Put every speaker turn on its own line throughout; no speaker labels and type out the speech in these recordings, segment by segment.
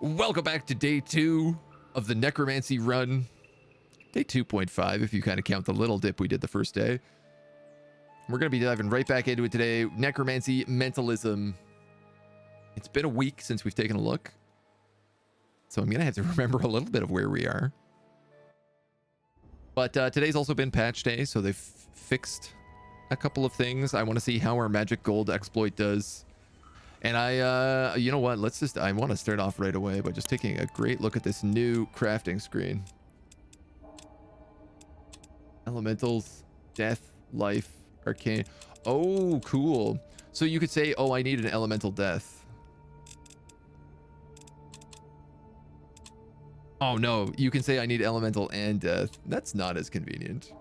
Welcome back to day 2 of the Necromancy run. Day 2.5 if you kind of count the little dip we did the first day. We're going to be diving right back into it today. Necromancy, mentalism. It's been a week since we've taken a look, so I'm going to have to remember a little bit of where we are. But today's also been patch day, so they've fixed a couple of things. I want to see how our magic gold exploit does. And you know what? I want to start off right away by just taking a great look at this new crafting screen. Elementals, death, life, arcane. Oh, cool. So you could say, oh, I need an elemental death. Oh no, you can say I need elemental and death. That's not as convenient.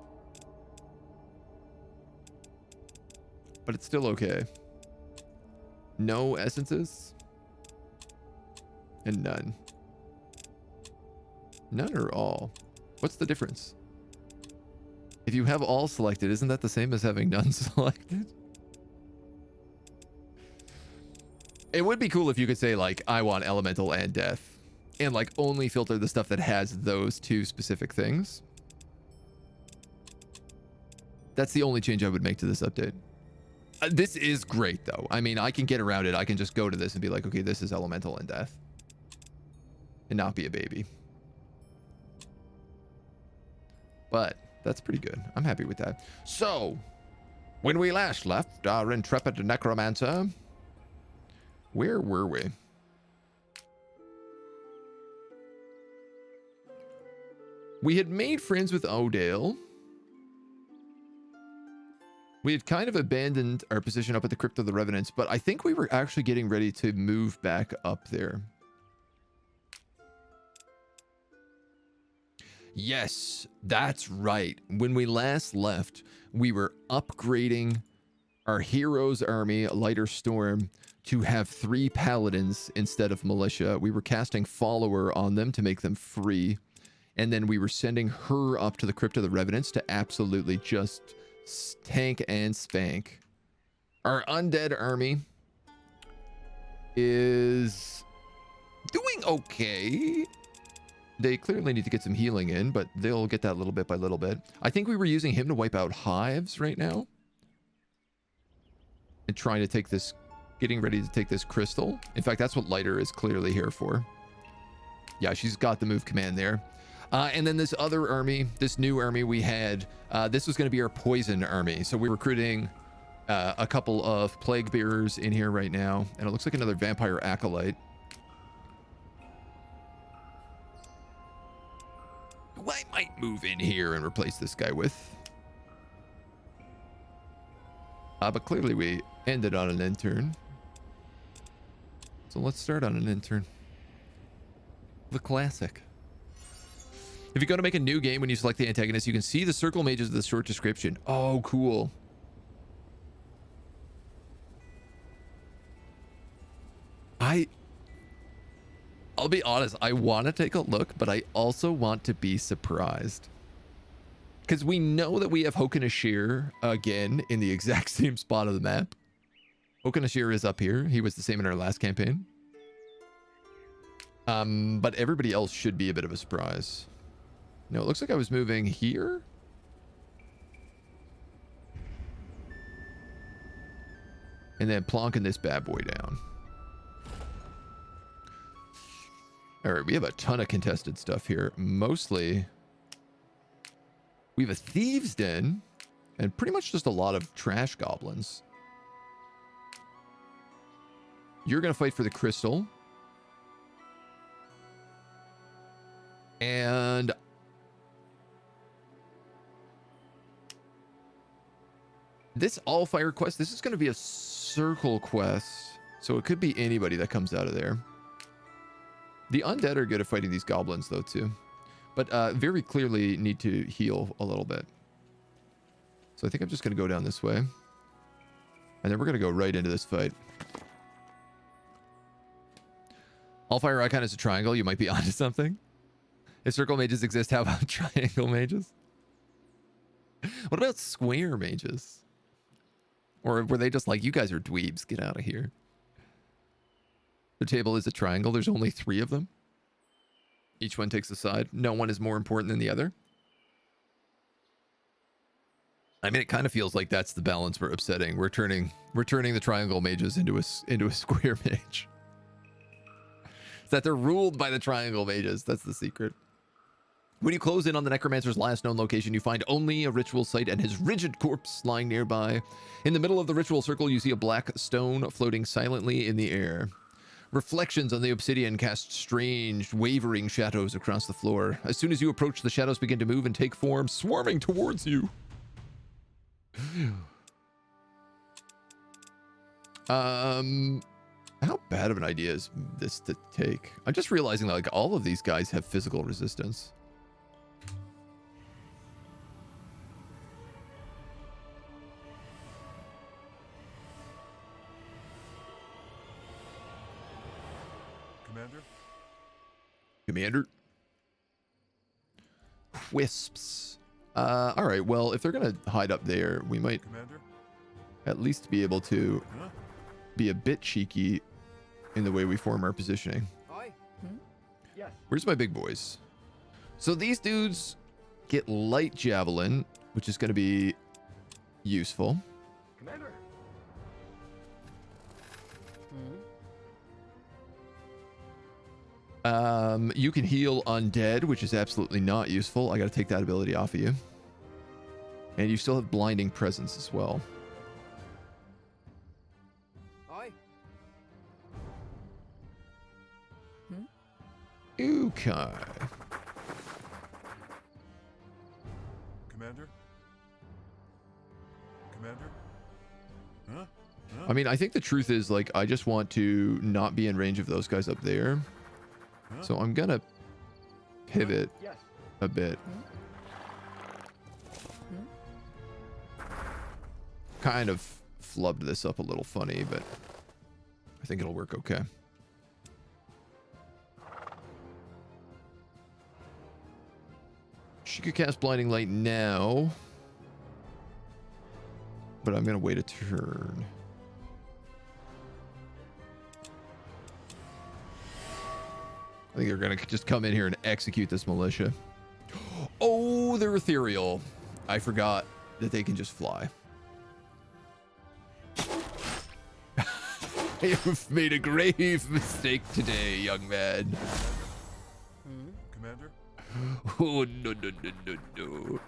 But it's still okay. No essences? And none. None or all? What's the difference? If you have all selected, isn't that the same as having none selected? It would be cool if you could say, like, I want elemental and death, and like only filter the stuff that has those two specific things. That's the only change I would make to this update. This is great though. I mean, I can get around it. I can just go to this and be like, okay, this is elemental and death, and not be a baby. But that's pretty good. I'm happy with that. So, when we last left our intrepid necromancer, where were we? We had made friends with Odale. We had kind of abandoned our position up at the Crypt of the Revenants, but I think we were actually getting ready to move back up there. Yes, that's right. When we last left, we were upgrading our hero's army, Lighter Storm, to have 3 paladins instead of militia. We were casting follower on them to make them free. And then we were sending her up to the Crypt of the Revenants to absolutely just tank and spank. Our undead army is doing okay. They clearly need to get some healing in, but they'll get that little bit by little bit. I think we were using him to wipe out hives right now. And trying to take this, getting ready to take this crystal. In fact, that's what Lighter is clearly here for. Yeah, she's got the move command there. And then this other army, this new army we had, this was going to be our poison army. So we're recruiting a couple of plague bearers in here right now. And it looks like another vampire acolyte. Who I might move in here and replace this guy with. But clearly we ended on an intern. So let's start on an intern. The classic. If you go to make a new game, when you select the antagonist, you can see the circle mages with the short description. Oh, cool. I'll be honest, I want to take a look, but I also want to be surprised. Because we know that we have Hokanashir again in the exact same spot of the map. Hokanashir is up here. He was the same in our last campaign. But everybody else should be a bit of a surprise. No, it looks like I was moving here. And then plonking this bad boy down. All right, we have a ton of contested stuff here. Mostly, we have a thieves' den and pretty much just a lot of trash goblins. You're going to fight for the crystal. And this Allfire quest, this is going to be a circle quest. So it could be anybody that comes out of there. The undead are good at fighting these goblins though too. But very clearly need to heal a little bit. So I think I'm just going to go down this way. And then we're going to go right into this fight. Allfire icon is a triangle. You might be onto something. If circle mages exist, how about triangle mages? What about square mages? Or were they just like, you guys are dweebs, get out of here? The table is a triangle. There's only 3 of them. Each one takes a side. No one is more important than the other. I mean, it kind of feels like that's the balance we're upsetting. We're turning the triangle mages into a square mage. It's that they're ruled by the triangle mages. That's the secret. When you close in on the Necromancer's last known location, you find only a ritual site and his rigid corpse lying nearby. In the middle of the ritual circle, you see a black stone floating silently in the air. Reflections on the obsidian cast strange, wavering shadows across the floor. As soon as you approach, the shadows begin to move and take form, swarming towards you. How bad of an idea is this to take? I'm just realizing that like all of these guys have physical resistance. Commander. Wisps. All right, well, if they're gonna hide up there, we might at least be able to be a bit cheeky in the way we form our positioning.
Yes.
Where's my big boys? So these dudes get light javelin, which is gonna be useful.
Commander.
You can heal undead, which is absolutely not useful. I got to take that ability off of you. And you still have blinding presence as well.
Aye.
Okay.
Commander? Commander? Huh?
I mean, I think the truth is, like, I just want to not be in range of those guys up there. So I'm gonna pivot a bit. Kind of flubbed this up a little funny, but I think it'll work okay. She could cast Blinding Light now, but I'm gonna wait a turn. I think they're going to just come in here and execute this militia. Oh, they're ethereal. I forgot that they can just fly. I have made a grave mistake today, young man.
Commander?
Oh, no, no, no, no, no.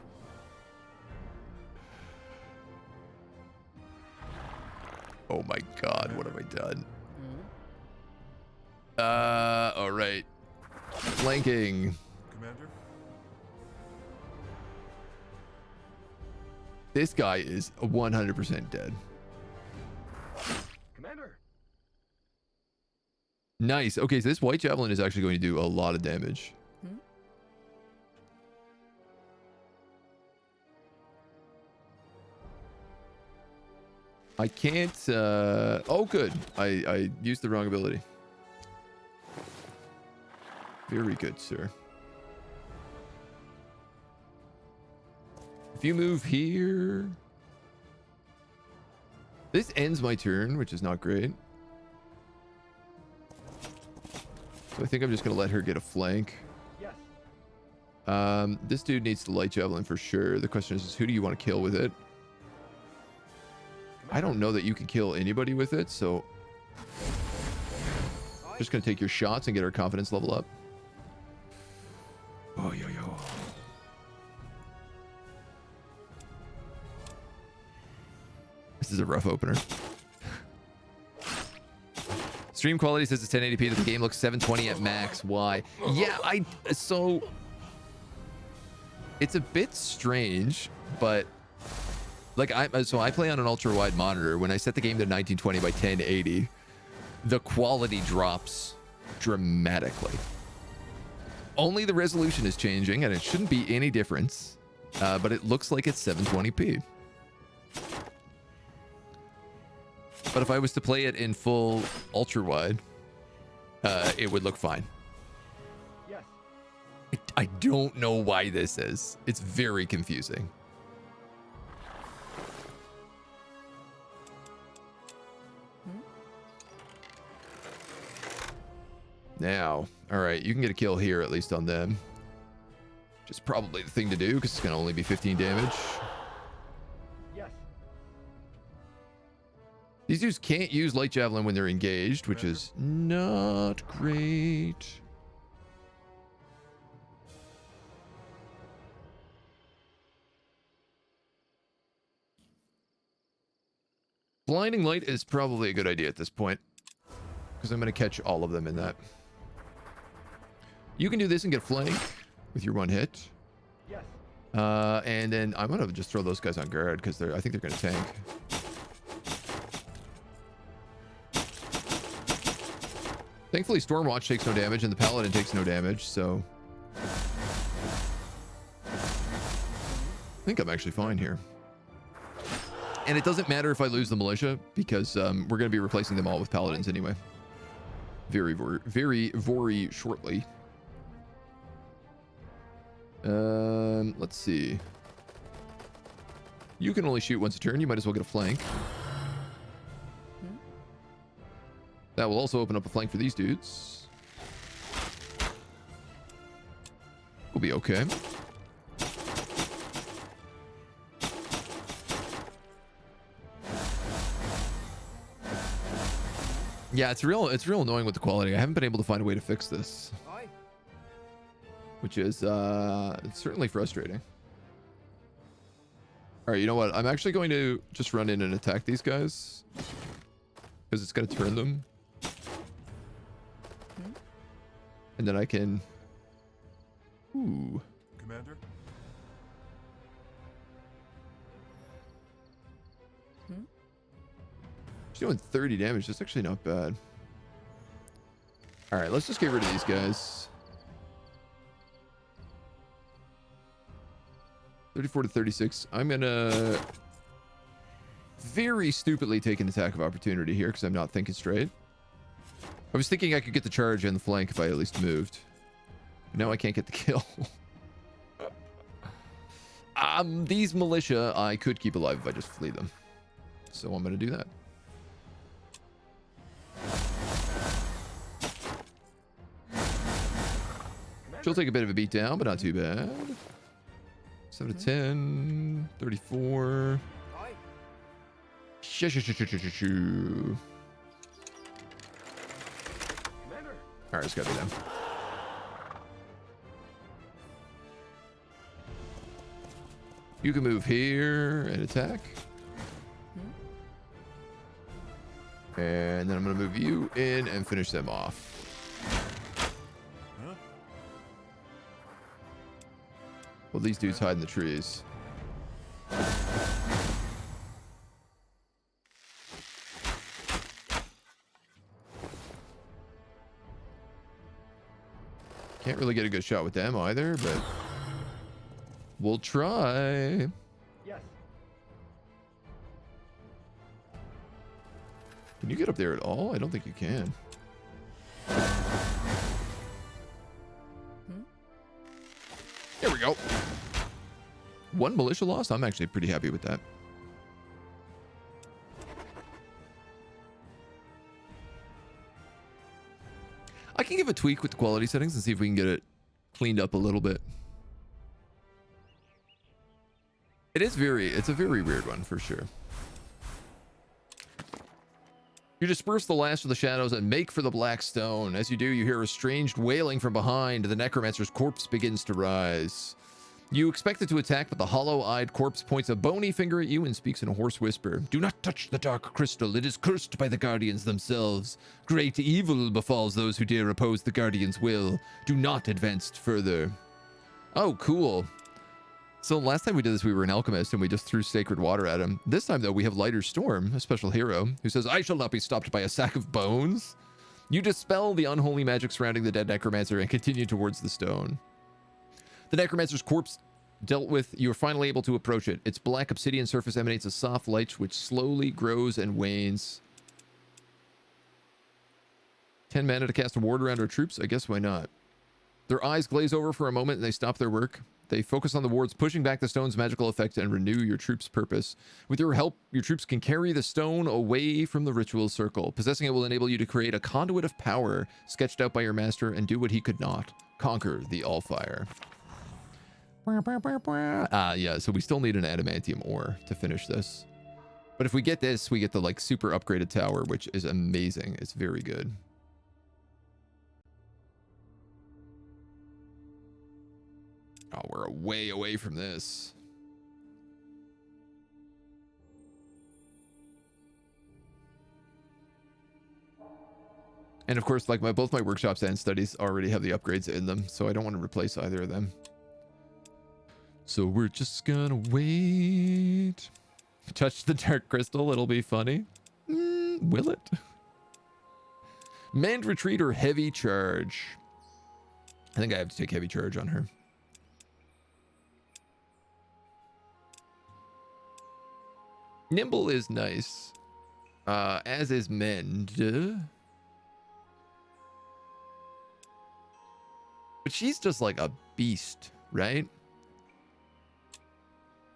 Oh my God, what have I done? All right. Flanking.
Commander?
This guy is 100% dead.
Commander.
Nice. Okay, so this white javelin is actually going to do a lot of damage. I can't... Oh, good. I used the wrong ability. Very good, sir. If you move here... This ends my turn, which is not great. So I think I'm just going to let her get a flank.
Yes.
This dude needs the light javelin for sure. The question is who do you want to kill with it? I don't know that you can kill anybody with it, so... Just going to take your shots and get our confidence level up. Oh, yo, yo. This is a rough opener. Stream quality says it's 1080p, but the game looks 720 at max. Why? Yeah, so it's a bit strange, but like I play on an ultra wide monitor. When I set the game to 1920 by 1080, the quality drops dramatically. Only the resolution is changing, and it shouldn't be any difference, but it looks like it's 720p. But if I was to play it in full ultra wide, it would look fine.
Yes.
I don't know why this is. It's very confusing. Now, all right, you can get a kill here, at least on them. Which is probably the thing to do, because it's going to only be 15 damage.
Yes.
These dudes can't use light javelin when they're engaged, which is not great. Blinding light is probably a good idea at this point, because I'm going to catch all of them in that. You can do this and get flank with your one hit.
Yes.
And then I'm going to just throw those guys on guard, because I think they're going to tank. Thankfully, Stormwatch takes no damage, and the Paladin takes no damage, so... I think I'm actually fine here. And it doesn't matter if I lose the militia, because we're going to be replacing them all with Paladins anyway. Very shortly. Let's see. You can only shoot once a turn. You might as well get a flank. That will also open up a flank for these dudes. We'll be okay. Yeah, it's real annoying with the quality. I haven't been able to find a way to fix this.
Aye.
Which is it's certainly frustrating. All right, you know what? I'm actually going to just run in and attack these guys, because it's going to turn them. And then I can... Ooh.
Commander?
She's doing 30 damage. That's actually not bad. All right, let's just get rid of these guys. 34 to 36. I'm going to very stupidly take an attack of opportunity here, because I'm not thinking straight. I was thinking I could get the charge and the flank if I at least moved. Now I can't get the kill. These militia I could keep alive if I just flee them. So I'm going to do that. She'll take a bit of a beat down, but not too bad. 7 to 10, 34.
Aye.
Shoo.
Commander.
All right, it's gotta be them. You can move here and attack. And then I'm gonna move you in and finish them off. Well, these dudes hide in the trees. Can't really get a good shot with them either, but we'll try.
Yes.
Can you get up there at all? I don't think you can. There we go. One militia lost. I'm actually pretty happy with that. I can give a tweak with the quality settings and see if we can get it cleaned up a little bit. It's a very weird one for sure. You disperse the last of the shadows and make for the black stone. As you do, you hear a strange wailing from behind. The necromancer's corpse begins to rise. You expect it to attack, but the hollow-eyed corpse points a bony finger at you and speaks in a hoarse whisper. Do not touch the dark crystal. It is cursed by the guardians themselves. Great evil befalls those who dare oppose the guardian's will. Do not advance further. Oh, cool. So last time we did this, we were an alchemist and we just threw sacred water at him. This time, though, we have Lighter Storm, a special hero, who says, I shall not be stopped by a sack of bones. You dispel the unholy magic surrounding the dead necromancer and continue towards the stone. The necromancer's corpse dealt with, you are finally able to approach it. Its black obsidian surface emanates a soft light which slowly grows and wanes. 10 mana to cast a ward around our troops? I guess why not? Their eyes glaze over for a moment and they stop their work. They focus on the wards, pushing back the stone's magical effect and renew your troops' purpose. With your help, your troops can carry the stone away from the ritual circle. Possessing it will enable you to create a conduit of power sketched out by your master and do what he could not. Conquer the Allfire. Yeah, so we still need an adamantium ore to finish this. But if we get this, we get the like super upgraded tower, which is amazing. It's very good. Oh, we're way away from this. And of course, like both my workshops and studies already have the upgrades in them, so I don't want to replace either of them. So we're just gonna wait. Touch the dark crystal, it'll be funny. Will it? Manned retreat or heavy charge? I think I have to take heavy charge on her. Nimble is nice, as is mend. But she's just like a beast, right?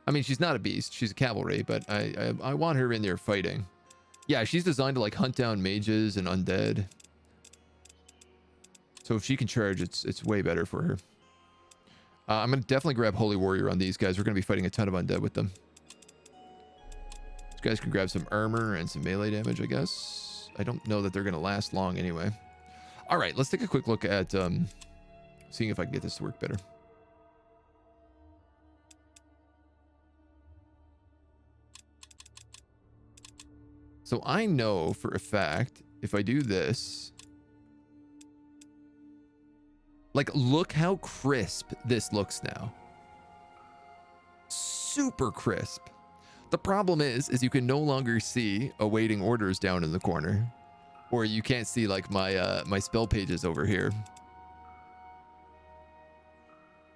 I mean, she's not a beast. She's a cavalry, but I want her in there fighting. Yeah, she's designed to like hunt down mages and undead. So if she can charge, it's way better for her. I'm going to definitely grab Holy Warrior on these guys. We're going to be fighting a ton of undead with them. These guys can grab some armor and some melee damage, I guess. I don't know that they're going to last long anyway. All right, let's take a quick look at seeing if I can get this to work better. So I know for a fact, if I do this, like, look how crisp this looks now. Super crisp. The problem is you can no longer see awaiting orders down in the corner, or you can't see like my my spell pages over here.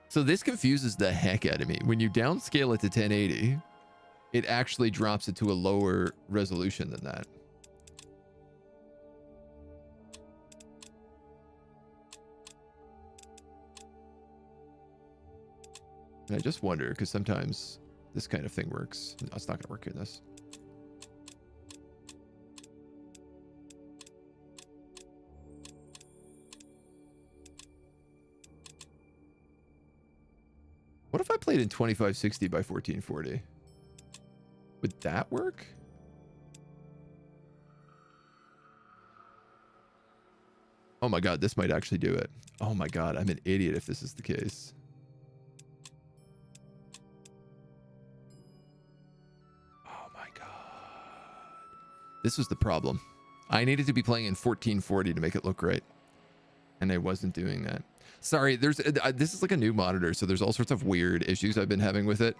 So this confuses the heck out of me. When you downscale it to 1080, it actually drops it to a lower resolution than that. And I just wonder, because sometimes this kind of thing works. No, it's not going to work in this. What if I played in 2560 by 1440? Would that work? Oh my god, this might actually do it. Oh my god, I'm an idiot if this is the case. Oh my god. This was the problem. I needed to be playing in 1440 to make it look right. And I wasn't doing that. Sorry, there's this is like a new monitor, so there's all sorts of weird issues I've been having with it.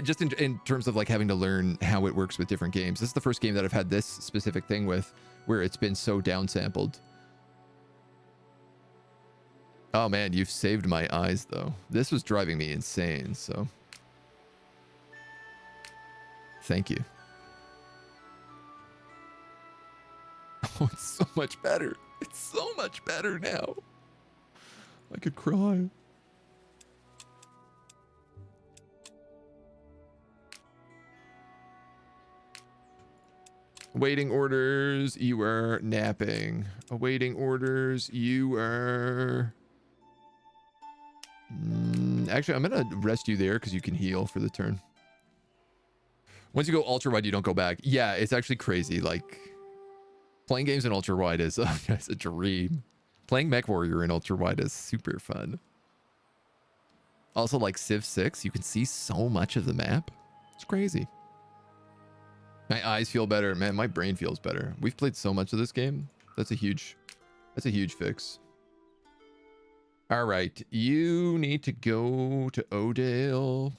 Just in terms of like having to learn how it works with different games. This is the first game that I've had this specific thing with, where it's been so downsampled. Oh man, you've saved my eyes though. This was driving me insane, so. Thank you. Oh, it's so much better. It's so much better now. I could cry. Awaiting orders, you are napping. Awaiting orders, you are... Actually, I'm going to rest you there because you can heal for the turn. Once you go ultra wide, you don't go back. Yeah, it's actually crazy. Like, playing games in ultra wide is it's a dream. Playing Mech Warrior in ultra wide is super fun. Also, like Civ 6, you can see so much of the map. It's crazy. My eyes feel better. Man, my brain feels better. We've played so much of this game. That's a huge fix. All right, you need to go to Odale.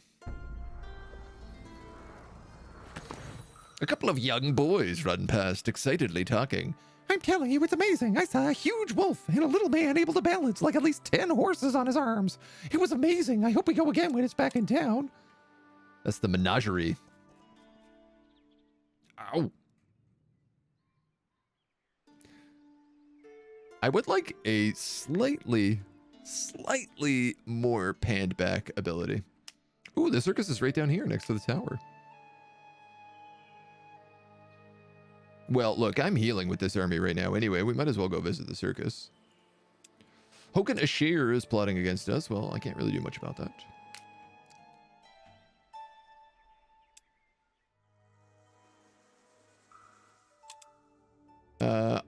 A couple of young boys run past, excitedly talking.
I'm telling you, it's amazing. I saw a huge wolf and a little man able to balance like at least 10 horses on his arms. It was amazing. I hope we go again when it's back in town.
That's the menagerie. Ow. I would like a slightly slightly more panned back ability. Ooh, the circus is right down here next to the tower. Well, look, I'm healing with this army right now anyway. We might as well go visit the circus. Hokan Ashir is plotting against us. Well, I can't really do much about that.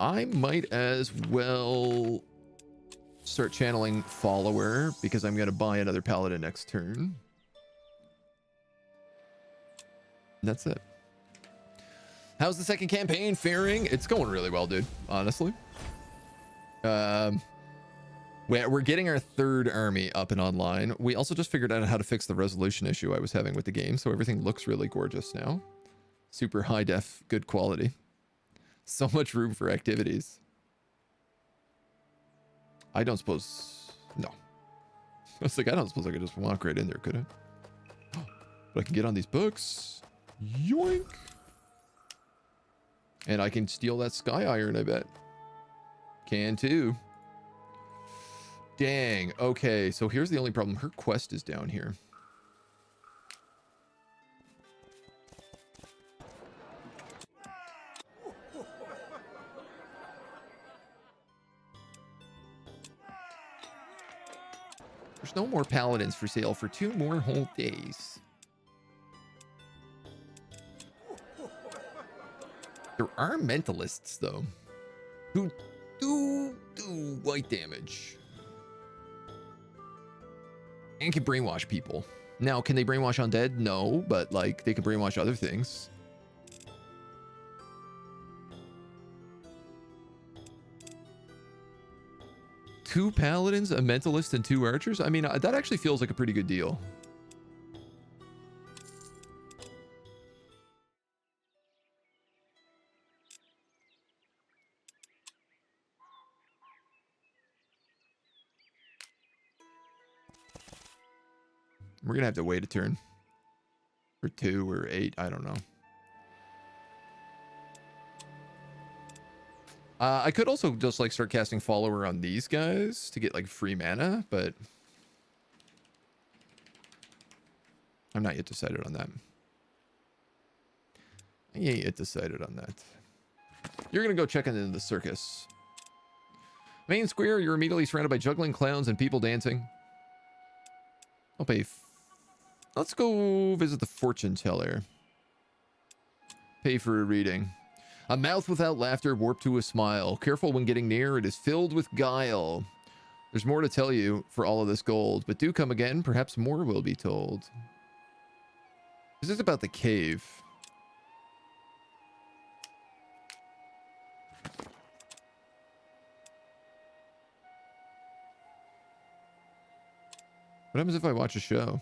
I might as well start channeling follower because I'm going to buy another paladin next turn. And that's it. How's the second campaign faring? It's going really well, dude, honestly. We're getting our third army up and online. We also just figured out how to fix the resolution issue I was having with the game, so everything looks really gorgeous now. Super high def, good quality. So much room for activities. I don't suppose... No. I was like, I don't suppose I could just walk right in there, could I? But I can get on these books. Yoink! And I can steal that sky iron, I bet. Can too. Dang. Okay, so here's the only problem. Her quest is down here. There's no more paladins for sale for 2 more whole days. There are mentalists, though, who do white damage. And can brainwash people. Now, can they brainwash undead? No, but, like, they can brainwash other things. Two paladins, a mentalist, and 2 archers? I mean, that actually feels like a pretty good deal. We're gonna have to wait a turn. Or 2 or 8, I don't know. I could also just like start casting follower on these guys to get like free mana, but I'm not yet decided on that. I ain't yet decided on that. You're gonna go check into the circus. Main square, you're immediately surrounded by juggling clowns and people dancing. I'll pay. Let's go visit the fortune teller. Pay for a reading. A mouth without laughter warped to a smile. Careful when getting near, it is filled with guile. There's more to tell you for all of this gold, but do come again, perhaps more will be told. This is about the cave. What happens if I watch a show?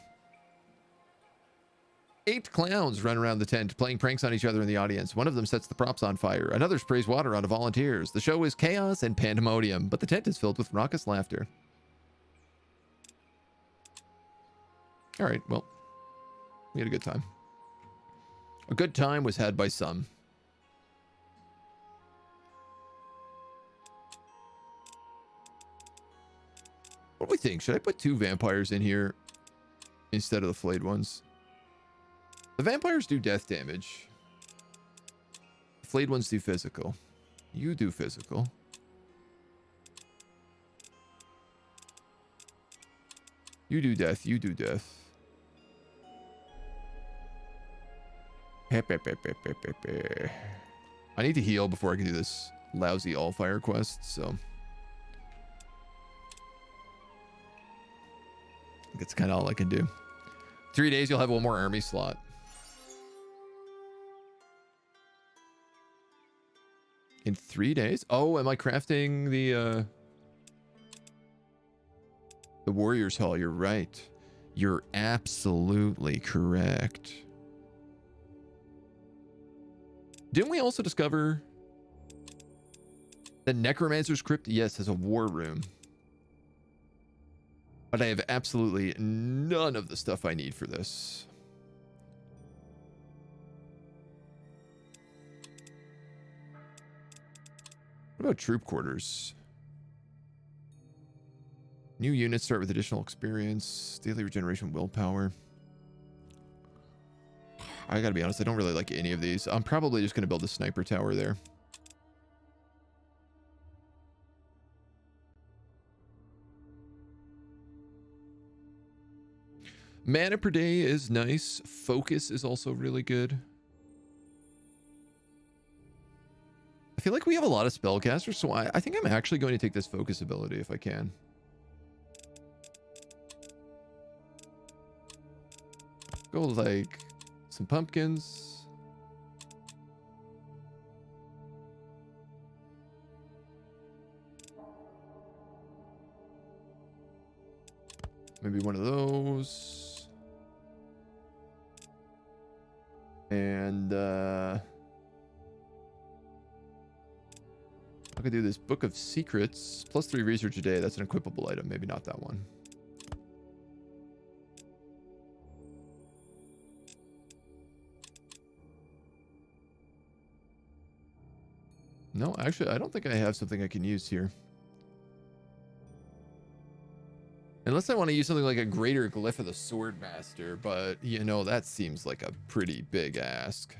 8 clowns run around the tent, playing pranks on each other in the audience. One of them sets the props on fire. Another sprays water onto volunteers. The show is chaos and pandemonium, but the tent is filled with raucous laughter. All right, well, we had a good time. A good time was had by some. What do we think? Should I put 2 vampires in here instead of the flayed ones? The vampires do death damage. The flayed ones do physical. You do physical. You do death. You do death. I need to heal before I can do this lousy Allfire quest, so that's kind of all I can do. 3 days, you'll have 1 more army slot. In 3 days? Oh, am I crafting the Warriors Hall? You're right. You're absolutely correct. Didn't we also discover the Necromancer's Crypt? Yes, has a war room. But I have absolutely none of the stuff I need for this. What about troop quarters? New units start with additional experience, daily regeneration, willpower. I gotta be honest, I don't really like any of these. I'm probably just gonna build a sniper tower there. Mana per day is nice. Focus is also really good. I feel like we have a lot of spellcasters, so I think I'm actually going to take this focus ability if I can. Go like some pumpkins. Maybe one of those. And I could do this Book of Secrets, +3 research a day. That's an equipable item. Maybe not that one. No, actually, I don't think I have something I can use here. Unless I want to use something like a Greater Glyph of the Swordmaster, but, you know, that seems like a pretty big ask.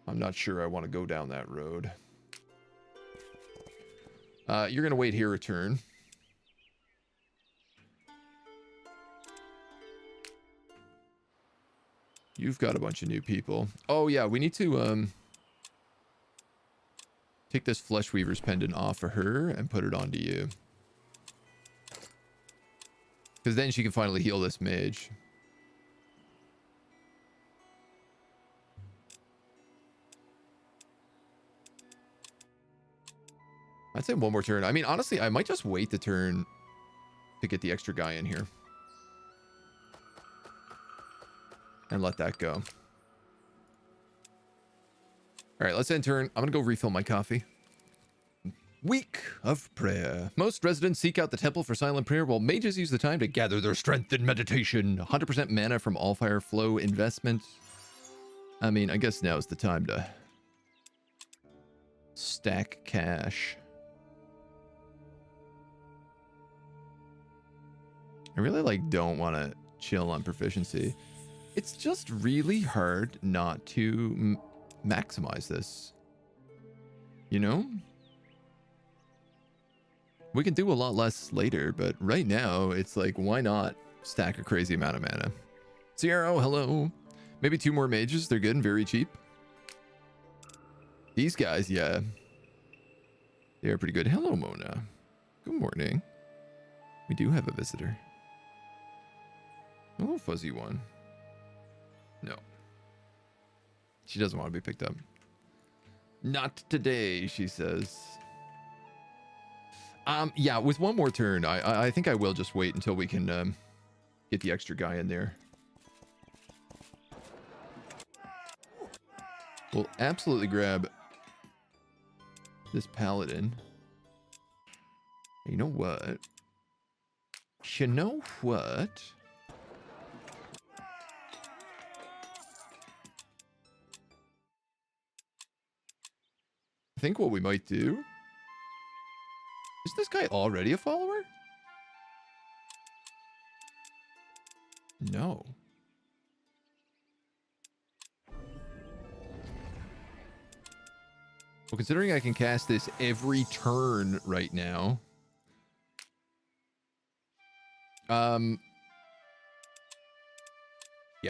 I'm not sure I want to go down that road. You're going to wait here a turn. You've got a bunch of new people. Oh, yeah, we need to take this Fleshweaver's pendant off of her and put it onto you. Because then she can finally heal this mage. I'd say one more turn. I mean, honestly, I might just wait the turn to get the extra guy in here. And let that go. All right, let's end turn. I'm going to go refill my coffee. Week of Prayer. Most residents seek out the temple for silent prayer, while mages use the time to gather their strength in meditation. 100% mana from Allfire flow investment. I mean, I guess now is the time to stack cash. I really don't want to chill on proficiency. It's just really hard not to maximize this. You know? We can do a lot less later, but right now it's like, why not stack a crazy amount of mana? Sierra, hello. Maybe 2 more mages. They're good and very cheap. These guys, yeah. They are pretty good. Hello, Mona. Good morning. We do have a visitor. Oh, fuzzy one. No. She doesn't want to be picked up. Not today, she says. Yeah, with one more turn, I think I will just wait until we can get the extra guy in there. We'll absolutely grab this Paladin. You know what? You know what? I think what we might do... Is this guy already a follower? No. Well, considering I can cast this every turn right now. Yeah,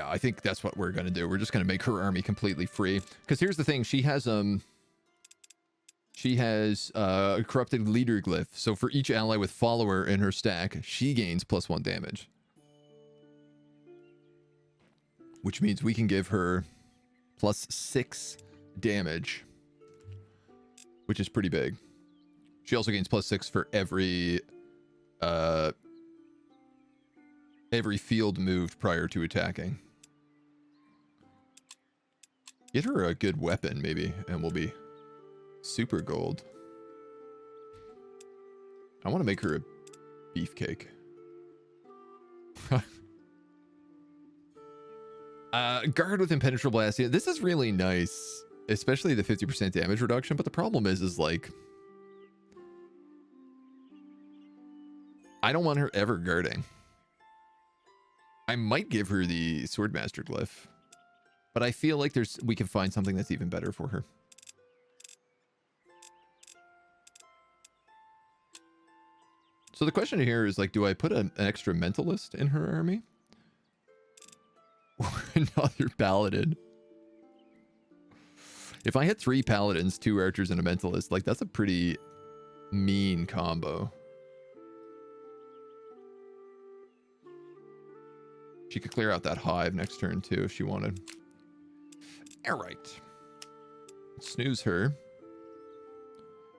I think that's what we're going to do. We're just going to make her army completely free. Because here's the thing. She has a corrupted leader glyph. So for each ally with follower in her stack, she gains +1 damage. Which means we can give her +6 damage. Which is pretty big. She also gains +6 for every field moved prior to attacking. Get her a good weapon, maybe, and we'll be super gold. I want to make her a beefcake. Guard with impenetrable blast. Yeah, this is really nice, especially the 50% damage reduction. But the problem is like I don't want her ever guarding. I might give her the Swordmaster glyph, but I feel like we can find something that's even better for her. So the question here is like, do I put an extra mentalist in her army? Or another paladin? If I had 3 paladins, 2 archers, and a mentalist, like that's a pretty mean combo. She could clear out that hive next turn too if she wanted. All right. Snooze her.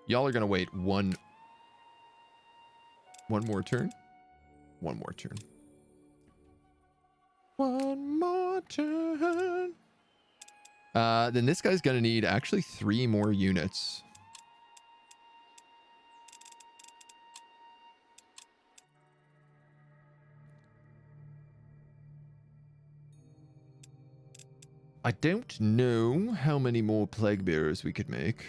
Y'all are gonna wait one more turn. One more turn. One more turn. Then this guy's gonna need actually 3 more units. I don't know how many more plague bearers we could make.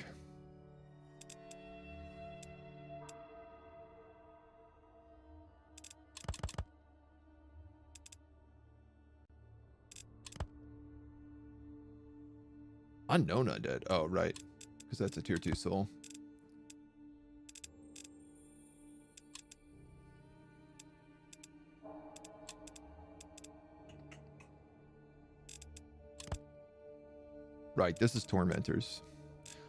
Unknown undead. Oh, right. Because that's a tier 2 soul. Right, this is Tormentors.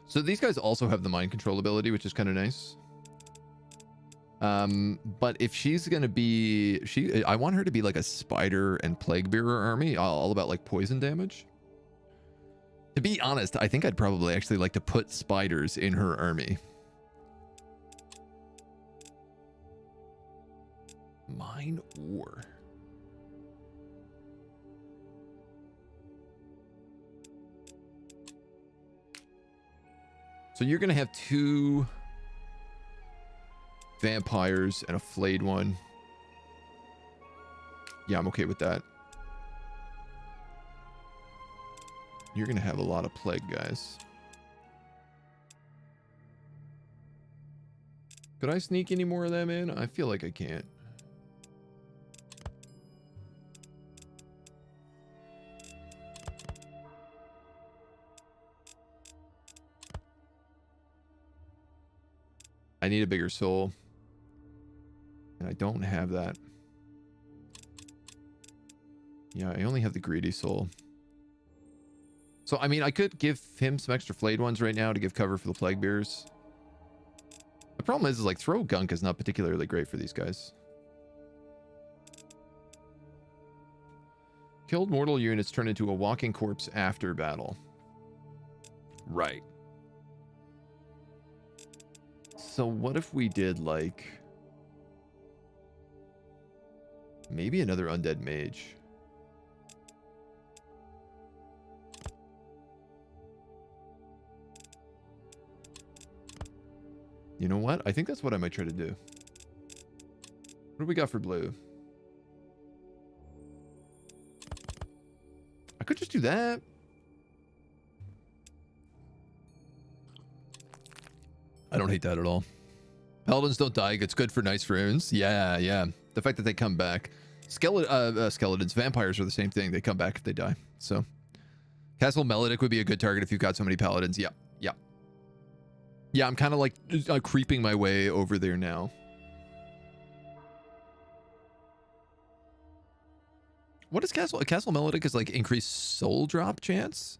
So these guys also have the mind control ability, which is kind of nice. But if she's gonna be... I want her to be like a spider and plague bearer army, all about like poison damage. To be honest, I think I'd probably actually like to put spiders in her army. Mine ore. So you're going to have 2 vampires and a flayed one. Yeah, I'm okay with that. You're going to have a lot of plague guys. Could I sneak any more of them in? I feel like I can't. I need a bigger soul. And I don't have that. Yeah, I only have the greedy soul. So, I mean, I could give him some extra flayed ones right now to give cover for the plague bearers. The problem is like, throw gunk is not particularly great for these guys. Killed mortal units turn into a walking corpse after battle. Right. So what if we did like... maybe another undead mage? You know what? I think that's what I might try to do. What do we got for blue? I could just do that. I don't hate that at all. Paladins don't die. It's good for nice runes. Yeah, yeah. The fact that they come back. Skeletons, vampires are the same thing. They come back if they die. So, Castle Melodic would be a good target if you've got so many paladins. Yeah, yeah. Yeah, I'm kind of like creeping my way over there now. What is Castle? Castle Melodic is like increased soul drop chance?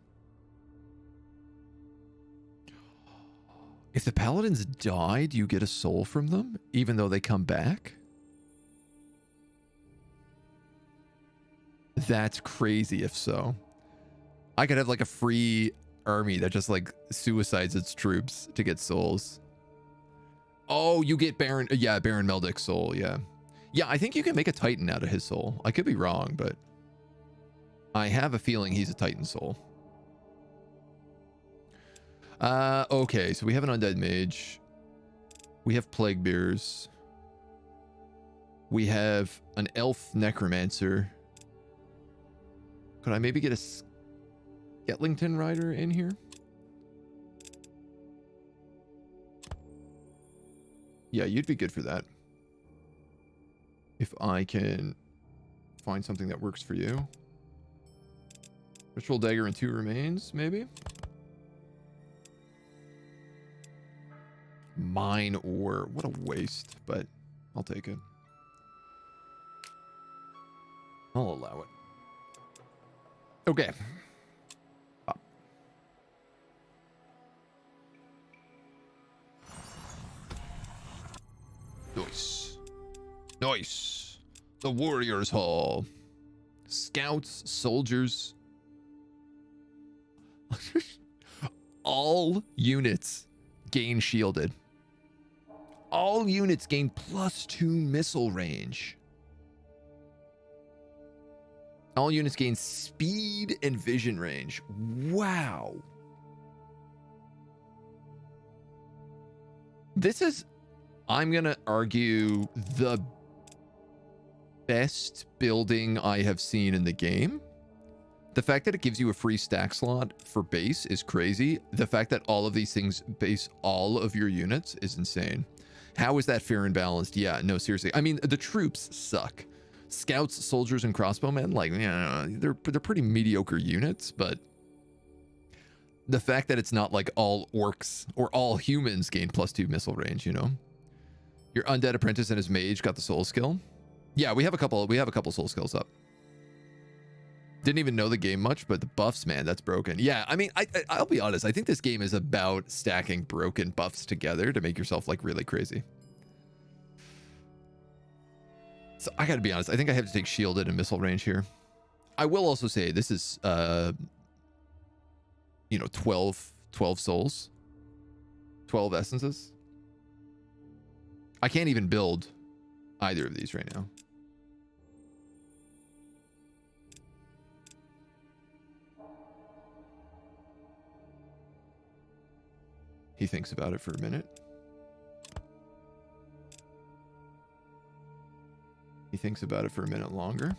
If the paladins die, do you get a soul from them, even though they come back? That's crazy if so. I could have like a free army that just like suicides its troops to get souls. Oh, you get Baron. Yeah, Baron Meldic's soul. Yeah. Yeah, I think you can make a Titan out of his soul. I could be wrong, but I have a feeling he's a Titan soul. Okay, so we have an undead mage. We have plague bearers. We have an elf necromancer. Could I maybe get a Sketlington rider in here? Yeah, you'd be good for that. If I can find something that works for you. Ritual dagger and 2 remains, maybe? Mine ore. What a waste, but I'll take it. I'll allow it. Okay. Up. Nice. Nice. The Warriors Hall. Scouts, soldiers. All units gain shielded. All units gain +2 missile range. All units gain speed and vision range. Wow. This is, I'm going to argue, the best building I have seen in the game. The fact that it gives you a free stack slot for base is crazy. The fact that all of these things base all of your units is insane. How is that fair and balanced? Yeah, no, seriously. I mean, the troops suck. Scouts, soldiers, and crossbowmen, like, yeah, they're pretty mediocre units, but the fact that it's not like all orcs or all humans gain +2 missile range, you know? Your undead apprentice and his mage got the soul skill. Yeah, we have a couple soul skills up. Didn't even know the game much, but the buffs, man, that's broken. Yeah, I mean, I'll be honest. I think this game is about stacking broken buffs together to make yourself, like, really crazy. So I gotta be honest. I think I have to take shielded and missile range here. I will also say this is, 12 souls. 12 essences. I can't even build either of these right now. He thinks about it for a minute. He thinks about it for a minute longer.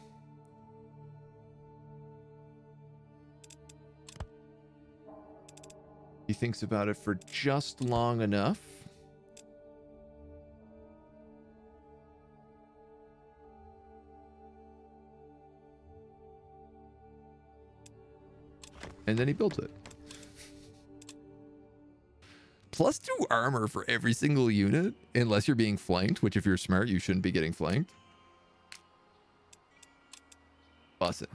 He thinks about it for just long enough. And then he builds it. +2 armor for every single unit, unless you're being flanked, which if you're smart, you shouldn't be getting flanked. Bust it.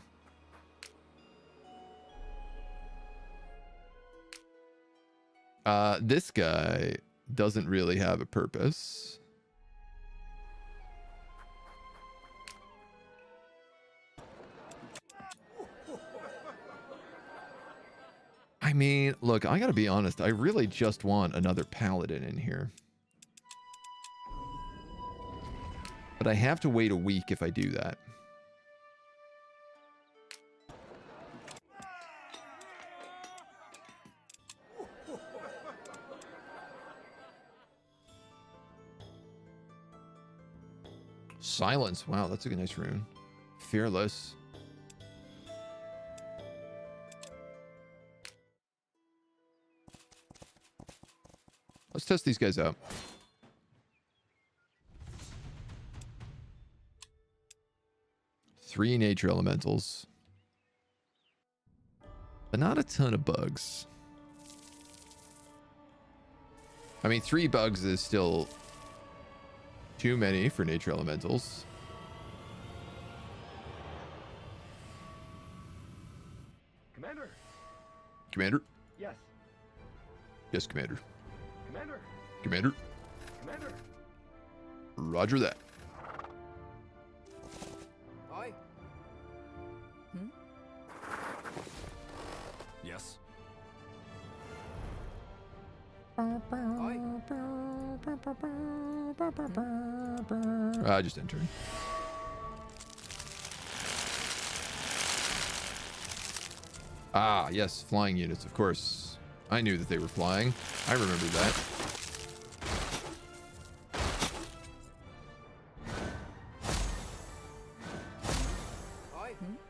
This guy doesn't really have a purpose. I mean, look, I gotta be honest. I really just want another Paladin in here. But I have to wait a week if I do that. Silence. Wow, that's a nice rune. Fearless. Let's test these guys out. Three nature elementals. But not a ton of bugs. I mean, 3 bugs is still too many for nature elementals.
Commander.
Commander?
Yes.
Yes, Commander.
Commander.
Commander?
Commander.
Roger that.
Aye.
Yes.
Just entering. Ah, yes, flying units, of course. I knew that they were flying. I remember that.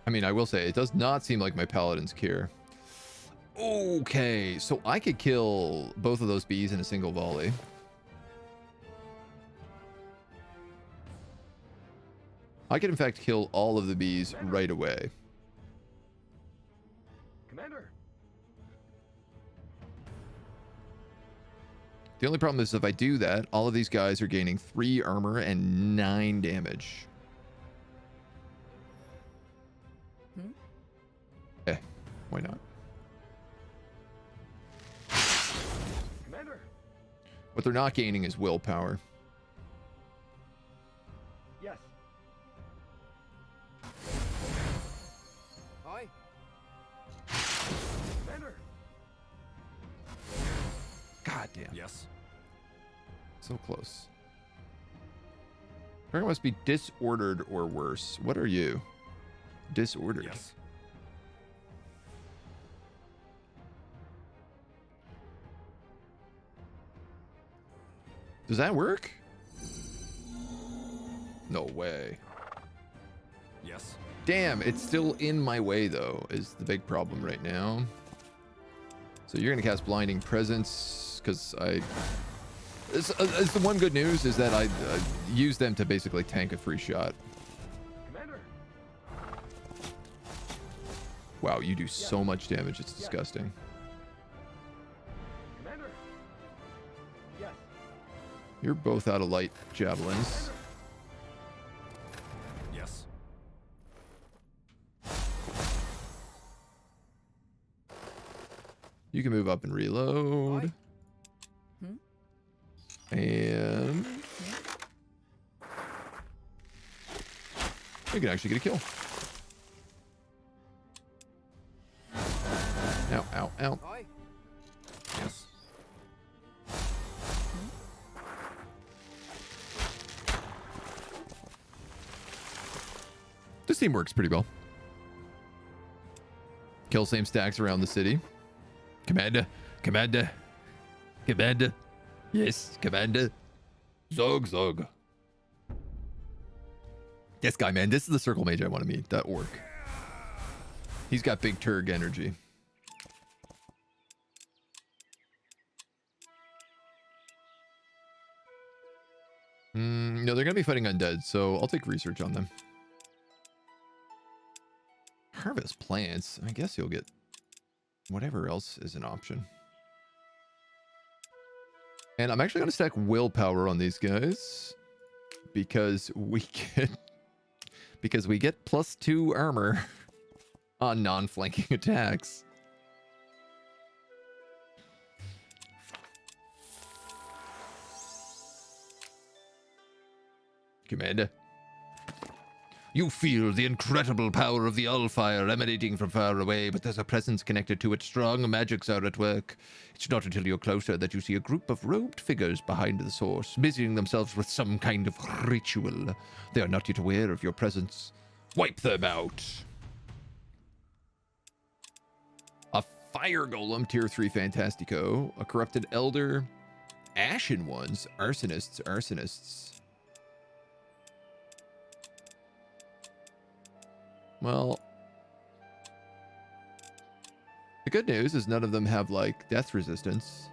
I mean, I will say, it does not seem like my paladins care. Okay, so I could kill both of those bees in a single volley. I can in fact kill all of the bees right away.
Commander.
The only problem is if I do that, all of these guys are gaining 3 armor and 9 damage. Why not?
Commander.
What they're not gaining is willpower.
Yes.
Aye.
Commander.
God damn.
Yes.
So close. Target must be disordered or worse. What are you? Disordered.
Yes.
Does that work? No way.
Yes.
Damn, it's still in my way though, is the big problem right now. So you're gonna cast Blinding Presence, because it's the one good news is that I use them to basically tank a free shot.
Commander.
Wow, you do so much damage, it's disgusting.
Commander. Yes.
You're both out of light javelins.
Yes.
You can move up and reload. And you can actually get a kill. Ow, ow, ow.
Aye.
Yes.
This team works pretty well. Kill same stacks around the city. Commander, commander, commander. Yes, commander. Zog, zog. This guy, man, this is the circle mage I want to meet. That orc. He's got big Turg energy. No, they're going to be fighting undead, so I'll take research on them. Harvest plants. I guess you'll get whatever else is an option. And I'm actually going to stack willpower on these guys because we get +2 armor on non-flanking attacks. Commander. You feel the incredible power of the Allfire emanating from far away, but there's a presence connected to it. Strong magics are at work. It's not until you're closer that you see a group of robed figures behind the source, busying themselves with some kind of ritual. They are not yet aware of your presence. Wipe them out. A fire golem, tier 3 fantastico. A corrupted elder. Ashen ones. Arsonists. Well, the good news is none of them have, like, death resistance.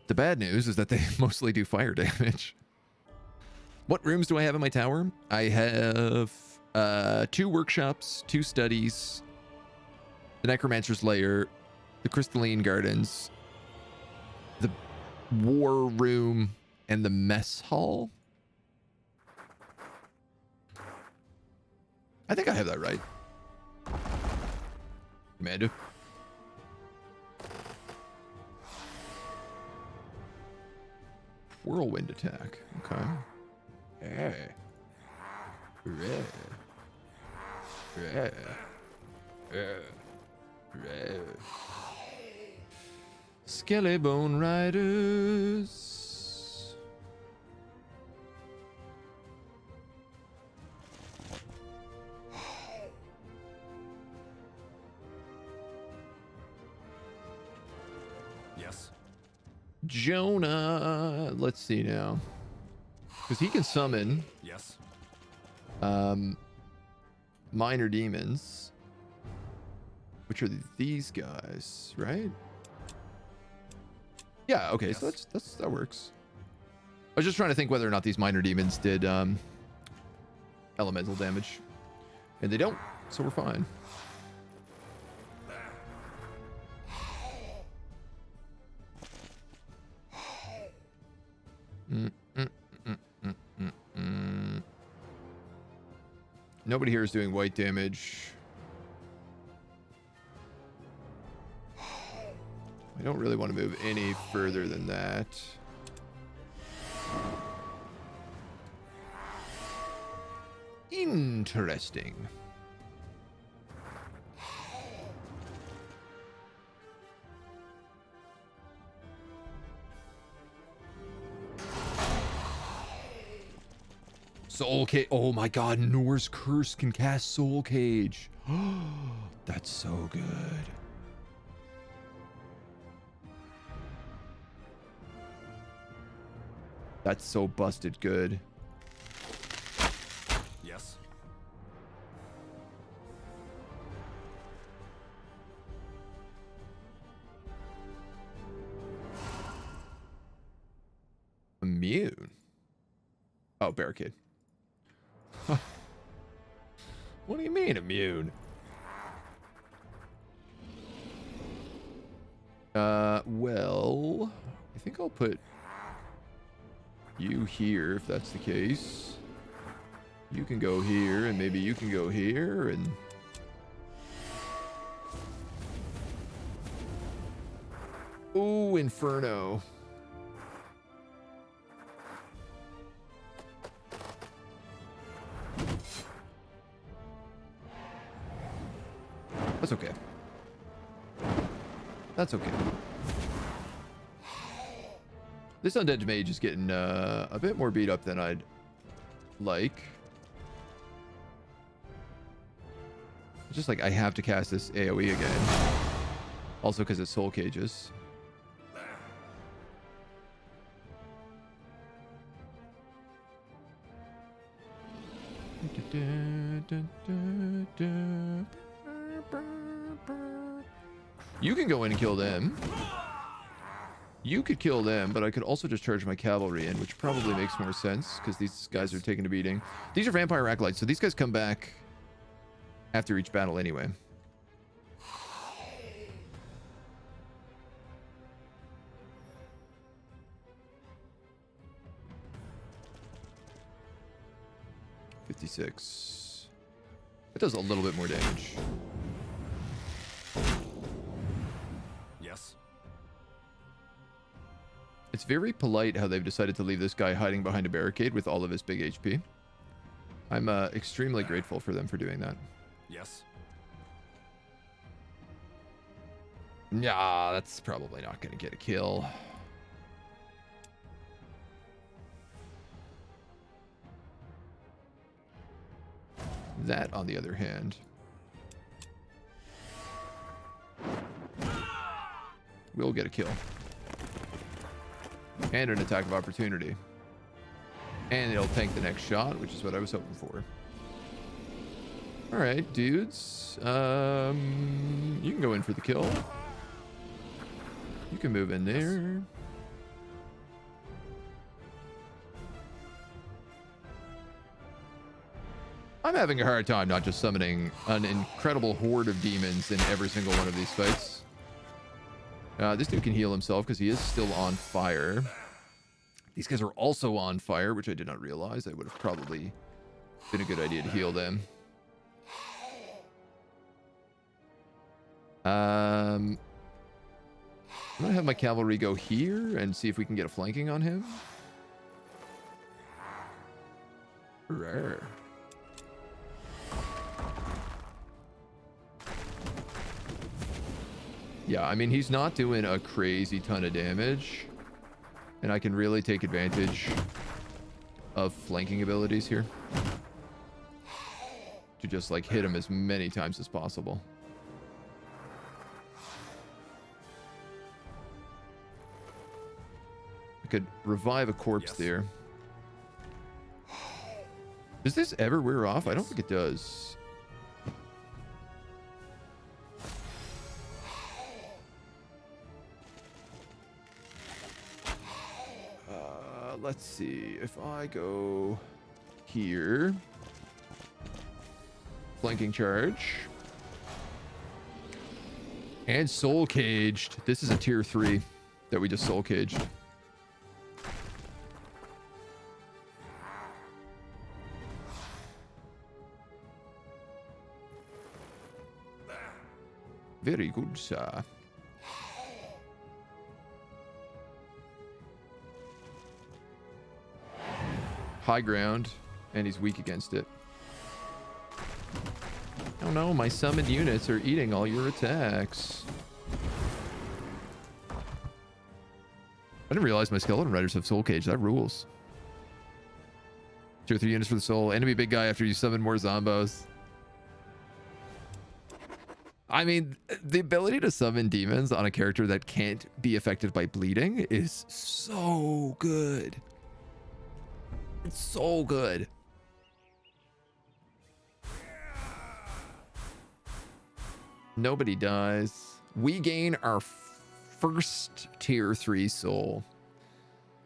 The bad news is that they mostly do fire damage. What rooms do I have in my tower? I have 2 workshops, 2 studies, the Necromancer's Lair, the Crystalline Gardens, the War Room, and the Mess Hall. I think I have that right. Commander. Whirlwind attack. Okay. Yeah. Yeah. Yeah. Yeah. Yeah. Skelly Bone Riders.
Yes.
Jonah. Let's see now. Because he can summon
Yes.
minor demons, which are these guys, right? Yeah, okay, so
Yes.
that works. was just trying to think whether or not these minor demons did elemental damage. And they don't, so we're fine. Nobody here is doing white damage. I don't really want to move any further than that. Interesting. Soul Cage. Oh my god, Norse Curse can cast Soul Cage. That's so good. That's so busted good.
Yes.
Immune. Oh, barricade. What do you mean immune? Well, I think I'll put you here if that's the case. You can go here, and maybe you can go here, and ooh, Inferno. That's okay. That's okay. This undead mage is getting a bit more beat up than I'd like. It's just like I have to cast this AoE again. Also because it's soul cages. You can go in and kill them. You could kill them, but I could also just charge my cavalry in, which probably makes more sense because these guys are taking a beating. These are vampire acolytes, so these guys come back after each battle anyway. $56. It does a little bit more damage.
Yes.
It's very polite how they've decided to leave this guy hiding behind a barricade with all of his big HP. I'm extremely grateful for them for doing that.
Yes.
Nah, that's probably not going to get a kill. That, on the other hand, will get a kill. And an attack of opportunity. And it'll tank the next shot, which is what I was hoping for. Alright, dudes. You can go in for the kill. You can move in there. I'm having a hard time not just summoning an incredible horde of demons in every single one of these fights. This dude can heal himself because he is still on fire. These guys are also on fire, which I did not realize. That would have probably been a good idea to heal them. I'm going to have my cavalry go here and see if we can get a flanking on him. Rare. Yeah, I mean, he's not doing a crazy ton of damage. And I can really take advantage of flanking abilities here. To just, like, hit him as many times as possible. I could revive a corpse there. Does this ever wear off? I don't think it does. Let's see. If I go here, flanking charge, and soul caged. This is a tier 3 that we just soul caged. Very good, sir. High ground, and he's weak against it. Oh no, my summoned units are eating all your attacks. I didn't realize my skeleton riders have soul cage. That rules. Tier 3 units for the soul. Enemy big guy after you summon more zombos. I mean, the ability to summon demons on a character that can't be affected by bleeding is so good. It's so good. Nobody dies. We gain our first tier 3 soul,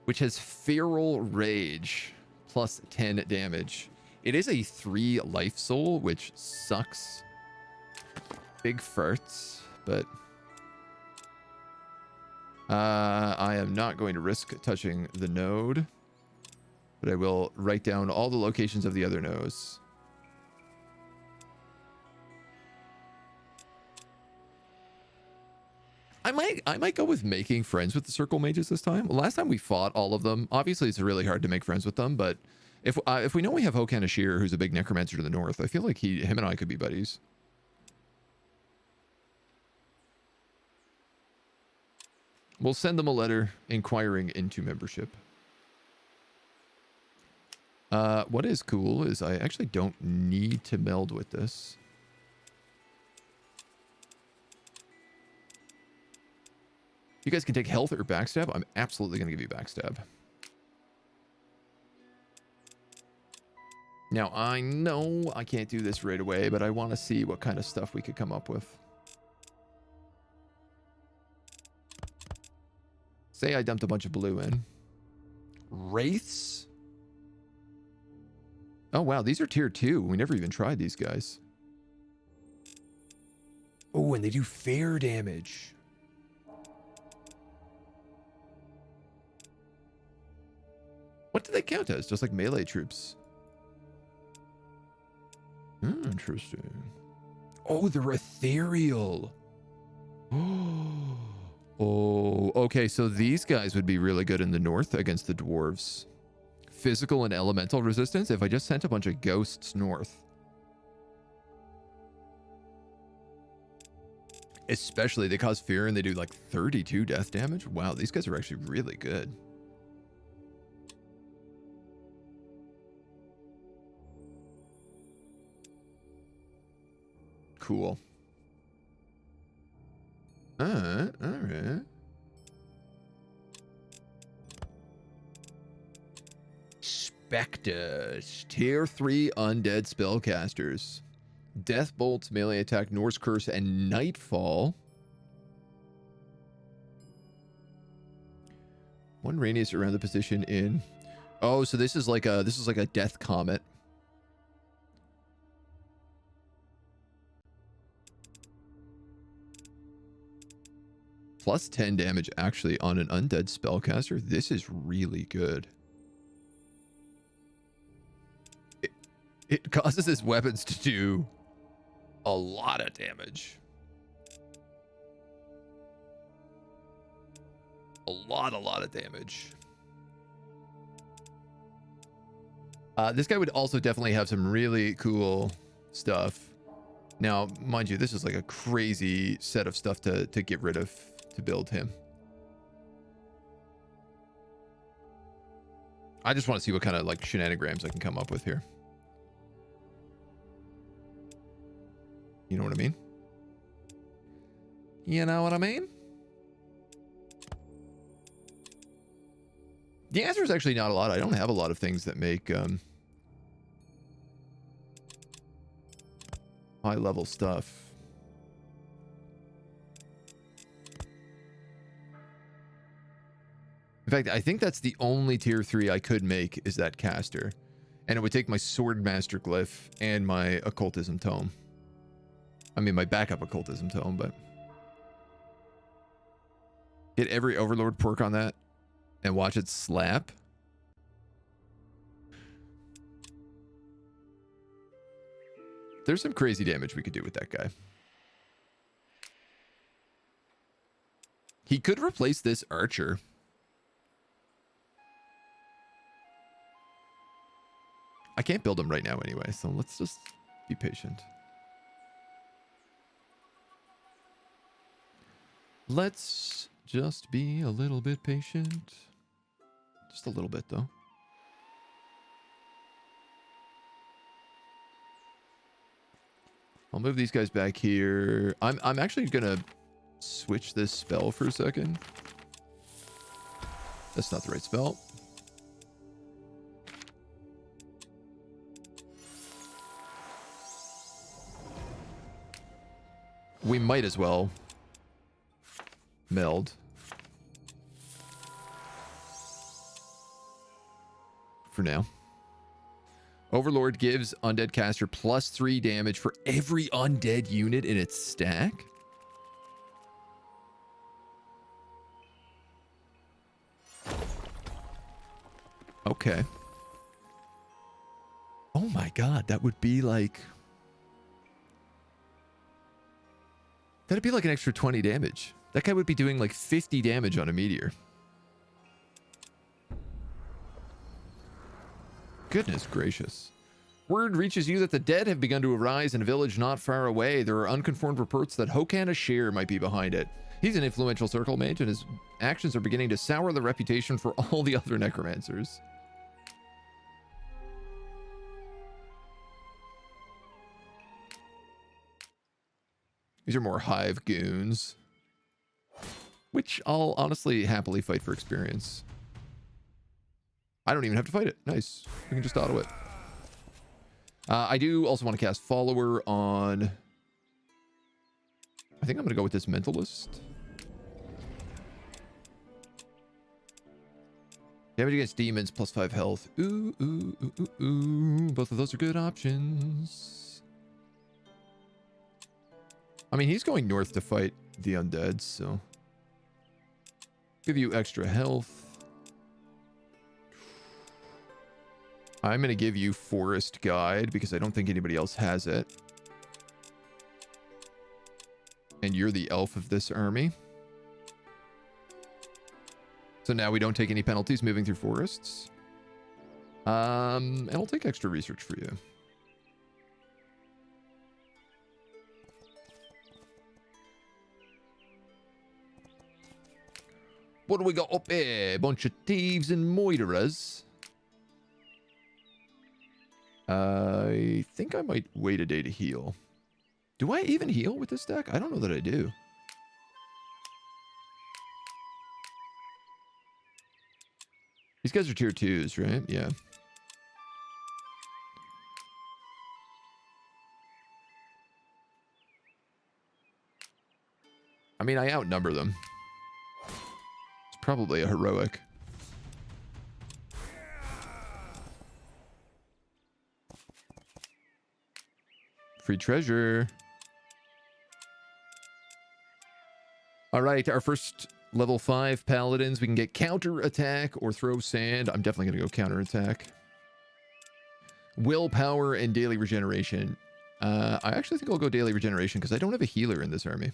which has Feral Rage plus 10 damage. It is a 3 life soul, which sucks. Big farts, but I am not going to risk touching the node, but I will write down all the locations of the other nodes. I might go with making friends with the circle mages this time. Last time we fought all of them. Obviously, it's really hard to make friends with them, but if we know we have Hokan Ashir, who's a big necromancer to the north, I feel like him and I could be buddies. We'll send them a letter inquiring into membership. What is cool is I actually don't need to meld with this. You guys can take health or backstab. I'm absolutely going to give you backstab. Now, I know I can't do this right away, but I want to see what kind of stuff we could come up with. Say I dumped a bunch of blue in. Wraiths? Oh, wow. These are tier 2. We never even tried these guys. Oh, and they do fair damage. What do they count as? Just like melee troops. Interesting. Oh, they're ethereal. Oh, okay. So these guys would be really good in the north against the dwarves. Physical and elemental resistance. If I just sent a bunch of ghosts north. Especially, they cause fear and they do like 32 death damage. Wow, these guys are actually really good. Cool. All right. Spectres. Tier 3 undead spellcasters. Death bolts, melee attack, Norse curse, and nightfall. One radius around the position in. Oh, so this is like a death comet. Plus 10 damage actually on an undead spellcaster. This is really good. It causes his weapons to do a lot of damage. A lot of damage. This guy would also definitely have some really cool stuff. Now, mind you, this is like a crazy set of stuff to get rid of to build him. I just want to see what kind of like shenanigans I can come up with here. You know what I mean? You know what I mean? The answer is actually not a lot. I don't have a lot of things that make high level stuff. In fact, I think that's the only tier 3 I could make is that caster. And it would take my Swordmaster glyph and my occultism tome. I mean, my backup occultism tome, but... Get every overlord perk on that and watch it slap. There's some crazy damage we could do with that guy. He could replace this archer. I can't build him right now anyway, so let's just be patient. Let's just be a little bit patient. Just a little bit, though. I'll move these guys back here. I'm actually gonna switch this spell for a second. That's not the right spell. We might as well meld. For now. Overlord gives undead caster +3 damage for every undead unit in its stack. Okay. Oh my god, that would be like... That'd be like an extra 20 damage. That guy would be doing like 50 damage on a meteor. Goodness gracious. Word reaches you that the dead have begun to arise in a village not far away. There are unconfirmed reports that Hokan Ashir might be behind it. He's an influential circle mage, and his actions are beginning to sour the reputation for all the other necromancers. These are more hive goons. Which I'll honestly happily fight for experience. I don't even have to fight it. Nice. We can just auto it. I do also want to cast Follower on... I think I'm going to go with this Mentalist. Damage against demons, +5 health. Ooh, ooh, ooh, ooh, ooh. Both of those are good options. I mean, he's going north to fight the undead, so... Give you extra health. I'm going to give you Forest Guide because I don't think anybody else has it. And you're the elf of this army. So now we don't take any penalties moving through forests. And I'll take extra research for you. What do we got up here? A bunch of thieves and moiterers. I think I might wait a day to heal. Do I even heal with this deck? I don't know that I do. These guys are tier 2s, right? Yeah. I mean, I outnumber them. It's probably a heroic. Free treasure. All right, our first level 5 paladins. We can get counter attack or throw sand. I'm definitely going to go counter attack. Willpower and daily regeneration. I actually think I'll go daily regeneration because I don't have a healer in this army.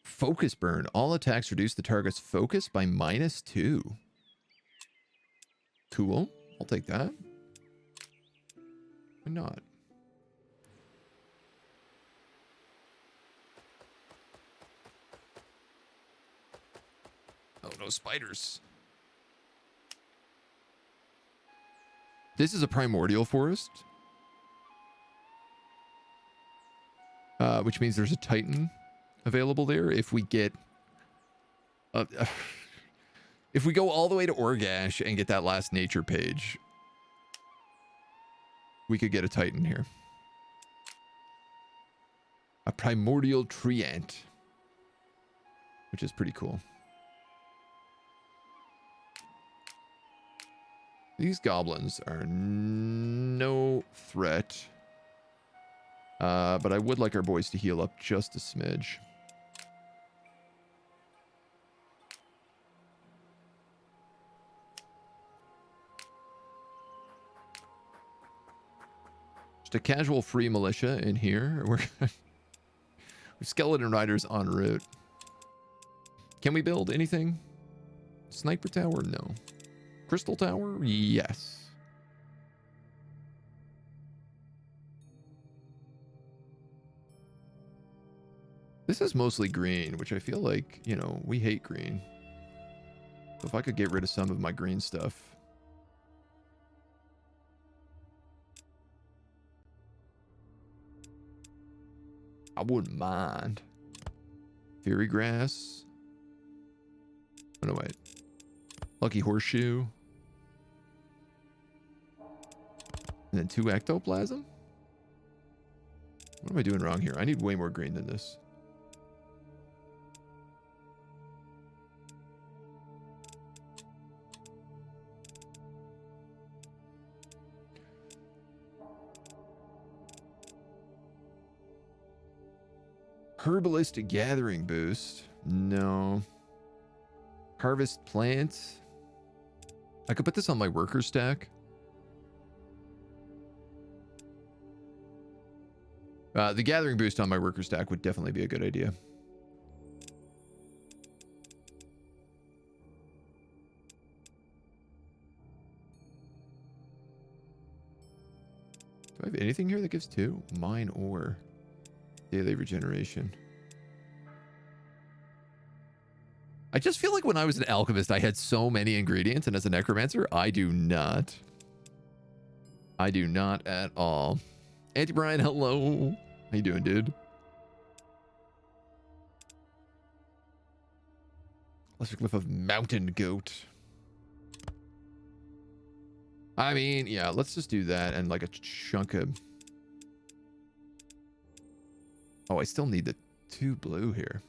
Focus burn. All attacks reduce the target's focus by -2. Cool. I'll take that. Why not? Oh, no spiders. This is a primordial forest. Which means there's a Titan available there if we get... if we go all the way to Orgash and get that last nature page, we could get a Titan here. A primordial treant. Which is pretty cool. These goblins are no threat. But I would like our boys to heal up just a smidge. Just a casual free militia in here. We're skeleton riders en route. Can we build anything? Sniper tower? No. Crystal tower? Yes. This is mostly green, which I feel like, you know, we hate green. So if I could get rid of some of my green stuff. I wouldn't mind. Fairy grass. Oh, no, wait. Lucky horseshoe. And then 2 ectoplasm? What am I doing wrong here? I need way more green than this. Herbalist gathering boost. No. Harvest plant. I could put this on my worker stack. The gathering boost on my worker stack would definitely be a good idea. Do I have anything here that gives 2? Mine ore. Daily regeneration. I just feel like when I was an alchemist, I had so many ingredients, and as a necromancer, I do not. I do not at all. Auntie Brian, hello. How you doing, dude? Lesser Glyph of Mountain Goat. I mean, yeah, let's just do that and like a chunk of... Oh, I still need the 2 blue here.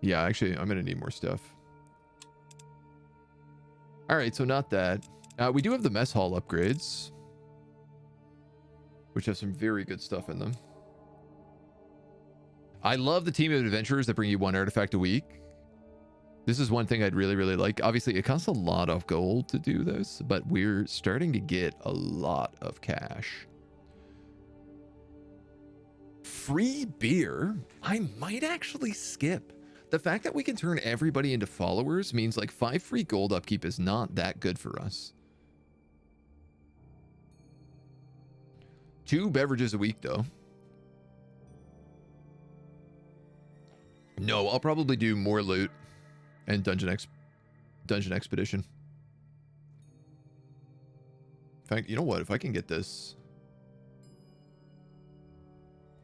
Yeah, actually, I'm going to need more stuff. All right, so not that. We do have the mess hall upgrades, which have some very good stuff in them. I love the team of adventurers that bring you 1 artifact a week. This is one thing I'd really, really like. Obviously, it costs a lot of gold to do this, but we're starting to get a lot of cash. Free beer? I might actually skip. The fact that we can turn everybody into followers means like 5 free gold upkeep is not that good for us. 2 beverages a week, though. No, I'll probably do more loot and dungeon expedition. In fact, you know what? If I can get this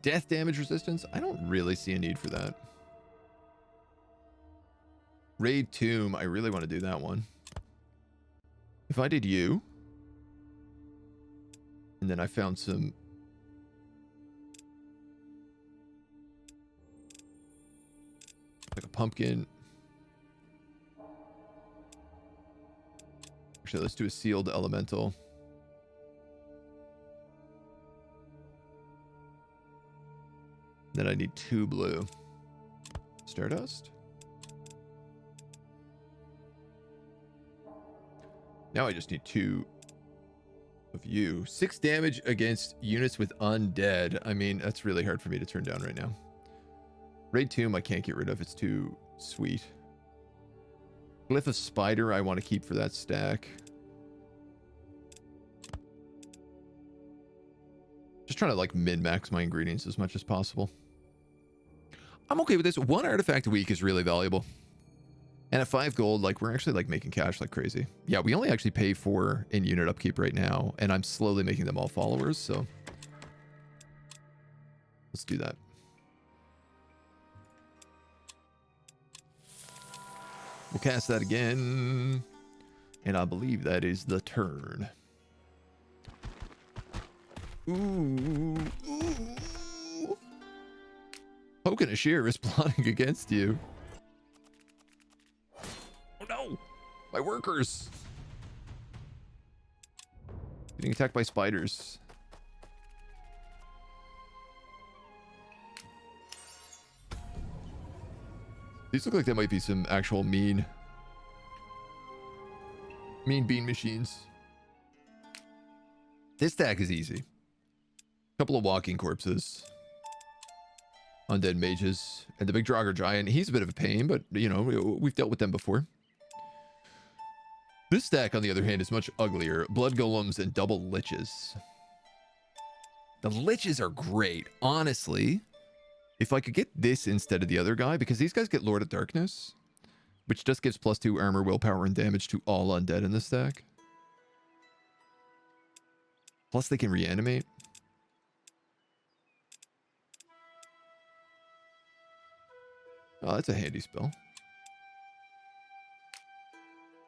death damage resistance, I don't really see a need for that. Raid Tomb, I really want to do that one. If I did you, and then I found some like a pumpkin. Actually, let's do a sealed elemental. Then I need 2 blue. Stardust. Now I just need 2 of you. 6 damage against units with undead. I mean, that's really hard for me to turn down right now. Raid Tomb I can't get rid of. It's too sweet. Glyph of Spider I want to keep for that stack. Just trying to like min-max my ingredients as much as possible. I'm okay with this. 1 artifact a week is really valuable. And at 5 gold, like we're actually like making cash like crazy. Yeah, we only actually pay 4 in-unit upkeep right now, and I'm slowly making them all followers, so let's do that. We'll cast that again, and I believe that is the turn. Ooh, ooh. Poking a shear is plotting against you. Oh no! My workers! Getting attacked by spiders. These look like they might be some actual mean bean machines. This stack is easy. Couple of walking corpses. Undead mages. And the big Draugr giant. He's a bit of a pain, but, you know, we've dealt with them before. This stack, on the other hand, is much uglier. Blood golems and double liches. The liches are great. Honestly, if I could get this instead of the other guy, because these guys get Lord of Darkness, which just gives +2 armor, willpower, and damage to all undead in this stack. Plus they can reanimate. Oh, that's a handy spell.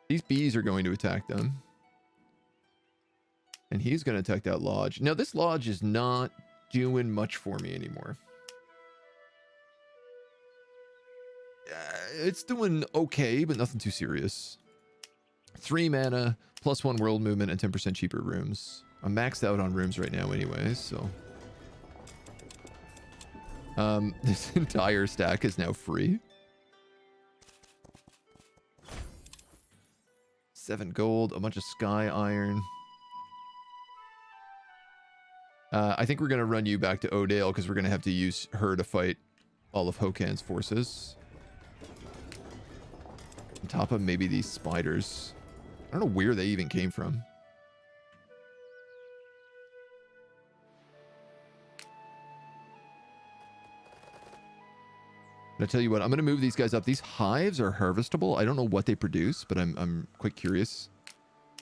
These bees are going to attack them. And he's going to attack that lodge. Now, this lodge is not doing much for me anymore. It's doing okay, but nothing too serious. 3 mana, +1 world movement, and 10% cheaper rooms. I'm maxed out on rooms right now anyways, so... this entire stack is now free. 7 gold, a bunch of sky iron. I think we're going to run you back to Odale because we're going to have to use her to fight all of Hokan's forces. On top of maybe these spiders. I don't know where they even came from. I tell you what, I'm going to move these guys up. These hives are harvestable. I don't know what they produce, but I'm quite curious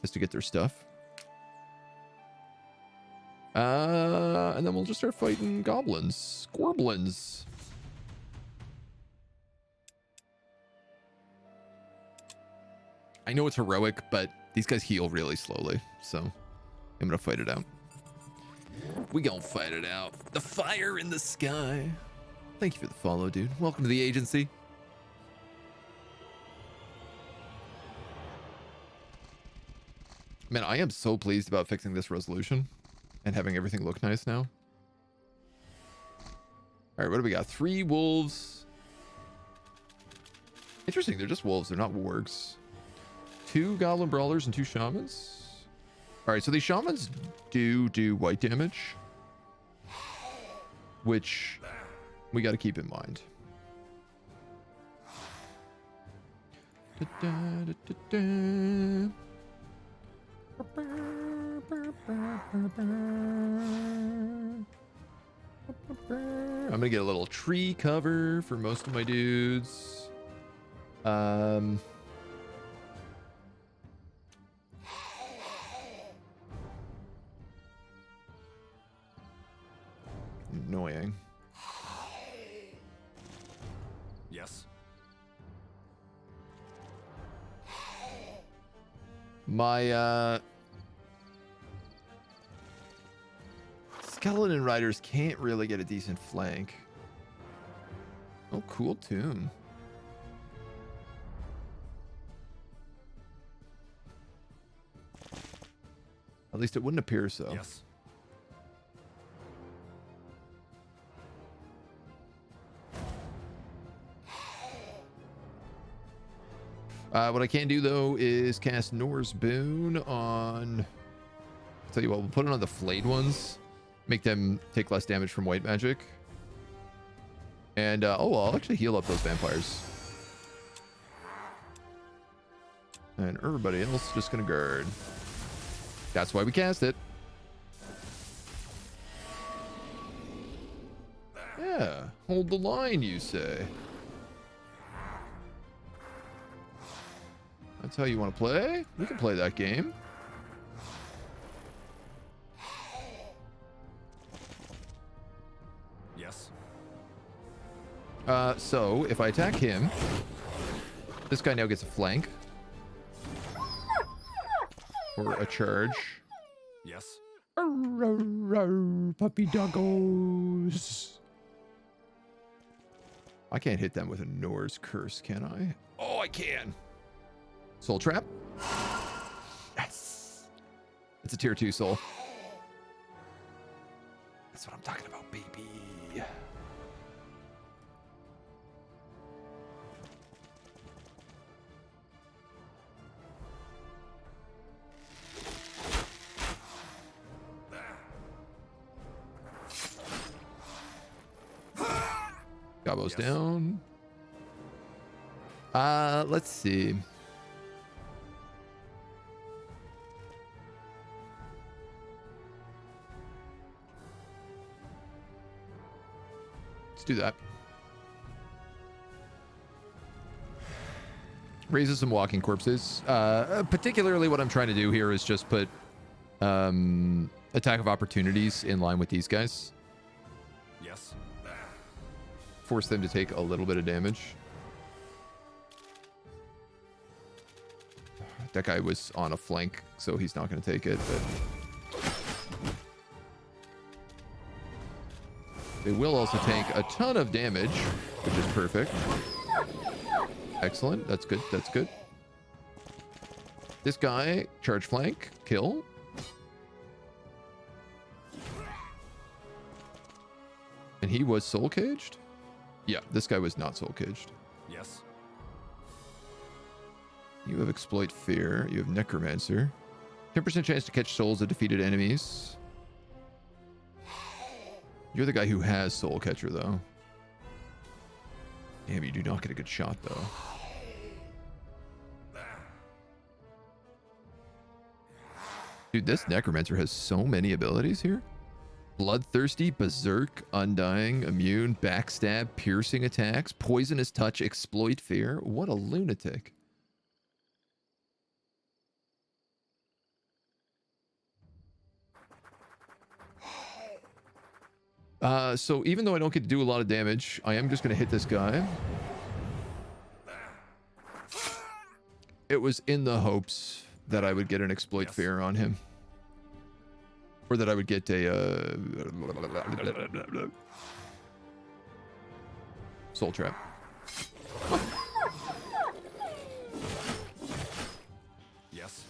as to get their stuff. And then we'll just start fighting goblins. Scorblins. I know it's heroic, but these guys heal really slowly, so I'm going to fight it out. We gonna fight it out. The fire in the sky. Thank you for the follow, dude. Welcome to the agency. Man, I am so pleased about fixing this resolution and having everything look nice now. All right, what do we got? 3 wolves. Interesting, they're just wolves. They're not wargs. 2 goblin brawlers and 2 shamans. All right, so these shamans do white damage, which we got to keep in mind. I'm gonna get a little tree cover for most of my dudes. Annoying.
Yes.
My skeleton riders can't really get a decent flank. Oh, cool tune. At least it wouldn't appear so.
Yes.
What I can do though is cast Nor's Boon on. I'll tell you what, we'll put it on the flayed ones, make them take less damage from white magic, and oh, I'll actually heal up those vampires. And everybody else just gonna guard. That's why we cast it. Yeah, hold the line, you say. That's how you want to play? We can play that game.
Yes.
So if I attack him, this guy now gets a flank. Or a charge.
Yes.
Arr, arr, arr, puppy doggos.
I can't hit them with a Norse curse, can I? Oh, I can. Soul trap. Yes. It's a tier 2 soul. That's what I'm talking about, baby. Gobbo's down. Let's see. Let's do that. Raises some walking corpses. Particularly what I'm trying to do here is just put attack of opportunities in line with these guys.
Yes.
Force them to take a little bit of damage. That guy was on a flank, so he's not going to take it, but they will also take a ton of damage, which is perfect. Excellent. That's good. That's good. This guy, charge flank, kill. And he was soul caged? Yeah, this guy was not soul caged.
Yes.
You have exploit fear. You have necromancer. 10% chance to catch souls of defeated enemies. You're the guy who has soul catcher though. Damn, you do not get a good shot though. Dude, this necromancer has so many abilities here. Bloodthirsty, berserk, undying, immune, backstab, piercing attacks, poisonous touch, exploit fear. What a lunatic. So even though I don't get to do a lot of damage, I am just going to hit this guy. It was in the hopes that I would get an exploit fear on him. Or that I would get a soul trap.
Yes.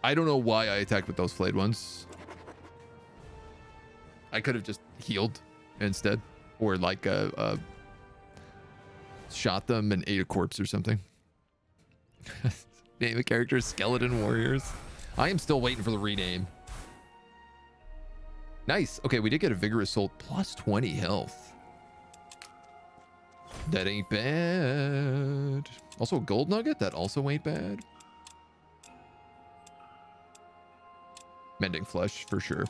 I don't know why I attacked with those flayed ones. I could have just healed instead, or like shot them and ate a corpse or something. Name a character Skeleton Warriors. I am still waiting for the rename. Nice. Okay, we did get a vigorous soul plus 20 health. That ain't bad. Also a gold nugget. That also ain't bad. Mending flesh for sure.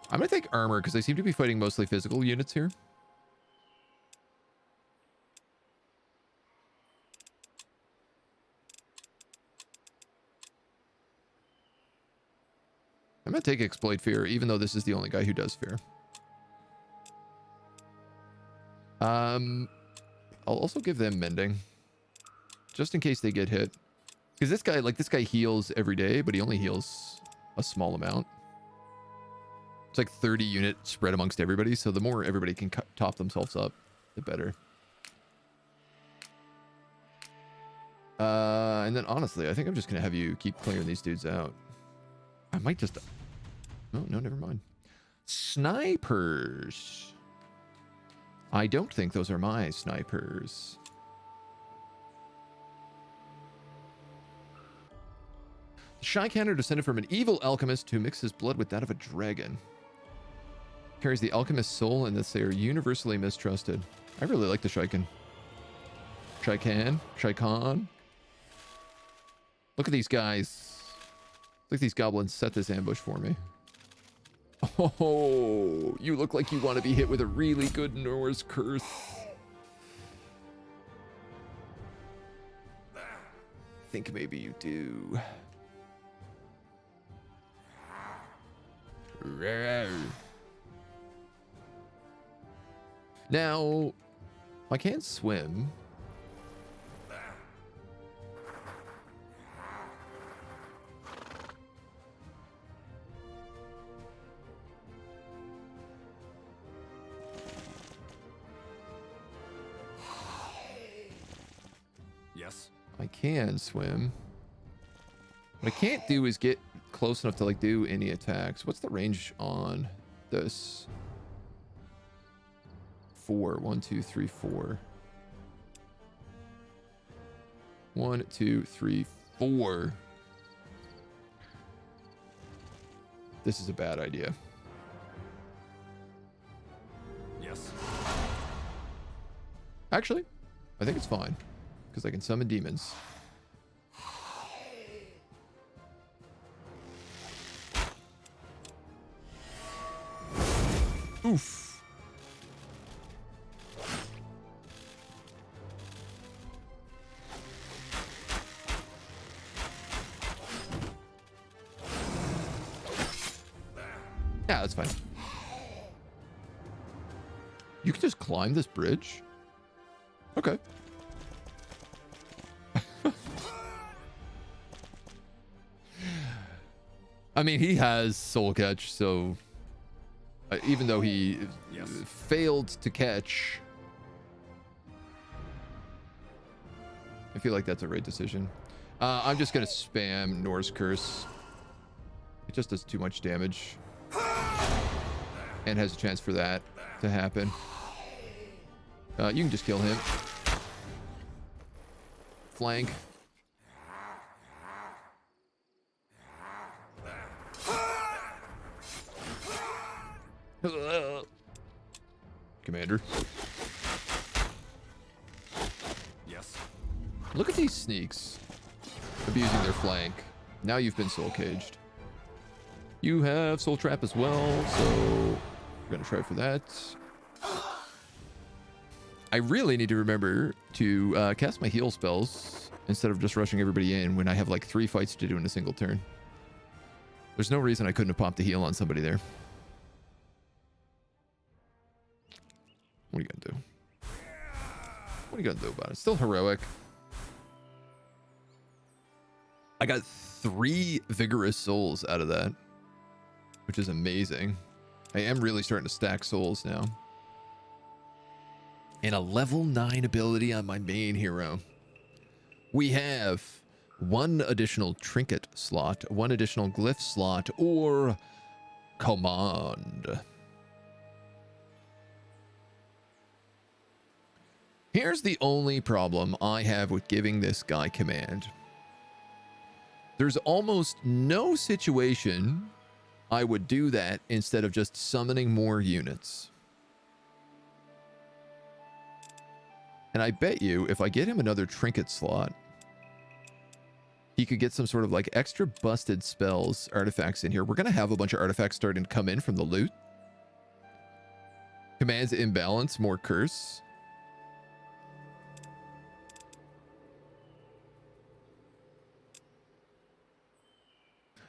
I'm gonna take armor because I seem to be fighting mostly physical units here. I'm gonna take exploit fear, even though this is the only guy who does fear. I'll also give them mending, just in case they get hit. Because this guy heals every day, but he only heals a small amount. It's like 30 unit spread amongst everybody, so the more everybody can top themselves up, the better. And then honestly, I think I'm just gonna have you keep clearing these dudes out. I might just... Oh, no, never mind. Snipers. I don't think those are my snipers. The Shy Cannon descended from an evil alchemist who mixed his blood with that of a dragon. Carries the alchemist's soul, and thus they are universally mistrusted. I really like the Shiken. Shaikan. Look at these guys. Look at these goblins set this ambush for me. Oh, you look like you want to be hit with a really good Norse curse. I think maybe you do. Now, I can't swim. I can swim. What I can't do is get close enough to like do any attacks. What's the range on this? 4. 1, 2, 3, 4. 1, 2, 3, 4. This is a bad idea.
Yes.
Actually, I think it's fine because I can summon demons. Oof. Yeah, that's fine. You can just climb this bridge? Okay. I mean, he has soul catch, so even though he failed to catch, I feel like that's a right decision. I'm just gonna spam Norse Curse. It just does too much damage and has a chance for that to happen. You can just kill him. Flank. Commander.
Yes.
Look at these sneaks abusing their flank. Now you've been soul caged. You have soul trap as well, so we're gonna try for that. I really need to remember to cast my heal spells instead of just rushing everybody in when I have like 3 fights to do in a single turn. There's no reason I couldn't have popped a heal on somebody there. What are you gonna do? What are you gonna do about it? Still heroic. I got 3 vigorous souls out of that, which is amazing. I am really starting to stack souls now. And a level 9 ability on my main hero. We have 1 additional trinket slot, 1 additional glyph slot, or command. Here's the only problem I have with giving this guy command. There's almost no situation I would do that instead of just summoning more units. And I bet you if I get him another trinket slot, he could get some sort of like extra busted spells, artifacts in here. We're going to have a bunch of artifacts starting to come in from the loot. Commands imbalance, more curse.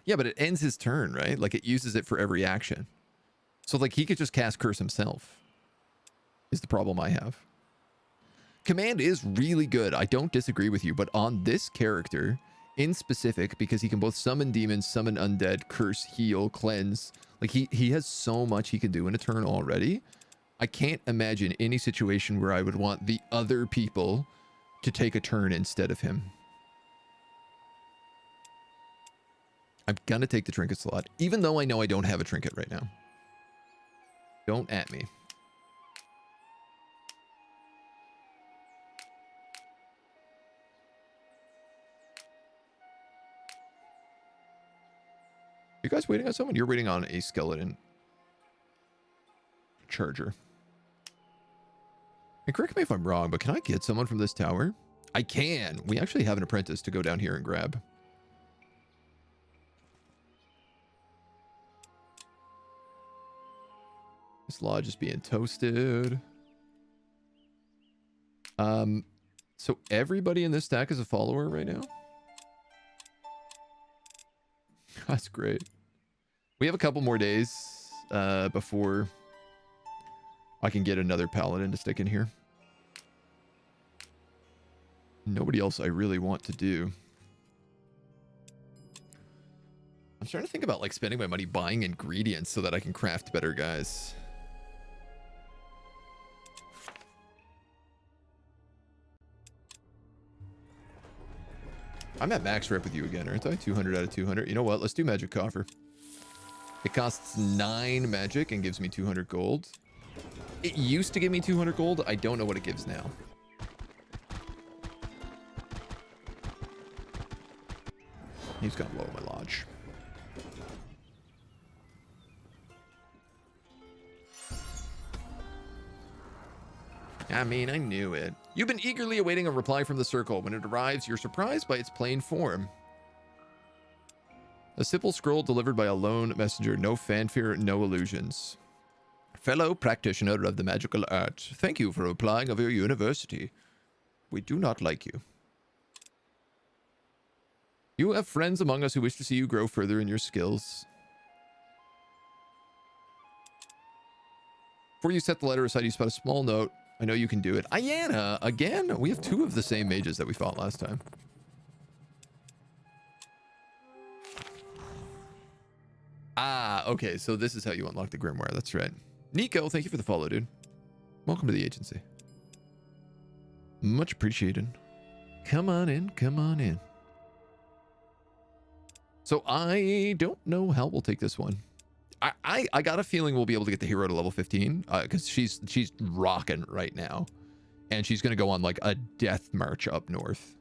Yeah, but it ends his turn, right? Like it uses it for every action. So like he could just cast curse himself is the problem I have. Command is really good. I don't disagree with you, but on this character in specific, because he can both summon demons, summon undead, curse, heal, cleanse. Like he has so much he can do in a turn already. I can't imagine any situation where I would want the other people to take a turn instead of him. I'm gonna take the trinket slot, even though I know I don't have a trinket right now. Don't at me. You guys waiting on someone? You're waiting on a skeleton charger. And correct me if I'm wrong, but can I get someone from this tower? I can. We actually have an apprentice to go down here and grab. This lodge is being toasted. So everybody in this stack is a follower right now? That's great. We have a couple more days before I can get another paladin to stick in here. Nobody else I really want to do. I'm starting to think about like spending my money buying ingredients so that I can craft better guys. I'm at max rep with you again, aren't I? 200 out of 200. You know what? Let's do magic coffer. It costs 9 magic and gives me 200 gold. It used to give me 200 gold. I don't know what it gives now. He's gone low my lodge. I mean, I knew it. You've been eagerly awaiting a reply from the circle. When it arrives, you're surprised by its plain form. A simple scroll delivered by a lone messenger. No fanfare, no illusions. Fellow practitioner of the magical art, thank you for applying of your university. We do not like you. You have friends among us who wish to see you grow further in your skills. Before you set the letter aside, you spot a small note. I know you can do it. Ayana, again? We have 2 of the same mages that we fought last time. Ah, okay. So this is how you unlock the grimoire. That's right. Nico, thank you for the follow, dude. Welcome to the agency. Much appreciated. Come on in. Come on in. So I don't know how we'll take this one. I got a feeling we'll be able to get the hero to level 15 because she's rocking right now, and she's gonna go on like a death march up north.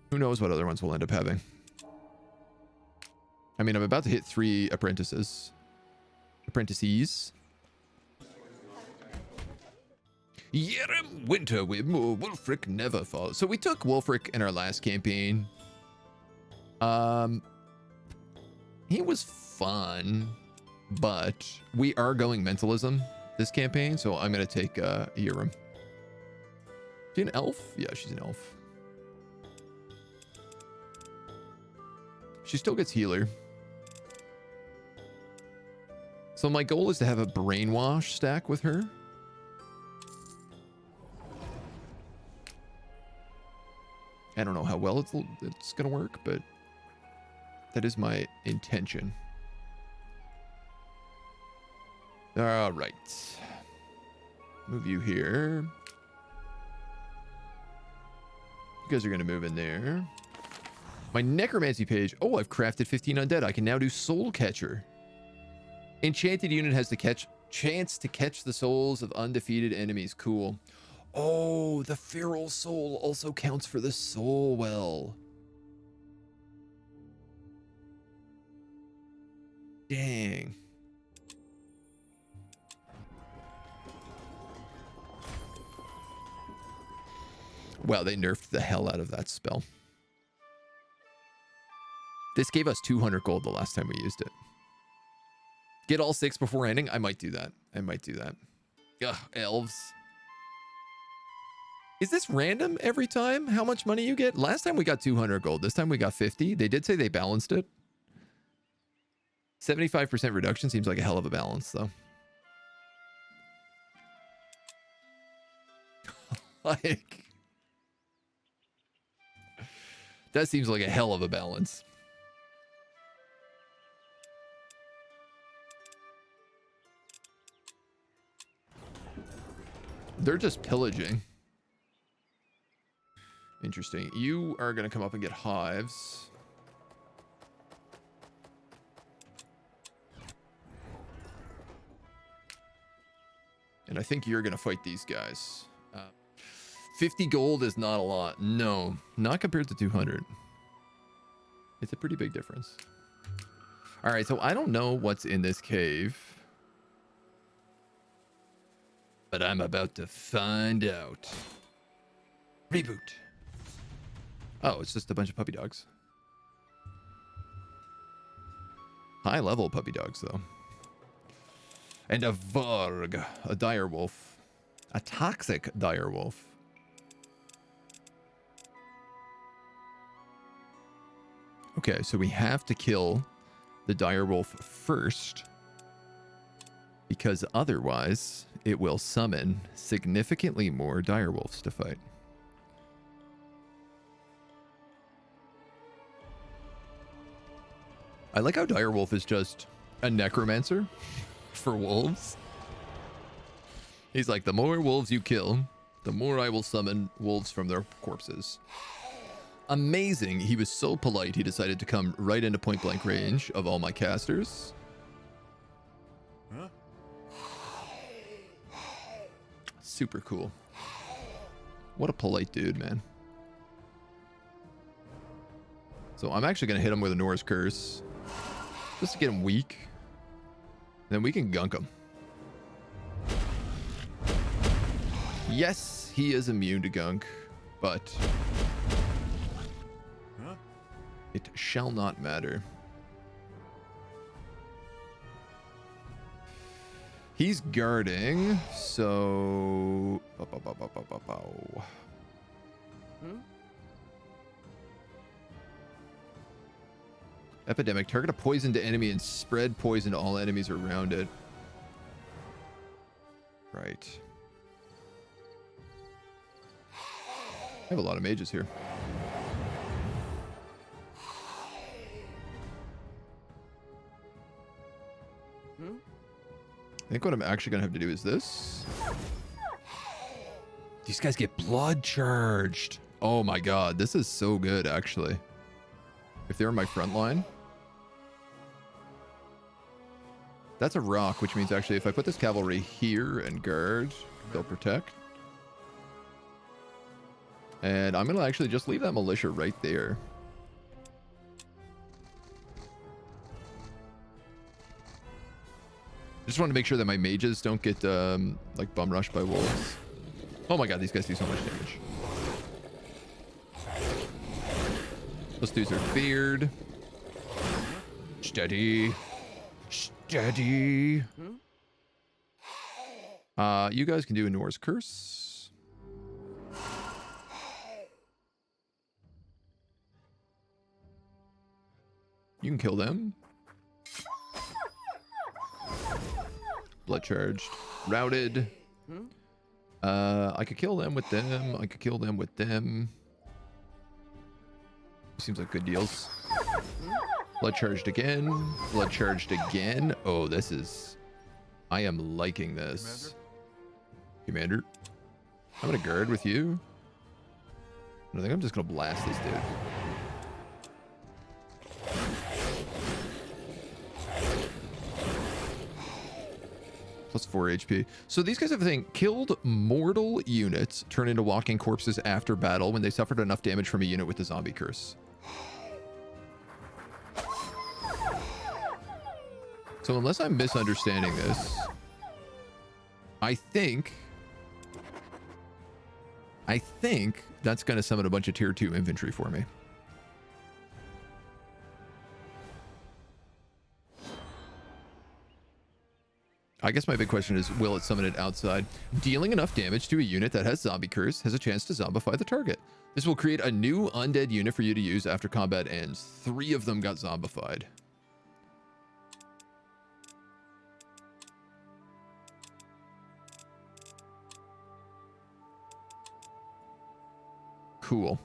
Who knows what other ones we'll end up having? I mean, I'm about to hit 3 apprentices. Apprentices. Yerem Winterwim, Wulfric never falls. So we took Wulfric in our last campaign. He was fun, but we are going mentalism this campaign, so I'm gonna take Uram. She an elf? Yeah, she's an elf. She still gets healer. So my goal is to have a brainwash stack with her. I don't know how well it's gonna work, but that is my intention. All right. Move you here. You guys are going to move in there. My necromancy page. Oh, I've crafted 15 undead. I can now do soul catcher. Enchanted unit has the chance to catch the souls of undefeated enemies. Cool. Oh, the feral soul also counts for the soul well. Dang. Wow, they nerfed the hell out of that spell. This gave us 200 gold the last time we used it. Get all 6 before ending? I might do that. I might do that. Ugh, elves. Is this random every time? How much money you get? Last time we got 200 gold. This time we got 50. They did say they balanced it. 75% reduction seems like a hell of a balance, though. Like, that seems like a hell of a balance. They're just pillaging. Interesting. You are going to come up and get hives. And I think you're going to fight these guys. 50 gold is not a lot. No, not compared to 200. It's a pretty big difference. All right, so I don't know what's in this cave. But I'm about to find out. Reboot. Oh, it's just a bunch of puppy dogs. High level puppy dogs, though. And a Varg, a dire wolf. A toxic dire wolf. Okay, so we have to kill the dire wolf first, because otherwise it will summon significantly more dire wolves to fight. I like how dire wolf is just a necromancer for wolves. He's like, the more wolves you kill, the more I will summon wolves from their corpses. Amazing. He was so polite, he decided to come right into point blank range of all my casters.
Huh?
Super cool. What a polite dude, man. So I'm actually going to hit him with a Norse Curse. Just to get him weak. Then we can gunk him. Yes, he is immune to gunk. But
Huh?
it shall not matter. He's guarding, so... Epidemic. Target a poisoned enemy and spread poison to all enemies around it. Right. I have a lot of mages here. I think what I'm actually going to have to do is this. These guys get blood charged. Oh my god, this is so good, actually. If they're in my front line. That's a rock, which means actually if I put this cavalry here and guard, they'll protect. And I'm going to actually just leave that militia right there. Just want to make sure that my mages don't get like bum rushed by wolves. Oh my god, these guys do so much damage. Those dudes are feared. Steady. Steady. You guys can do a Norse Curse. You can kill them. Blood charged. Routed. I could kill them with them. I could kill them with them. Seems like good deals. Blood charged again. Blood charged again. Oh, this is... I am liking this. Commander. I'm going to guard with you. I think I'm just going to blast this dude. Plus 4 HP. So these guys have a thing. Killed mortal units turn into walking corpses after battle when they suffered enough damage from a unit with the zombie curse. So unless I'm misunderstanding this, I think that's going to summon a bunch of tier 2 infantry for me. I guess my big question is, will it summon it outside? Dealing enough damage to a unit that has zombie curse has a chance to zombify the target. This will create a new undead unit for you to use after combat ends. 3 of them got zombified. Cool.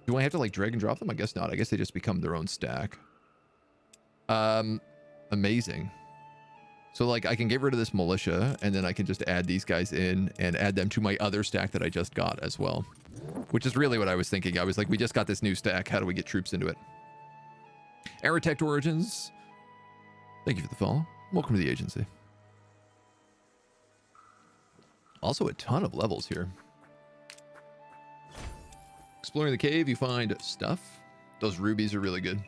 Do I have to like drag and drop them? I guess not. I guess they just become their own stack. Amazing. So like I can get rid of this militia and then I can just add these guys in and add them to my other stack that I just got as well. Which is really what I was thinking. I was like, we just got this new stack. How do we get troops into it? Architect Origins. Thank you for the follow. Welcome to the agency. Also a ton of levels here. Exploring the cave, you find stuff. Those rubies are really good.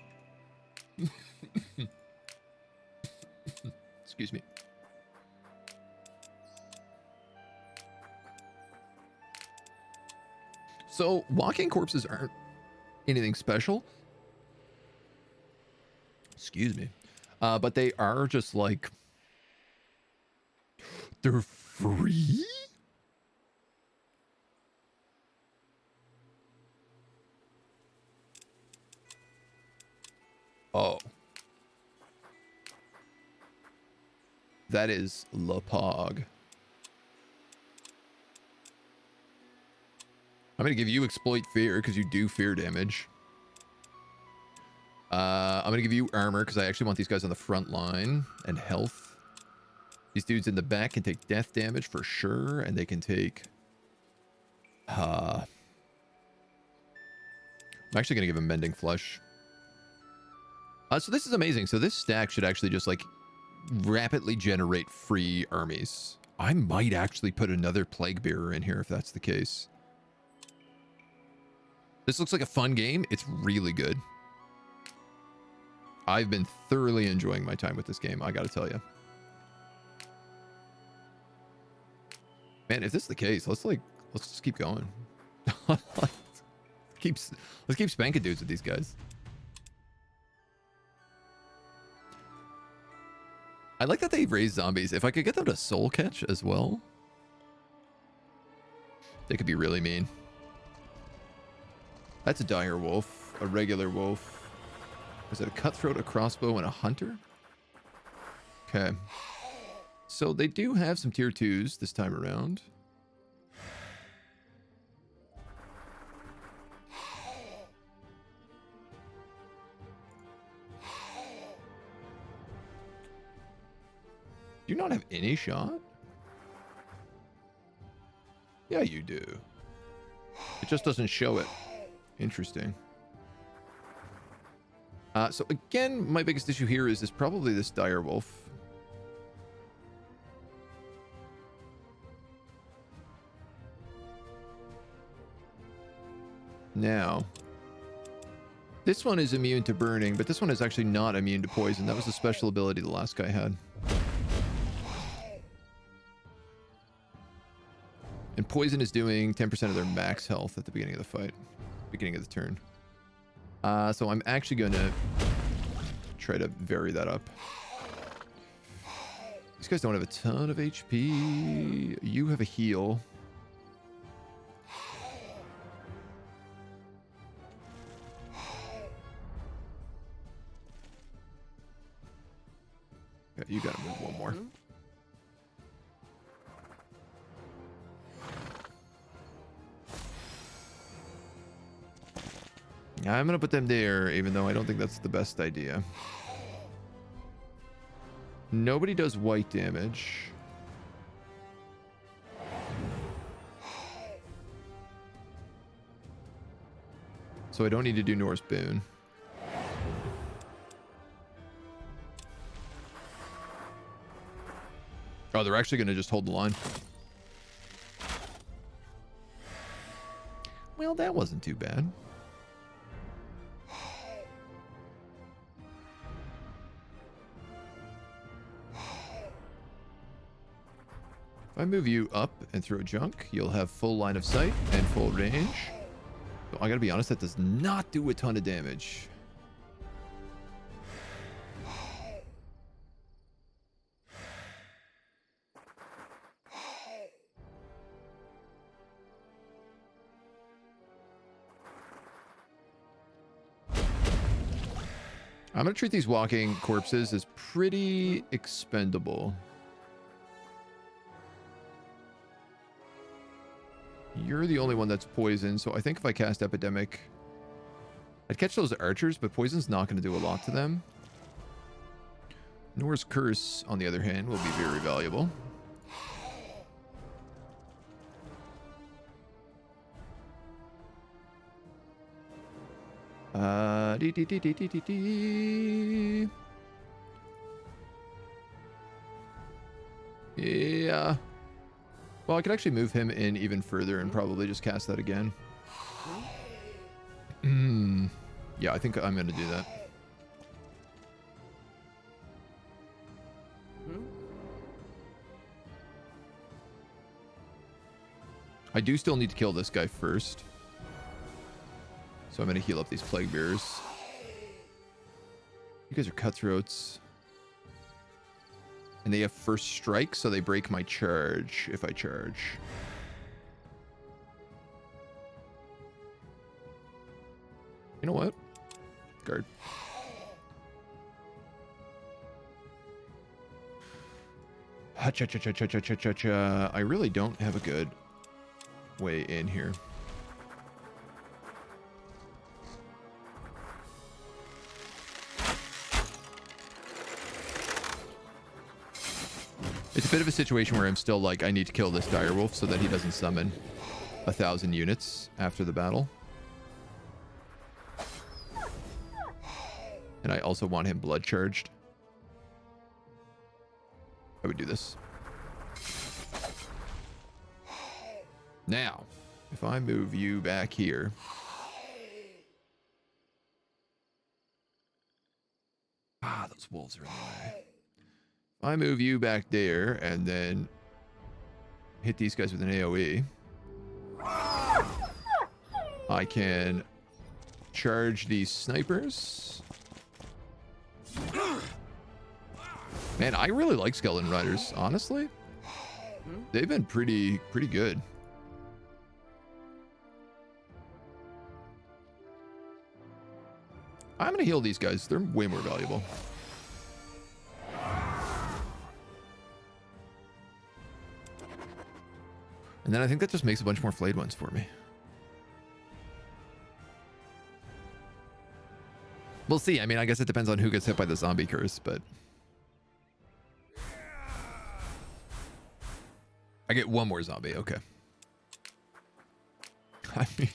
Excuse me. So, walking corpses aren't anything special. Excuse me. But they are just like... They're free? Oh. That is La Pog. I'm going to give you exploit fear because you do fear damage. I'm going to give you armor because I actually want these guys on the front line and health. These dudes in the back can take death damage for sure, and they can take... I'm actually going to give him Mending Flesh. So this is amazing. So this stack should actually just, like, rapidly generate free armies. I might actually put another Plague Bearer in here if that's the case. This looks like a fun game. It's really good. I've been thoroughly enjoying my time with this game, I gotta tell you. Man, if this is the case, let's just keep going. let's keep spanking dudes with these guys. I like that they raise zombies. If I could get them to soul catch as well, they could be really mean. That's a dire wolf, a regular wolf. Was it a cutthroat, a crossbow, and a hunter? Okay. So they do have some tier 2s this time around. Do you not have any shot? Yeah, you do. It just doesn't show it. Interesting. So again, my biggest issue here is probably this dire wolf. Now, this one is immune to burning, but this one is actually not immune to poison. That was a special ability the last guy had. And poison is doing 10% of their max health at the beginning of the fight, beginning of the turn. So I'm actually going to try to vary that up. These guys don't have a ton of HP. You have a heal. Yeah, you got to move one more. I'm going to put them there, even though I don't think that's the best idea. Nobody does white damage. So I don't need to do Norse Boon. Oh, they're actually going to just hold the line. Well, that wasn't too bad. If I move you up and throw junk, you'll have full line of sight and full range. So I gotta be honest, that does not do a ton of damage. I'm gonna treat these walking corpses as pretty expendable. You're the only one that's poisoned, so I think if I cast Epidemic, I'd catch those archers, but poison's not going to do a lot to them. Nor's Curse, on the other hand, will be very valuable. Yeah. Well, I could actually move him in even further and probably just cast that again. Yeah, I think I'm going to do that. I do still need to kill this guy first. So I'm going to heal up these Plague Bearers. You guys are cutthroats. And they have first strike, so they break my charge if I charge. You know what? Guard. Ha-cha-cha-cha-cha-cha-cha-cha. I really don't have a good way in here. It's a bit of a situation where I'm still like, I need to kill this direwolf so that he doesn't summon 1,000 units after the battle. And I also want him blood charged. I would do this. Now, if I move you back here. Ah, those wolves are in the way. If I move you back there and then hit these guys with an AoE, I can charge these snipers. Man, I really like Skeleton Riders, honestly. They've been pretty good. I'm gonna heal these guys. They're way more valuable. And then I think that just makes a bunch more flayed ones for me. We'll see. I mean, I guess it depends on who gets hit by the zombie curse, but... I get one more zombie. Okay. I mean...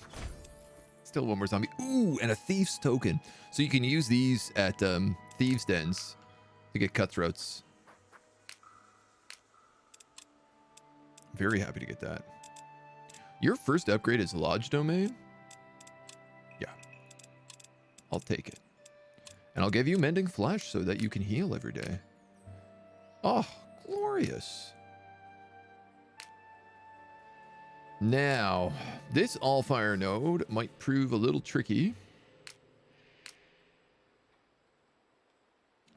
Still one more zombie. Ooh, and a thief's token. So you can use these at thieves' dens to get cutthroats. Very happy to get that. Your first upgrade is Lodge Domain? Yeah. I'll take it. And I'll give you Mending Flesh so that you can heal every day. Oh, glorious. Now, this Allfire node might prove a little tricky.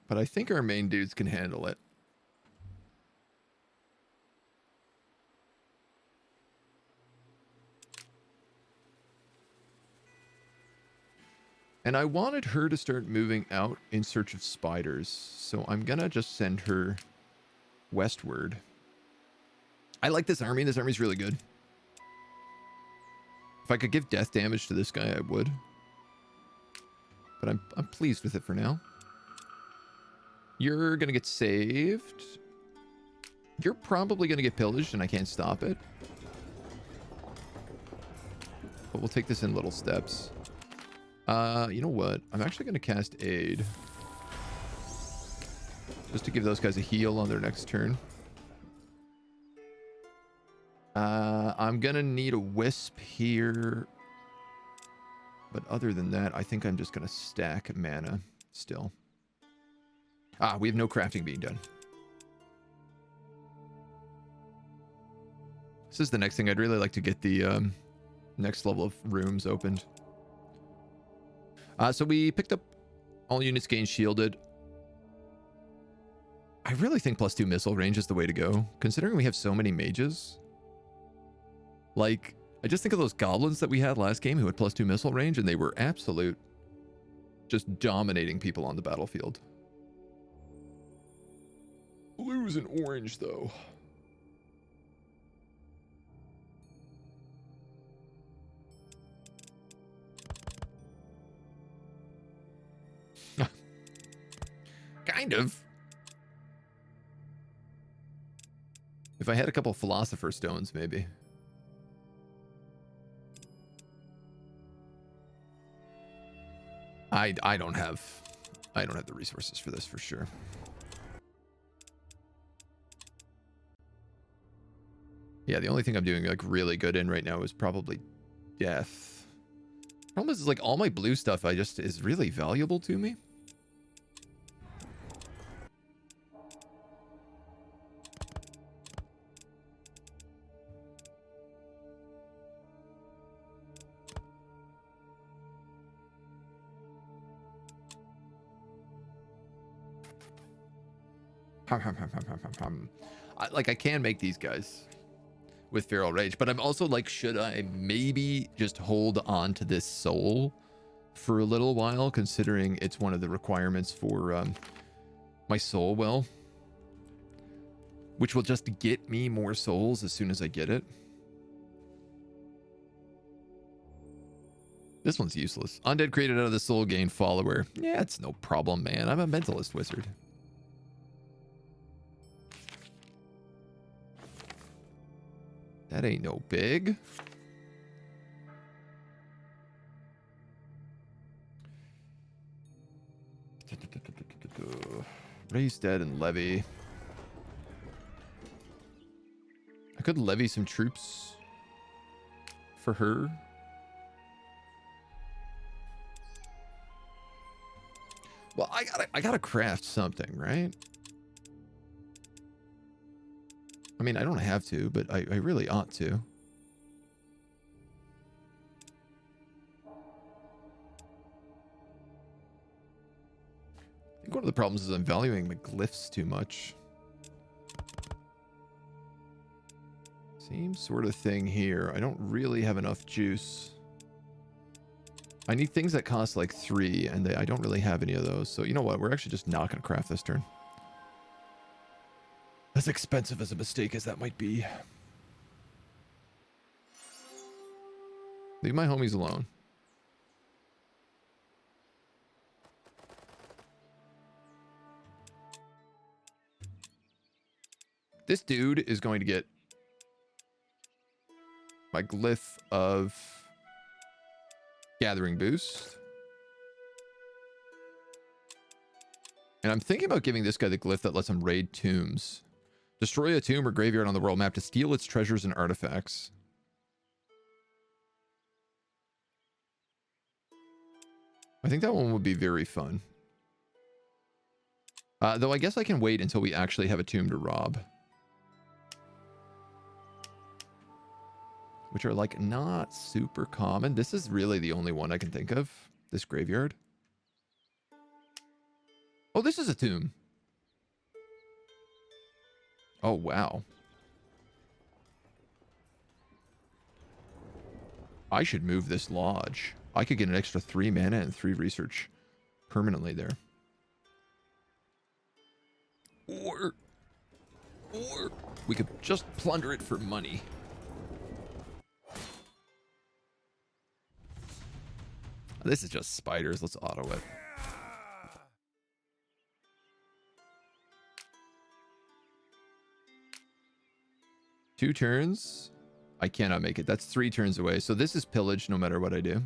But I think our main dudes can handle it. And I wanted her to start moving out in search of spiders. So I'm gonna just send her westward. I like this army. This army's really good. If I could give death damage to this guy, I would. But I'm pleased with it for now. You're gonna get saved. You're probably gonna get pillaged and I can't stop it. But we'll take this in little steps. You know what? I'm actually gonna cast Aid. Just to give those guys a heal on their next turn. I'm gonna need a Wisp here. But other than that, I think I'm just gonna stack mana still. Ah, we have no crafting being done. This is the next thing. I'd really like to get the next level of rooms opened. So we picked up all units gain shielded. I really think +2 missile range is the way to go, considering we have so many mages. Like, I just think of those goblins that we had last game who had +2 missile range, and they were absolute, just dominating people on the battlefield. Blues and orange, though. Kind of. If I had a couple philosopher stones, maybe. I don't have the resources for this for sure. Yeah, the only thing I'm doing like really good in right now is probably death. Problem is like all my blue stuff is really valuable to me. I can make these guys with Feral Rage, but I'm also like, should I maybe just hold on to this soul for a little while, considering it's one of the requirements for my soul well, which will just get me more souls as soon as I get it. This one's useless. Undead created out of the soul gain follower. Yeah, it's no problem, man. I'm a mentalist wizard. That ain't no big. Raise dead and levy. I could levy some troops for her. Well, I gotta craft something, right? I mean, I don't have to, but I really ought to. I think one of the problems is I'm valuing the glyphs too much. Same sort of thing here. I don't really have enough juice. I need things that cost like 3, and I don't really have any of those. So you know what? We're actually just not going to craft this turn. As expensive as a mistake as that might be. Leave my homies alone. This dude is going to get my glyph of gathering boost. And I'm thinking about giving this guy the glyph that lets him raid tombs. Destroy a tomb or graveyard on the world map to steal its treasures and artifacts. I think that one would be very fun. Though I guess I can wait until we actually have a tomb to rob. Which are like not super common. This is really the only one I can think of. This graveyard. Oh, this is a tomb. Oh, wow. I should move this lodge. I could get an extra 3 mana and 3 research permanently there. Or we could just plunder it for money. This is just spiders. Let's auto it. Two turns. I cannot make it. That's 3 turns away. So this is pillage no matter what I do.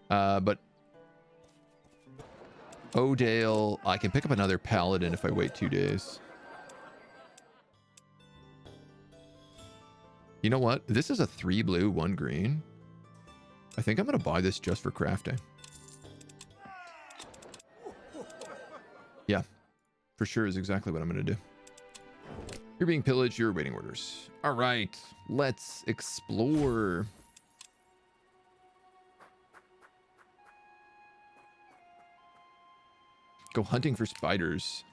But Odale, I can pick up another Paladin if I wait 2 days. You know what? This is a 3 blue, 1 green. I think I'm going to buy this just for crafting. Yeah, for sure is exactly what I'm going to do. You're being pillaged. You're awaiting orders. All right, let's explore. Go hunting for spiders.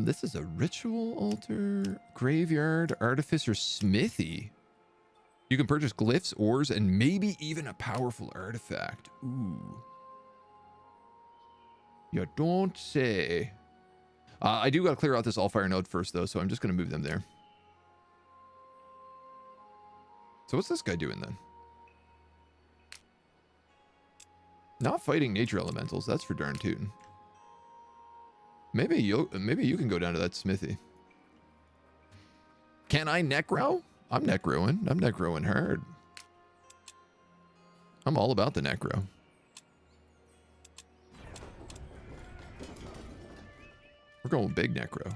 This is a ritual altar, graveyard, artificer, smithy. You can purchase glyphs, ores, and maybe even a powerful artifact. Ooh. You don't say. I do got to clear out this Allfire node first, though, so I'm just going to move them there. So what's this guy doing, then? Not fighting nature elementals. That's for darn tootin'. Maybe you can go down to that smithy. Can I necro? I'm necroing. I'm necroing hard. I'm all about the necro. We're going big necro.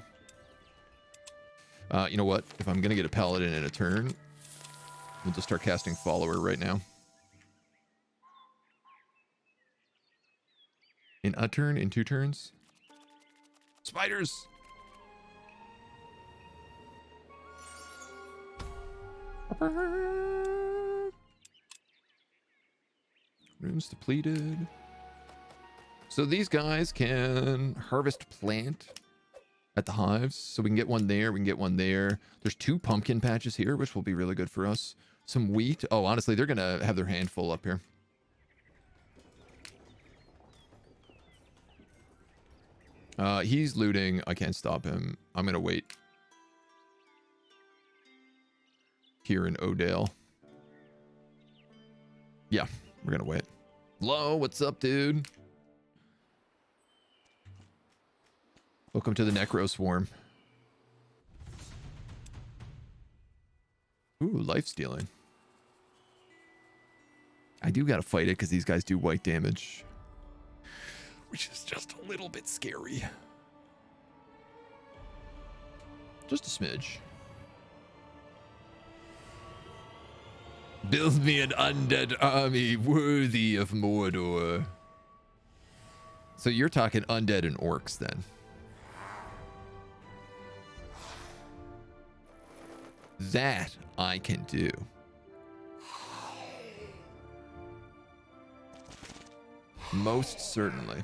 You know what? If I'm going to get a paladin in a turn, we'll just start casting follower right now. In a turn? In 2 turns? Spiders! Runes depleted. So these guys can harvest plant at the hives. So we can get one there. We can get one there. There's 2 pumpkin patches here, which will be really good for us. Some wheat. Oh, honestly, they're going to have their hand full up here. He's looting. I can't stop him. I'm going to wait here in Odale. Yeah, we're gonna wait. Hello, what's up, dude? Welcome to the Necro Swarm. Ooh, life stealing. I do gotta fight it because these guys do white damage, which is just a little bit scary. Just a smidge. Build me an undead army worthy of Mordor. So you're talking undead and orcs then. That I can do. Most certainly.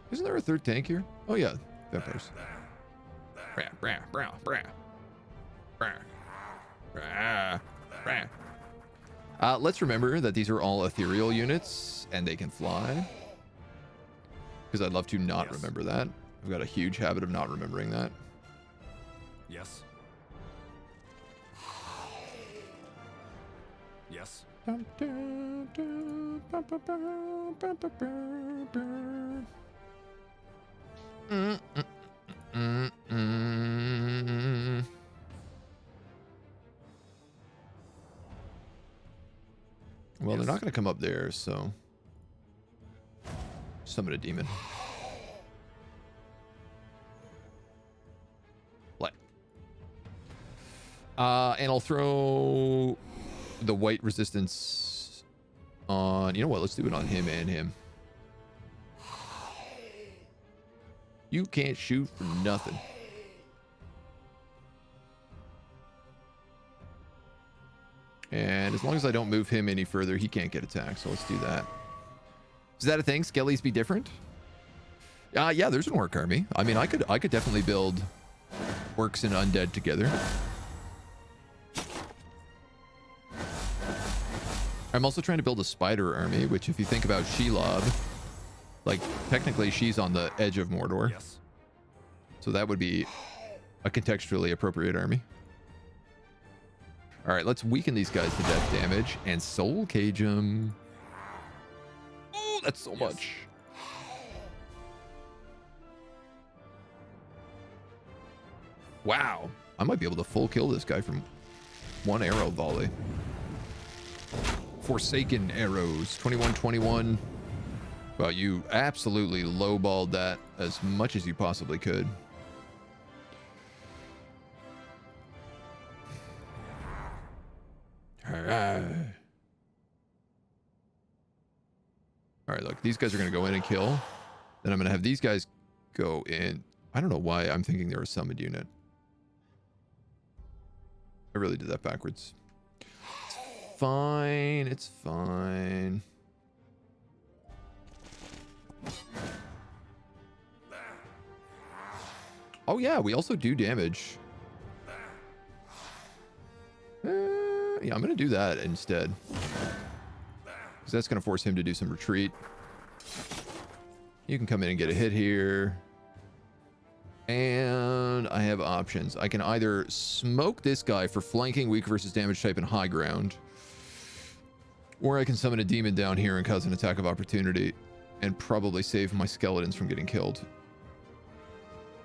Isn't there a third tank here? Oh yeah, vampires. Let's remember that these are all ethereal units and they can fly. Because I'd love to not remember that. I've got a huge habit of not remembering that.
Yes. Yes.
Well, they're not going to come up there, so summon a demon. What? And I'll throw the white resistance on. You know what? Let's do it on him and him. You can't shoot for nothing. And as long as I don't move him any further, he can't get attacked. So let's do that. Is that a thing? Skellies be different? Yeah, there's an orc army. I mean, I could definitely build orcs and undead together. I'm also trying to build a spider army, which if you think about Shelob, like technically she's on the edge of Mordor.
Yes.
So that would be a contextually appropriate army. All right, let's weaken these guys to death damage and soul cage them. Oh, that's so much. Wow. I might be able to full kill this guy from one arrow volley. Forsaken arrows. 21-21. Well, you absolutely lowballed that as much as you possibly could. All right, look, these guys are going to go in and kill. Then I'm going to have these guys go in. I don't know why I'm thinking they're a summoned unit. I really did that backwards. It's fine. It's fine. Oh, yeah, we also do damage. Yeah, I'm going to do that instead. Because that's going to force him to do some retreat. You can come in and get a hit here. And I have options. I can either smoke this guy for flanking, weak versus damage type, and high ground. Or I can summon a demon down here and cause an attack of opportunity. And probably save my skeletons from getting killed.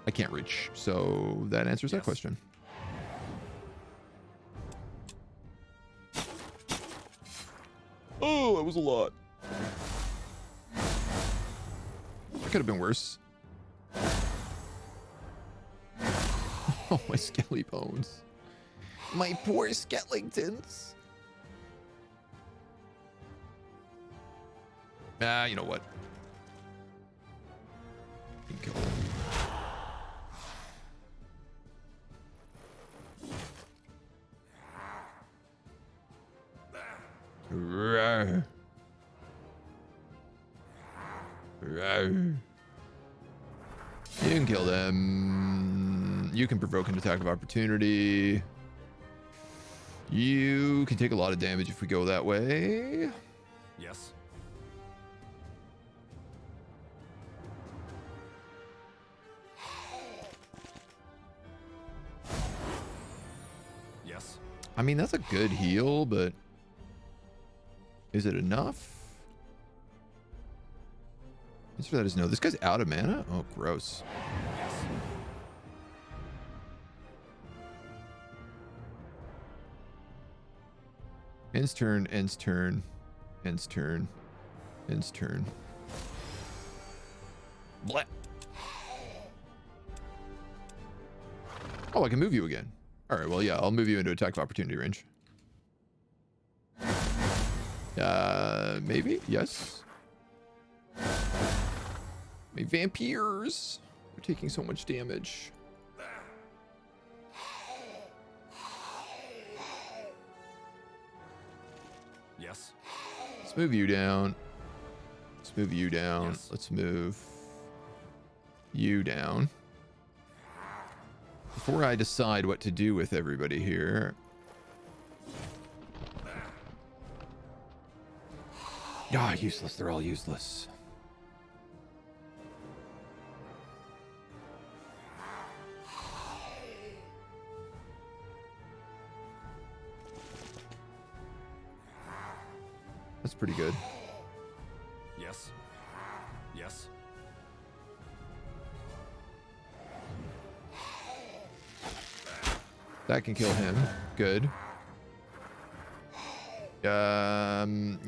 I can't reach. So that answers that question. Oh, that was a lot. That could have been worse. Oh, my skelly bones. My poor skeletons. Ah, you know what? You can kill them. Rawr. Rawr. You can kill them. You can provoke an attack of opportunity. You can take a lot of damage if we go that way.
Yes. Yes.
I mean, that's a good heal, but Is it enough? Answer to that is no. This guy's out of mana? Oh, gross. Ends turn, ends turn, ends turn, ends turn. Blah. Oh, I can move you again. All right, well, yeah, I'll move you into attack of opportunity range. Maybe? Yes. My vampires are taking so much damage.
Yes.
Let's move you down. Let's move you down.
Yes.
Let's move you down. Before I decide what to do with everybody here. Ah, useless. They're all useless. That's pretty good.
Yes. Yes.
That can kill him. Good. Yeah,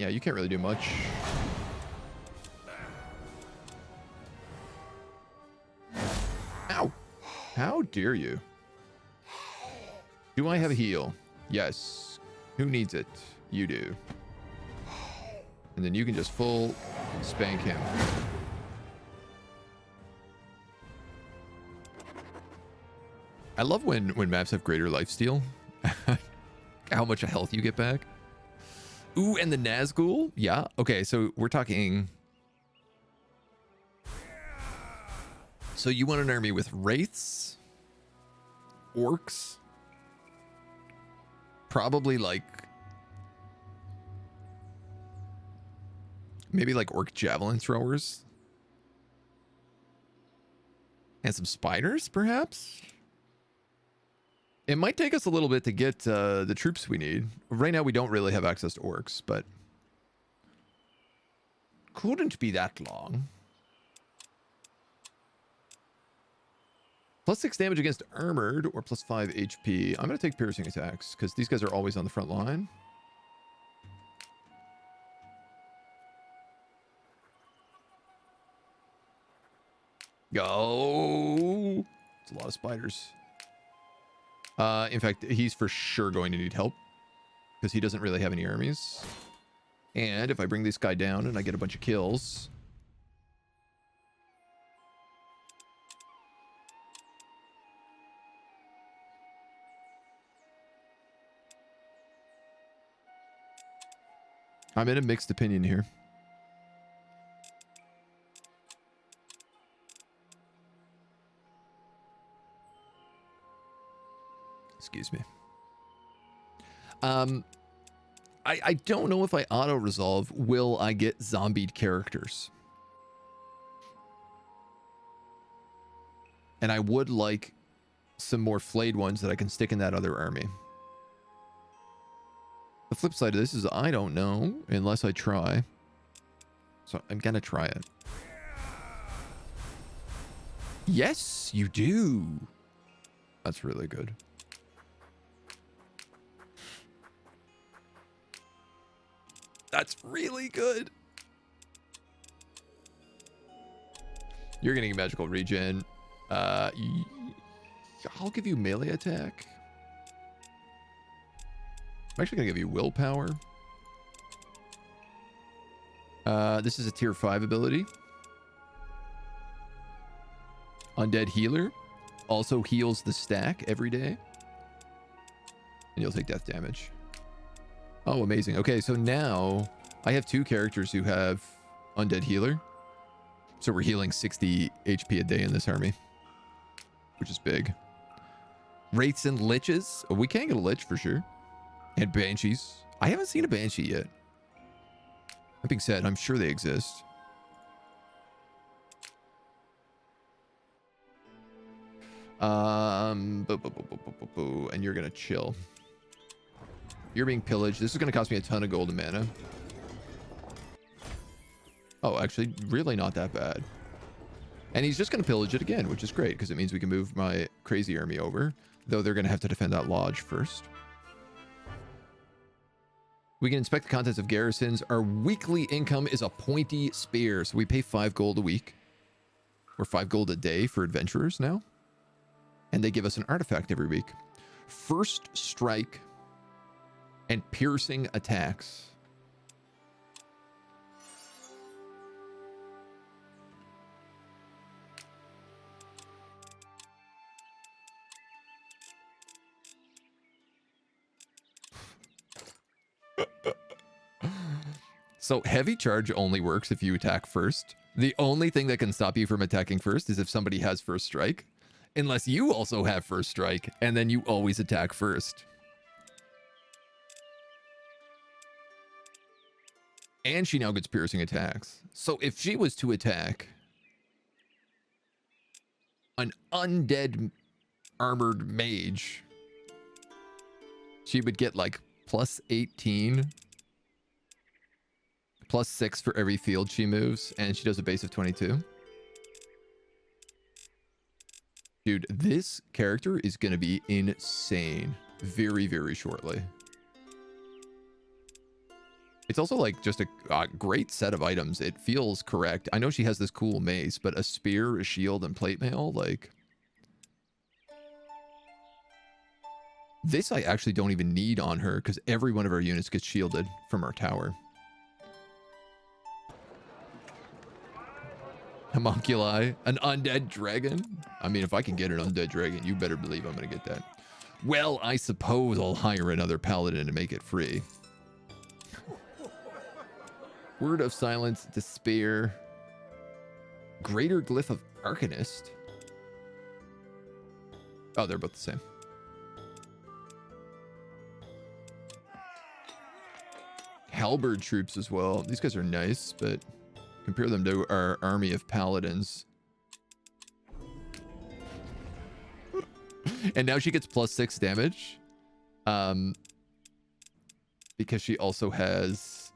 you can't really do much. Ow! How dare you? Do I have a heal? Yes. Who needs it? You do. And then you can just full spank him. I love when maps have greater lifesteal. How much health you get back. Ooh, and the Nazgul? Yeah. Okay, so we're talking... So you want an army with Wraiths? Orcs? Probably like... Maybe like orc javelin throwers? And some spiders, perhaps? It might take us a little bit to get the troops we need. Right now, we don't really have access to orcs, but... Couldn't be that long. Plus 6 damage against armored, or plus 5 HP. I'm going to take piercing attacks, because these guys are always on the front line. Go! It's a lot of spiders. In fact, he's for sure going to need help because he doesn't really have any armies. And if I bring this guy down and I get a bunch of kills... I'm in a mixed opinion here. Excuse me. I don't know if I auto-resolve, will I get zombied characters? And I would like some more flayed ones that I can stick in that other army. The flip side of this is I don't know unless I try. So I'm gonna try it. Yes, you do. That's really good. That's really good. You're getting a magical regen. I'll give you melee attack. I'm actually going to give you willpower. This is a tier 5 ability. Undead healer. Also heals the stack every day. And you'll take death damage. Oh, amazing. Okay, so now I have 2 characters who have undead healer. So we're healing 60 HP a day in this army, which is big. Wraiths and Liches. Oh, we can get a Lich for sure. And Banshees. I haven't seen a Banshee yet. That being said, I'm sure they exist. And you're going to chill. You're being pillaged. This is going to cost me a ton of gold and mana. Oh, actually, really not that bad. And he's just going to pillage it again, which is great, because it means we can move my crazy army over, though they're going to have to defend that lodge first. We can inspect the contents of garrisons. Our weekly income is a pointy spear, so we pay 5 gold a week. Or 5 gold a day for adventurers now. And they give us an artifact every week. First strike and piercing attacks. So heavy charge only works if you attack first. The only thing that can stop you from attacking first is if somebody has first strike. Unless you also have first strike, and then you always attack first. And she now gets piercing attacks. So if she was to attack an undead armored mage, she would get like plus 18, plus 6 for every field she moves, and she does a base of 22. Dude, this character is going to be insane very, very shortly. It's also like just a great set of items. It feels correct. I know she has this cool mace, but a spear, a shield, and plate mail, like... This I actually don't even need on her, because every one of our units gets shielded from our tower. Homunculi, an undead dragon. I mean, if I can get an undead dragon, you better believe I'm going to get that. Well, I suppose I'll hire another paladin to make it free. Word of silence, despair. Greater glyph of arcanist. Oh, they're both the same. Halberd troops as well. These guys are nice, but compare them to our army of paladins. And now she gets plus 6 damage. Because she also has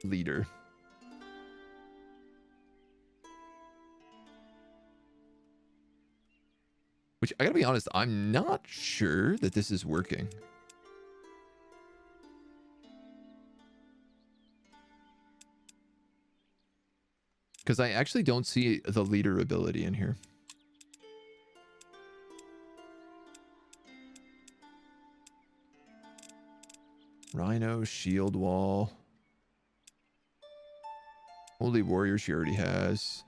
leader. Which, I gotta be honest, I'm not sure that this is working. Because I actually don't see the leader ability in here. Rhino, shield wall. Holy warrior she already has.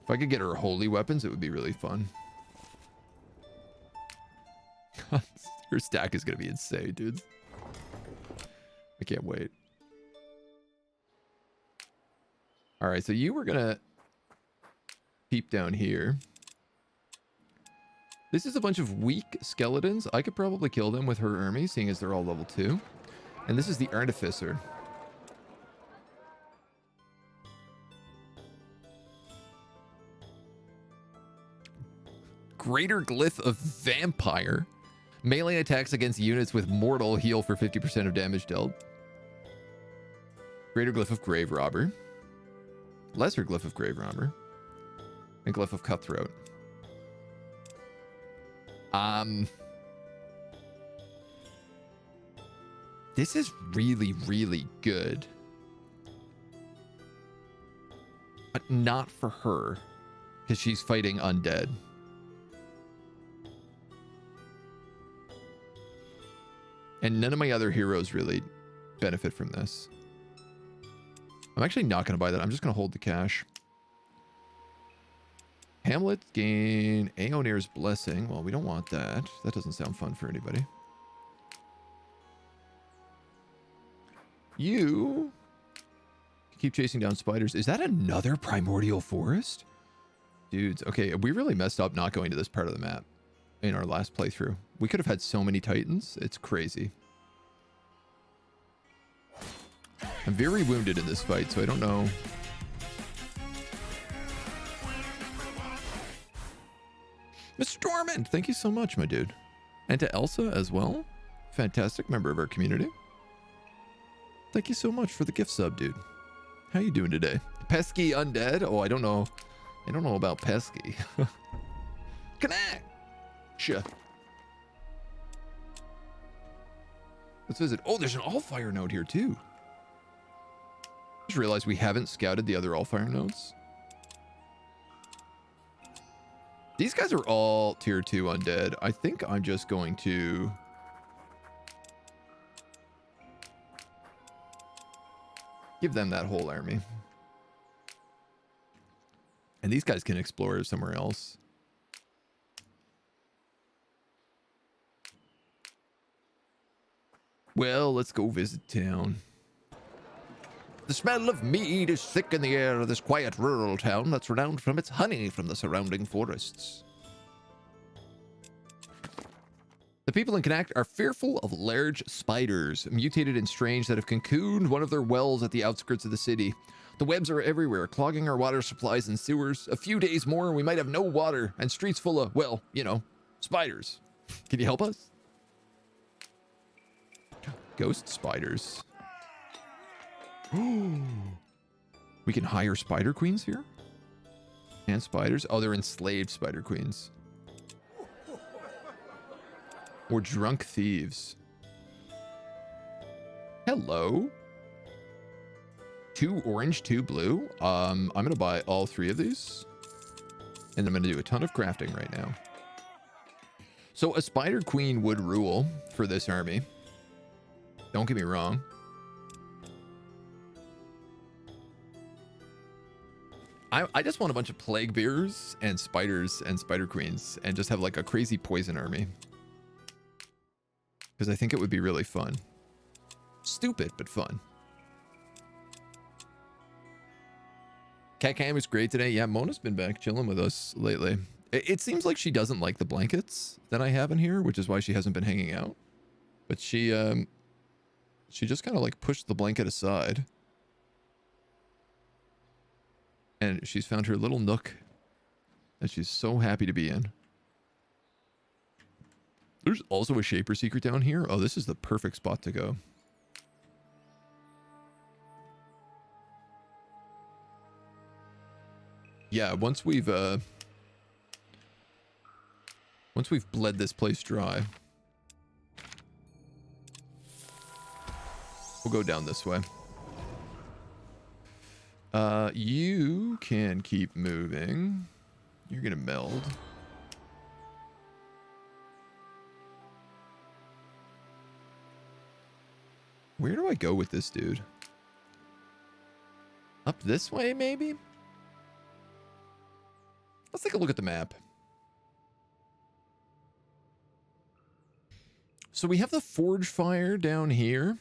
If I could get her holy weapons, it would be really fun. Her stack is going to be insane, dudes. I can't wait. All right, so you were going to peep down here. This is a bunch of weak skeletons. I could probably kill them with her army, seeing as they're all level 2. And this is the artificer. Greater glyph of vampire. Melee attacks against units with mortal heal for 50% of damage dealt. Greater glyph of grave robber. Lesser glyph of grave robber. And glyph of cutthroat. This is really, really good. But not for her. Because she's fighting undead. And none of my other heroes really benefit from this. I'm actually not going to buy that. I'm just going to hold the cash. Hamlet gain Aeonir's blessing. Well, we don't want that. That doesn't sound fun for anybody. You keep chasing down spiders. Is that another primordial forest? Dudes, okay, we really messed up not going to this part of the map in our last playthrough. We could have had so many titans. It's crazy. I'm very wounded in this fight, so I don't know. Mr. Dormant, thank you so much, my dude. And to Elsa as well. Fantastic member of our community. Thank you so much for the gift sub, dude. How you doing today? Pesky undead? Oh, I don't know. I don't know about pesky. Connect! Sure. Let's visit. Oh, there's an Allfire node here, too. Just realized we haven't scouted the other Allfire nodes. These guys are all tier 2 undead. I think I'm just going to... give them that whole army. And these guys can explore somewhere else. Well, let's go visit town. The smell of mead is thick in the air of this quiet rural town that's renowned from its honey from the surrounding forests. The people in Connacht are fearful of large spiders, mutated and strange, that have cocooned one of their wells at the outskirts of the city. The webs are everywhere, clogging our water supplies and sewers. A few days more and we might have no water and streets full of, well, you know, spiders. Can you help us? Ghost spiders. We can hire spider queens here? And spiders? Oh, they're enslaved spider queens. Or drunk thieves. Hello. 2 orange, 2 blue. I'm gonna buy all 3 of these. And I'm gonna do a ton of crafting right now. So a spider queen would rule for this army. Don't get me wrong. I just want a bunch of plague bearers and spiders and spider queens and just have like a crazy poison army. Because I think it would be really fun. Stupid, but fun. Cat Cam was great today. Yeah, Mona's been back chilling with us lately. It seems like she doesn't like the blankets that I have in here, which is why she hasn't been hanging out. But she just kind of like pushed the blanket aside. And she's found her little nook that she's so happy to be in. There's also a Shaper secret down here. Oh, this is the perfect spot to go. Yeah, once we've bled this place dry, we'll go down this way. You can keep moving. You're gonna meld. Where do I go with this dude? Up this way, maybe? Let's take a look at the map. So we have the Forge Fire down here.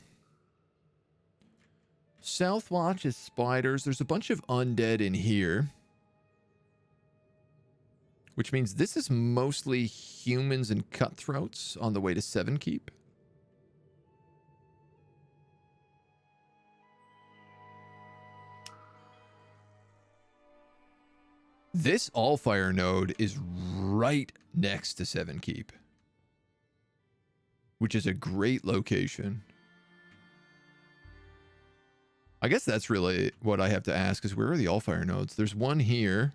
Southwatch is spiders. There's a bunch of undead in here. Which means this is mostly humans and cutthroats on the way to Seven Keep. This Allfire node is right next to Seven Keep, which is a great location. I guess that's really what I have to ask is where are the Allfire nodes? There's one here.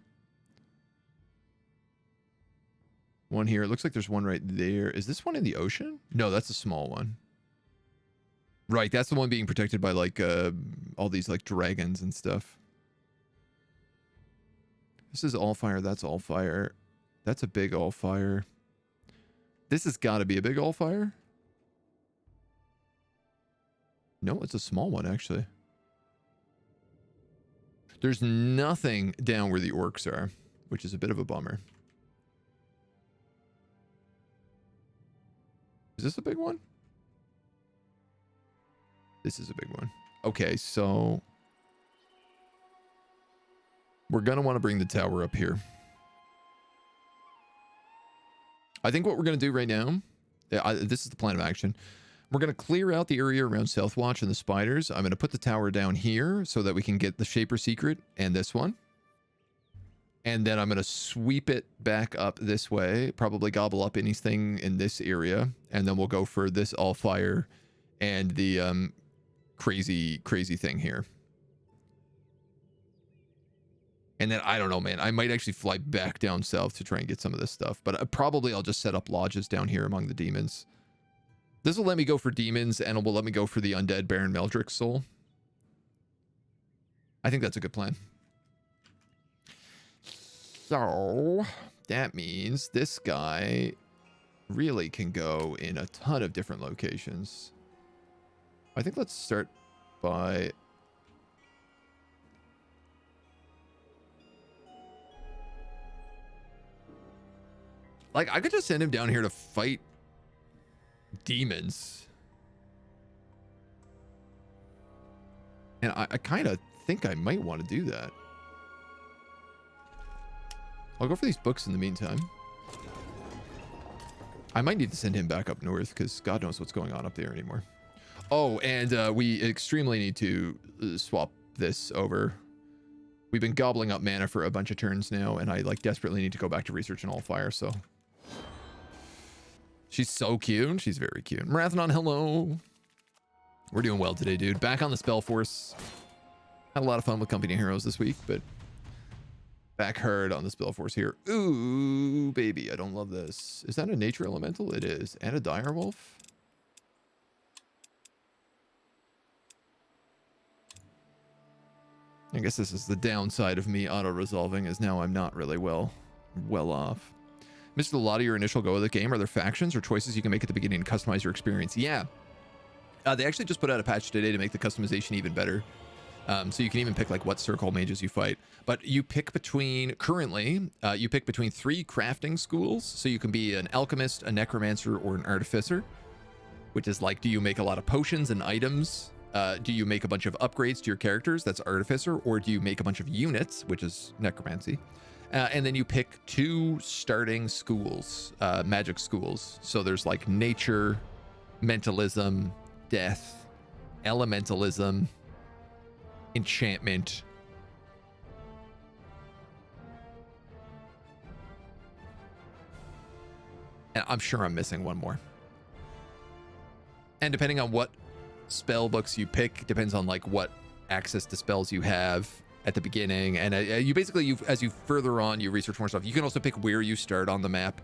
One here. It looks like there's one right there. Is this one in the ocean? No, that's a small one. Right, that's the one being protected by like all these like dragons and stuff. This is Allfire, that's Allfire. That's a big Allfire. This has got to be a big Allfire. No, it's a small one actually. There's nothing down where the orcs are, which is a bit of a bummer. Is this a big one? This is a big one. Okay, so we're going to want to bring the tower up here. I think what we're going to do right now, this is the plan of action. We're going to clear out the area around Southwatch and the spiders. I'm going to put the tower down here so that we can get the Shaper secret and this one. And then I'm going to sweep it back up this way, probably gobble up anything in this area. And then we'll go for this Allfire and the crazy thing here. And then I don't know, man. I might actually fly back down south to try and get some of this stuff. But probably I'll just set up lodges down here among the demons. This will let me go for demons, and it will let me go for the undead Baron Meldrick's soul. I think that's a good plan. So that means this guy really can go in a ton of different locations. I think let's start by... Like, I could just send him down here to fight demons. And I kind of think I might want to do that. I'll go for these books in the meantime. I might need to send him back up north because God knows what's going on up there anymore. Oh, and we extremely need to swap this over. We've been gobbling up mana for a bunch of turns now, and I like desperately need to go back to research an Allfire, so... She's so cute. She's very cute. Marathon, hello. We're doing well today, dude. Back on the Spellforce. Had a lot of fun with Company Heroes this week, but back hard on the Spellforce here. Ooh, baby, I don't love this. Is that a nature elemental? It is. And a direwolf? I guess this is the downside of me auto-resolving, is now I'm not really well off. Missed a lot of your initial go of the game. Are there factions or choices you can make at the beginning to customize your experience? Yeah. They actually just put out a patch today to make the customization even better. So you can even pick like what circle mages you fight. But you pick between, currently, you pick between 3 crafting schools. So you can be an alchemist, a necromancer, or an artificer. Which is like, do you make a lot of potions and items? Do you make a bunch of upgrades to your characters? That's artificer. Or do you make a bunch of units, which is necromancy? And then you pick 2 starting schools, magic schools. So there's like nature, mentalism, death, elementalism, enchantment. And I'm sure I'm missing one more. And depending on what spell books you pick, depends on like what access to spells you have at the beginning, and you basically, as you further on, you research more stuff. You can also pick where you start on the map,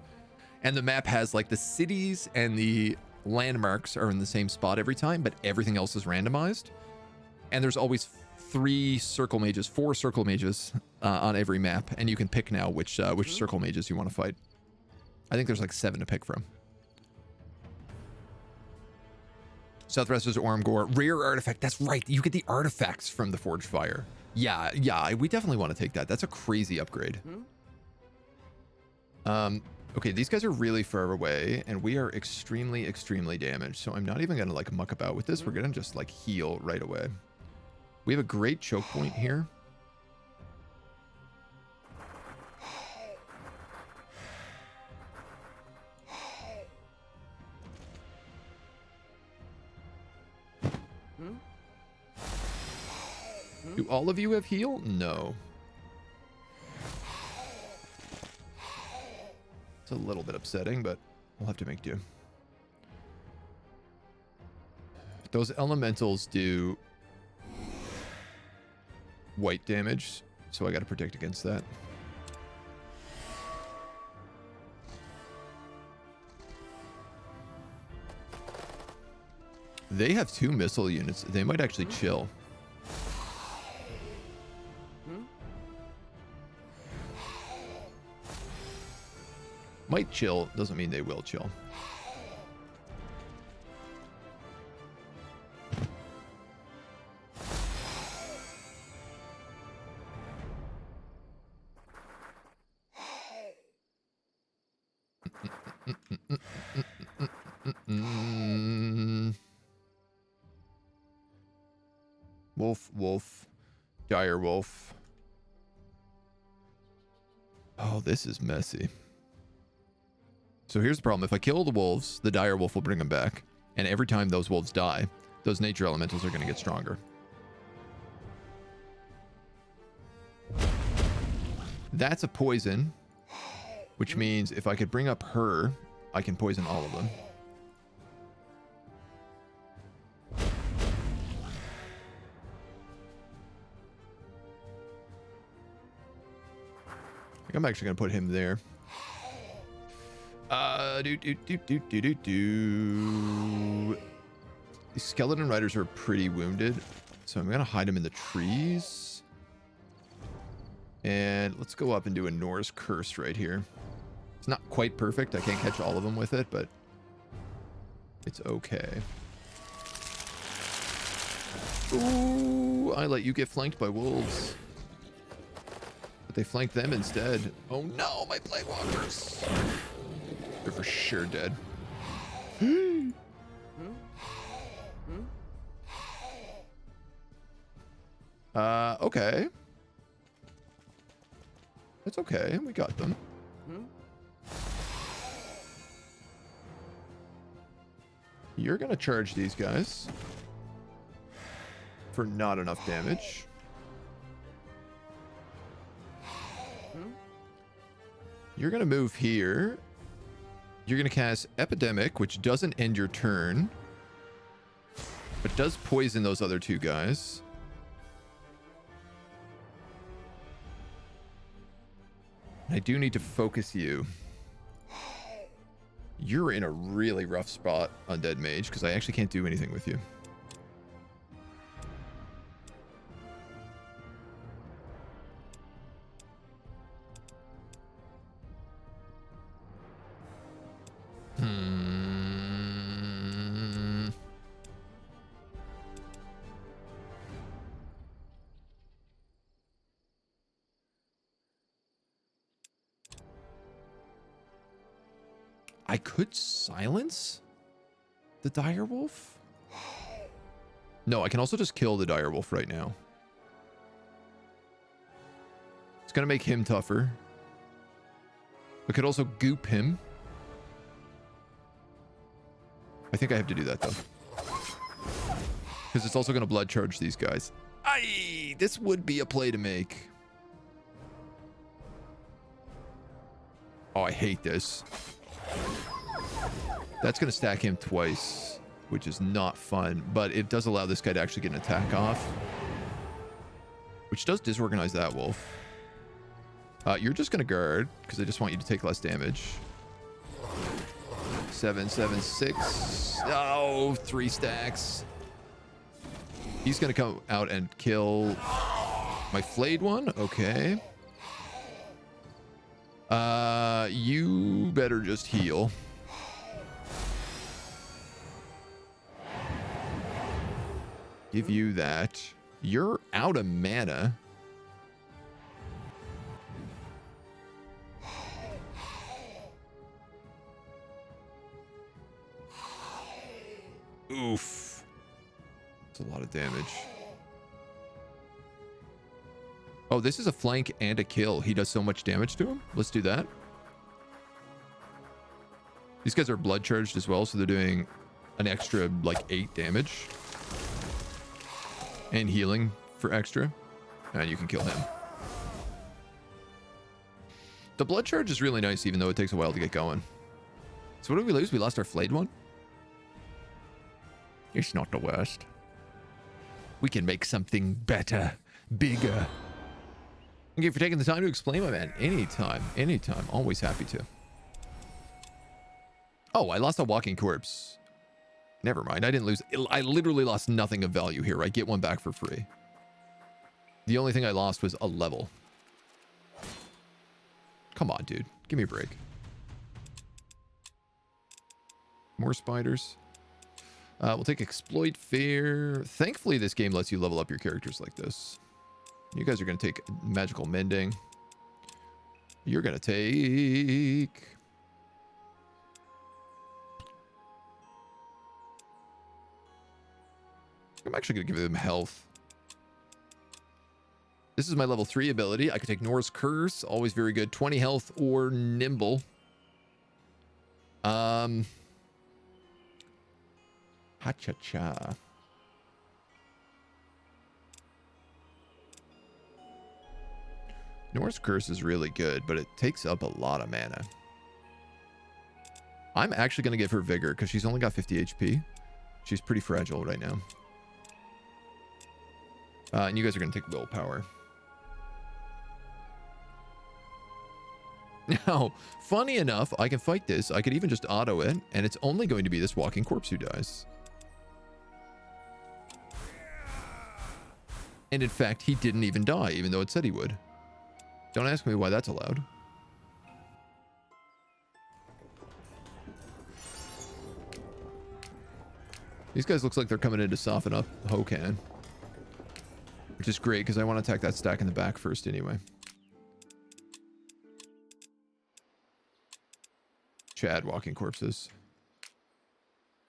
and the map has like the cities and the landmarks are in the same spot every time, but everything else is randomized. And there's always 4 circle mages on every map, and you can pick now which circle mages you want to fight. I think there's like 7 to pick from. Southwest is Ormgore. Rare artifact. That's right. You get the artifacts from the Forged Fire. Yeah, we definitely want to take that. That's a crazy upgrade. Okay, these guys are really far away, and we are extremely damaged, so I'm not even gonna like muck about with this. We're gonna just like heal right away. We have a great choke point here. Do all of you have heal? No. It's a little bit upsetting, but we'll have to make do. Those elementals do white damage, so I got to protect against that. They have 2 missile units. They might actually chill. Might chill, doesn't mean they will chill. Wolf, dire wolf. Oh, this is messy. So here's the problem. If I kill the wolves, the dire wolf will bring them back. And every time those wolves die, those nature elementals are going to get stronger. That's a poison, which means if I could bring up her, I can poison all of them. think I'm actually gonna put him there. These skeleton riders are pretty wounded, so I'm gonna hide them in the trees. And let's go up and do a Norse curse right here. It's not quite perfect. I can't catch all of them with it, but it's okay. Ooh, I let you get flanked by wolves. But they flanked them instead. Oh no, my plague walkers. They're for sure dead. Okay. It's okay. We got them. You're gonna charge these guys for not enough damage. You're gonna move here. You're gonna cast Epidemic, which doesn't end your turn, but does poison those other two guys. I do need to focus you. You're in a really rough spot, Undead Mage, because I actually can't do anything with you. I could silence the direwolf? No, I can also just kill the direwolf right now. It's gonna make him tougher. I could also goop him. I think I have to do that though, because it's also gonna blood charge these guys. Aye, this would be a play to make. Oh, I hate this. That's going to stack him twice, which is not fun, but it does allow this guy to actually get an attack off, which does disorganize that wolf. You're just going to guard, because I just want you to take less damage. 7, 7, 6. Oh, 3 stacks. He's going to come out and kill my flayed one. Okay. You better just heal. Give you that. You're out of mana. Oof. That's a lot of damage. Oh, this is a flank and a kill. He does so much damage to him. Let's do that. These guys are blood charged as well, so they're doing an extra like 8 damage. And healing for extra. And you can kill him. The blood charge is really nice, even though it takes a while to get going. So what did we lose? We lost our flayed one? It's not the worst. We can make something better, bigger. Thank you for taking the time to explain, my man. Anytime, anytime. Always happy to. Oh, I lost a walking corpse. Never mind. I didn't lose. I literally lost nothing of value here. I get one back for free. The only thing I lost was a level. Come on, dude. Give me a break. More spiders. We'll take Exploit Fear. Thankfully, this game lets you level up your characters like this. You guys are going to take Magical Mending. You're going to take... I'm actually going to give them health. This is my level 3 ability. I could take Norse Curse. Always very good. 20 health or Nimble. Ha-cha-cha. Norse Curse is really good, but it takes up a lot of mana. I'm actually going to give her Vigor because she's only got 50 HP. She's pretty fragile right now. And you guys are going to take Willpower. Now, funny enough, I can fight this. I could even just auto it, and it's only going to be this walking corpse who dies. And in fact, he didn't even die, even though it said he would. Don't ask me why that's allowed. These guys looks like they're coming in to soften up Hokan. Which is great, because I want to attack that stack in the back first anyway. Chad walking corpses.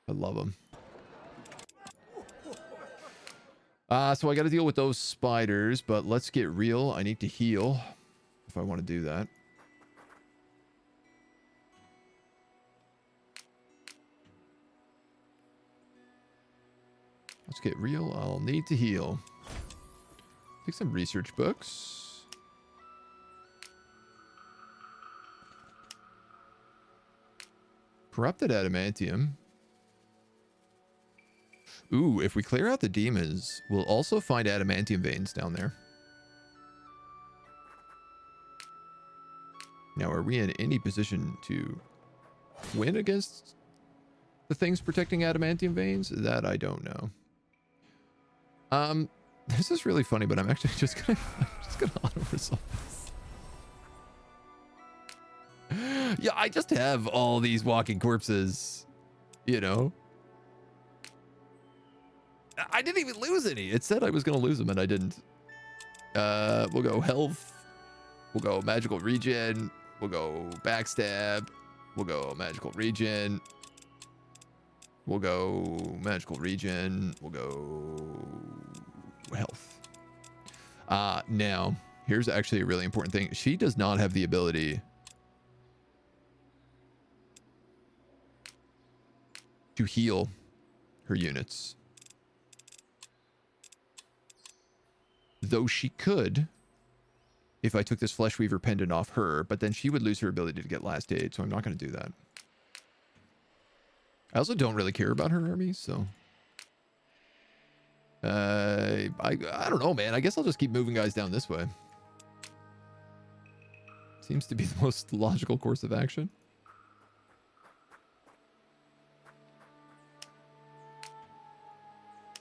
I love them. So I got to deal with those spiders, but let's get real. I need to heal if I want to do that. Let's get real. I'll need to heal. Take some research books. Corrupted adamantium. Ooh, if we clear out the demons, we'll also find adamantium veins down there. Now, are we in any position to win against the things protecting adamantium veins? That I don't know. This is really funny, but I'm actually just gonna auto-resolve this. Yeah, I just have all these walking corpses, you know. I didn't even lose any. It said I was gonna lose them, and I didn't. We'll go health. We'll go magical regen. We'll go backstab. We'll go magical regen. We'll go magical regen. We'll go health. Now, here's actually a really important thing. She does not have the ability to heal her units. Though she could if I took this Flesh Weaver pendant off her, but then she would lose her ability to get last aid, so I'm not going to do that. I also don't really care about her army, so... I don't know, man. I guess I'll just keep moving guys down this way. Seems to be the most logical course of action.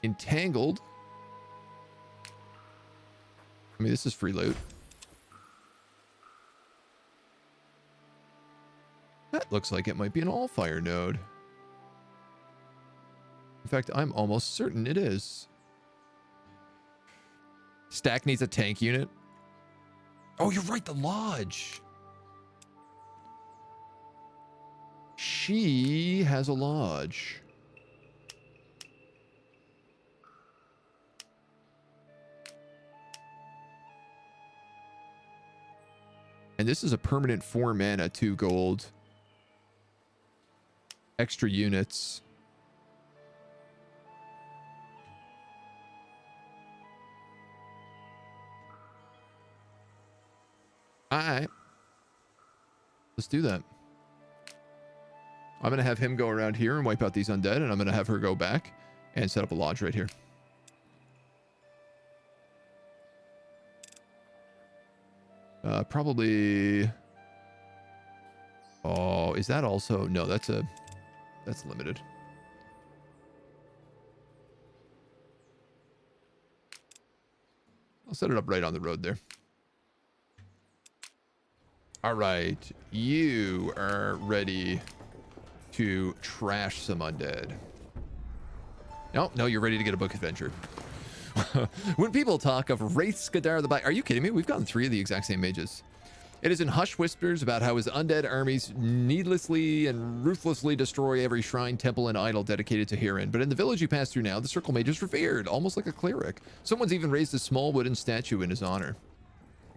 Entangled. I mean, this is free loot. That looks like it might be an Allfire node. In fact, I'm almost certain it is. Stack needs a tank unit. Oh, you're right, the Lodge. She has a Lodge. And this is a permanent 4 mana, 2 gold. Extra units. Alright. Let's do that. I'm going to have him go around here and wipe out these undead, and I'm going to have her go back and set up a lodge right here. Probably... Oh, is that also... No, that's limited. I'll set it up right on the road there. All right, you are ready to trash some undead. No, you're ready to get a book adventure. When people talk of Wraith, Skada the Bite, are you kidding me? We've gotten 3 of the exact same mages. It is in hushed whispers about how his undead armies needlessly and ruthlessly destroy every shrine, temple, and idol dedicated to Heron. But in the village you pass through now, the Circle Mage is revered, almost like a cleric. Someone's even raised a small wooden statue in his honor.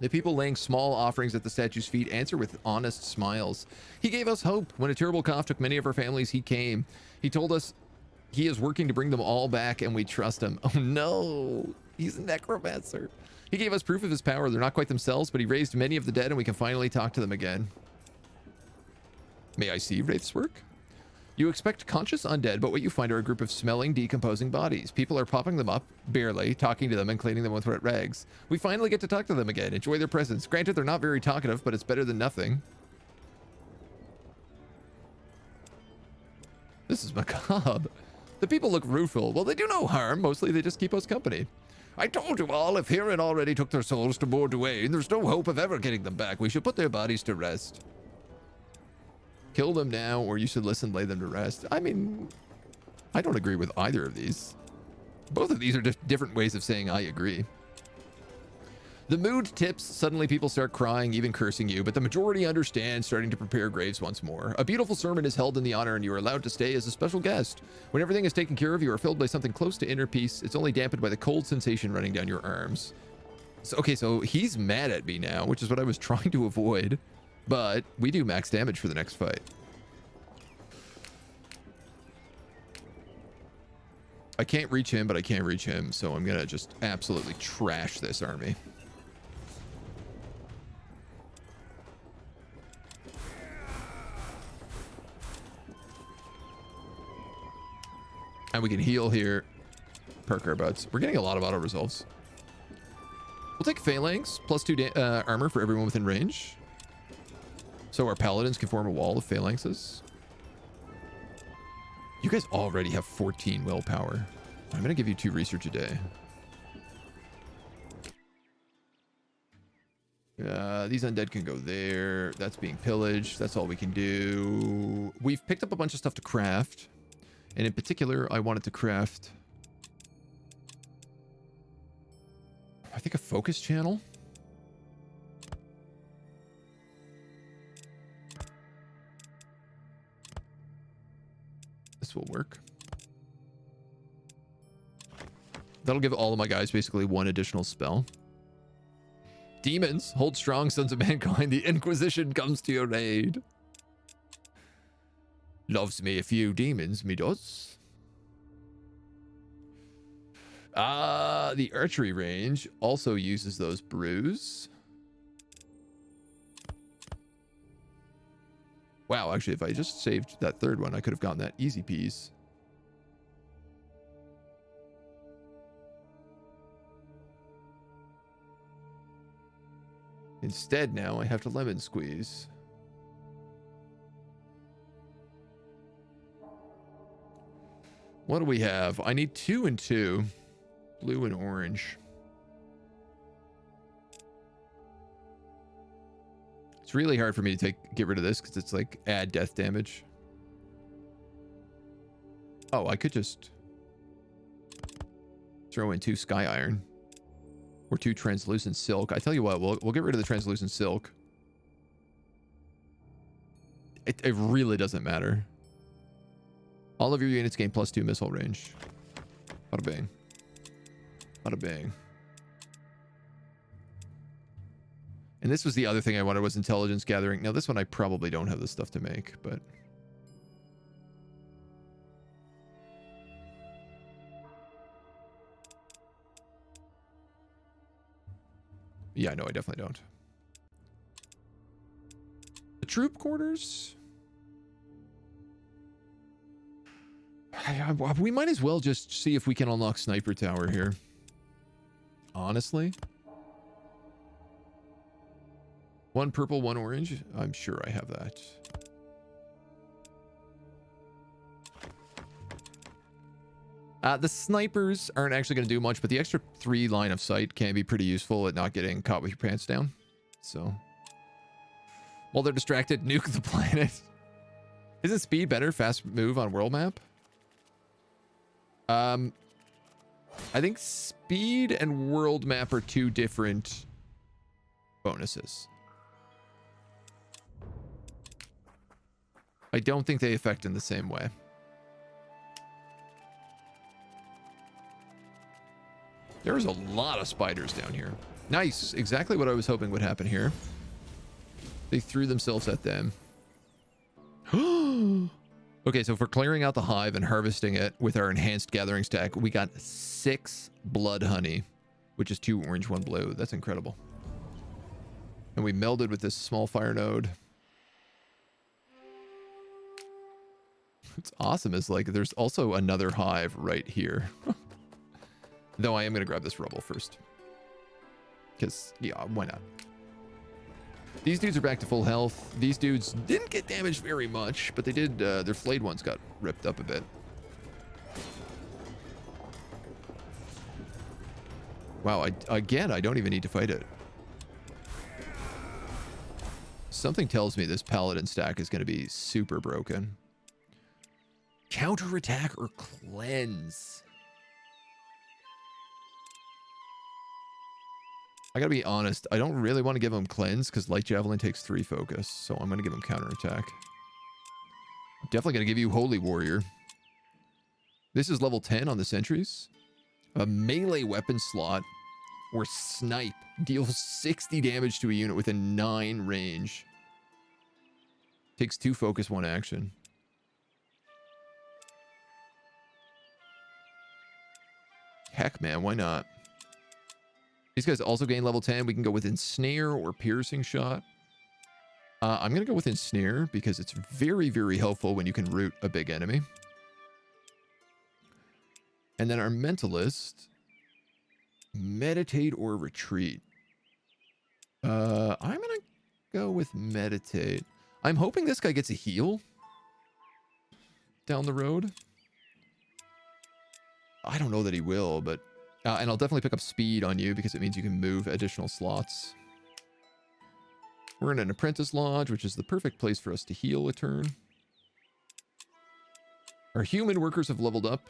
The people laying small offerings at the statue's feet answer with honest smiles. He gave us hope. When a terrible cough took many of our families, he came. He told us he is working to bring them all back, and we trust him. Oh no, he's a necromancer. He gave us proof of his power. They're not quite themselves, but he raised many of the dead, and we can finally talk to them again. May I see Wraith's work? You expect conscious undead, but what you find are a group of smelling, decomposing bodies. People are popping them up, barely, talking to them and cleaning them with wet rags. We finally get to talk to them again, enjoy their presence. Granted, they're not very talkative, but it's better than nothing. This is macabre. The people look rueful. Well, they do no harm. Mostly they just keep us company. I told you all, if Huron already took their souls to Bordeaux, there's no hope of ever getting them back. We should put their bodies to rest. Kill them now, or you should listen, lay them to rest. I mean, I don't agree with either of these. Both of these are just different ways of saying I agree. The mood tips. Suddenly people start crying, even cursing you, but the majority understand, starting to prepare graves once more. A beautiful sermon is held in the honor, and you are allowed to stay as a special guest. When everything is taken care of, you are filled by something close to inner peace. It's only dampened by the cold sensation running down your arms. So, okay, so he's mad at me now, which is what I was trying to avoid, but we do max damage for the next fight. I can't reach him, but I can't reach him, so I'm gonna just absolutely trash this army. And we can heal here. Perk our butts. We're getting a lot of auto resolves. We'll take phalanx, +2 armor for everyone within range. So our paladins can form a wall of phalanxes. You guys already have 14 willpower. I'm going to give you 2 research a day. These undead can go there. That's being pillaged. That's all we can do. We've picked up a bunch of stuff to craft. And in particular, I wanted to craft, I think, a focus channel. This will work. That'll give all of my guys basically 1 additional spell. Demons, hold strong, sons of mankind. The Inquisition comes to your aid. Loves me a few demons, me does. The archery range also uses those brews. Wow, actually, if I just saved that third one, I could have gotten that easy peas. Instead, now I have to lemon squeeze. What do we have? I need 2 and 2. Blue and orange. It's really hard for me to get rid of this because it's like add death damage. Oh, I could just throw in 2 sky iron or 2 translucent silk. I tell you what, we'll get rid of the translucent silk. It really doesn't matter. All of your units gain +2 missile range. Bada bang. Bada bang. And this was the other thing I wanted, was intelligence gathering. Now this one I probably don't have the stuff to make, but yeah, no, I definitely don't. The troop quarters. We might as well just see if we can unlock Sniper Tower here. Honestly. 1 purple, 1 orange. I'm sure I have that. The snipers aren't actually going to do much, but the extra 3 line of sight can be pretty useful at not getting caught with your pants down. So, while they're distracted, nuke the planet. Isn't speed better? Fast move on world map? I think speed and world map are 2 different bonuses. I don't think they affect in the same way. There's a lot of spiders down here. Nice. Exactly what I was hoping would happen here. They threw themselves at them. Okay, so for clearing out the hive and harvesting it with our enhanced gathering stack, we got 6 blood honey, which is 2 orange, 1 blue. That's incredible. And we melded with this small fire node. What's awesome is, like, there's also another hive right here. Though I am going to grab this rubble first. Because, yeah, why not? These dudes are back to full health. These dudes didn't get damaged very much, but they did, their flayed ones got ripped up a bit. Wow, again, I don't even need to fight it. Something tells me this Paladin stack is going to be super broken. Counterattack or cleanse? I gotta be honest, I don't really want to give him cleanse because Light Javelin takes 3 focus, so I'm gonna give him counterattack. Definitely gonna give you Holy Warrior. This is level 10 on the sentries. A melee weapon slot or snipe deals 60 damage to a unit within 9 range. Takes 2 focus, 1 action. Heck, man, why not? These guys also gain level 10. We can go with Ensnare or Piercing Shot. I'm going to go with Ensnare because it's very, very helpful when you can root a big enemy. And then our Mentalist, Meditate or Retreat. I'm going to go with Meditate. I'm hoping this guy gets a heal down the road. I don't know that he will, but... and I'll definitely pick up speed on you because it means you can move additional slots. We're in an Apprentice Lodge, which is the perfect place for us to heal a turn. Our human workers have leveled up.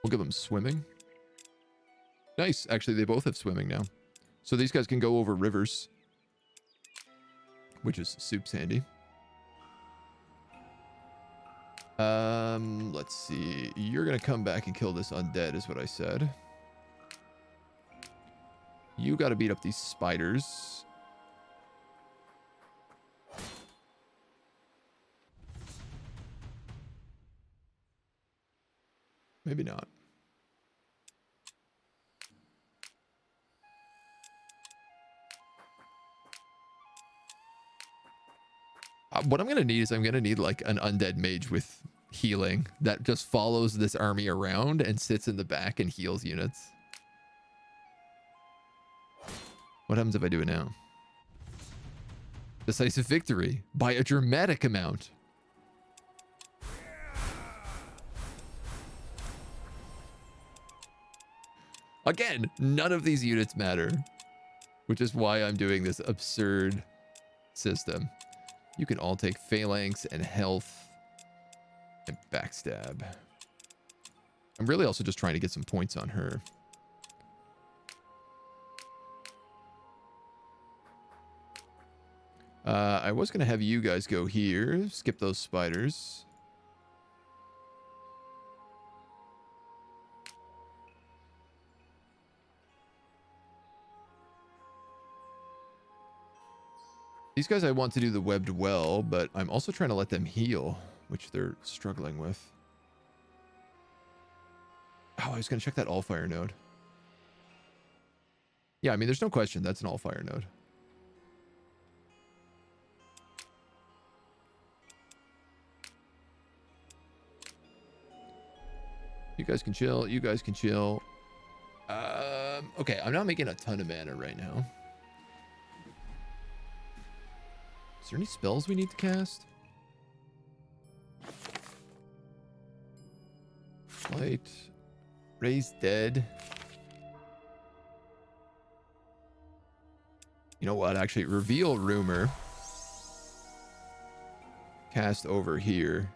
We'll give them swimming. Nice. Actually, they both have swimming now. So these guys can go over rivers, which is soup sandy. Let's see. You're gonna come back and kill this undead, is what I said. You gotta beat up these spiders. Maybe not. What I'm going to need is I'm going to need like an undead mage with healing that just follows this army around and sits in the back and heals units. What happens if I do it now? Decisive victory by a dramatic amount. Again, none of these units matter, which is why I'm doing this absurd system. You can all take phalanx and health and backstab. I'm really also just trying to get some points on her. I was going to have you guys go here. Skip those spiders. These guys I want to do the webbed well, but I'm also trying to let them heal, which they're struggling with. Oh, I was going to check that Allfire node. Yeah, I mean, there's no question that's an Allfire node. You guys can chill. You guys can chill. Okay, I'm not making a ton of mana right now. Is there any spells we need to cast? Light. Raise dead. You know what? Actually, reveal rumor. Cast over here.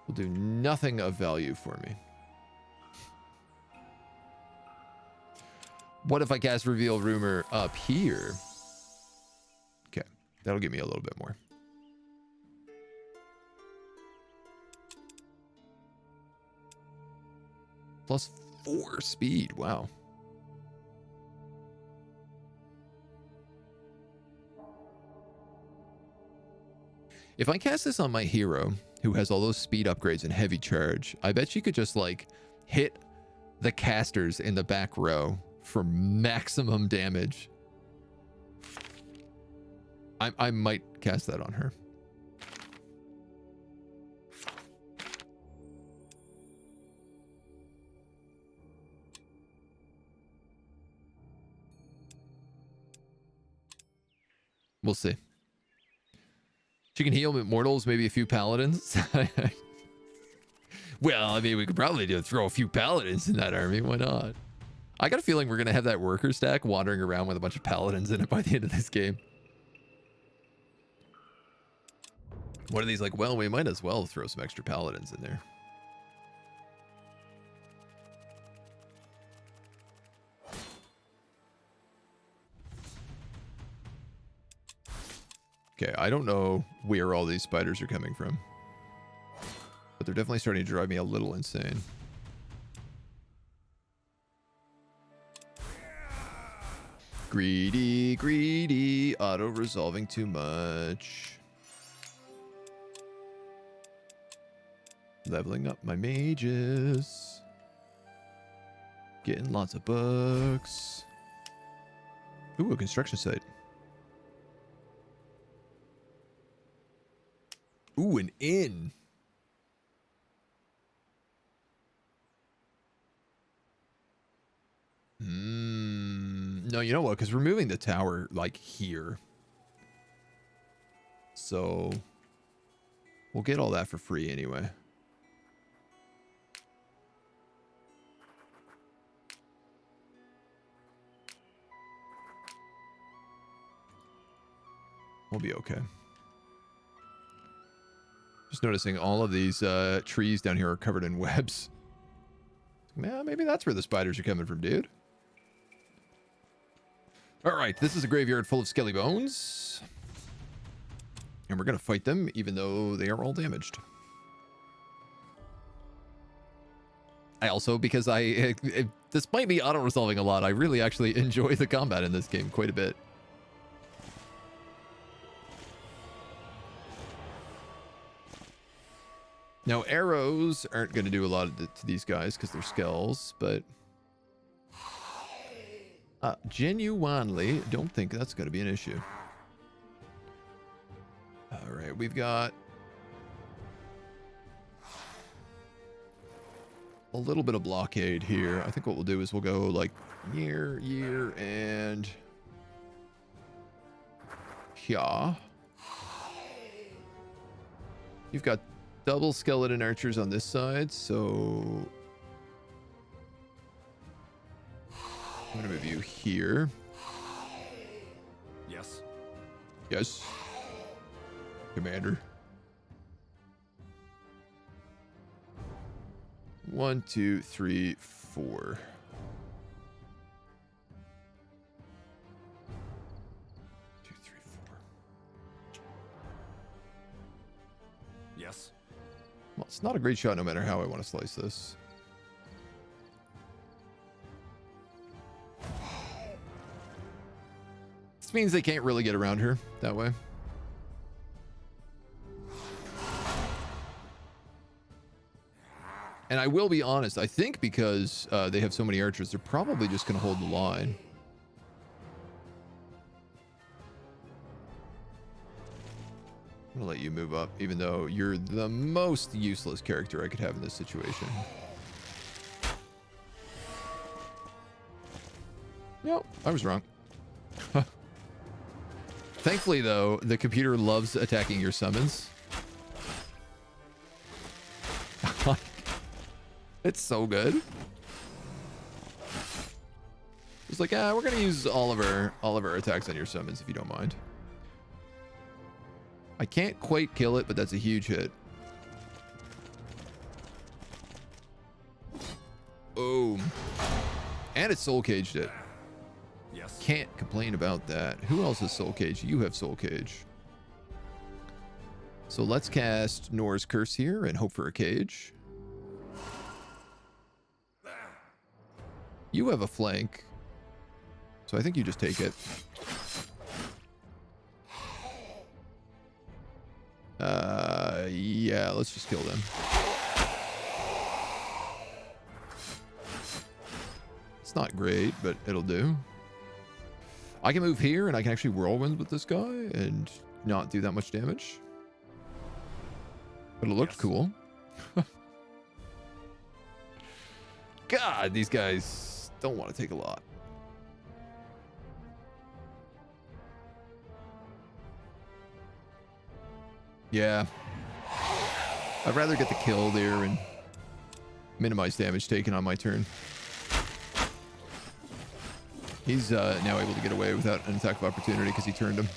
Will do nothing of value for me. What if I cast reveal rumor up here? Okay, that'll give me a little bit more. +4 speed. Wow. If I cast this on my hero, who has all those speed upgrades and heavy charge, I bet she could just like hit the casters in the back row for maximum damage. I might cast that on her. We'll see. She can heal mortals, maybe a few paladins. Well, I mean, we could probably throw a few paladins in that army. Why not? I got a feeling we're going to have that worker stack wandering around with a bunch of paladins in it by the end of this game. One of these like, well, we might as well throw some extra paladins in there. Okay, I don't know where all these spiders are coming from, but they're definitely starting to drive me a little insane. Greedy, greedy, auto-resolving too much. Leveling up my mages. Getting lots of books. Ooh, a construction site. Ooh, an inn. No, you know what? Because we're moving the tower like here. So we'll get all that for free anyway. We'll be okay. Just noticing all of these trees down here are covered in webs. Yeah, maybe that's where the spiders are coming from, dude. All right, this is a graveyard full of skelly bones. And we're going to fight them, even though they are all damaged. I also, because despite me auto-resolving a lot, I really actually enjoy the combat in this game quite a bit. Now, arrows aren't going to do a lot to these guys because they're skells, but genuinely don't think that's going to be an issue. All right, we've got a little bit of blockade here. I think what we'll do is we'll go like year, and yeah. You've got double skeleton archers on this side, so I'm gonna move you here.
Yes.
Yes, Commander. 1, 2, 3, 4.
Yes.
Well, it's not a great shot no matter how I want to slice this. This means they can't really get around her that way. And I will be honest, I think because they have so many archers, they're probably just going to hold the line. I'm going to let you move up, even though you're the most useless character I could have in this situation. Nope, I was wrong. Thankfully, though, the computer loves attacking your summons. It's so good. It's like, we're gonna use all of our attacks on your summons if you don't mind. I can't quite kill it, but that's a huge hit. Boom. And it soul caged it.
Yes.
Can't complain about that. Who else has soul cage? You have soul cage. So let's cast Nor's Curse here and hope for a cage. You have a flank, so I think you just take it. Yeah, let's just kill them. It's not great, but it'll do. I can move here, and I can actually whirlwind with this guy and not do that much damage. But it looked cool. God, these guys don't want to take a lot. Yeah. I'd rather get the kill there and minimize damage taken on my turn. He's now able to get away without an attack of opportunity because he turned him.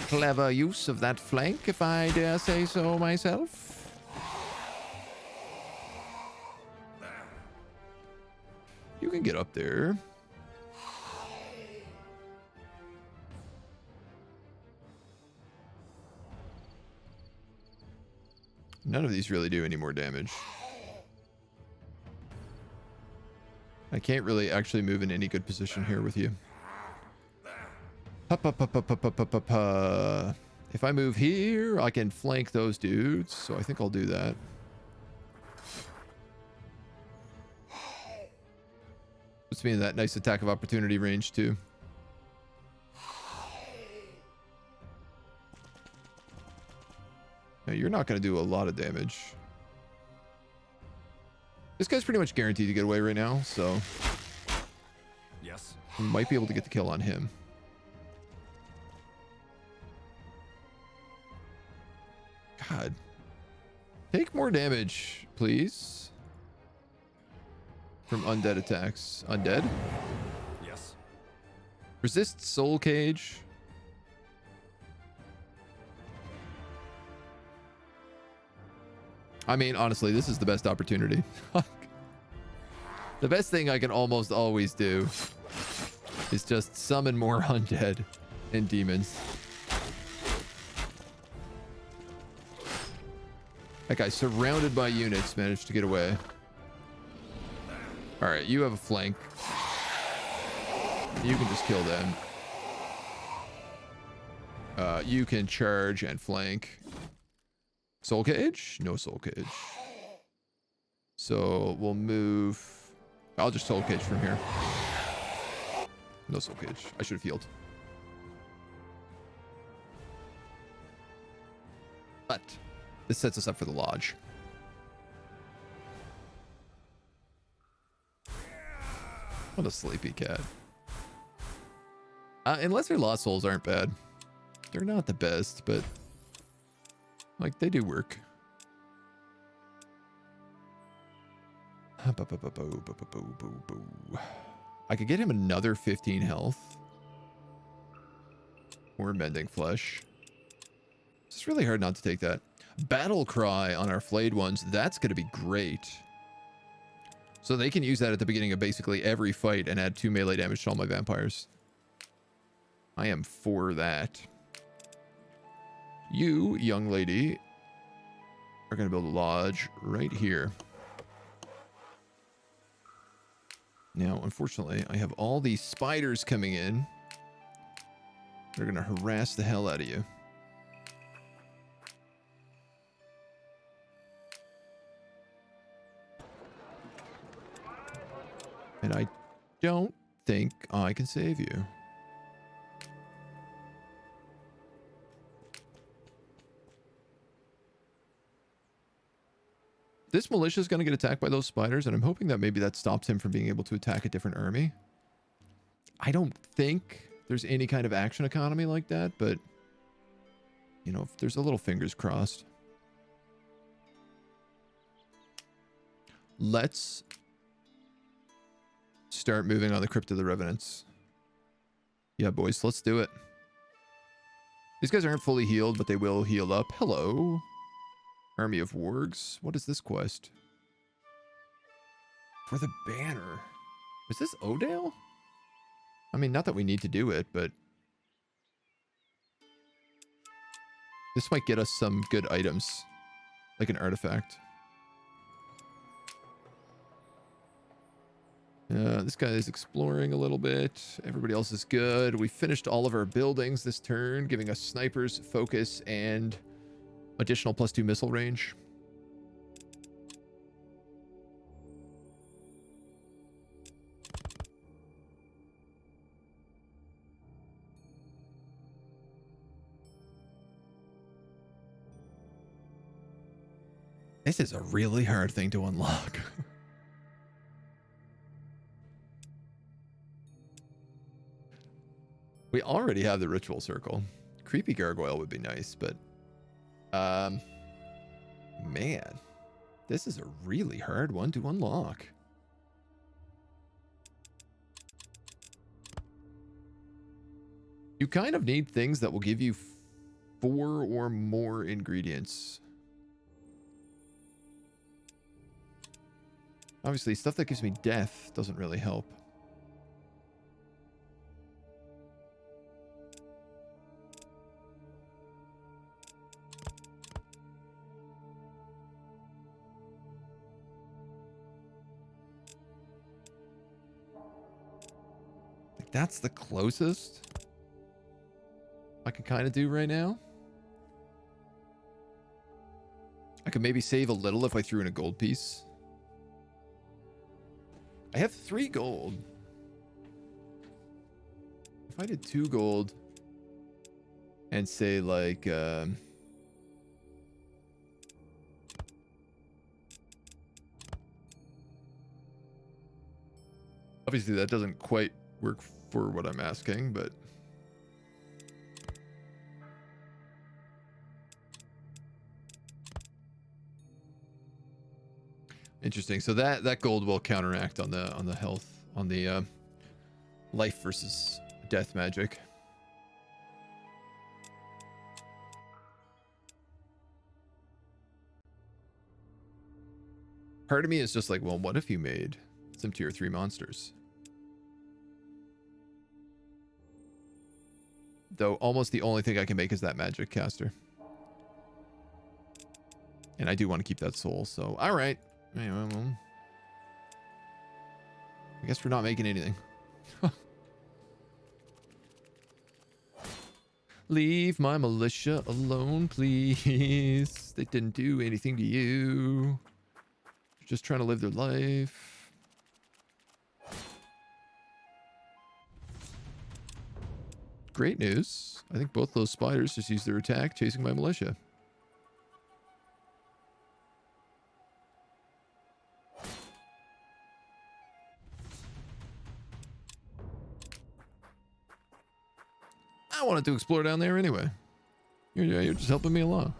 Clever use of that flank, if I dare say so myself. You can get up there. None of these really do any more damage. I can't really actually move in any good position here with you. If I move here, I can flank those dudes, so I think I'll do that. Puts me in that nice attack of opportunity range too. Now, you're not going to do a lot of damage. This guy's pretty much guaranteed to get away right now, so
Yes.
we might be able to get the kill on him. God. Take more damage, please. From undead attacks. Undead?
Yes.
Resist soul cage. I mean, honestly, this is the best opportunity. The best thing I can almost always do is just summon more undead and demons. That guy, surrounded by units, managed to get away. All right, you have a flank. You can just kill them. You can charge and flank. Soul cage? No soul cage. So we'll move. I'll just soul cage from here. No soul cage. I should have healed. But this sets us up for the lodge. What a sleepy cat. Unless their lost souls aren't bad. They're not the best, but like, they do work. I could get him another 15 health. Or mending flesh. It's really hard not to take that. Battle cry on our flayed ones. That's going to be great. So they can use that at the beginning of basically every fight and add 2 melee damage to all my vampires. I am for that. You, young lady, are going to build a lodge right here. Now, unfortunately, I have all these spiders coming in. They're going to harass the hell out of you. And I don't think I can save you. This militia is going to get attacked by those spiders, and I'm hoping that maybe that stops him from being able to attack a different army. I don't think there's any kind of action economy like that, but, you know, if there's a little fingers crossed. Let's start moving on the Crypt of the Revenants. Yeah, boys, let's do it. These guys aren't fully healed, but they will heal up. Hello. Army of Wargs. What is this quest? For the banner. Is this Odale? I mean, not that we need to do it, but this might get us some good items, like an artifact. This guy is exploring a little bit. Everybody else is good. We finished all of our buildings this turn, giving us snipers, focus, and additional +2 missile range. This is a really hard thing to unlock. We already have the ritual circle. creepy gargoyle would be nice, but man, this is a really hard one to unlock. You kind of need things that will give you 4 or more ingredients. Obviously, stuff that gives me death doesn't really help. Like, that's the closest I can kind of do right now. I could maybe save a little if I threw in a gold piece. I have 3 gold. If I did 2 gold and say like obviously that doesn't quite work for what I'm asking, but interesting. So that gold will counteract on the health, on the life versus death magic. Part of me is just like, well, what if you made some tier 3 monsters? Though almost the only thing I can make is that magic caster. And I do want to keep that soul, so all right. Anyway, well, I guess we're not making anything. Leave my militia alone, please. They didn't do anything to you. They're just trying to live their life. Great news. I think both those spiders just used their attack chasing my militia. I wanted to explore down there anyway. You're just helping me along.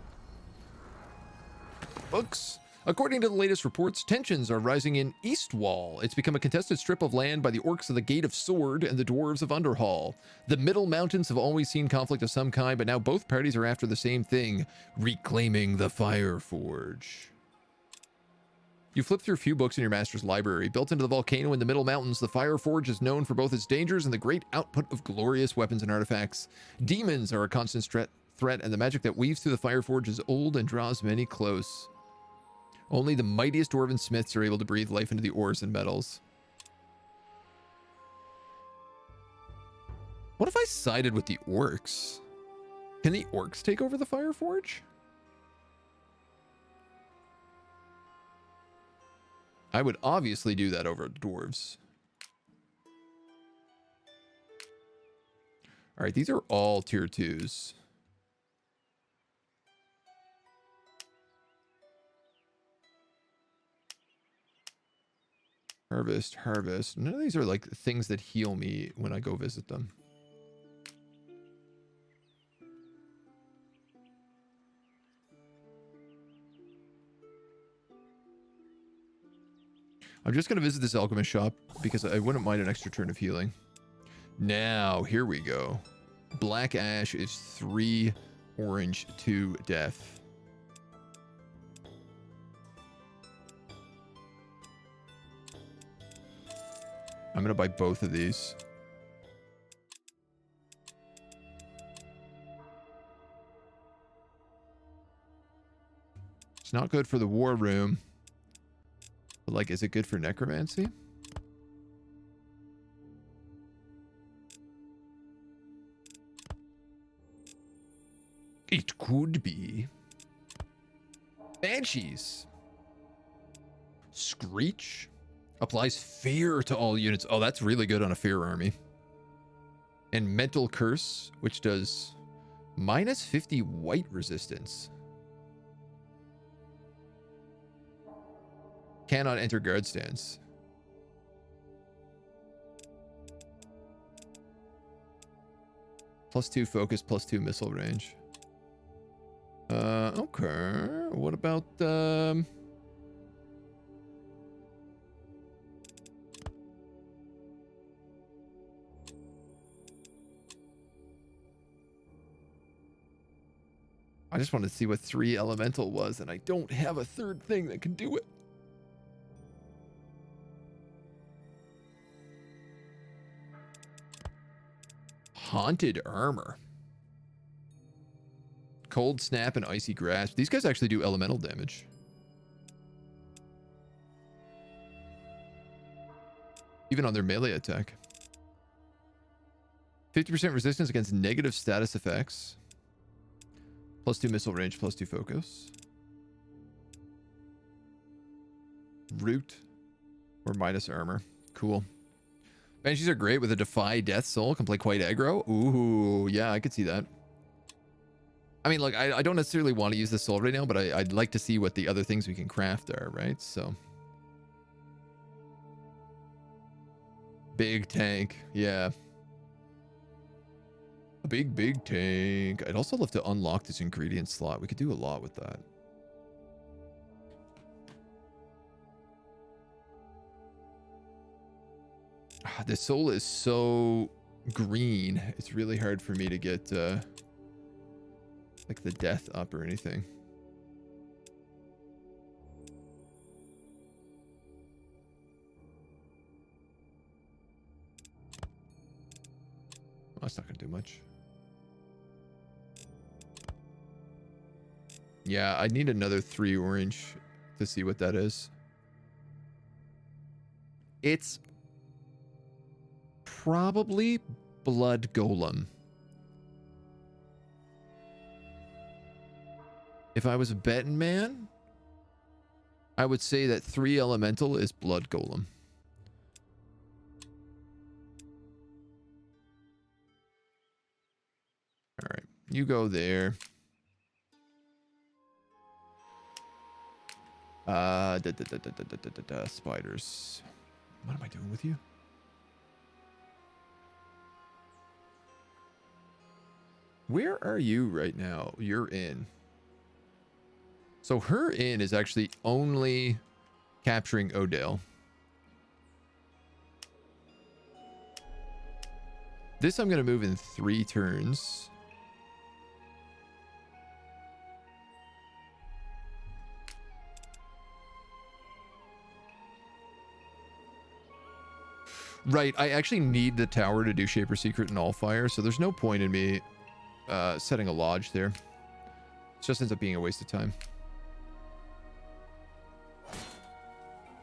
Books. According to the latest reports, tensions are rising in Eastwall. It's become a contested strip of land by the orcs of the Gate of Sword and the dwarves of Underhall. The Middle Mountains have always seen conflict of some kind, but now both parties are after the same thing, reclaiming the Fire Forge. You flip through a few books in your master's library. Built into the volcano in the Middle Mountains, the Fire Forge is known for both its dangers and the great output of glorious weapons and artifacts. Demons are a constant threat, and the magic that weaves through the Fire Forge is old and draws many close. Only the mightiest dwarven smiths are able to breathe life into the ores and metals. What if I sided with the orcs? Can the orcs take over the Fire Forge? I would obviously do that over dwarves. All right, these are all tier 2s. Harvest. None of these are like things that heal me when I go visit them. I'm just going to visit this alchemist shop because I wouldn't mind an extra turn of healing. Now, here we go. Black Ash is 3 orange to death. I'm going to buy both of these. It's not good for the war room. But, like, is it good for necromancy? It could be. Banshees. Screech. Applies fear to all units. Oh, that's really good on a fear army. And Mental Curse, which does minus 50 white resistance. Cannot enter guard stands. +2 focus, +2 missile range. Okay. What about I just wanted to see what 3 elemental was, and I don't have a third thing that can do it. Haunted armor. Cold snap and icy grasp. These guys actually do elemental damage. Even on their melee attack. 50% resistance against negative status effects. +2 missile range, +2 focus. Root or minus armor. Cool. Banshees are great with a Defy Death Soul. Can play quite aggro. Ooh, yeah, I could see that. I mean, like, I don't necessarily want to use the soul right now, but I'd like to see what the other things we can craft are, right? So. Big tank. Yeah. A big tank. I'd also love to unlock this ingredient slot. We could do a lot with that. The soul is so green. It's really hard for me to get like the death up or anything. Oh, that's not gonna do much. Yeah, I need another 3 orange to see what that is. It's probably Blood Golem. If I was a betting man, I would say that 3 elemental is Blood Golem. All right, you go there. Spiders. What am I doing with you? Where are you right now? You're in. So her in is actually only capturing Odale. This I'm going to move in 3 turns. Right, I actually need the tower to do Shaper Secret and Allfire, so there's no point in me setting a lodge there. It just ends up being a waste of time.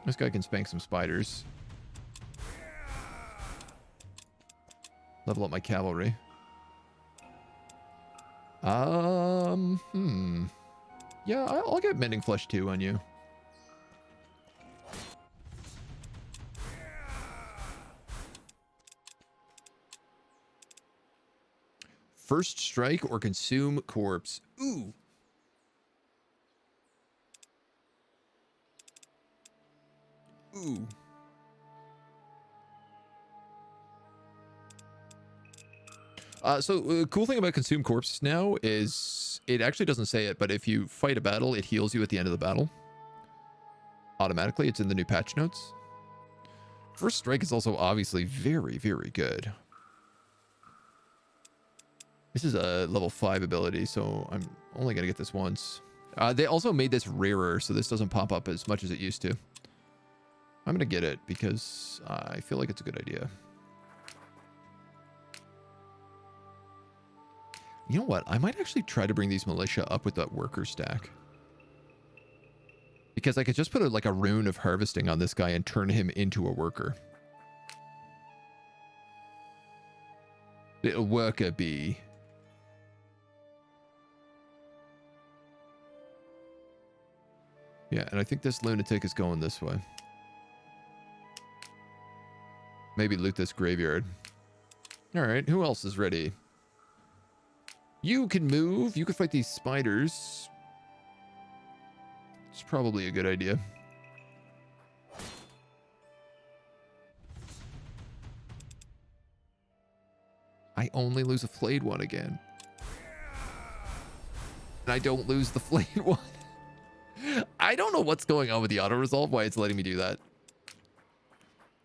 This guy can spank some spiders. Level up my cavalry. Yeah, I'll get Mending Flesh 2 on you. First strike or consume corpse. Ooh. Ooh. So cool thing about consume corpses now is it actually doesn't say it, but if you fight a battle, it heals you at the end of the battle. Automatically, it's in the new patch notes. First strike is also obviously very, very good. This is a level 5 ability, so I'm only going to get this once. They also made this rarer, so this doesn't pop up as much as it used to. I'm going to get it because I feel like it's a good idea. You know what? I might actually try to bring these militia up with that worker stack. Because I could just put like a rune of harvesting on this guy and turn him into a worker. Little worker bee. Yeah, and I think this lunatic is going this way. Maybe loot this graveyard. All right, who else is ready? You can move. You can fight these spiders. It's probably a good idea. I only lose a flayed one again. And I don't lose the flayed one. I don't know what's going on with the auto-resolve, why it's letting me do that.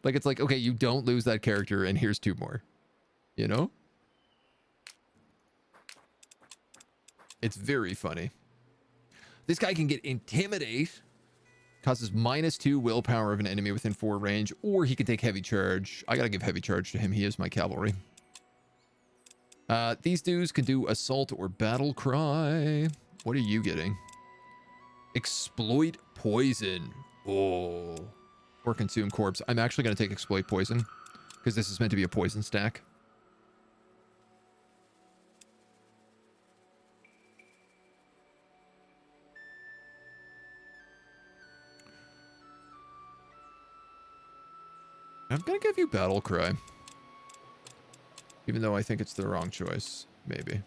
Like, it's like, okay, you don't lose that character, and here's 2 more. You know? It's very funny. This guy can get Intimidate. Causes -2 willpower of an enemy within 4 range, or he can take heavy charge. I gotta give heavy charge to him. He is my cavalry. These dudes can do assault or battle cry. What are you getting? Exploit poison. Oh. Or consume corpse. I'm actually gonna take exploit poison because this is meant to be a poison stack. I'm gonna give you battle cry. Even though I think it's the wrong choice. Maybe.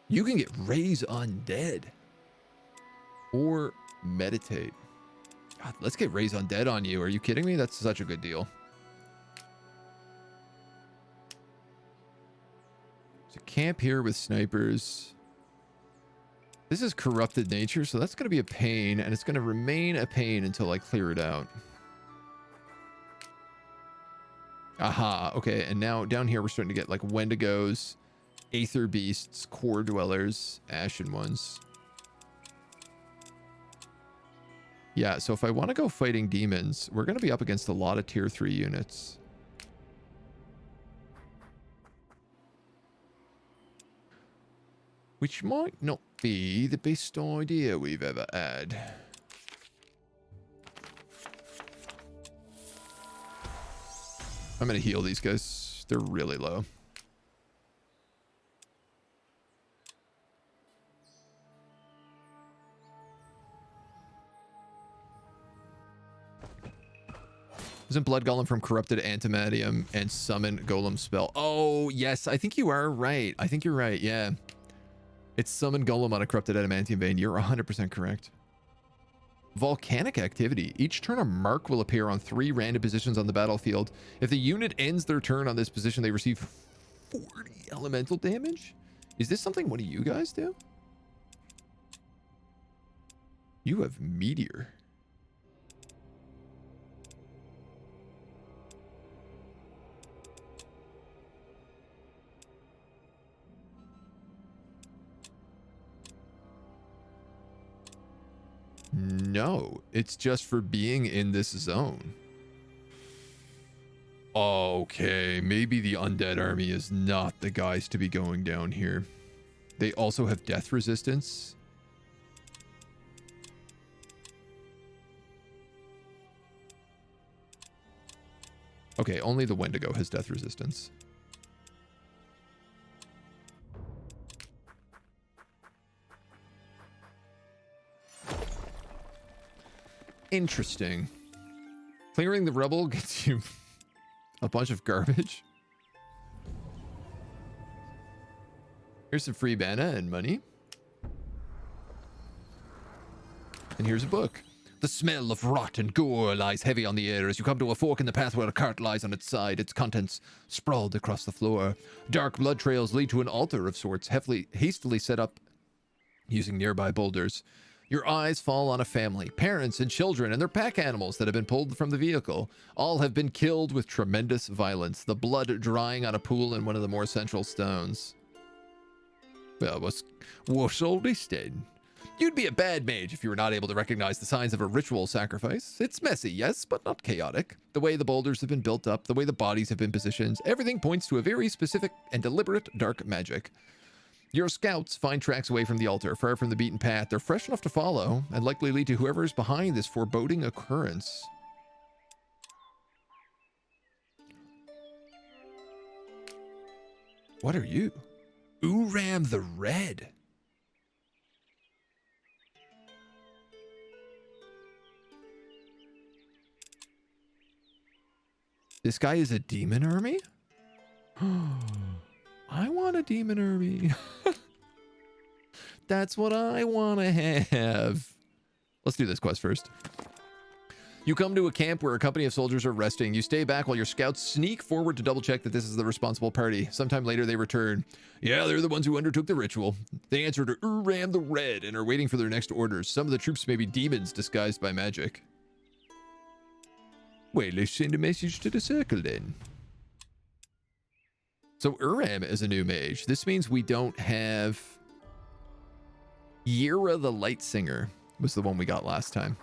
You can get raise undead. Or meditate. God, let's get raise undead on you. Are you kidding me? That's such a good deal. So camp here with snipers. This is corrupted nature, so that's gonna be a pain, and it's gonna remain a pain until I clear it out. Aha, okay, and now down here we're starting to get like Wendigos, Aether Beasts, Core Dwellers, Ashen ones. Yeah, so if I want to go fighting demons, we're going to be up against a lot of tier 3 units. Which might not be the best idea we've ever had. I'm going to heal these guys. They're really low. Isn't Blood Golem from Corrupted Antimadium and Summon Golem spell? Oh, yes. I think you are right. I think you're right. Yeah. It's Summon Golem on a Corrupted Adamantium Vein. You're 100% correct. Volcanic activity. Each turn a mark will appear on 3 random positions on the battlefield. If the unit ends their turn on this position, they receive 40 elemental damage. Is this something one of you guys do? You have Meteor. No, it's just for being in this zone. Okay, maybe the undead army is not the guys to be going down here. They also have death resistance. Okay, only the Wendigo has death resistance. Interesting. Clearing the rubble gets you a bunch of garbage. Here's some free mana and money. And here's a book. The smell of rot and gore lies heavy on the air as you come to a fork in the path where a cart lies on its side, its contents sprawled across the floor. Dark blood trails lead to an altar of sorts, hastily set up using nearby boulders. Your eyes fall on a family, parents and children and their pack animals that have been pulled from the vehicle. All have been killed with tremendous violence, the blood drying on a pool in one of the more central stones. Well, what's all this then? You'd be a bad mage if you were not able to recognize the signs of a ritual sacrifice. It's messy, yes, but not chaotic. The way the boulders have been built up, the way the bodies have been positioned, everything points to a very specific and deliberate dark magic. Your scouts find tracks away from the altar, far from the beaten path. They're fresh enough to follow, and likely lead to whoever is behind this foreboding occurrence. What are you? Uram the Red. This guy is a demon army? I want a demon army. That's what I want to have. Let's do this quest first. You come to a camp where a company of soldiers are resting. You stay back while your scouts sneak forward to double check that this is the responsible party. Sometime later, they return. Yeah, they're the ones who undertook the ritual. They answer to Uram the Red and are waiting for their next orders. Some of the troops may be demons disguised by magic. Well, let's send a message to the circle then. So Uram is a new mage. This means we don't have... Yira the Light Singer was the one we got last time.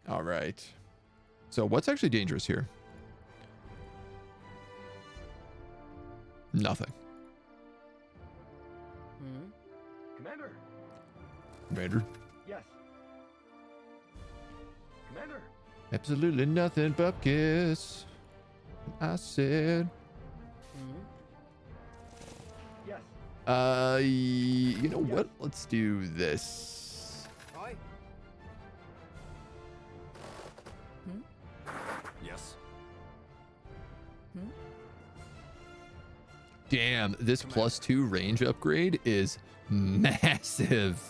All right. So what's actually dangerous here? Nothing.
Commander.
Commander?
Yes. Commander.
Absolutely nothing, Bupkis. I said.
Yes.
You know what? Let's do this.
Aye.
Yes.
Damn, this +2 range upgrade is massive.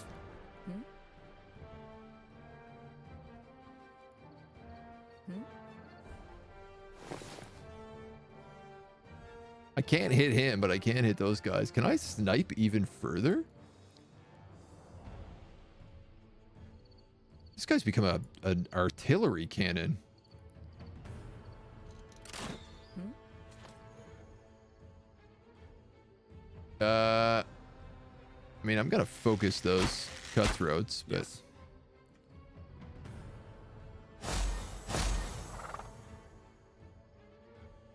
I can't hit him, but I can hit those guys. Can I snipe even further? This guy's become an artillery cannon. I mean, I'm gonna focus those cutthroats, but
Yes.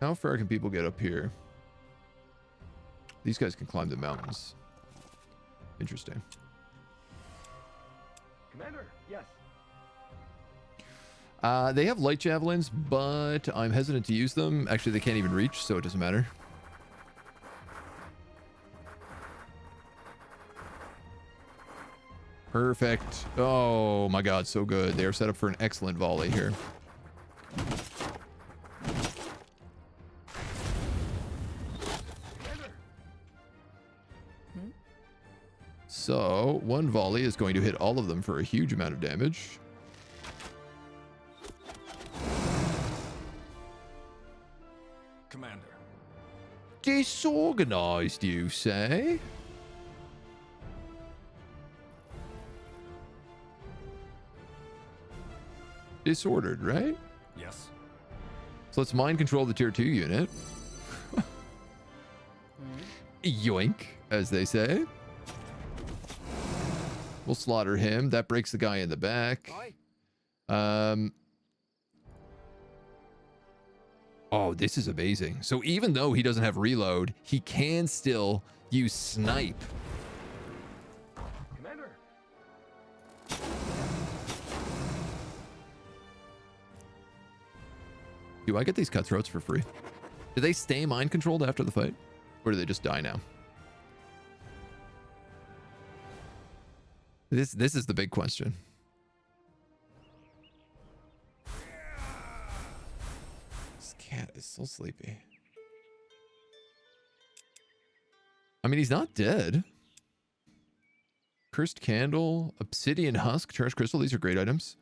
how far can people get up here? These guys can climb the mountains. Interesting.
Commander. Yes.
They have light javelins, but I'm hesitant to use them. Actually, they can't even reach, so it doesn't matter. Perfect. Oh my god, so good. They are set up for an excellent volley here. So, one volley is going to hit all of them for a huge amount of damage.
Commander.
Disorganized, you say? Disordered, right?
Yes.
So let's mind control the tier 2 unit. Yoink, as they say. We'll slaughter him. That breaks the guy in the back. Oh, this is amazing. So even though he doesn't have reload, he can still use snipe.
Commander.
Do I get these cutthroats for free? Do they stay mind controlled after the fight? Or do they just die now? This is the big question. This cat is so sleepy. I mean, he's not dead. Cursed Candle, Obsidian Husk, Charged Crystal. These are great items.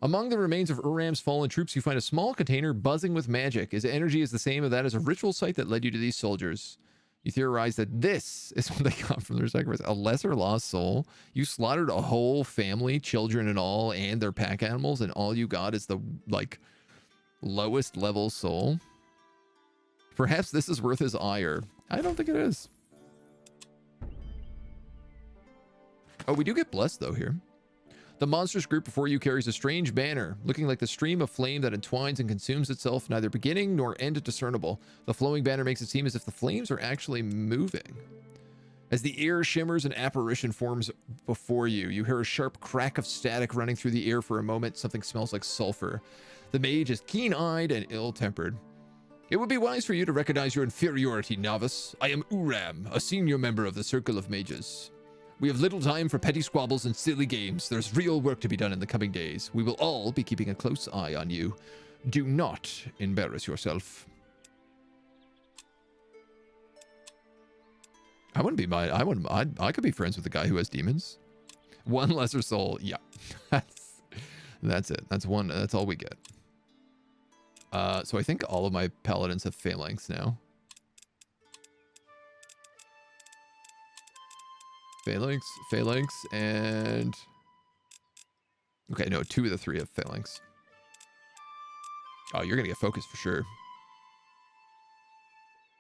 Among the remains of Uram's fallen troops, you find a small container buzzing with magic. His energy is the same as that as a ritual site that led you to these soldiers. You theorize that this is what they got from their sacrifice. A lesser lost soul. You slaughtered a whole family, children and all, and their pack animals, and all you got is the, like, lowest level soul. Perhaps this is worth his ire. I don't think it is. Oh, we do get blessed, though, here. The monstrous group before you carries a strange banner, looking like the stream of flame that entwines and consumes itself, neither beginning nor end discernible. The flowing banner makes it seem as if the flames are actually moving. As the air shimmers, an apparition forms before you. You hear a sharp crack of static running through the air for a moment. Something smells like sulfur. The mage is keen-eyed and ill-tempered. It would be wise for you to recognize your inferiority, novice. I am Uram, a senior member of the Circle of Mages. We have little time for petty squabbles and silly games. There's real work to be done in the coming days. We will all be keeping a close eye on you. Do not embarrass yourself. I wouldn't be mine. I could be friends with a guy who has demons. One lesser soul. Yeah. That's it. That's one. That's all we get. So I think all of my paladins have phalanx now. Phalanx, and... Okay, no, 2 of the 3 have phalanx. Oh, you're gonna get focused for sure.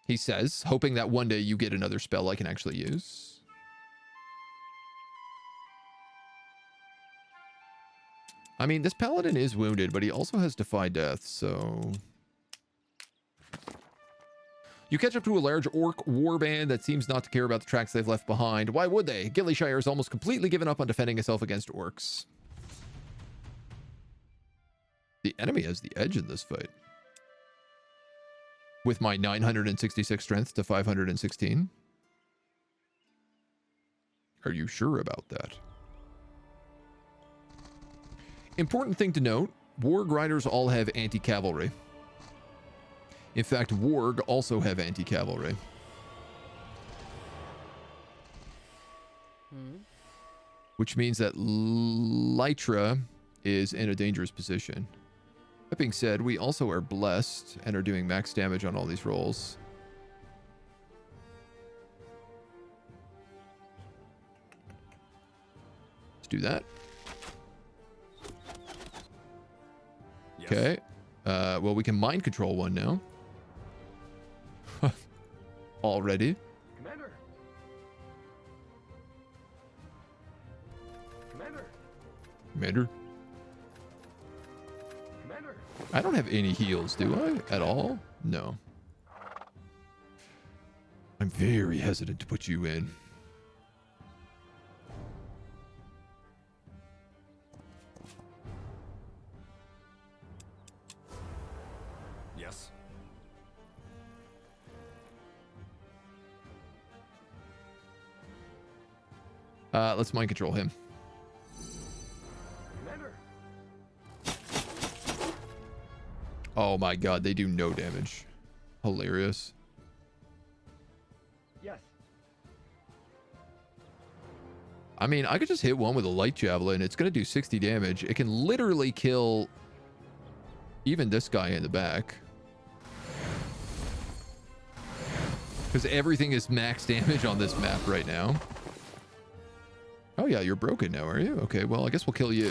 He says, hoping that one day you get another spell I can actually use. I mean, this paladin is wounded, but he also has Defy Death, so... You catch up to a large orc warband that seems not to care about the tracks they've left behind. Why would they? Gillyshire has almost completely given up on defending itself against orcs. The enemy has the edge in this fight. With my 966 strength to 516. Are you sure about that? Important thing to note, Warg Riders all have anti-cavalry. In fact, Warg also have anti-cavalry. Which means that Lytra is in a dangerous position. That being said, we also are blessed and are doing max damage on all these rolls. Let's do that.
Yes.
Okay. Well, we can mind control one now. Already.
Commander. Commander.
Commander.
Commander.
I don't have any heals, do I? At all? No. I'm very hesitant to put you in.
Yes.
Let's mind control him.
Commander.
Oh my god, they do no damage. Hilarious.
Yes.
I mean, I could just hit one with a light javelin. It's going to do 60 damage. It can literally kill even this guy in the back. Because everything is max damage on this map right now. Oh yeah, you're broken now, are you? Okay, well, I guess we'll kill you.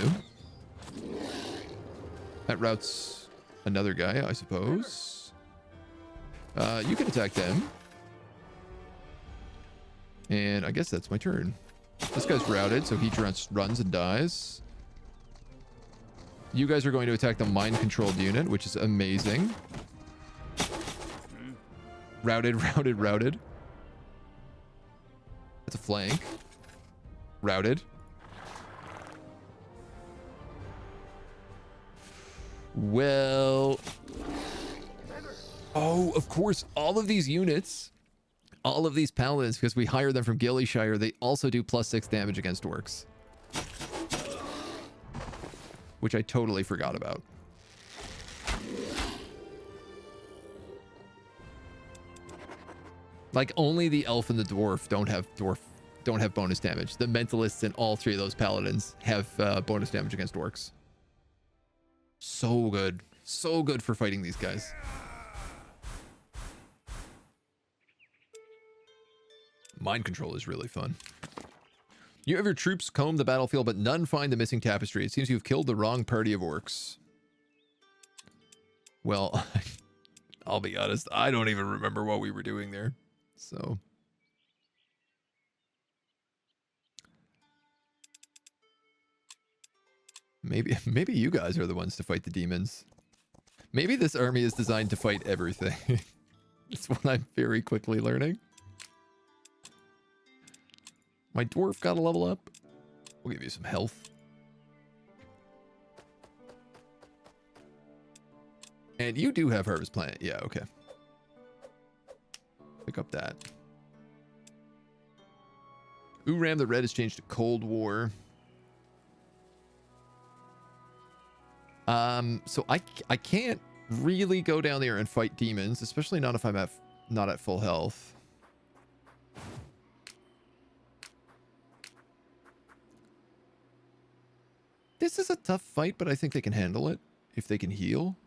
That routs another guy, I suppose. You can attack them. And I guess that's my turn. This guy's routed, so he runs and dies. You guys are going to attack the mind-controlled unit, which is amazing. Routed. That's a flank. Routed. Well... Oh, of course, all of these units, all of these paladins, because we hire them from Gillyshire, they also do +6 damage against orcs. Which I totally forgot about. Like, only the elf and the dwarf don't have bonus damage. The mentalists and all 3 of those paladins have bonus damage against orcs. So good. So good for fighting these guys. Mind control is really fun. You have your troops comb the battlefield, but none find the missing tapestry. It seems you've killed the wrong party of orcs. Well, I'll be honest. I don't even remember what we were doing there. So... Maybe you guys are the ones to fight the demons. Maybe this army is designed to fight everything. That's what I'm very quickly learning. My dwarf got a level up. We'll give you some health. And you do have Harvest Plant. Yeah, okay. Pick up that. Uram the Red has changed to Cold War. So I can't really go down there and fight demons, especially not if I'm not at full health. This is a tough fight, but I think they can handle it if they can heal.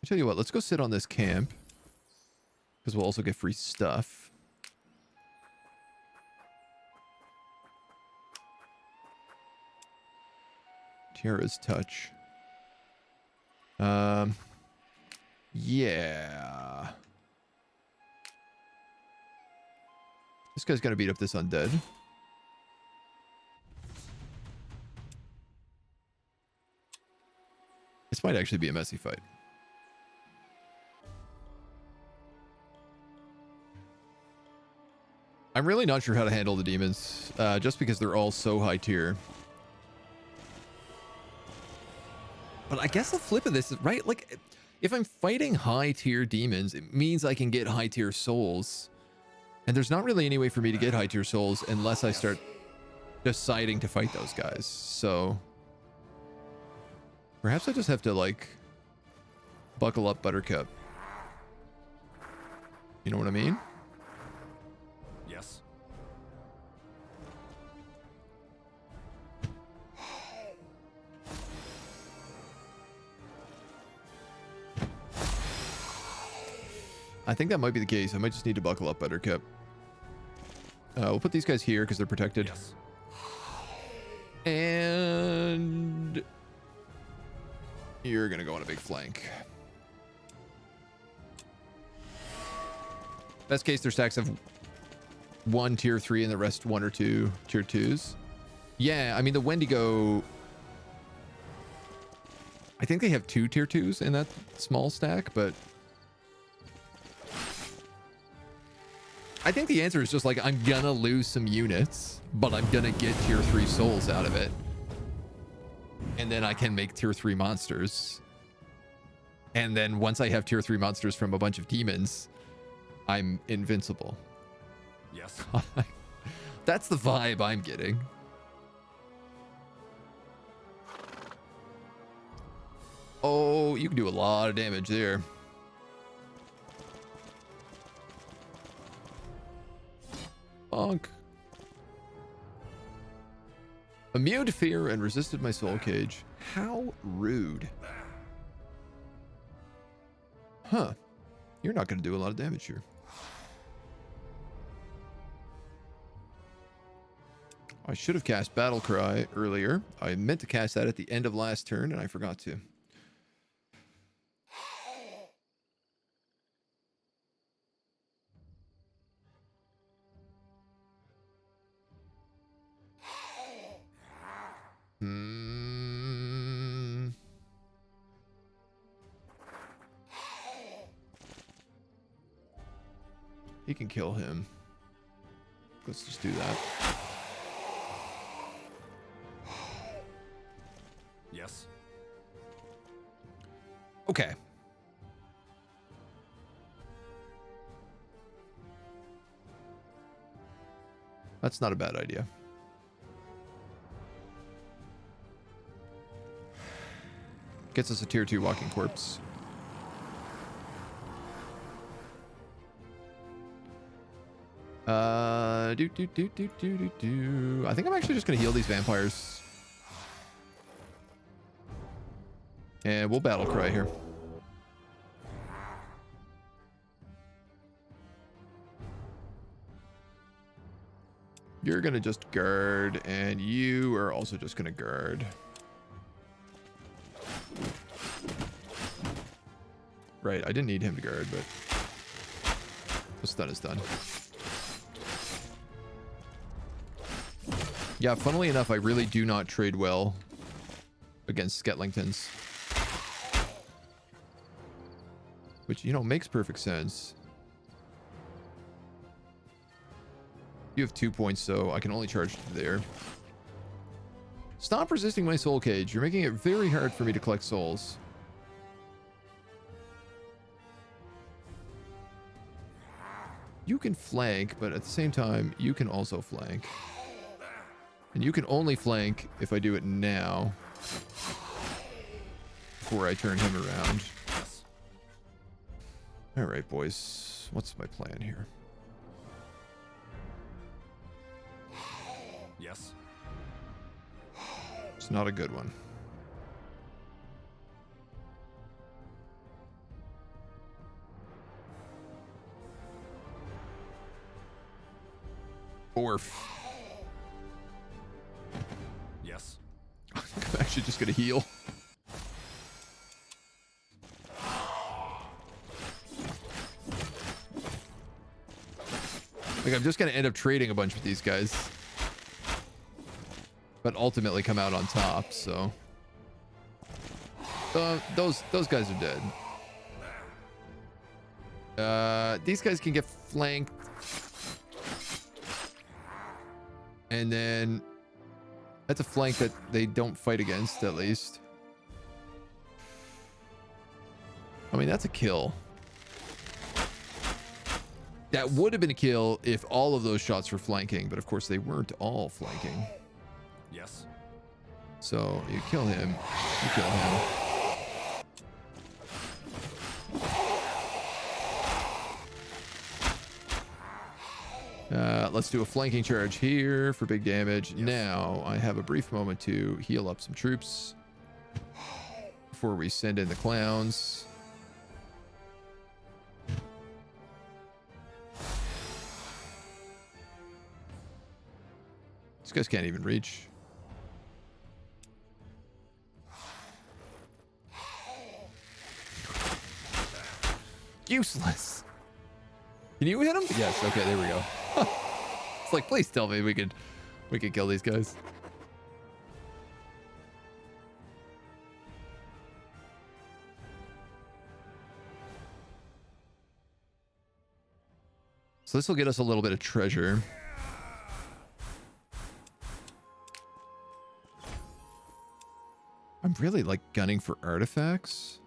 I tell you what, let's go sit on this camp because we'll also get free stuff. Tiara's touch. Yeah. This guy's gonna beat up this undead. This might actually be a messy fight. I'm really not sure how to handle the demons, just because they're all so high tier. But I guess the flip of this is, right? Like, if I'm fighting high tier demons, it means I can get high tier souls. And there's not really any way for me to get high tier souls unless I start deciding to fight those guys. So perhaps I just have to, like, buckle up, Buttercup. You know what I mean?
Yes.
I think that might be the case. I might just need to buckle up, Buttercup. We'll put these guys here because they're protected.
Yes.
And you're gonna go on a big flank. Best case, their stacks have one tier 3 and the rest 1 or 2 tier 2s. Yeah, I mean the Wendigo, I think they have 2 tier 2s in that small stack, but I think the answer is just like, I'm gonna lose some units, but I'm gonna get tier 3 souls out of it. And then I can make tier 3 monsters. And then once I have tier 3 monsters from a bunch of demons, I'm invincible.
Yes.
That's the vibe I'm getting. Oh, you can do a lot of damage there. Bonk. Immune to fear and resisted my soul cage. How rude. Huh. You're not going to do a lot of damage here. I should have cast Battle Cry earlier. I meant to cast that at the end of last turn, and I forgot to. He can kill him. Let's just do that.
Yes.
Okay. That's not a bad idea. Gets us a tier 2 walking corpse. I think I'm actually just gonna heal these vampires. And we'll battle cry here. You're gonna just guard, and you are also just gonna guard. Right, I didn't need him to guard, but the stun is done. Yeah, funnily enough, I really do not trade well against Sketlingtons. Which, you know, makes perfect sense. You have 2 points, so I can only charge there. Stop resisting my soul cage. You're making it very hard for me to collect souls. You can flank, but at the same time, you can also flank. And you can only flank if I do it now. Before I turn him around.
Yes.
Alright, boys. What's my plan here?
Yes.
It's not a good one. Dwarf.
Yes.
I'm actually just gonna heal. Like, I'm just gonna end up trading a bunch with these guys. But ultimately come out on top, so... those guys are dead. These guys can get flanked. And then... That's a flank that they don't fight against, at least. I mean, that's a kill. That would have been a kill if all of those shots were flanking, but of course they weren't all flanking.
Yes.
So you kill him, you kill him. Let's do a flanking charge here for big damage.
Yes.
Now I have a brief moment to heal up some troops before we send in the clowns. These guys can't even reach. Useless. Can you hit him? Yes. Okay, there we go. It's like, please tell me we could kill these guys. So this will get us a little bit of treasure. I'm really like gunning for artifacts.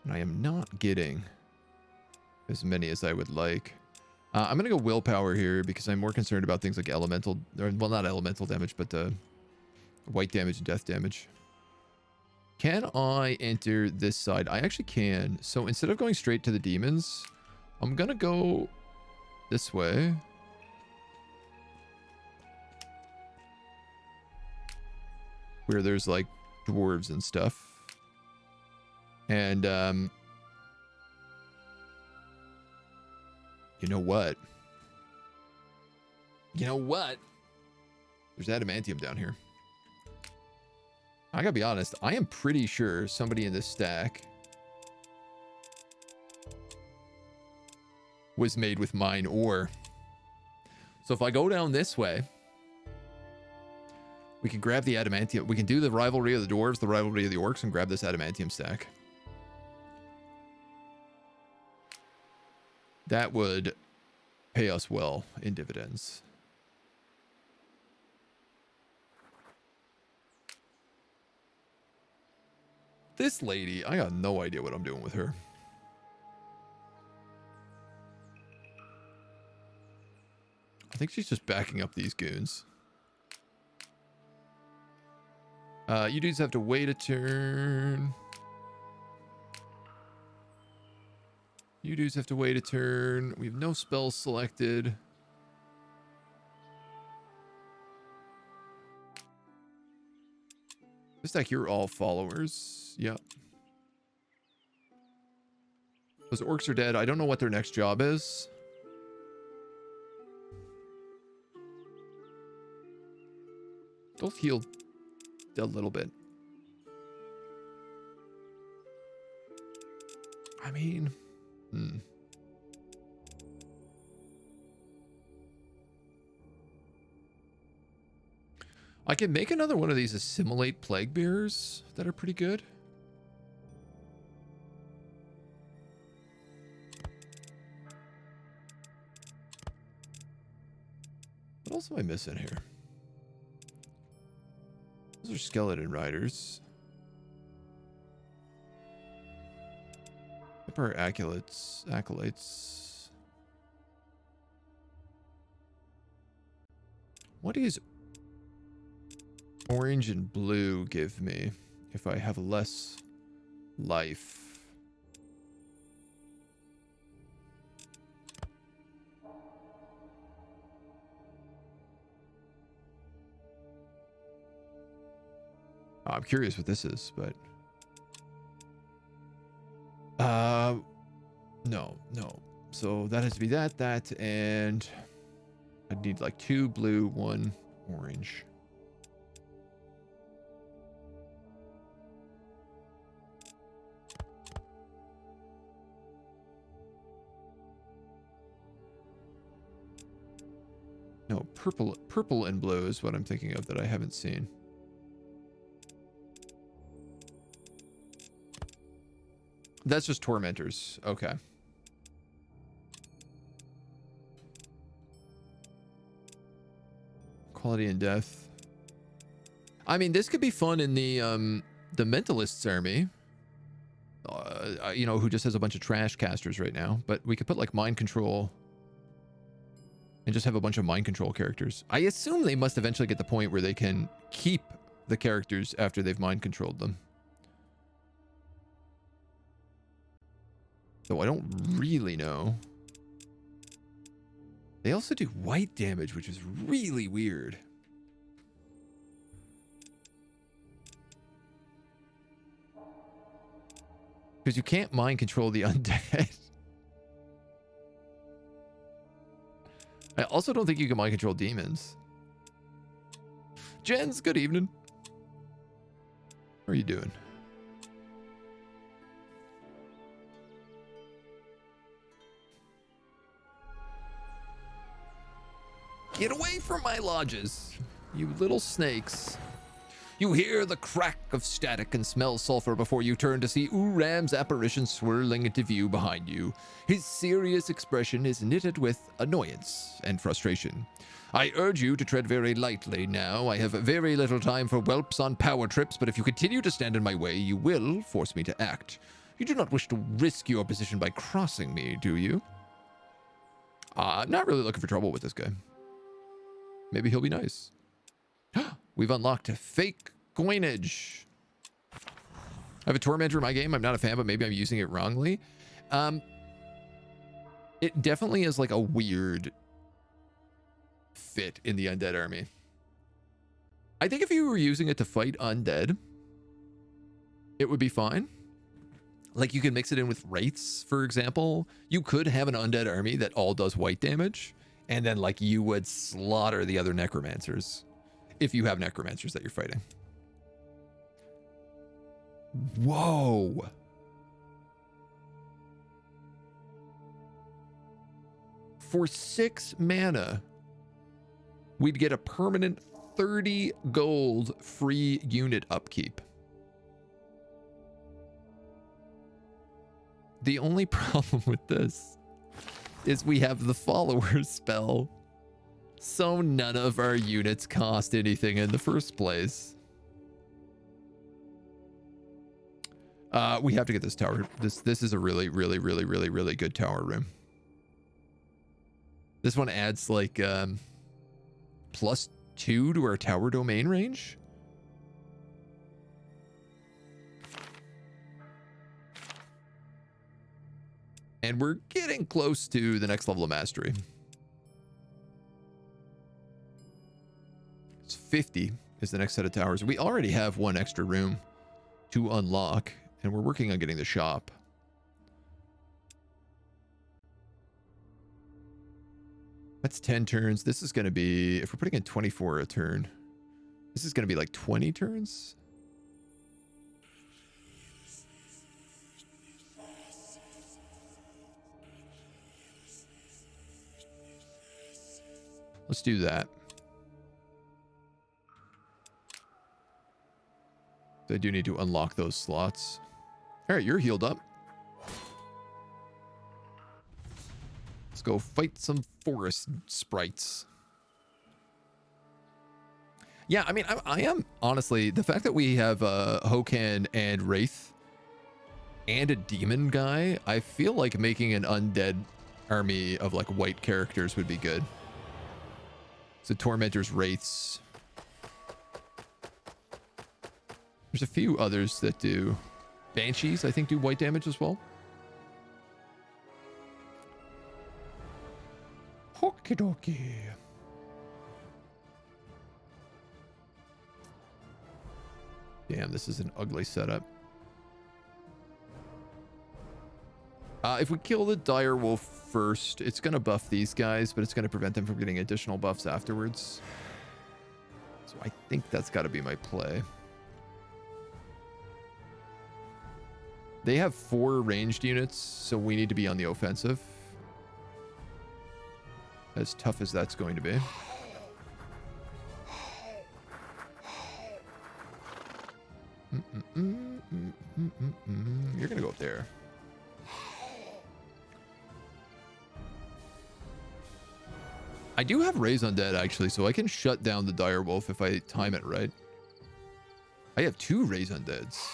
And I am not getting as many as I would like. I'm going to go willpower here because I'm more concerned about things like elemental, or well, not elemental damage, but white damage and death damage. Can I enter this side? I actually can. So instead of going straight to the demons, I'm going to go this way. Where there's like dwarves and stuff. And you know what? You know what? There's adamantium down here. I gotta be honest, I am pretty sure somebody in this stack was made with mine ore. So if I go down this way, we can grab the adamantium. We can do the rivalry of the dwarves, the rivalry of the orcs, and grab this adamantium stack. That would pay us well in dividends. This lady, I got no idea what I'm doing with her. I think she's just backing up these goons. You dudes have to wait a turn. You dudes have to wait a turn. We have no spells selected. Looks like you're all followers. Yep. Those orcs are dead. I don't know what their next job is. They'll heal a little bit. I mean, I can make another one of these assimilate plague bearers that are pretty good. What else am I missing here? Those are skeleton riders. Our acolytes. What is orange and blue give me if I have less life? I'm curious what this is, but no. So that has to be that, and I need like 2 blue, 1 orange. No, purple and blue is what I'm thinking of that I haven't seen. That's just tormentors. Okay. Quality and death. I mean, this could be fun in the mentalist's army. You know, who just has a bunch of trash casters right now. But we could put like mind control and just have a bunch of mind control characters. I assume they must eventually get the point where they can keep the characters after they've mind controlled them. Though I don't really know. They also do white damage, which is really weird. Because you can't mind control the undead. I also don't think you can mind control demons. Jens, good evening. How are you doing? Get away from my lodges, you little snakes. You hear the crack of static and smell sulfur before you turn to see Uram's apparition swirling into wview behind you. His serious expression is knitted with annoyance and frustration. I urge you to tread very lightly now. I have very little time for whelps on power trips, but if you continue to stand in my way, you will force me to act. You do not wish to risk your position by crossing me, do you? I'm not really looking for trouble with this guy. Maybe he'll be nice. We've unlocked fake coinage. I have a tormentor in my game. I'm not a fan, but maybe I'm using it wrongly. It definitely is like a weird fit in the undead army. I think if you were using it to fight undead, it would be fine. Like you could mix it in with wraiths, for example. You could have an undead army that all does white damage. And then, like, you would slaughter the other necromancers if you have necromancers that you're fighting. Whoa. For 6 mana, we'd get a permanent 30 gold free unit upkeep. The only problem with this is we have the follower spell, so none of our units cost anything in the first place. We have to get this tower. This is a really good tower room. This one adds like +2 to our tower domain range. And we're getting close to the next level of mastery. It's 50 is the next set of towers. We already have 1 extra room to unlock, and we're working on getting the shop. That's 10 turns. This is going to be, if we're putting in 24 a turn, this is going to be like 20 turns. Let's do that. I do need to unlock those slots. All right, you're healed up. Let's go fight some forest sprites. Yeah, I mean, I am honestly, the fact that we have Hokan and Wraith and a demon guy, I feel like making an undead army of like white characters would be good. So Tormentors, Wraiths. There's a few others that do. Banshees, I think, do white damage as well.
Okie dokie.
Damn, this is an ugly setup. If we kill the dire wolf first, it's going to buff these guys, but it's going to prevent them from getting additional buffs afterwards. So I think that's got to be my play. They have 4 ranged units, so we need to be on the offensive. As tough as that's going to be. You're going to go up there. I do have Raise Undead, actually, so I can shut down the dire wolf if I time it right. I have 2 Raise Undeads.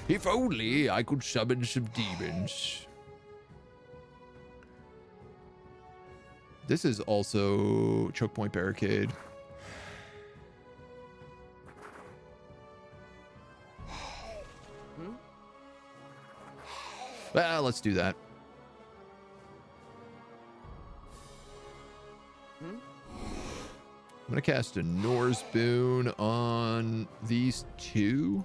If only I could summon some demons. This is also Choke Point Barricade. Well, let's do that. I'm going to cast a Norse Boon on these 2.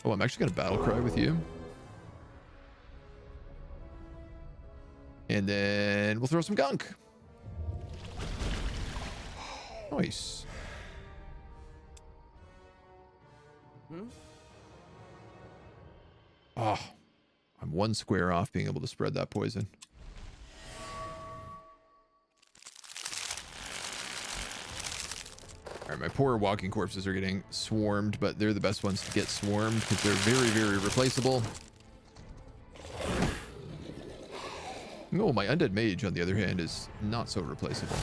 Oh, I'm actually going to Battle Cry with you. And then we'll throw some gunk. Nice. Oh, I'm 1 square off being able to spread that poison. All right, my poor walking corpses are getting swarmed, but they're the best ones to get swarmed because they're very, very replaceable. Oh, my undead mage, on the other hand, is not so replaceable.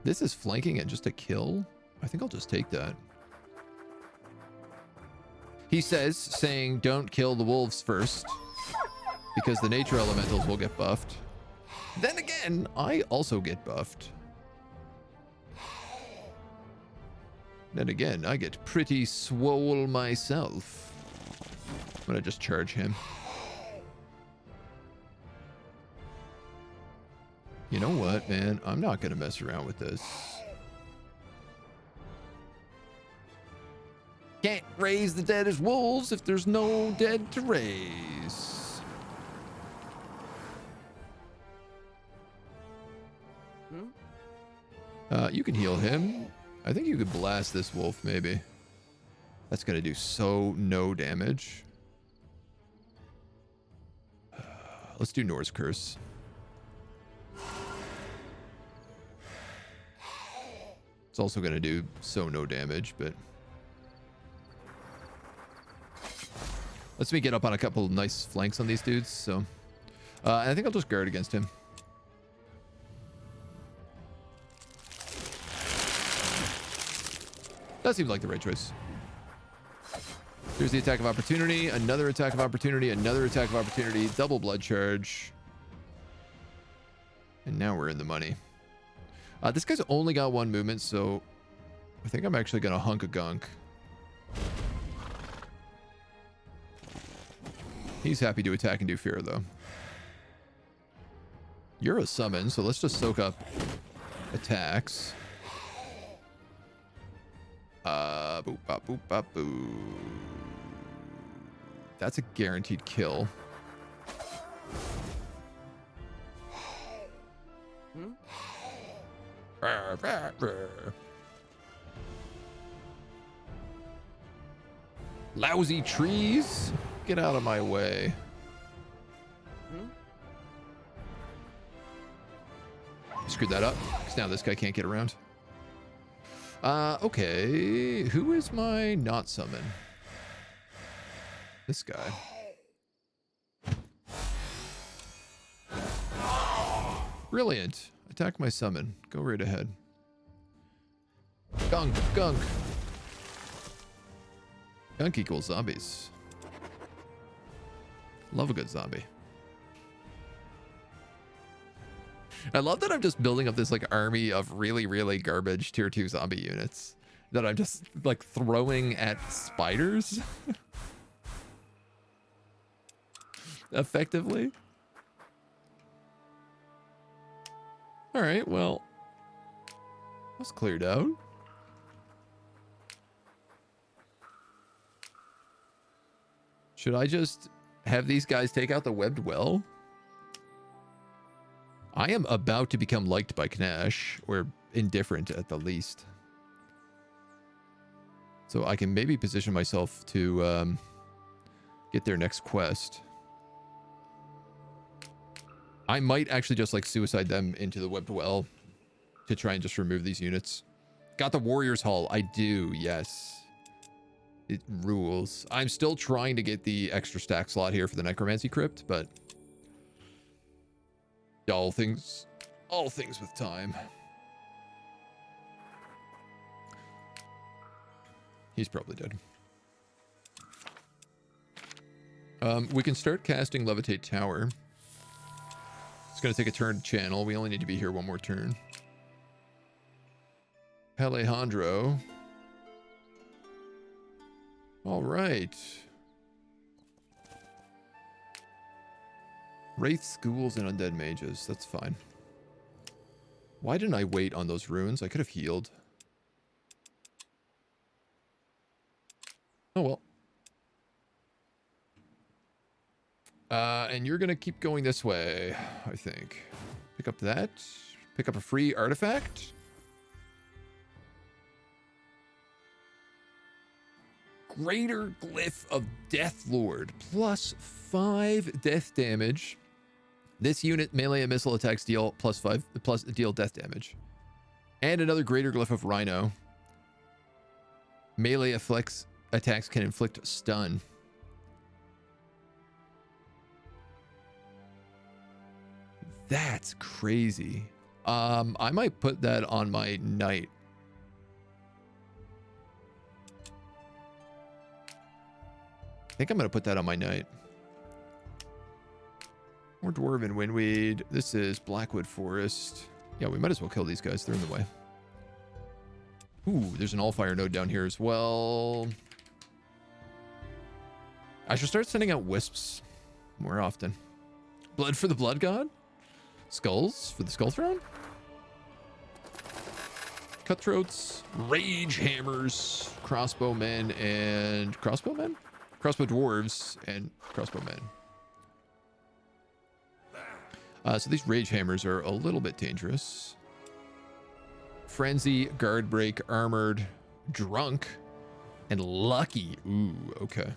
This is flanking and just a kill? I think I'll just take that. He says, saying don't kill the wolves first because the nature elementals will get buffed. Then again, I also get buffed. Then again, I get pretty swole myself. I'm gonna just charge him. You know what, man? I'm not gonna mess around with this. Can't raise the dead as wolves if there's no dead to raise. You can heal him. I think you could blast this wolf, maybe. That's gonna do so no damage. Let's do Norse Curse. It's also gonna do so no damage, but lets me get up on a couple of nice flanks on these dudes. So I think I'll just guard against him. That seems like the right choice. Here's the attack of opportunity, another attack of opportunity, another attack of opportunity, double blood charge. And now we're in the money. This guy's only got 1 movement, so I think I'm actually going to hunk a gunk. He's happy to attack and do fear, though. You're a summon, so let's just soak up attacks. Boop, bop, boop, bop, boo. That's a guaranteed kill. Lousy trees, get out of my way. Screwed that up because now this guy can't get around. Okay, who is my not summon? This guy. Brilliant. Attack my summon. Go right ahead. Gunk, gunk. Gunk equals zombies. Love a good zombie. I love that I'm just building up this like army of really, really garbage tier 2 zombie units that I'm just like throwing at spiders. Effectively. All right, well, that's cleared out. Should I just have these guys take out the webbed well? I am about to become liked by Knash, or indifferent at the least. So I can maybe position myself to get their next quest. I might actually just like suicide them into the webbed well to try and just remove these units. Got the Warrior's Hall. I do, yes. It rules. I'm still trying to get the extra stack slot here for the Necromancy Crypt, but all things with time. He's probably dead. We can start casting Levitate Tower. It's going to take a turn to channel. We only need to be here one more turn. Alejandro. All right. Wraith, schools, and undead mages. That's fine. Why didn't I wait on those runes? I could have healed. Oh, well. And you're going to keep going this way, I think. Pick up that. Pick up a free artifact. Greater Glyph of Death Lord. Plus 5 death damage. This unit melee and missile attacks deal plus deal death damage. And another Greater Glyph of Rhino. Melee attacks can inflict stun. That's crazy. I might put that on my knight. I think I'm going to put that on my knight. More Dwarven Windweed. This is Blackwood Forest. Yeah, we might as well kill these guys. They're in the way. Ooh, there's an Allfire node down here as well. I should start sending out wisps more often. Blood for the Blood God? Skulls for the Skull Throne? Cutthroats, Rage Hammers, Crossbowmen, and Crossbowmen? Crossbow Dwarves and Crossbowmen. So these Rage Hammers are a little bit dangerous. Frenzy, Guard Break, Armored, Drunk, and Lucky. Ooh, okay.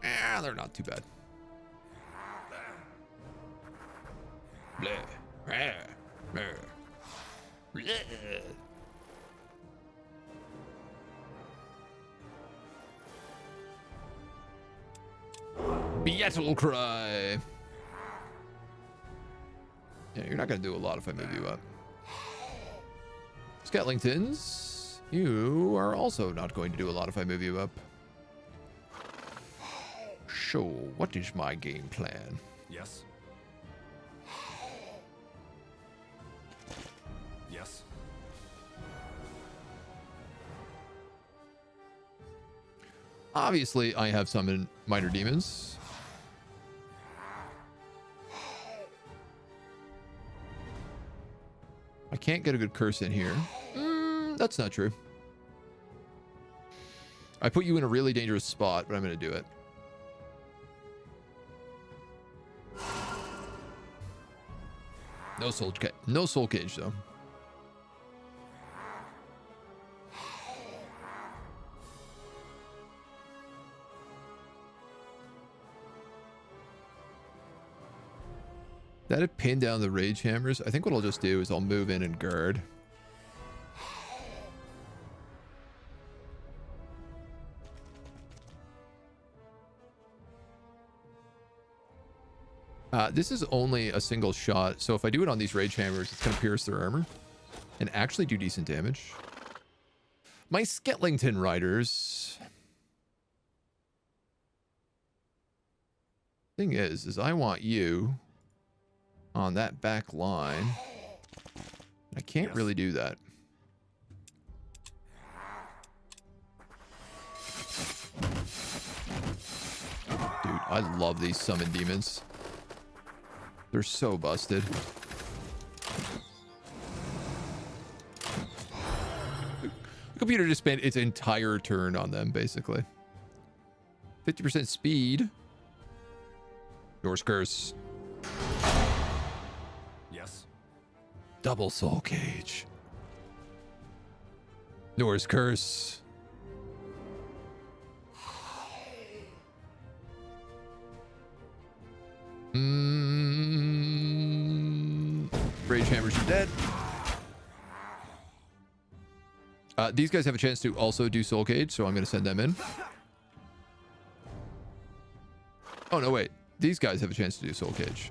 Ah, they're not too bad. Blah. Blah. Blah. Blah. Battle Cry. Yeah, you're not going to do a lot if I move you up. Sketlingtons, you are also not going to do a lot if I move you up. So, what is my game plan?
Yes. Yes.
Obviously, I have summoned minor demons. I can't get a good curse in here. That's not true. I put you in a really dangerous spot, but I'm going to do it. No soul cage though. That'd pin down the Rage Hammers. I think what I'll just do is I'll move in and guard. This is only a single shot, so if I do it on these Rage Hammers, it's going to pierce their armor and actually do decent damage. My Skellington riders. Thing is I want you on that back line. I can't really do that. Dude, I love these summon demons. They're so busted. The computer just spent its entire turn on them, basically. 50% speed. Yours curse.
Yes.
Double soul cage. Norse curse. Rage hammers are dead. These guys have a chance to also do soul cage, so I'm going to send them in. Oh, no, wait. These guys have a chance to do soul cage.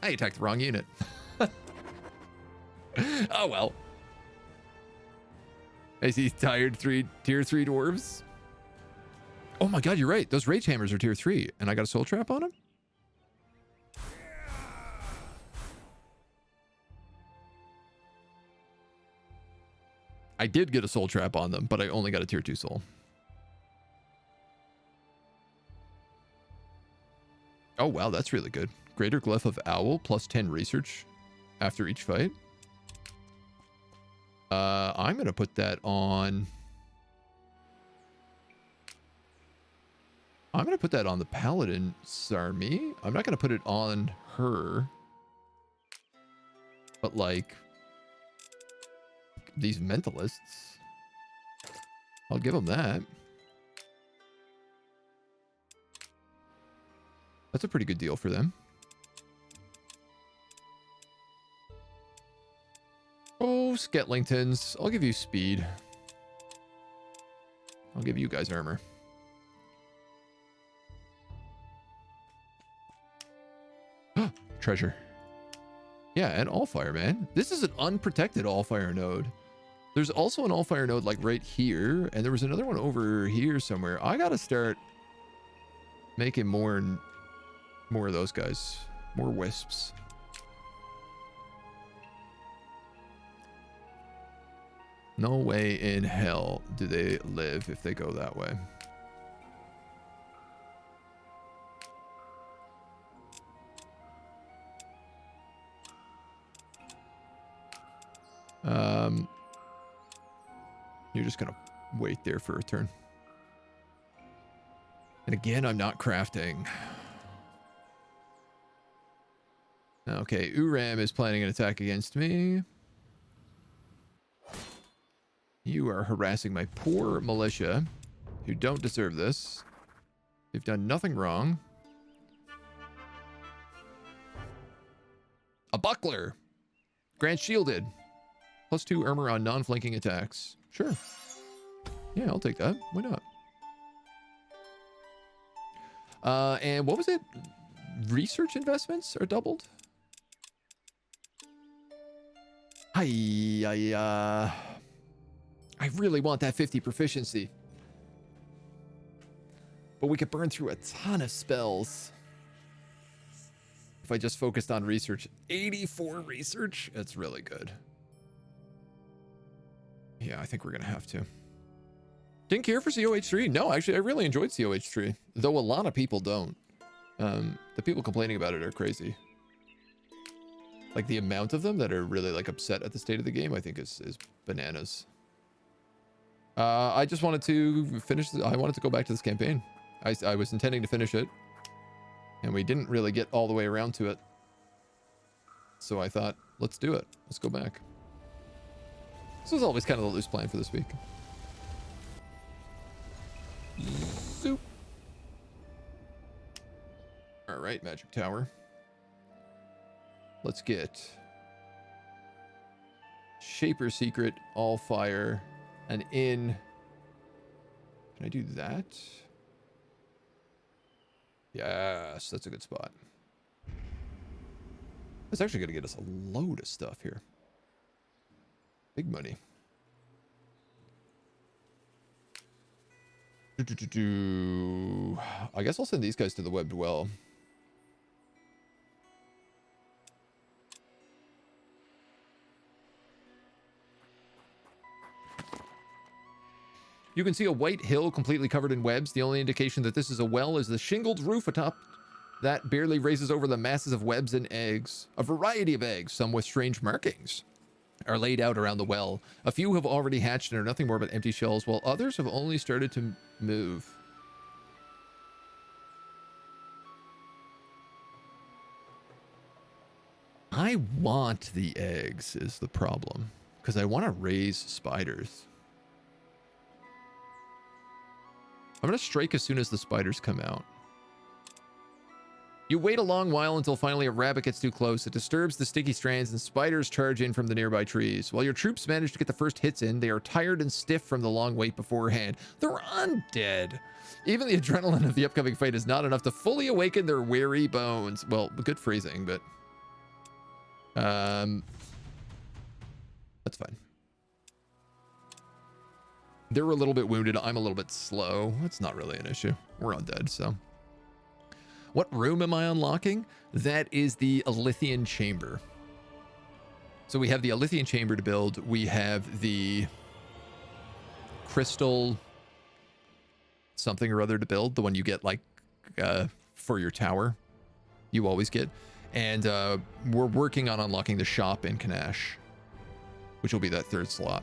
I attacked the wrong unit. Oh, well. I see tired tier 3 dwarves. Oh my god, you're right. Those rage hammers are tier 3, and I got a soul trap on them? I did get a soul trap on them, but I only got a tier 2 soul. Oh wow, that's really good. Greater Glyph of Owl, plus 10 research after each fight. I'm going to put that on... I'm going to put that on the Paladin's army. I'm not going to put it on her. But like... these mentalists. I'll give them that. That's a pretty good deal for them. Oh, Skellingtons. I'll give you speed. I'll give you guys armor. Treasure. Yeah, and Allfire, man. This is an unprotected Allfire node. There's also an Allfire node like right here, and there was another one over here somewhere. I gotta start making more of those guys. More wisps. No way in hell do they live if they go that way. You're just gonna wait there for a turn. And again, I'm not crafting. Okay, Uram is planning an attack against me. You are harassing my poor militia, who don't deserve this. They've done nothing wrong. A buckler! Grant shielded. Plus 2 armor on non-flanking attacks. Sure. Yeah, I'll take that. Why not? And what was it? Research investments are doubled? I really want that 50 proficiency. But we could burn through a ton of spells. If I just focused on research. 84 research? That's really good. Yeah, I think we're going to have to. Didn't care for COH3. No, actually, I really enjoyed COH3. Though a lot of people don't. The people complaining about it are crazy. Like, the amount of them that are really, like, upset at the state of the game, I think is bananas. I just wanted to finish... I wanted to go back to this campaign. I was intending to finish it. And we didn't really get all the way around to it. So I thought, let's do it. Let's go back. This was always kind of the loose plan for this week. Zoop. All right, Magic Tower. Let's get Shaper Secret, Allfire, and in. Can I do that? Yes, that's a good spot. That's actually going to get us a load of stuff here. Big money. I guess I'll send these guys to the webbed well. You can see a white hill completely covered in webs. The only indication that this is a well is the shingled roof atop that barely raises over the masses of webs and eggs. A variety of eggs, some with strange markings, are laid out around the well. A few have already hatched and are nothing more but empty shells, while others have only started to move. I want the eggs is the problem, because I want to raise spiders. I'm going to strike as soon as the spiders come out. You wait a long while until finally a rabbit gets too close. It disturbs the sticky strands and spiders charge in from the nearby trees. While your troops manage to get the first hits in, they are tired and stiff from the long wait beforehand. They're undead. Even the adrenaline of the upcoming fight is not enough to fully awaken their weary bones. Well, good phrasing, but... that's fine. They're a little bit wounded. I'm a little bit slow. It's not really an issue. We're undead, so... What room am I unlocking? That is the Alithian Chamber. So we have the Alithian Chamber to build. We have the Crystal something or other to build. The one you get like for your tower. You always get. And we're working on unlocking the shop in Kanash, which will be that third slot.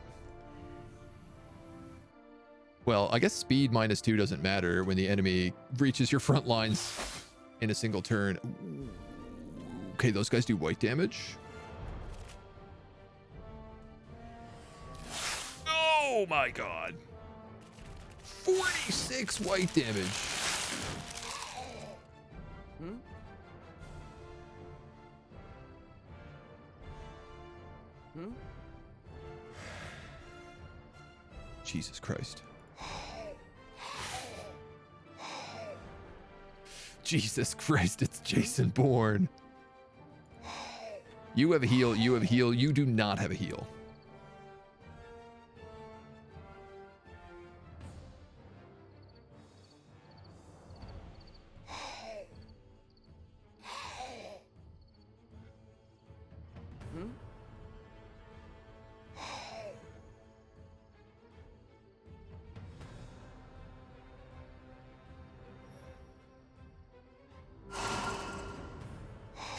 Well, I guess speed -2 doesn't matter when the enemy reaches your front lines in a single turn. Okay, those guys do white damage. Oh my god. 46 white damage.
Hmm? Hmm?
Jesus Christ. Jesus Christ, it's Jason Bourne. You have a heal, you have a heal, you do not have a heal.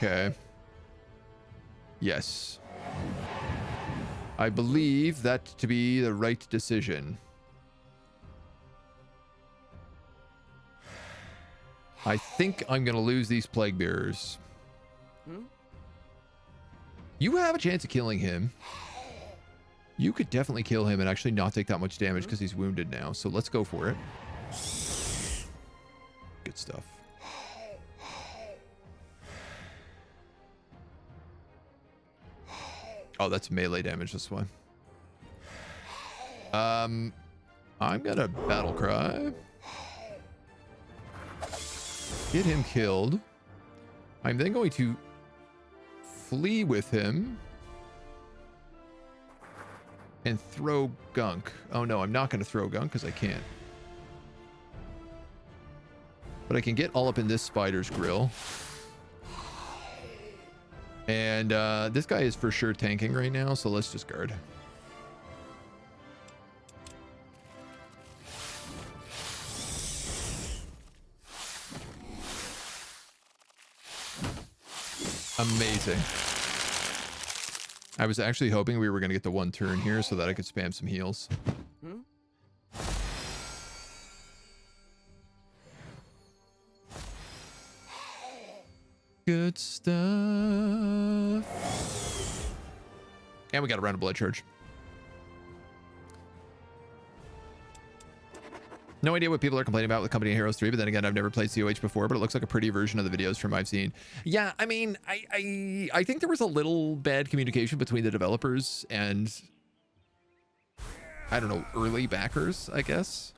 Okay. Yes. I believe that to be the right decision. I think I'm going to lose these plague bearers.
Hmm?
You have a chance of killing him. You could definitely kill him and actually not take that much damage because he's wounded now. So let's go for it. Good stuff. Oh, that's melee damage this one. I'm gonna battle cry. Get him killed. I'm then going to flee with him and throw gunk. Oh no, I'm not gonna throw gunk because I can't. But I can get all up in this spider's grill. And this guy is for sure tanking right now, so let's just guard. Amazing. I was actually hoping we were going to get the one turn here so that I could spam some heals.
Hmm?
Good stuff. And we got a round of blood charge. No idea what people are complaining about with Company of Heroes 3, but then again, I've never played COH before, but it looks like a pretty version of the videos from I've seen. Yeah, I mean, I think there was a little bad communication between the developers and, I don't know, early backers, I guess.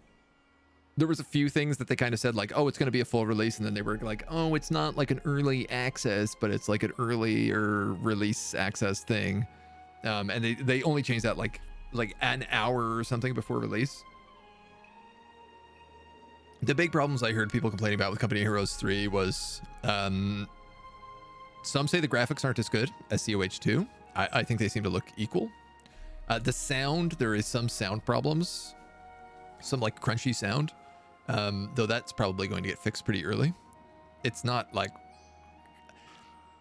There was a few things that they kind of said like, oh, it's going to be a full release. And then they were like, oh, it's not like an early access, but it's like an earlier release access thing. And they only changed that like an hour or something before release. The big problems I heard people complaining about with Company Heroes 3 was some say the graphics aren't as good as COH 2. I think they seem to look equal. The sound, there is some sound problems, some like crunchy sound, though that's probably going to get fixed pretty early. It's not like,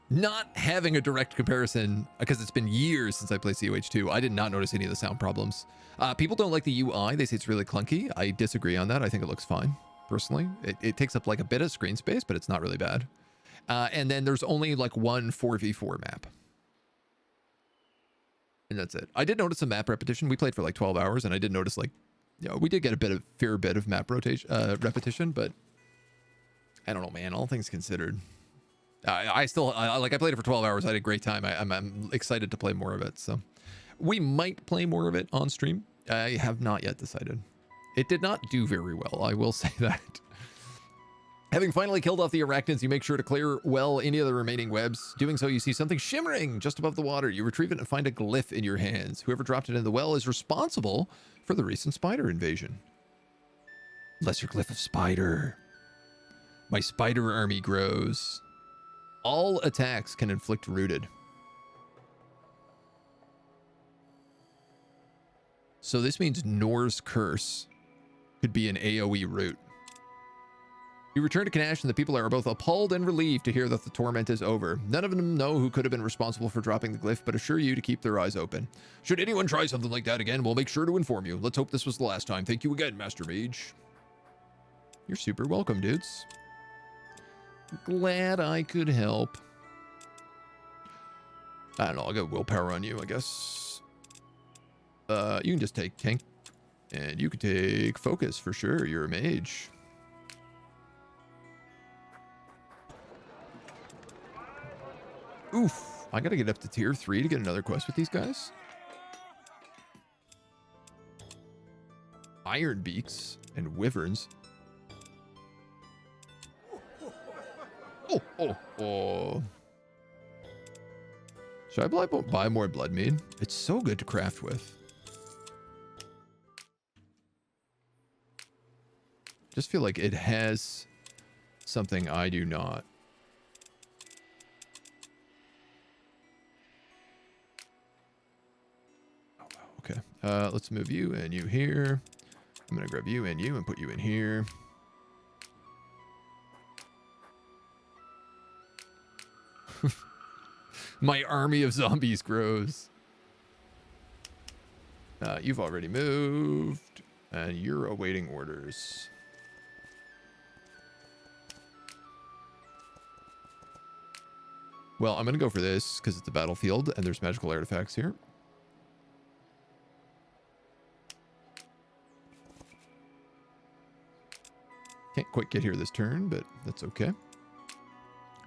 not having a direct comparison, because it's been years since I played COH 2, I did not notice any of the sound problems. People don't like the UI. They say it's really clunky. I disagree on that. I think it looks fine, personally. It takes up like a bit of screen space, but it's not really bad. And then there's only like one 4v4 map. And that's it. I did notice some map repetition. We played for like 12 hours, and I did notice like, you know, we did get a fair bit of map rotation, repetition, but I don't know, man. All things considered, I played it for 12 hours. I had a great time. I'm excited to play more of it. So we might play more of it on stream. I have not yet decided. It did not do very well, I will say that. Having finally killed off the arachnids, you make sure to clear well any of the remaining webs. Doing so, you see something shimmering just above the water. You retrieve it and find a glyph in your hands. Whoever dropped it in the well is responsible for the recent spider invasion. Lesser glyph of spider. My spider army grows. All attacks can inflict rooted. So this means Nor's Curse could be an AoE root. You return to Kanash and the people are both appalled and relieved to hear that the torment is over. None of them know who could have been responsible for dropping the glyph, but assure you to keep their eyes open. Should anyone try something like that again, we'll make sure to inform you. Let's hope this was the last time. Thank you again, Master Mage. You're super welcome, dudes. Glad I could help. I don't know, I'll get willpower on you, I guess. You can just take tank, and you can take focus for sure. You're a mage. Oof, I gotta get up to tier 3 to get another quest with these guys. Iron beaks and wyverns. Oh. Should I buy more blood mead? It's so good to craft with. Just feel like it has something I do not. Oh, wow. Okay. Let's move you and you here. I'm gonna grab you and put you in here. My army of zombies grows. You've already moved, and you're awaiting orders. Well, I'm going to go for this because it's a battlefield, and there's magical artifacts here. Can't quite get here this turn, but that's okay.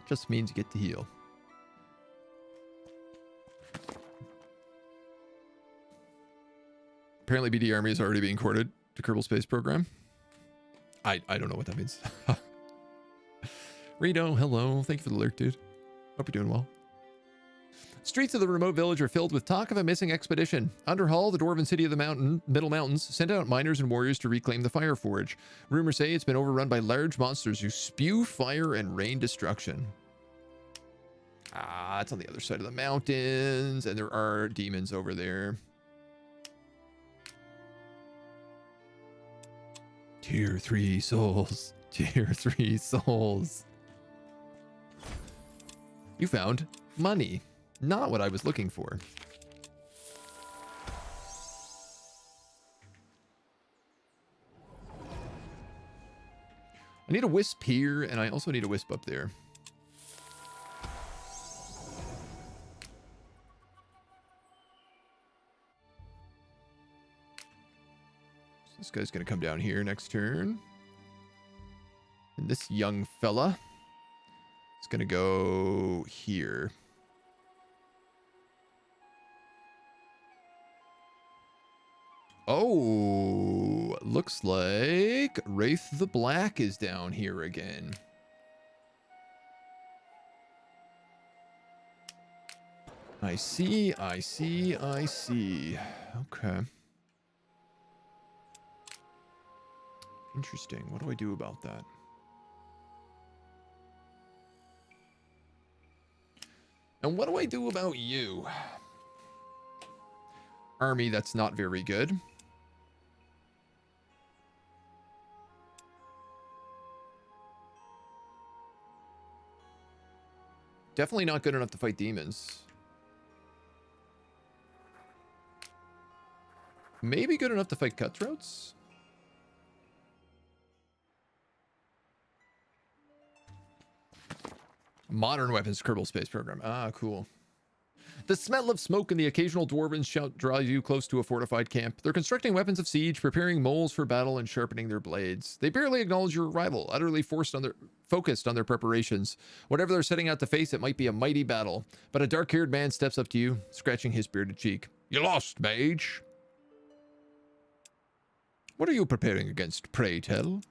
Just means you get to heal. Apparently BD Army is already being courted to Kerbal Space Program. I don't know what that means. Rito, hello. Thank you for the alert, dude. Hope you're doing well. Streets of the remote village are filled with talk of a missing expedition. Underhall, the dwarven city of the Middle Mountains, sent out miners and warriors to reclaim the Fire Forge. Rumors say it's been overrun by large monsters who spew fire and rain destruction. It's on the other side of the mountains, and there are demons over there. Tier 3 souls. Tier 3 souls. You found money. Not what I was looking for. I need a wisp here, and I also need a wisp up there. So this guy's going to come down here next turn. And this young fella is going to go here. Oh, looks like Wraith the Black is down here again. I see. Okay. Interesting. What do I do about that? And what do I do about you? Army, that's not very good. Definitely not good enough to fight demons. Maybe good enough to fight cutthroats? Modern weapons Kerbal Space Program. Ah, cool. The smell of smoke and the occasional dwarven shout draws you close to a fortified camp. They're constructing weapons of siege, preparing moles for battle, and sharpening their blades. They barely acknowledge your arrival, utterly focused on their preparations. Whatever they're setting out to face, it might be a mighty battle. But a dark-haired man steps up to you, scratching his bearded cheek. You lost, mage. What are you preparing against, pray tell?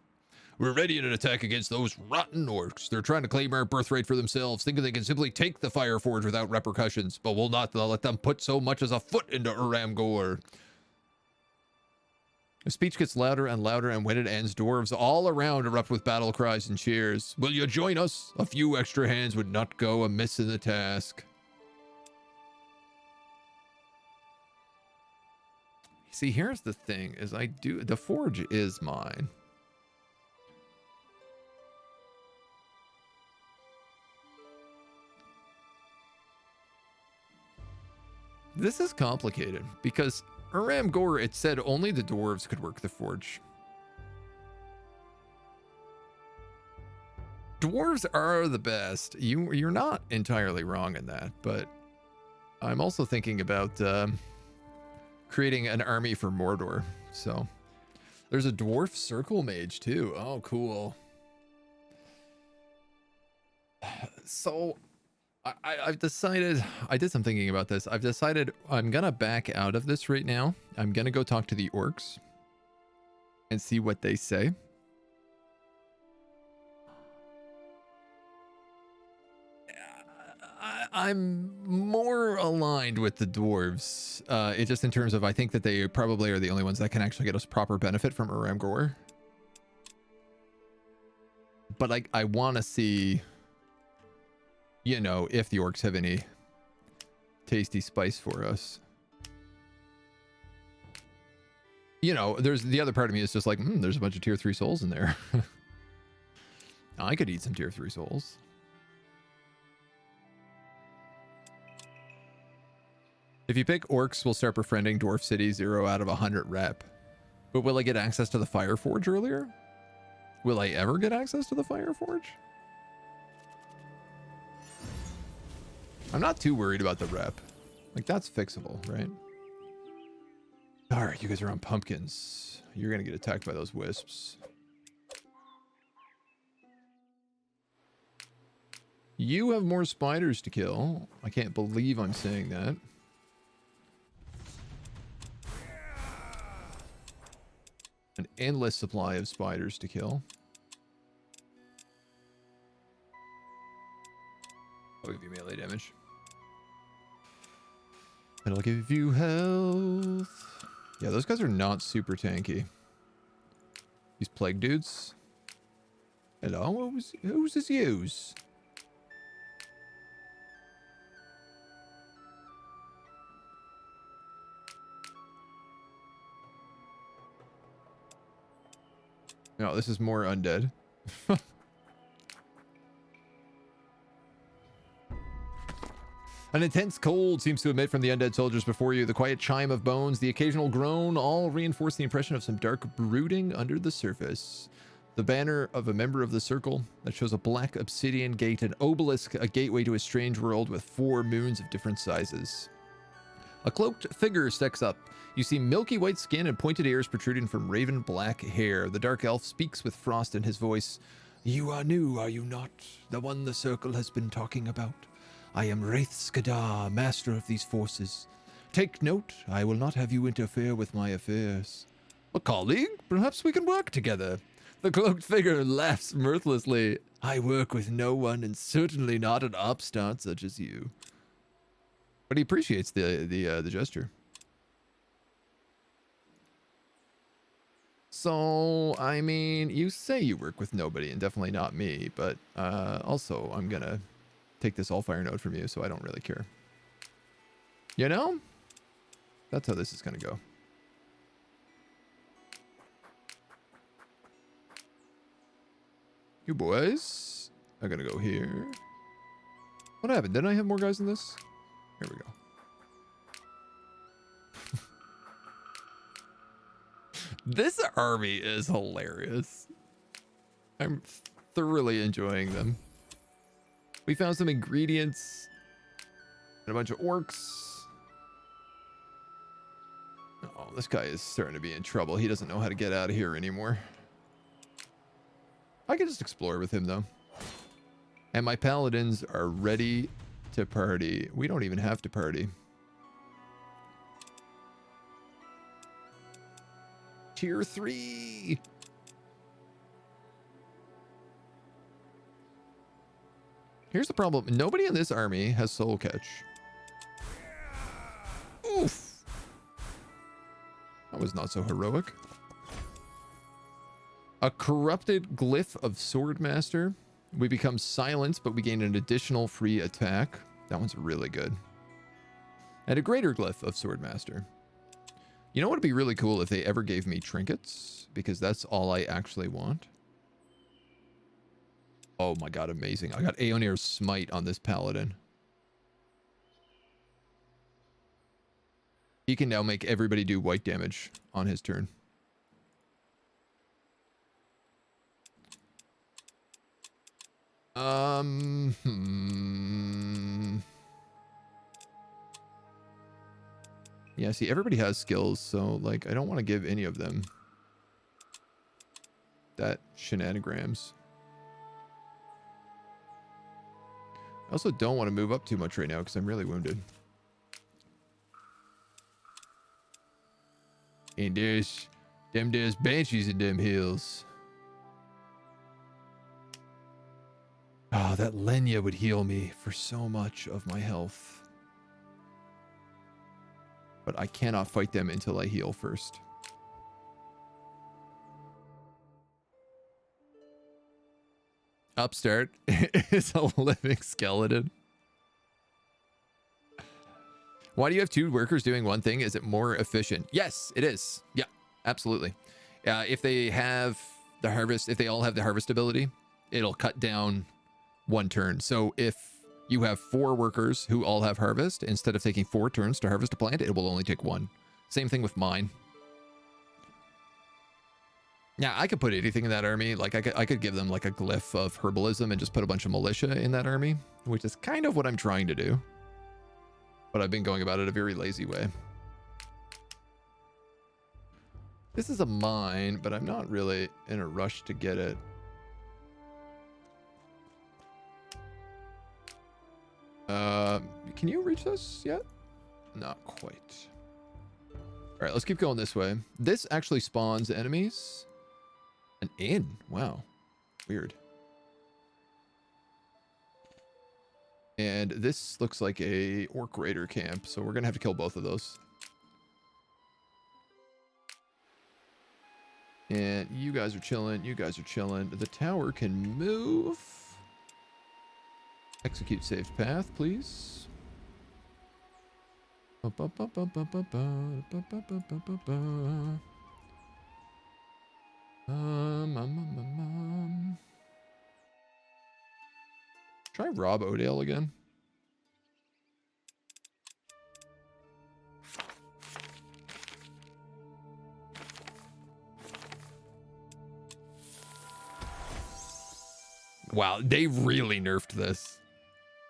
We're ready in an attack against those rotten orcs. They're trying to claim our birthright for themselves, thinking they can simply take the Fireforge without repercussions, but we'll not let them put so much as a foot into Uram. The speech gets louder and louder, and when it ends, dwarves all around erupt with battle cries and cheers. Will you join us? A few extra hands would not go amiss in the task. See, here's the thing, is the forge is mine. This is complicated because Uram, it said only the dwarves could work the forge. Dwarves are the best. You're not entirely wrong in that, but I'm also thinking about creating an army for Mordor. So there's a dwarf circle mage too. Oh, cool. So I've decided, I did some thinking about this. I've decided I'm going to back out of this right now. I'm going to go talk to the orcs and see what they say. I'm more aligned with the dwarves. It just in terms of, I think that they probably are the only ones that can actually get us proper benefit from Uram. But I want to see, you know, if the orcs have any tasty spice for us. You know, there's the other part of me is just like, there's a bunch of tier 3 souls in there. I could eat some tier 3 souls. If you pick orcs, we'll start befriending Dwarf City 0 out of 100 rep. But will I get access to the Fireforge earlier? Will I ever get access to the Fireforge? I'm not too worried about the rep. Like, that's fixable, right? Alright, you guys are on pumpkins. You're gonna get attacked by those wisps. You have more spiders to kill. I can't believe I'm saying that. An endless supply of spiders to kill. I'll give you melee damage. It'll give you health. Yeah, those guys are not super tanky. These plague dudes. Hello, who's this use? No, this is more undead. An intense cold seems to emit from the undead soldiers before you. The quiet chime of bones, the occasional groan, all reinforce the impression of some dark brooding under the surface. The banner of a member of the circle that shows a black obsidian gate, an obelisk, a gateway to a strange world with 4 moons of different sizes. A cloaked figure steps up. You see milky white skin and pointed ears protruding from raven black hair. The dark elf speaks with frost in his voice. You are new, are you not? The one the circle has been talking about. I am Wraith Skada, master of these forces. Take note, I will not have you interfere with my affairs. A colleague? Perhaps we can work together. The cloaked figure laughs mirthlessly. I work with no one, and certainly not an upstart such as you. But he appreciates the gesture. So, I mean, you say you work with nobody and definitely not me, but also I'm gonna take this Allfire node from you, so I don't really care. You know? That's how this is gonna go. You boys are gonna go here. What happened? Didn't I have more guys in this? Here we go. This army is hilarious. I'm thoroughly enjoying them. We found some ingredients and a bunch of orcs. Oh, this guy is starting to be in trouble. He doesn't know how to get out of here anymore. I can just explore with him, though. And my paladins are ready to party. We don't even have to party. Tier 3. Here's the problem. Nobody in this army has soul catch. Oof. That was not so heroic. A corrupted glyph of Swordmaster. We become silenced, but we gain an additional free attack. That one's really good. And a greater glyph of Swordmaster. You know what would be really cool if they ever gave me trinkets? Because that's all I actually want. Oh my god, amazing. I got Aeonir's Smite on this Paladin. He can now make everybody do white damage on his turn. Yeah, see, everybody has skills, so, like, I don't want to give any of them that shenanigans. I also don't want to move up too much right now because I'm really wounded. And there's banshees in them hills. Ah, that Lenya would heal me for so much of my health. But I cannot fight them until I heal first. Upstart is a living skeleton. Why do you have two workers doing one thing? Is it more efficient? Yes, it is. Yeah, absolutely. If they have the harvest, if they all have the harvest ability, it'll cut down one turn. So if you have 4 workers who all have harvest, instead of taking 4 turns to harvest a plant, it will only take 1. Same thing with mine. Yeah, I could put anything in that army. Like I could give them like a glyph of herbalism and just put a bunch of militia in that army, which is kind of what I'm trying to do. But I've been going about it a very lazy way. This is a mine, but I'm not really in a rush to get it. Can you reach this yet? Not quite. All right, let's keep going this way. This actually spawns enemies. An inn. Wow. Weird. And this looks like a orc raider camp, so we're gonna have to kill both of those. And you guys are chilling. You guys are chilling. The tower can move. Execute saved path, please. Try Rob Odale again. Wow, they really nerfed this.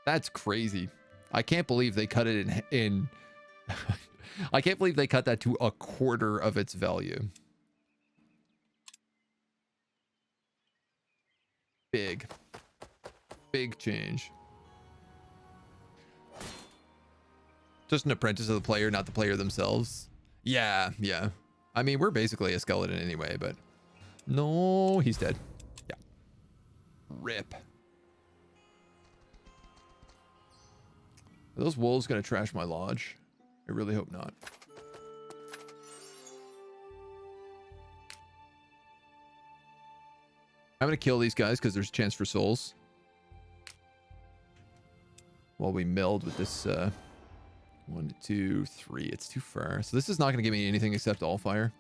That's crazy. I can't believe they cut it in I can't believe they cut that to a quarter of its value. Big change. Just an apprentice of the player, not the player themselves. Yeah. I mean, we're basically a skeleton anyway, but no, he's dead. Yeah. Rip. Are those wolves gonna trash my lodge? I really hope not. I'm going to kill these guys because there's a chance for souls. While we meld with this 1, 2, 3. It's too far. So this is not going to give me anything except Allfire.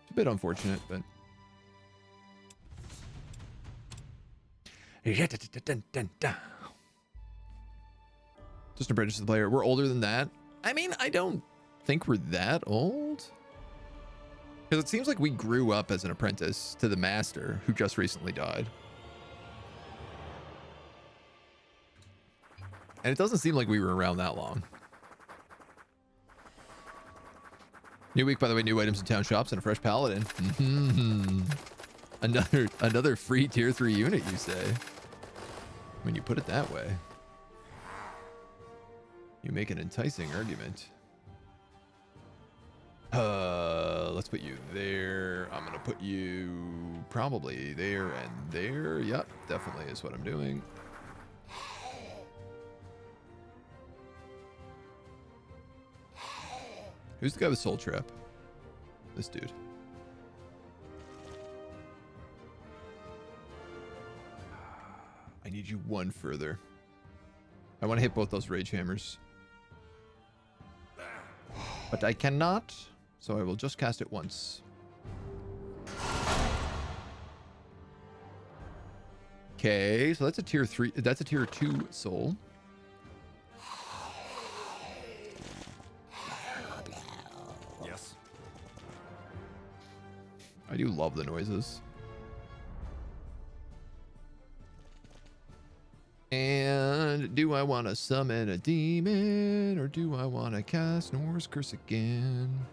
It's a bit unfortunate, but... Just apprentice to the player. We're older than that. I mean, I don't think we're that old. Because it seems like we grew up as an apprentice to the master who just recently died. And it doesn't seem like we were around that long. New week, by the way, new items in town shops and a fresh paladin. Another free tier 3 unit, you say? When you put it that way. You make an enticing argument. Let's put you there. I'm gonna put you probably there and there. Yep, definitely is what I'm doing. Who's the guy with Soul Trap? This dude. I need you one further. I want to hit both those rage hammers. But I cannot, so I will just cast it once. Okay, so that's a tier 3. That's a tier 2 soul.
Yes.
I do love the noises. And do I want to summon a demon or do I want to cast Norse Curse again?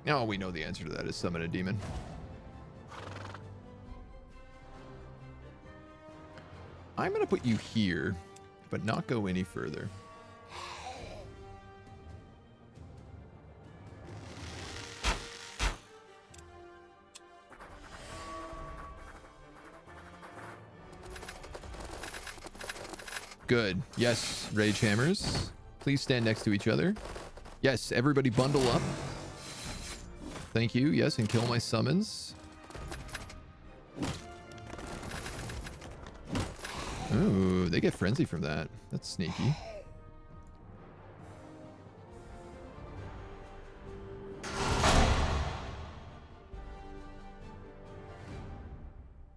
Oh, we know the answer to that is summon a demon. I'm going to put you here, but not go any further. Good. Yes, rage hammers. Please stand next to each other. Yes, everybody bundle up. Thank you. Yes, and kill my summons. Ooh, they get frenzy from that. That's sneaky.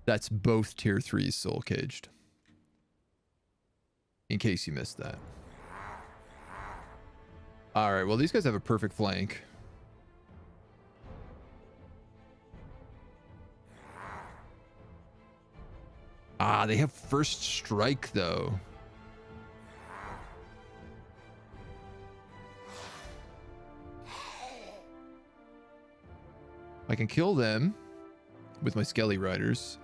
That's both tier 3s soul caged. In case you missed that. All right, well, these guys have a perfect flank. Ah, they have first strike, though. I can kill them with my Skelly Riders.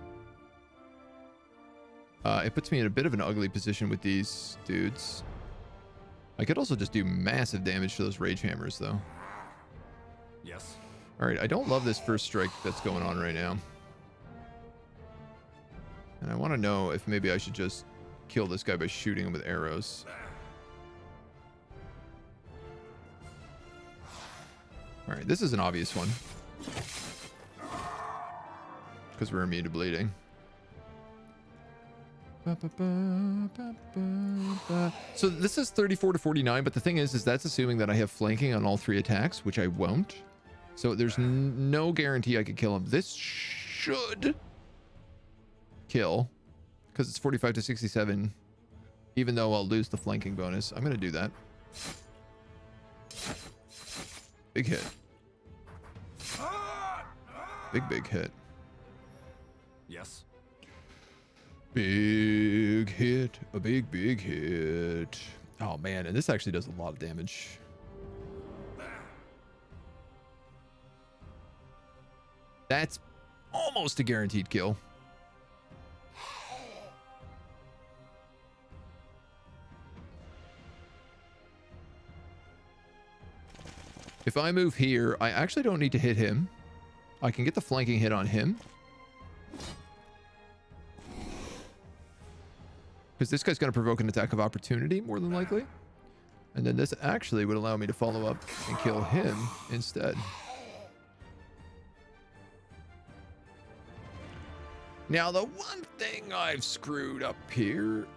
It puts me in a bit of an ugly position with these dudes. I could also just do massive damage to those rage hammers, though.
Yes.
All right, I don't love this first strike that's going on right now. And I want to know if maybe I should just kill this guy by shooting him with arrows. All right, this is an obvious one. Because we're immune to bleeding. So this is 34 to 49, but the thing is that's assuming that I have flanking on all 3 attacks, which I won't. So there's no guarantee I could kill him. This should kill, because it's 45 to 67, even though I'll lose the flanking bonus. I'm going to do that. Big hit. Big hit.
Yes.
Big hit. A big hit. Oh, man. And this actually does a lot of damage. That's almost a guaranteed kill. If I move here, I actually don't need to hit him. I can get the flanking hit on him. Because this guy's going to provoke an attack of opportunity, more than likely. And then this actually would allow me to follow up and kill him instead. Now, the one thing I've screwed up here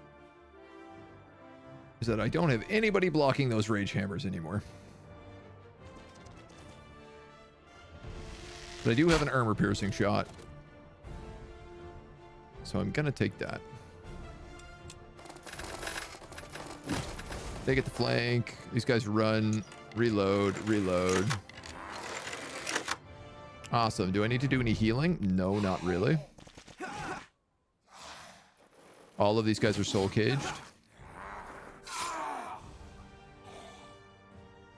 is that I don't have anybody blocking those rage hammers anymore. But I do have an armor piercing shot. So I'm gonna take that. They get the flank. These guys run, reload, reload. Awesome. Do I need to do any healing? No, not really. All of these guys are soul caged.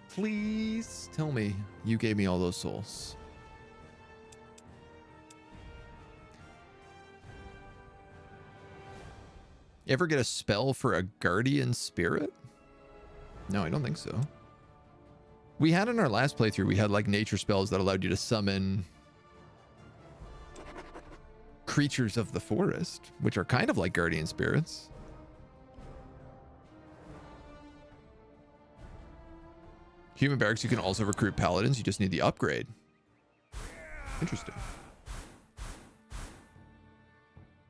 Please tell me you gave me all those souls. Ever get a spell for a guardian spirit? No, I don't think so. We had in our last playthrough, we had like nature spells that allowed you to summon creatures of the forest, which are kind of like guardian spirits. Human barracks, you can also recruit paladins. You just need the upgrade. Interesting.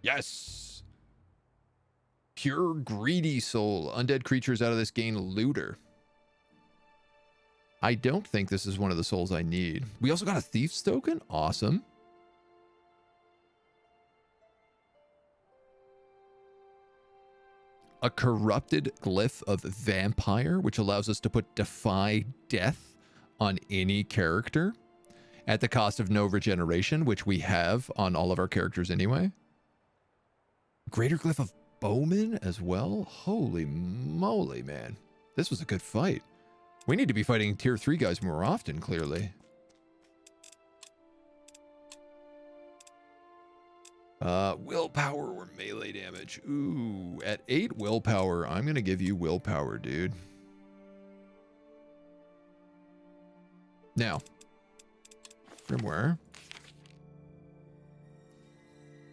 Yes. Pure greedy soul. Undead creatures out of this gain looter. I don't think this is one of the souls I need. We also got a thief's token. Awesome. A corrupted glyph of vampire, which allows us to put defy death on any character at the cost of no regeneration, which we have on all of our characters anyway. Greater glyph of bowman as well. Holy moly, man. This was a good fight. We need to be fighting tier 3 guys more often, clearly. Willpower or melee damage. Ooh, at 8 willpower, I'm going to give you willpower, dude. Now, Grimoire.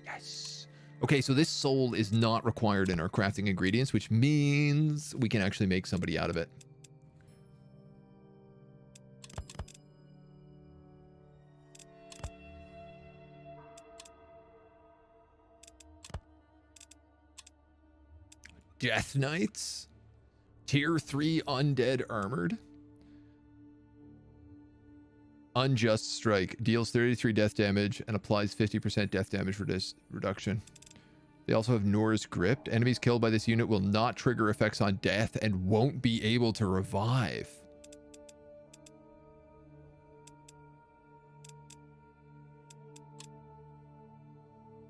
Yes. Okay, so this soul is not required in our crafting ingredients, which means we can actually make somebody out of it. Death Knights, tier 3 undead armored. Unjust strike, deals 33 death damage and applies 50% death damage reduction. They also have Nora's Grip. Enemies killed by this unit will not trigger effects on death and won't be able to revive.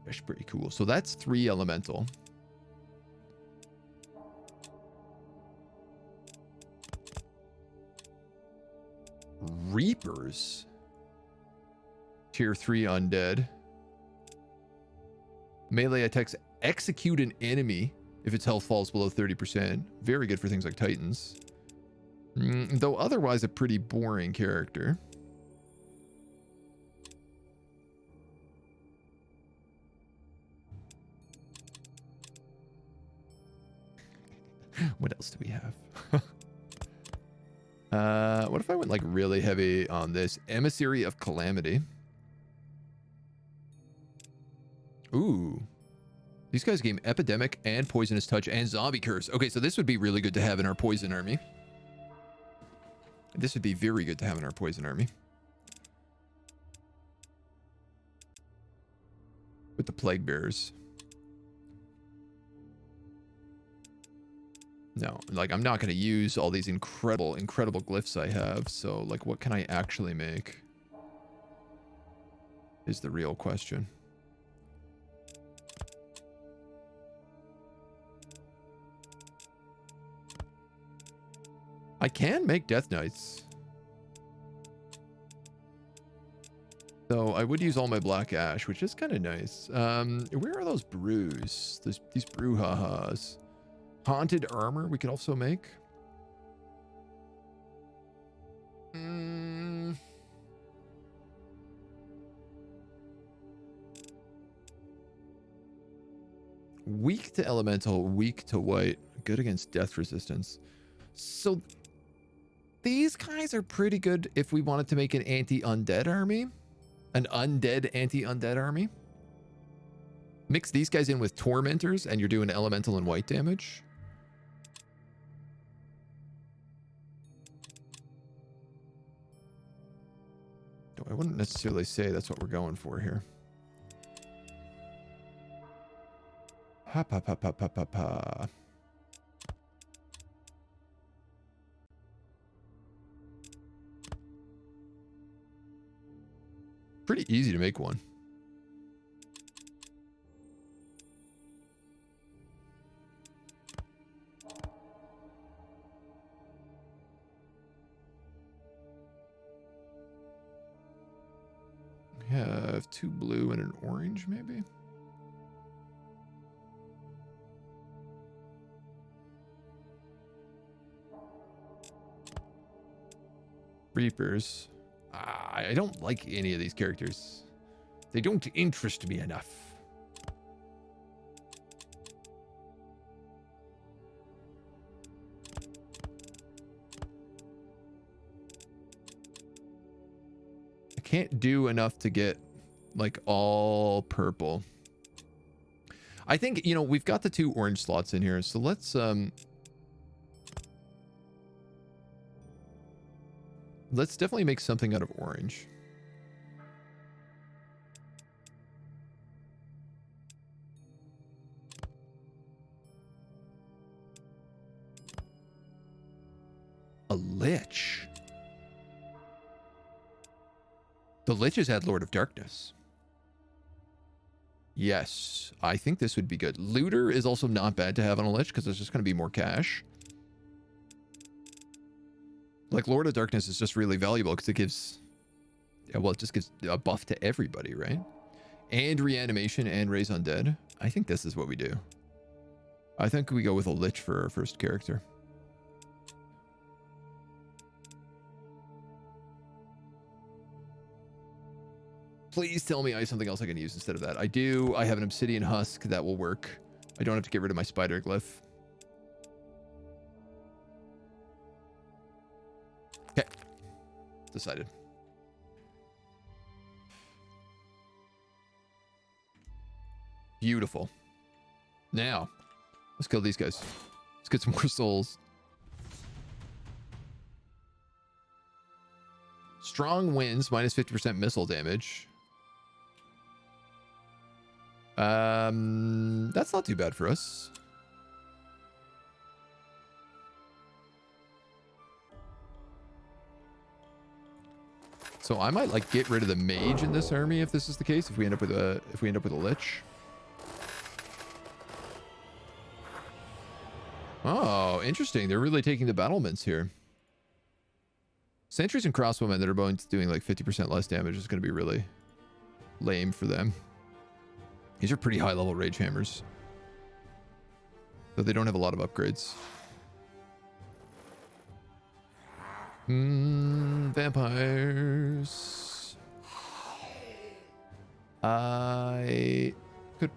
That's pretty cool. So that's 3 elemental. Reapers, tier 3 undead. Melee attacks execute an enemy if its health falls below 30%. Very good for things like Titans. Though otherwise a pretty boring character. What else do we have? What if I went like really heavy on this? Emissary of Calamity. Ooh. These guys gain Epidemic and Poisonous Touch and Zombie Curse. Okay, so this would be really good to have in our Poison army. This would be very good to have in our Poison army. With the Plague Bearers. No, like I'm not going to use all these incredible glyphs I have. So like what can I actually make? Is the real question. I can make Death Knights. So I would use all my Black Ash, which is kind of nice. Where are those brews? These brouhahas. Haunted Armor we could also make. Weak to elemental, weak to white, good against death resistance. So these guys are pretty good if we wanted to make an anti-undead army. An undead anti-undead army. Mix these guys in with tormentors and you're doing elemental and white damage. No, I wouldn't necessarily say that's what we're going for here. Ha pa pa pa pa pa pa. Pretty easy to make one. We have 2 blue and an orange, maybe? Reapers. I don't like any of these characters. They don't interest me enough. I can't do enough to get like all purple. I think, you know, we've got the 2 orange slots in here, so let's definitely make something out of orange. A Lich. The Lich has had Lord of Darkness. Yes, I think this would be good. Looter is also not bad to have on a Lich because there's just going to be more cash. Like, Lord of Darkness is just really valuable because it gives... Yeah, well, it just gives a buff to everybody, right? And reanimation and raise undead. I think this is what we do. I think we go with a Lich for our first character. Please tell me I have something else I can use instead of that. I do. I have an obsidian husk. That will work. I don't have to get rid of my spider glyph. Okay. Decided. Beautiful. Now, let's kill these guys. Let's get some more souls. Strong winds, minus 50% missile damage. That's not too bad for us. So I might like get rid of the mage in this army if this is the case. If we end up with a Lich. Oh, interesting. They're really taking the battlements here. Sentries and crossbowmen that are both doing like 50% less damage is going to be really lame for them. These are pretty high level rage hammers. So they don't have a lot of upgrades. Vampires. I could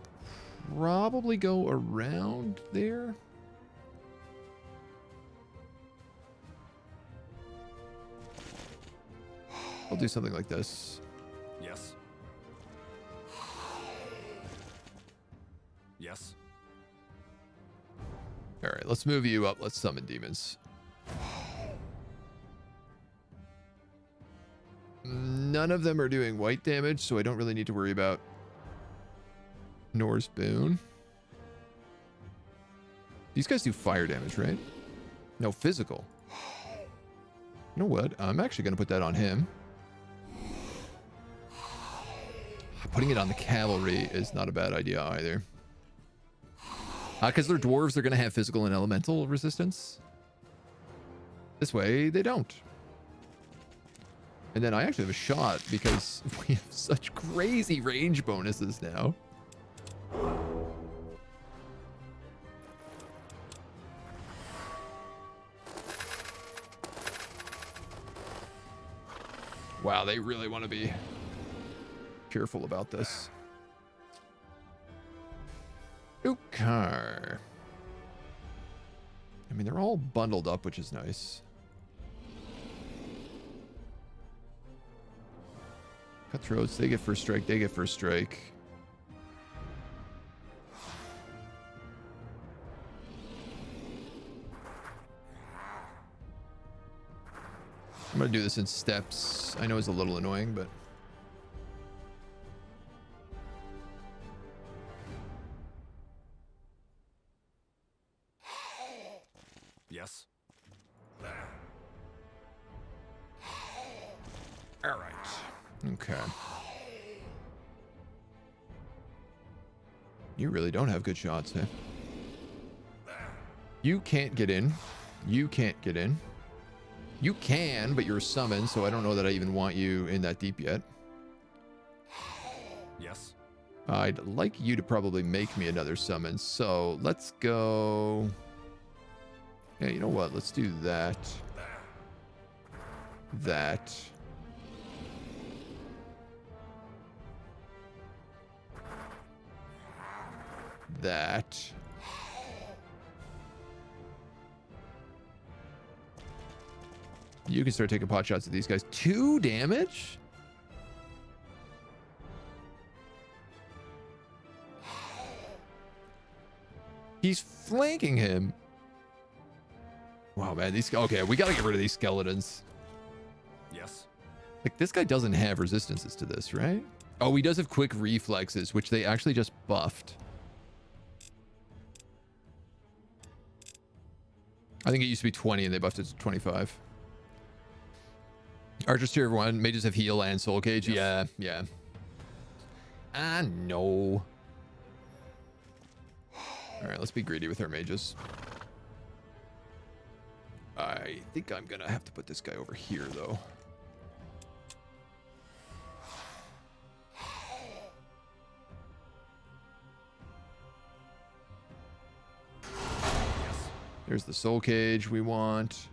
probably go around there. I'll do something like this.
Yes. Yes.
All right, let's move you up. Let's summon demons. None of them are doing white damage, so I don't really need to worry about Nor's Boon. These guys do fire damage, right? No, physical. You know what? I'm actually going to put that on him. Putting it on the cavalry is not a bad idea either. Because they're dwarves, they're going to have physical and elemental resistance. This way, they don't. And then I actually have a shot because we have such crazy range bonuses now. Wow, they really want to be careful about this. Okay. I mean, they're all bundled up, which is nice. Cutthroats, they get first strike, they get first strike. gonna do this in steps. I know it's a little annoying, but
Yes.
all right. Okay. You really don't have good shots, eh? You can't get in. You can't get in. You can, but you're summoned, so I don't know that I even want you in that deep yet.
Yes.
I'd like you to probably make me another summon, so let's go... Yeah, you know what? Let's do that. That. That. You can start taking pot shots at these guys. 2 damage? He's flanking him. Wow, man. These... Okay, we gotta get rid of these skeletons.
Yes.
Like, this guy doesn't have resistances to this, right? Oh, he does have quick reflexes, which they actually just buffed. I think it used to be 20 and they buffed it to 25. Archers tier 1, mages have heal and soul cage.
Yes.
Yeah. I know. All right, let's be greedy with our mages. I think I'm gonna have to put this guy over here, though. There's the soul cage we want.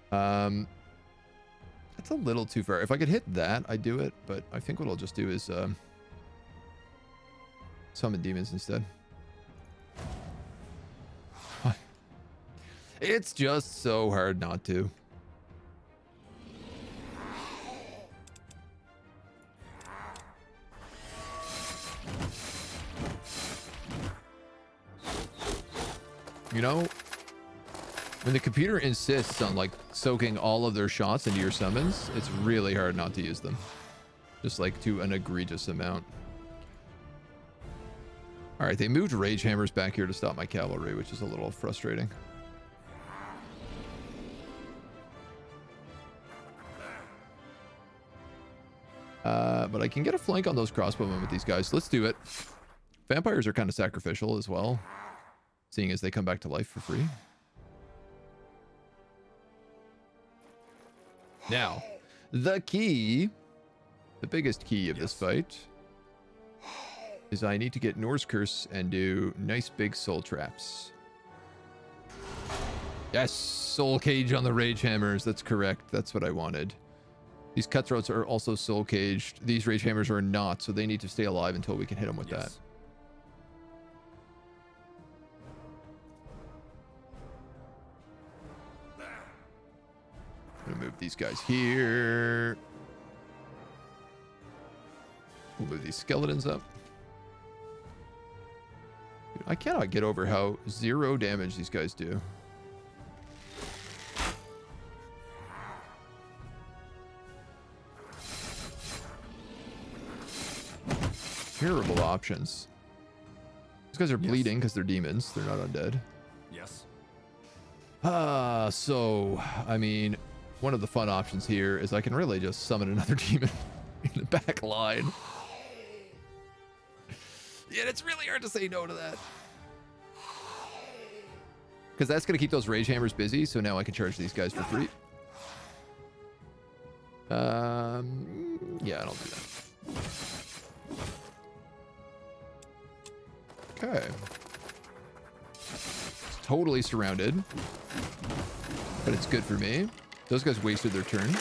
That's a little too far. If I could hit that, I'd do it, but I think what I'll just do is summon demons instead. It's just so hard not to. You know, when the computer insists on like soaking all of their shots into your summons, it's really hard not to use them. Just like to an egregious amount. All right, they moved rage hammers back here to stop my cavalry, which is a little frustrating. But I can get a flank on those crossbowmen with these guys. Let's do it. Vampires are kind of sacrificial as well, seeing as they come back to life for free. Now, the key, the biggest key of this fight, is I need to get Norse Curse and do nice big soul traps. Yes, soul cage on the rage hammers. That's correct. That's what I wanted. These cutthroats are also soul caged. These rage hammers are not, so they need to stay alive until we can hit them with that. I'm gonna move these guys here. We'll move these skeletons up. Dude, I cannot get over how 0 damage these guys do. Terrible options. These guys are bleeding because they're demons. They're not undead.
Yes.
So, I mean, one of the fun options here is I can really just summon another demon in the back line. Yeah, it's really hard to say no to that. Because that's going to keep those rage hammers busy, so now I can charge these guys for free. Yeah, I'll do that. Okay. It's totally surrounded. But it's good for me. Those guys wasted their turn.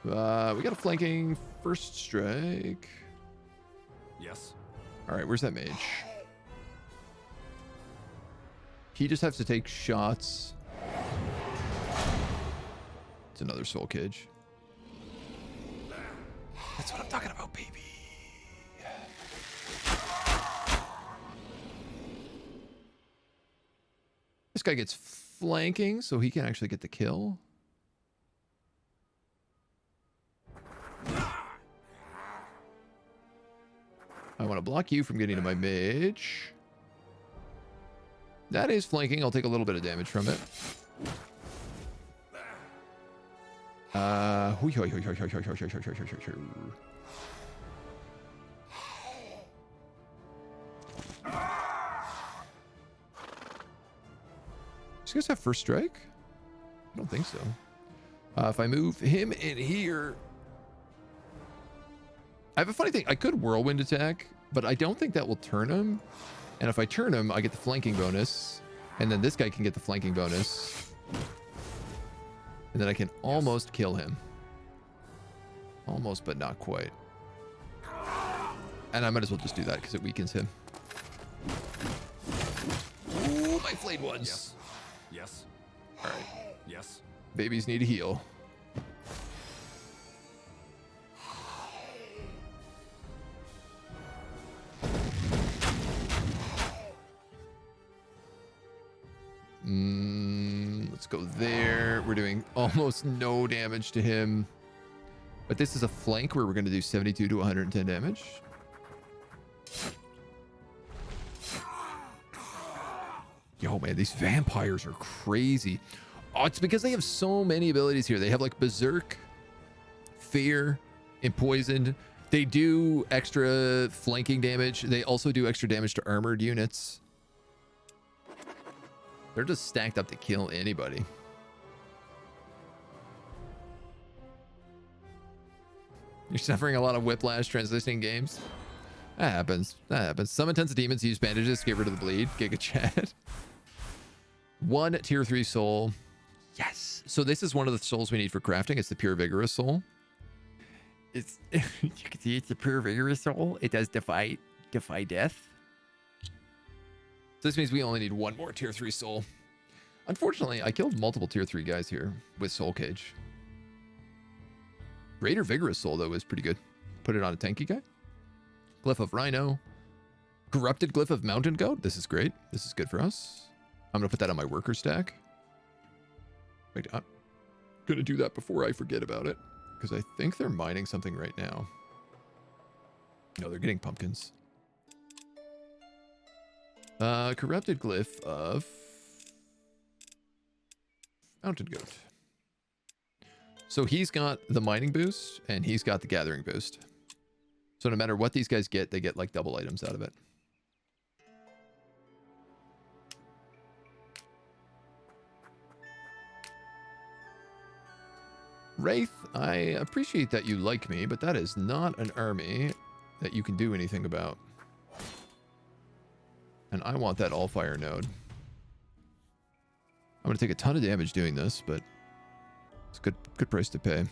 We got a flanking first strike.
Yes.
All right, where's that mage? He just has to take shots. It's another soul cage. That's what I'm talking about, baby. This guy gets flanking, so he can actually get the kill. I want to block you from getting to my mage. That is flanking. I'll take a little bit of damage from it. Does this guys have first strike? I don't think so. If I move him in here, I have a funny thing. I could whirlwind attack, but I don't think that will turn him. And if I turn him, I get the flanking bonus, and then this guy can get the flanking bonus, and then I can almost kill him. Almost, but not quite. And I might as well just do that because it weakens him. Ooh, my flayed ones.
Yes. Yes.
All right.
Yes.
Babies need a heal. Let's go there. We're doing almost no damage to him. But this is a flank where we're going to do 72 to 110 damage. Yo, man, these vampires are crazy. Oh, it's because they have so many abilities here. They have like Berserk, Fear, Empoisoned. They do extra flanking damage. They also do extra damage to armored units. They're just stacked up to kill anybody. You're suffering a lot of whiplash transitioning games. That happens. That happens. Some intense demons use bandages to get rid of the bleed. Giga chat. 1 tier 3 soul. Yes. So this is one of the souls we need for crafting. It's the pure vigorous soul. It's you can see it's a pure vigorous soul. It does defy death. So this means we only need 1 more tier 3 soul. Unfortunately, I killed multiple tier 3 guys here with soul cage. Greater vigorous soul though is pretty good. Put it on a tanky guy. Glyph of rhino. Corrupted glyph of mountain goat. This is great. This is good for us. I'm gonna put that on my worker stack. Wait, I'm gonna do that before I forget about it, because I think they're mining something right now. No, they're getting pumpkins. Corrupted glyph of mountain goat. So he's got the mining boost and he's got the gathering boost. So no matter what these guys get, they get like double items out of it. Wraith, I appreciate that you like me, but that is not an army that you can do anything about. And I want that Allfire node. I'm going to take a ton of damage doing this, but it's a good price to pay.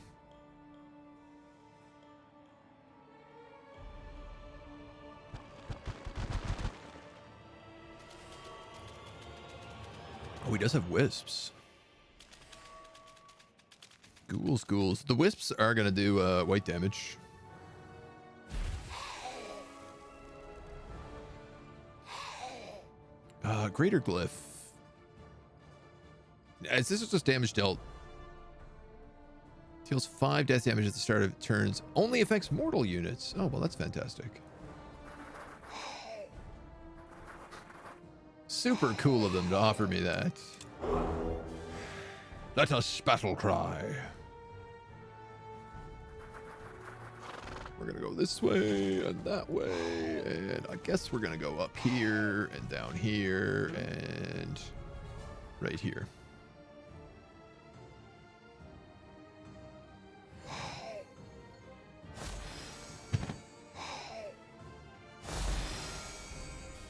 Oh, he does have wisps. Ghouls. The wisps are going to do white damage. Greater glyph. As this is just damage dealt. Deals 5 death damage at the start of turns. Only affects mortal units. Oh, well, that's fantastic. Super cool of them to offer me that. Let us battle cry. We're gonna go this way and that way, and I guess we're gonna go up here and down here and right here.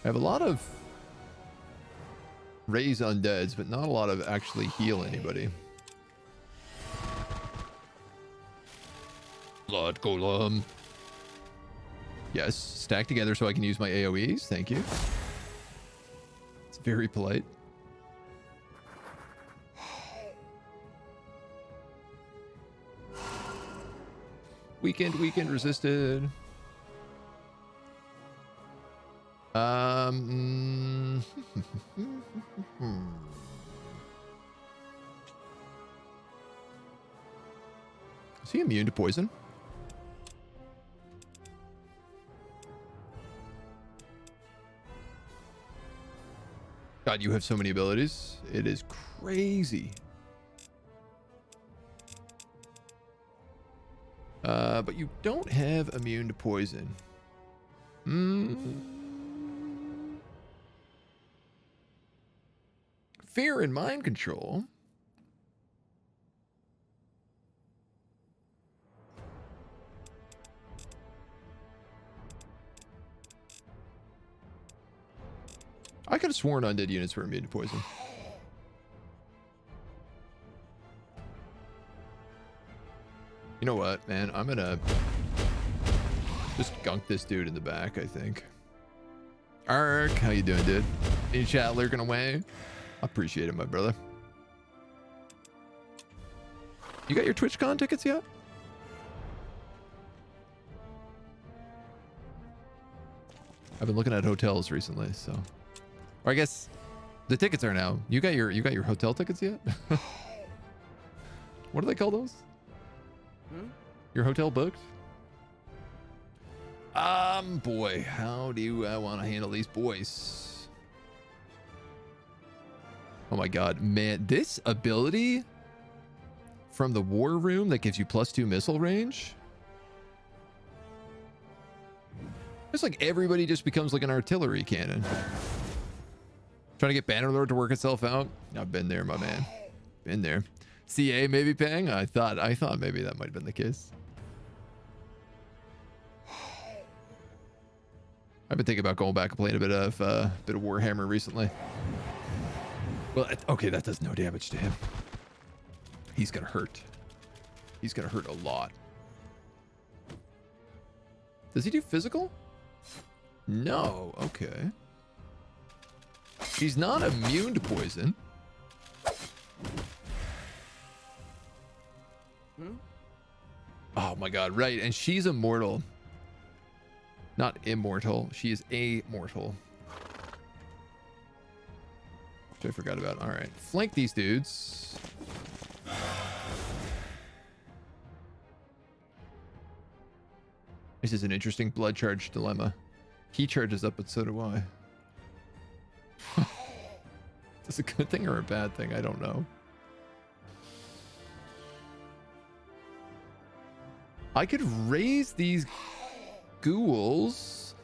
I have a lot of raise undeads, but not a lot of actually heal anybody. Blood golem. Yes, stack together so I can use my AoEs. Thank you. It's very polite. Weakened, resisted. Is he immune to poison? God, you have so many abilities. It is crazy. But you don't have immune to poison. Fear and mind control. I could have sworn undead units were immune to poison. You know what, man? I'm gonna just gunk this dude in the back, I think. Ark, how you doing, dude? In chat lurking away? I appreciate it, my brother. You got your TwitchCon tickets yet? I've been looking at hotels recently, so. Or I guess the tickets are now. You got your hotel tickets yet? What do they call those? Your hotel booked? Boy, how do I want to handle these boys? Oh my god, man, this ability from the war room that gives you +2 missile range. It's like everybody just becomes like an artillery cannon. Trying to get Bannerlord to work itself out. I've been there, my man. Been there. CA maybe paying? I thought maybe that might have been the case. I've been thinking about going back and playing a bit of Warhammer recently. Well, okay, that does no damage to him. He's gonna hurt. He's gonna hurt a lot. Does he do physical? No. Okay. She's not immune to poison. Oh my god, right. And she's immortal. Not immortal. She is amortal. Which I forgot about. All right. Flank these dudes. This is an interesting blood charge dilemma. He charges up, but so do I. Is this a good thing or a bad thing? I don't know. I could raise these ghouls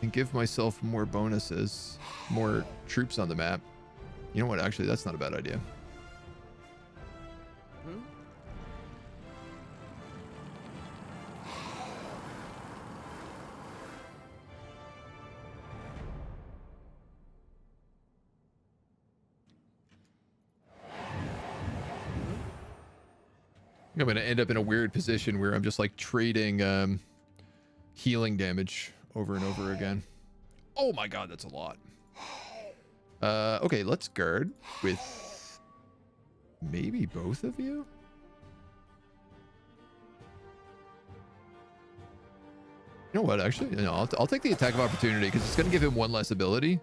and give myself more bonuses, more troops on the map. You know what? Actually, that's not a bad idea. I'm going to end up in a weird position where I'm just like trading healing damage over and over again. Oh my god, that's a lot. Okay, let's guard with maybe both of you. You know what, actually? No, I'll take the attack of opportunity because it's going to give him one less ability.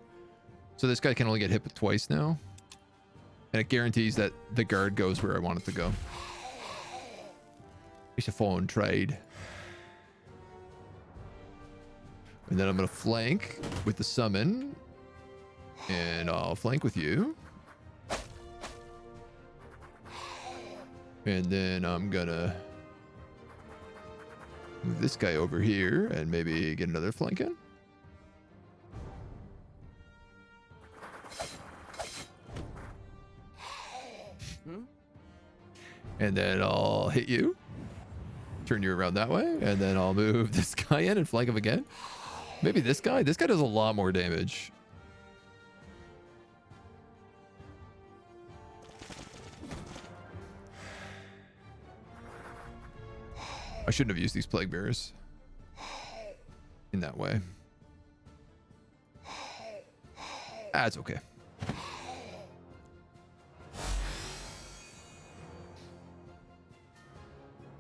So this guy can only get hit twice now. And it guarantees that the guard goes where I want it to go. It's a phone trade. And then I'm going to flank with the summon. And I'll flank with you. And then I'm going to move this guy over here and maybe get another flank in. And then I'll hit you. Turn you around that way, and then I'll move this guy in and flank him again. Maybe this guy. This guy does a lot more damage. I shouldn't have used these plague bearers in that way. That's okay.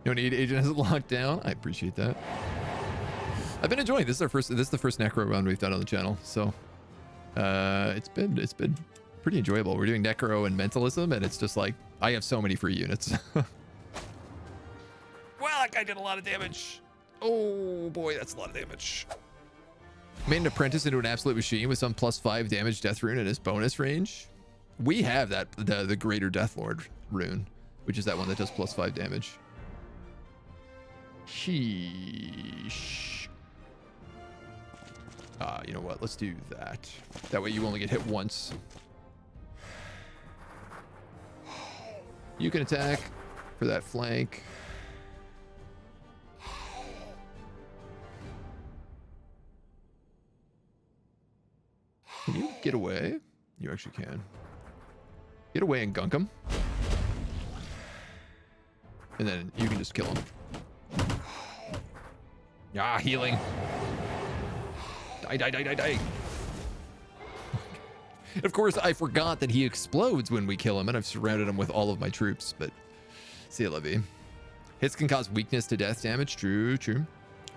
You don't need agent has it locked down. I appreciate that. I've been enjoying this. This is the first Necro run we've done on the channel, so it's been pretty enjoyable. We're doing Necro and Mentalism, and it's just like I have so many free units. Well, that guy did a lot of damage. Oh boy, that's a lot of damage. Made an apprentice into an absolute machine with some +5 damage death rune in his bonus range. We have that the Greater Deathlord rune, which is that one that does +5 damage. Sheesh. You know what? Let's do that. That way you only get hit once. You can attack for that flank. Can you get away? You actually can. Get away and gunk him. And then you can just kill him. Ah, healing. Die, die, die, die, die. Of course, I forgot that he explodes when we kill him, and I've surrounded him with all of my troops, but see ya, Levy. Hits can cause weakness to death damage. True, true.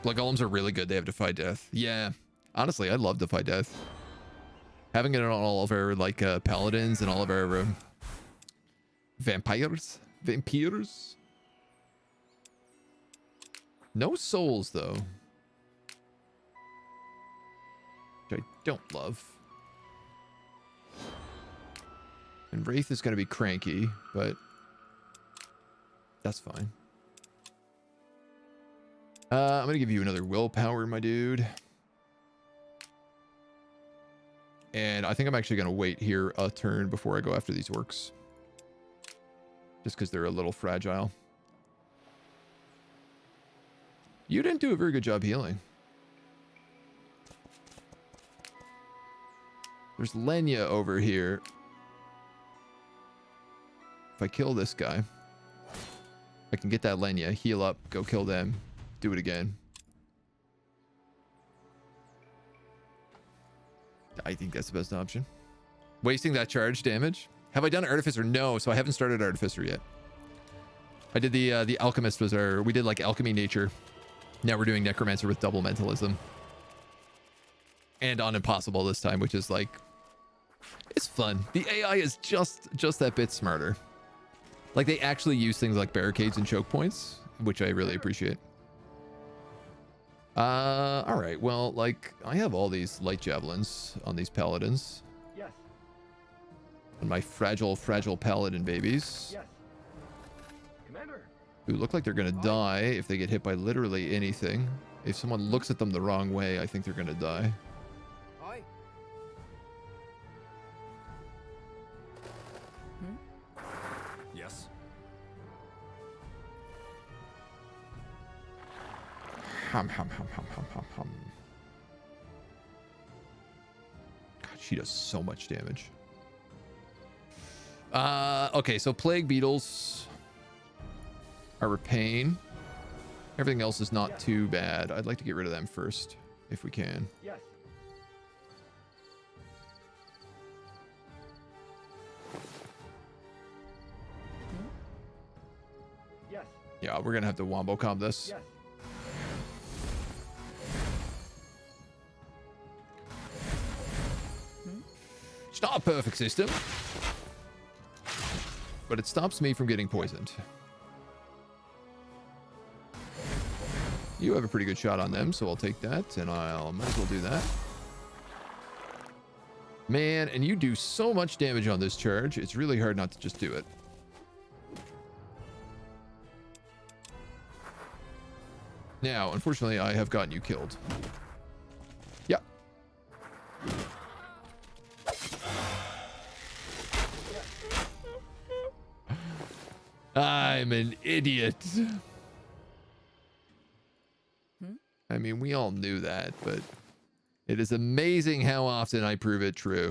Blood golems are really good. They have Defy Death. Yeah. Honestly, I love Defy Death. Having it on all of our, like, paladins and all of our vampires. No souls, though. Which I don't love. And Wraith is going to be cranky, but that's fine. I'm going to give you another willpower, my dude. And I think I'm actually going to wait here a turn before I go after these orcs. Just because they're a little fragile. You didn't do a very good job healing. There's Lenya over here. If I kill this guy, I can get that Lenya, heal up, go kill them, do it again. I think that's the best option. Wasting that charge damage. Have I done Artificer? No, so I haven't started Artificer yet. I did the Alchemist was our, we did like Alchemy Nature. Now we're doing Necromancer with double Mentalism. And on Impossible this time, which is like, it's fun. The AI is just that bit smarter. Like they actually use things like barricades and choke points, which I really appreciate. All right. Well, like I have all these light javelins on these paladins.
Yes.
On my fragile paladin babies.
Yes. Commander.
Who look like they're gonna die if they get hit by literally anything. If someone looks at them the wrong way, I think they're gonna die.
Aye.
Yes.
Hum. God, she does so much damage. Okay, so Plague Beetles are a pain. Everything else is not too bad. I'd like to get rid of them first, if we can.
Yes. Yes.
Yeah, we're gonna have to wombo comb this.
Yes.
It's not a perfect system, but it stops me from getting poisoned. You have a pretty good shot on them, so I'll take that, and I'll might as well do that. Man, and you do so much damage on this charge, it's really hard not to just do it. Now, unfortunately, I have gotten you killed. Yep. I'm an idiot. I mean, we all knew that, but it is amazing how often I prove it true.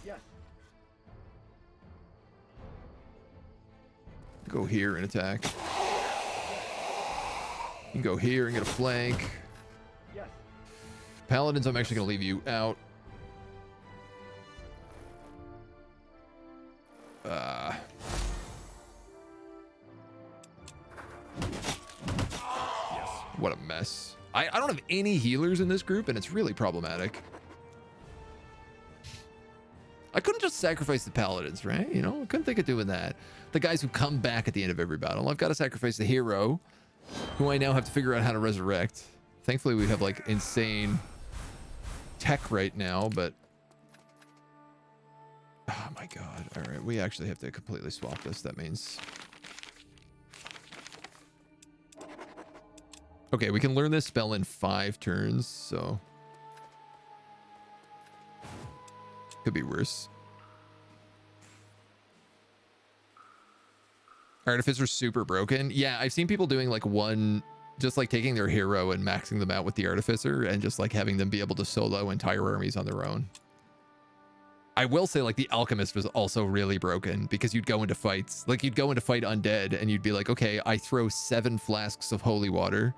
Yes.
Go here and attack. You can go here and get a flank.
Yes.
Paladins, I'm actually going to leave you out. What a mess. I don't have any healers in this group, and it's really problematic. I couldn't just sacrifice the paladins, right? You know, I couldn't think of doing that. The guys who come back at the end of every battle. I've got to sacrifice the hero, who I now have to figure out how to resurrect. Thankfully, we have like insane tech right now, but oh my god. All right, we actually have to completely swap this. That means okay, we can learn this spell in 5 turns, so could be worse. Artificer's super broken. Yeah, I've seen people doing like one, just like taking their hero and maxing them out with the Artificer and just like having them be able to solo entire armies on their own. I will say like the Alchemist was also really broken because you'd go into fights, like you'd go into fight undead and you'd be like, okay, I throw 7 flasks of holy water,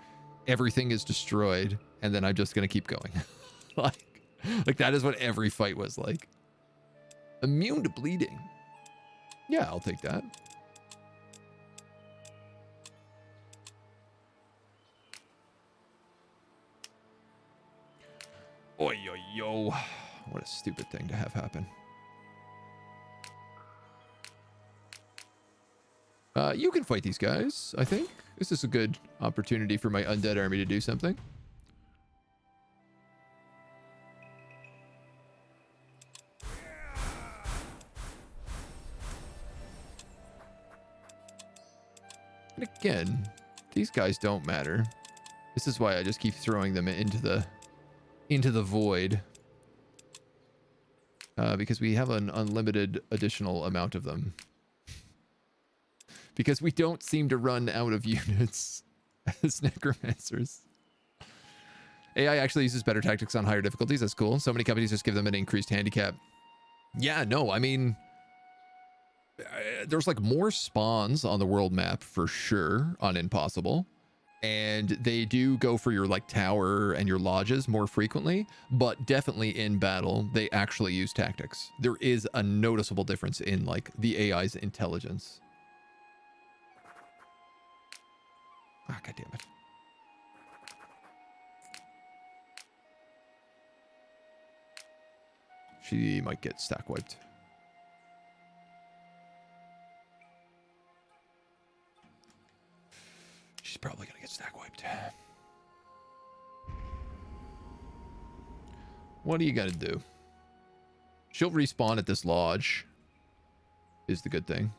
everything is destroyed, and then I'm just gonna keep going. like that is what every fight was like. Immune to bleeding. Yeah, I'll take that. Oy, yo, yo. What a stupid thing to have happen. You can fight these guys, I think. This is a good opportunity for my undead army to do something. And again, these guys don't matter. This is why I just keep throwing them into the void. Because we have an unlimited additional amount of them. Because we don't seem to run out of units as necromancers. AI actually uses better tactics on higher difficulties. That's cool. So many companies just give them an increased handicap. Yeah, no, I mean, there's like more spawns on the world map for sure on Impossible. And they do go for your like tower and your lodges more frequently, but definitely in battle, they actually use tactics. There is a noticeable difference in like the AI's intelligence. Ah, God damn it. She might get stack wiped. She's probably gonna get stack wiped. What do you gotta do? She'll respawn at this lodge, is the good thing.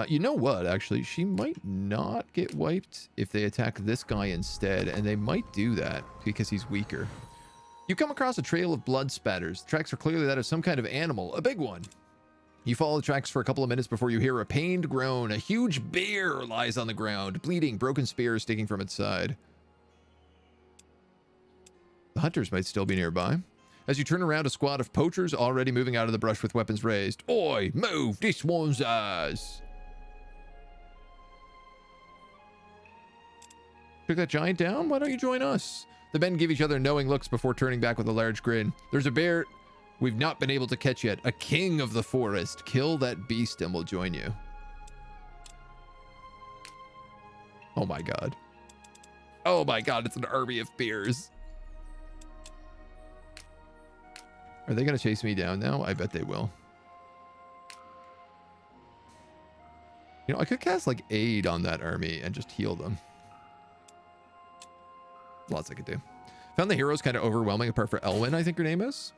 You know what, actually, she might not get wiped if they attack this guy instead, and they might do that because he's weaker. You come across a trail of blood spatters. The tracks are clearly that of some kind of animal, a big one. You follow the tracks for a couple of minutes before you hear a pained groan. A huge bear lies on the ground, bleeding, broken spear sticking from its side. The hunters might still be nearby. As you turn around, a squad of poachers already moving out of the brush with weapons raised. Oi, move, this one's ours. Took that giant down? Why don't you join us? The men give each other knowing looks before turning back with a large grin. There's a bear we've not been able to catch yet. A king of the forest. Kill that beast and we'll join you. Oh my god. Oh my god, it's an army of bears. Are they going to chase me down now? I bet they will. You know, I could cast like aid on that army and just heal them. Lots I could do. Found the heroes kind of overwhelming apart from Elwyn, I think her name is.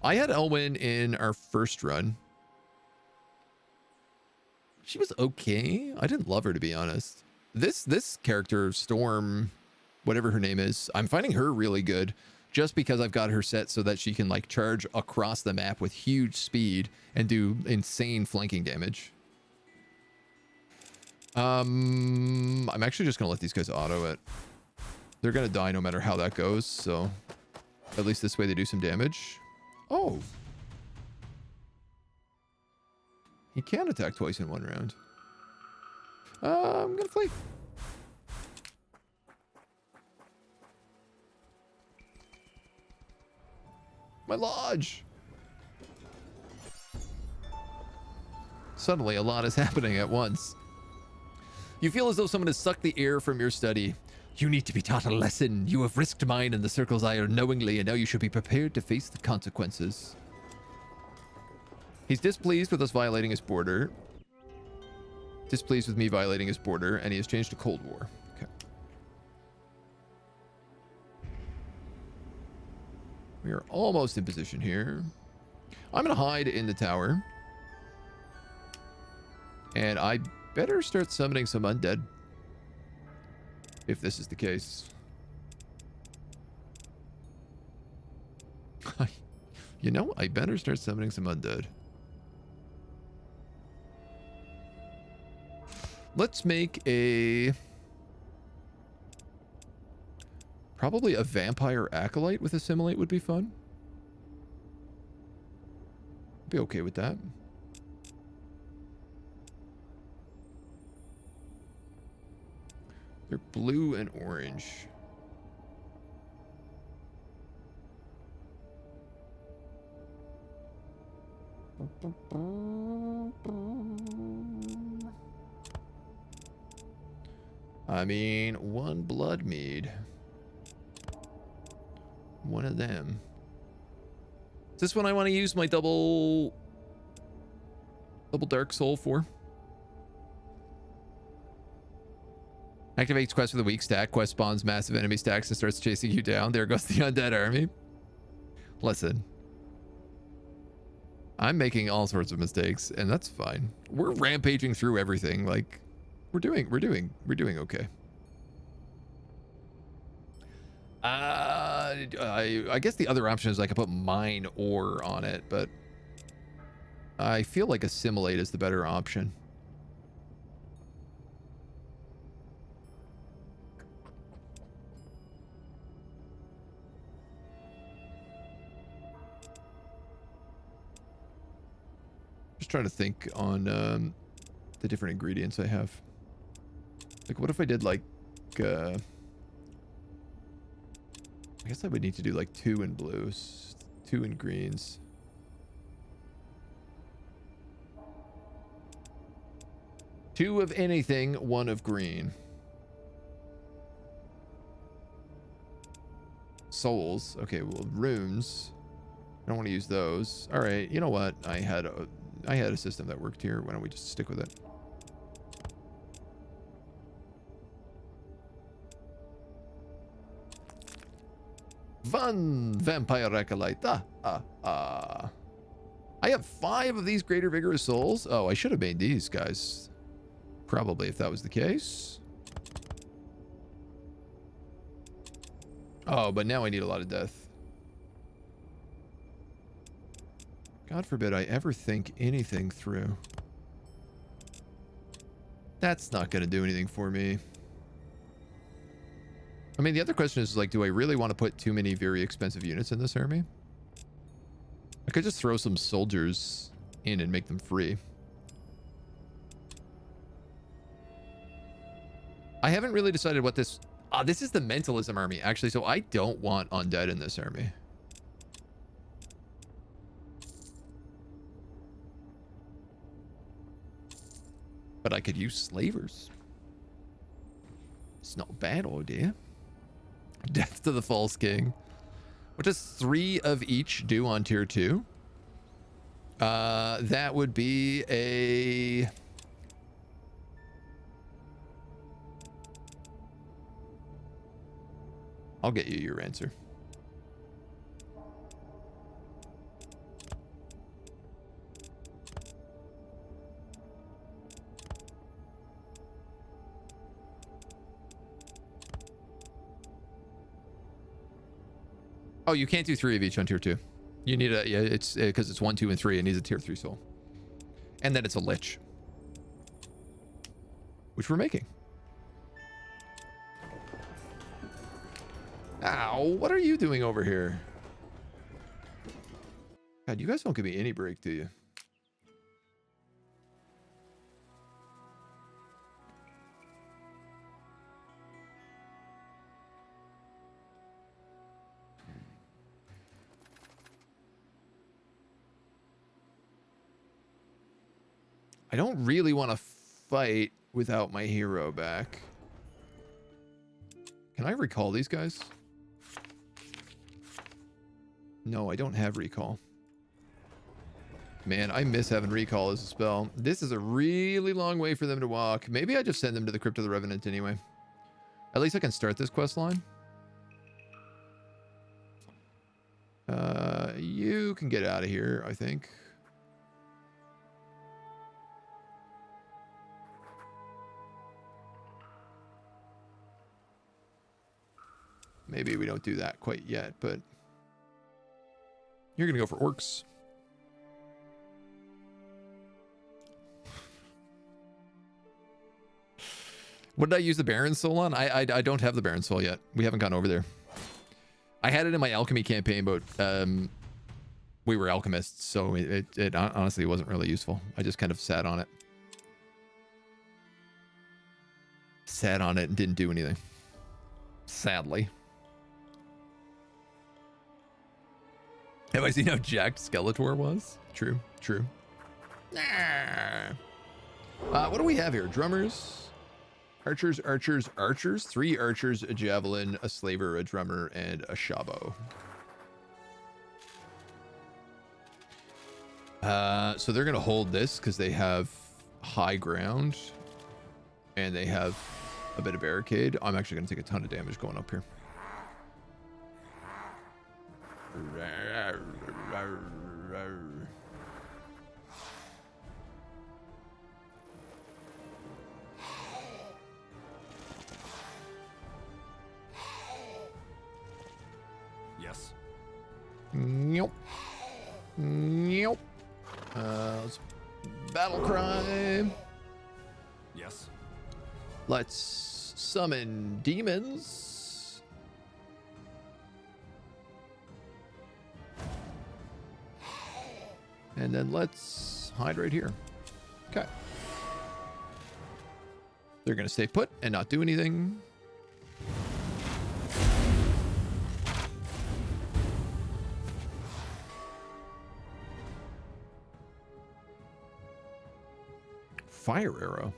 I had Elwyn in our first run. She was okay. I didn't love her, to be honest. This character, Storm, whatever her name is, I'm finding her really good just because I've got her set so that she can like charge across the map with huge speed and do insane flanking damage. I'm actually just gonna let these guys auto it. They're gonna die no matter how that goes, so at least this way they do some damage. Oh, he can attack twice in one round. I'm gonna flee. My lodge. Suddenly a lot is happening at once. You feel as though someone has sucked the air from your study. You need to be taught a lesson. You have risked mine and the Circle's ire knowingly, and now you should be prepared to face the consequences. He's displeased with us violating his border. Displeased with me violating his border, and he has changed to Cold War. Okay. We are almost in position here. I'm going to hide in the tower. And I better start summoning some undead. If this is the case. You know, I better start summoning some undead. Let's make a... Probably a vampire acolyte with assimilate would be fun. Be okay with that. They're blue and orange. I mean, one blood mead. One of them. Is this one I want to use my double dark soul for? Activates quest with a weak stack. Quest spawns massive enemy stacks and starts chasing you down. There goes the undead army. Listen. I'm making all sorts of mistakes, and that's fine. We're rampaging through everything. Like, we're doing okay. I guess the other option is I could put mine ore on it, but I feel like assimilate is the better option. Just trying to think on the different ingredients I have. Like, what if I did like I guess I would need to do like 2 in blues, 2 in greens. Two of anything, 1 of green. Souls. Okay, well, runes. I don't want to use those. All right, you know what? I had a system that worked here. Why don't we just stick with it? Fun vampire acolyte. I have 5 of these greater vigorous souls. Oh, I should have made these guys. Probably, if that was the case. Oh, but now I need a lot of death. God forbid I ever think anything through. That's not going to do anything for me. I mean, the other question is, like, do I really want to put too many very expensive units in this army? I could just throw some soldiers in and make them free. I haven't really decided what this... this is the mentalism army, actually, so I don't want undead in this army. But I could use slavers. It's not a bad idea. Death to the False King. What does 3 of each do on tier 2? That would be a... I'll get you your answer. Oh, you can't do 3 of each on tier 2. You need a... Yeah, it's because it's 1, 2, and 3. It needs a tier 3 soul. And then it's a Lich. Which we're making. Ow, what are you doing over here? God, you guys don't give me any break, do you? I don't really want to fight without my hero back. Can I recall these guys? No, I don't have recall. Man, I miss having recall as a spell. This is a really long way for them to walk. Maybe I just send them to the Crypt of the Revenant anyway. At least I can start this quest line. You can get out of here, I think. Maybe we don't do that quite yet, but you're gonna go for orcs. What did I use the Baron Soul on? I don't have the Baron Soul yet. We haven't gone over there. I had it in my alchemy campaign, but we were alchemists, so it honestly wasn't really useful. I just kind of sat on it. Sat on it and didn't do anything. Sadly. Have I seen how jacked Skeletor was? True, true. What do we have here? Drummers, archers, archers, archers. 3 archers, a javelin, a slaver, a drummer, and a shabo. So they're gonna hold this because they have high ground and they have a bit of barricade. I'm actually gonna take a ton of damage going up here.
Yes.
Nope. Nope. Let's battle cry.
Yes.
Let's summon demons. And then let's hide right here. Okay. They're going to stay put and not do anything. Fire arrow.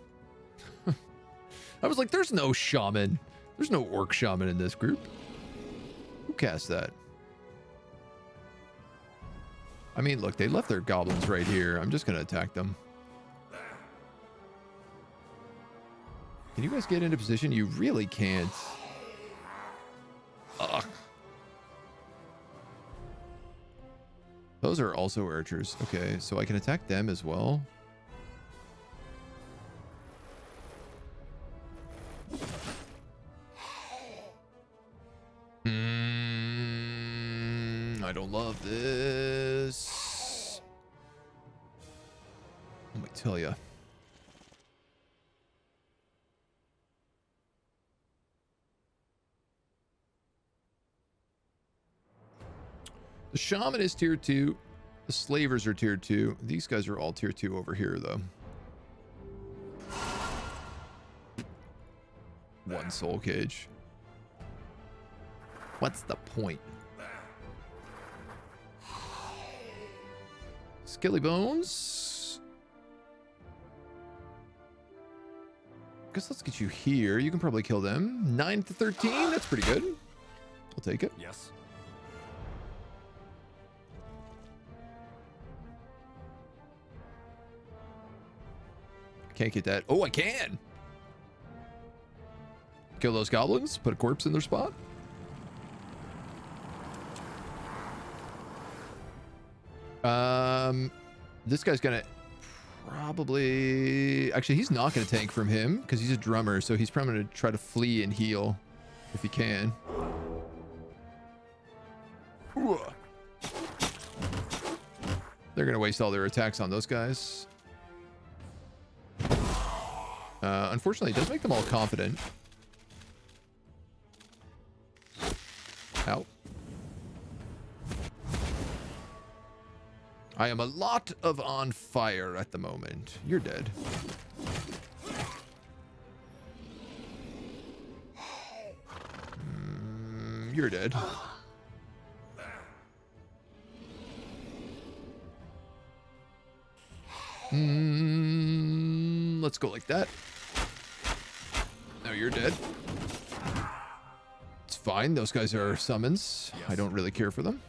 I was like, there's no shaman. There's no orc shaman in this group. Who cast that? I mean, look, they left their goblins right here. I'm just going to attack them. Can you guys get into position? You really can't. Ugh. Those are also archers. Okay, so I can attack them as well. I don't love this. Let me tell you. The shaman is tier 2. The slavers are tier 2. These guys are all tier 2 over here, though. 1 soul cage. What's the point? Skilly bones. Guess let's get you here. You can probably kill them. 9 to 13. That's pretty good. I'll take it.
Yes.
Can't get that. Oh, I can. Kill those goblins. Put a corpse in their spot. This guy's gonna probably... Actually, he's not gonna tank from him because he's a drummer, so he's probably gonna try to flee and heal if he can. They're gonna waste all their attacks on those guys. Unfortunately, it does make them all confident. Ow. I am a lot of on fire at the moment. You're dead. You're dead. Let's go like that. you're dead. It's fine. Those guys are summons.
Yes.
I don't really care for them.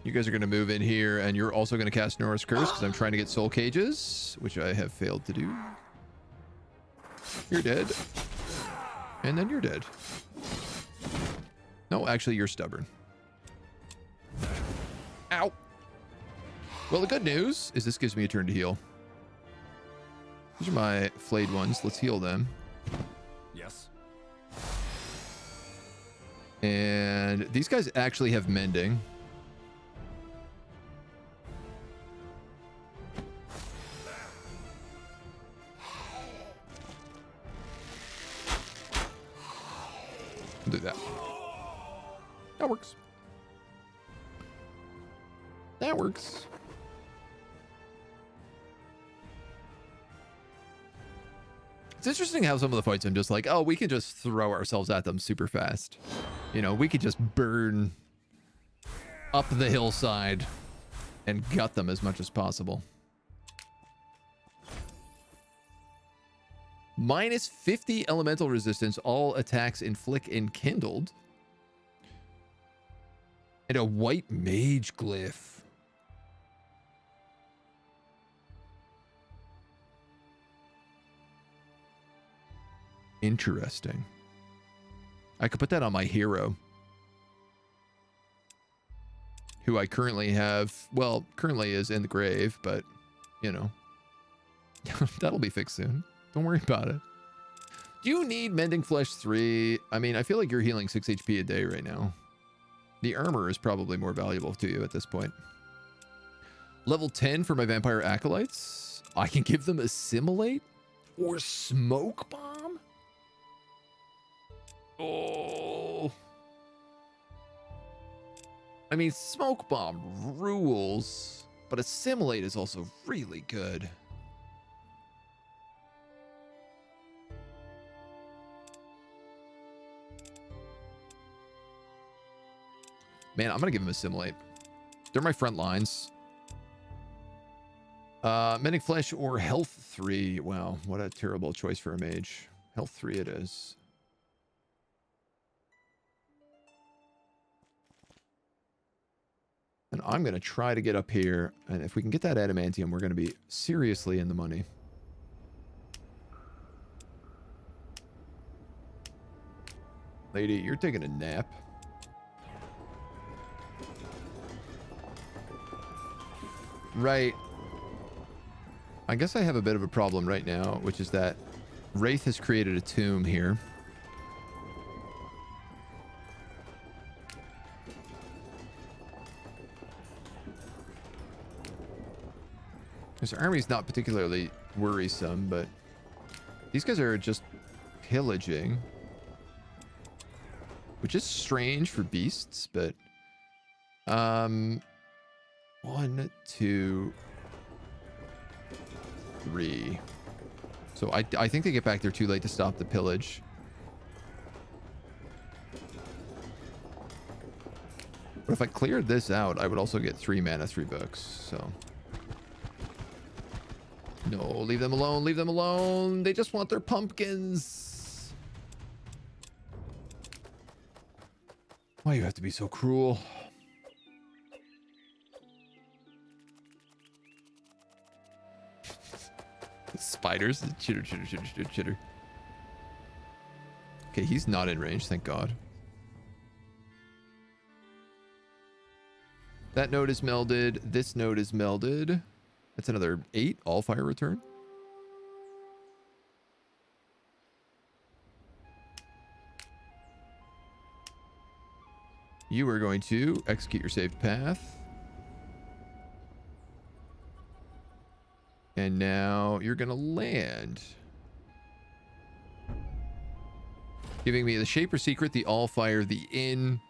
You guys are going to move in here, and you're also going to cast Nora's Curse because I'm trying to get soul cages, which I have failed to do. You're dead. And then you're dead. No, actually, you're stubborn. Ow. Well, the good news is this gives me a turn to heal. These are my flayed ones. Let's heal them.
Yes.
And these guys actually have mending. Do that. That works. That works. It's interesting how some of the fights I'm just like, oh, we can just throw ourselves at them super fast. You know, we could just burn up the hillside and gut them as much as possible. Minus 50 elemental resistance. All attacks inflict enkindled. And a white mage glyph. Interesting. I could put that on my hero. Who I currently have, well, currently is in the grave, but, you know. That'll be fixed soon. Don't worry about it. Do you need Mending Flesh 3? I mean, I feel like you're healing 6 HP a day right now. The armor is probably more valuable to you at this point. Level 10 for my Vampire Acolytes. I can give them Assimilate or Smoke Bomb. Oh. I mean, Smoke Bomb rules, but Assimilate is also really good. Man, I'm going to give him Assimilate. They're my front lines. Mending Flesh or Health 3. Wow, what a terrible choice for a mage. Health 3 it is. And I'm going to try to get up here. And if we can get that adamantium, we're going to be seriously in the money. Lady, you're taking a nap. Right. I guess I have a bit of a problem right now, which is that Wraith has created a tomb here. This army's not particularly worrisome, but these guys are just pillaging, which is strange for beasts, but 1, 2, 3. So I think they get back there too late to stop the pillage. But if I cleared this out, I would also get 3 mana, 3 books. So no, leave them alone. Leave them alone. They just want their pumpkins. Why you have to be so cruel? Spiders. Chitter, chitter, chitter, chitter, chitter. Okay, he's not in range, thank God. That node is melded. This node is melded. That's another 8 Allfire return. You are going to execute your saved path. And now you're going to land. Giving me the Shaper Secret, the Allfire, the Inn,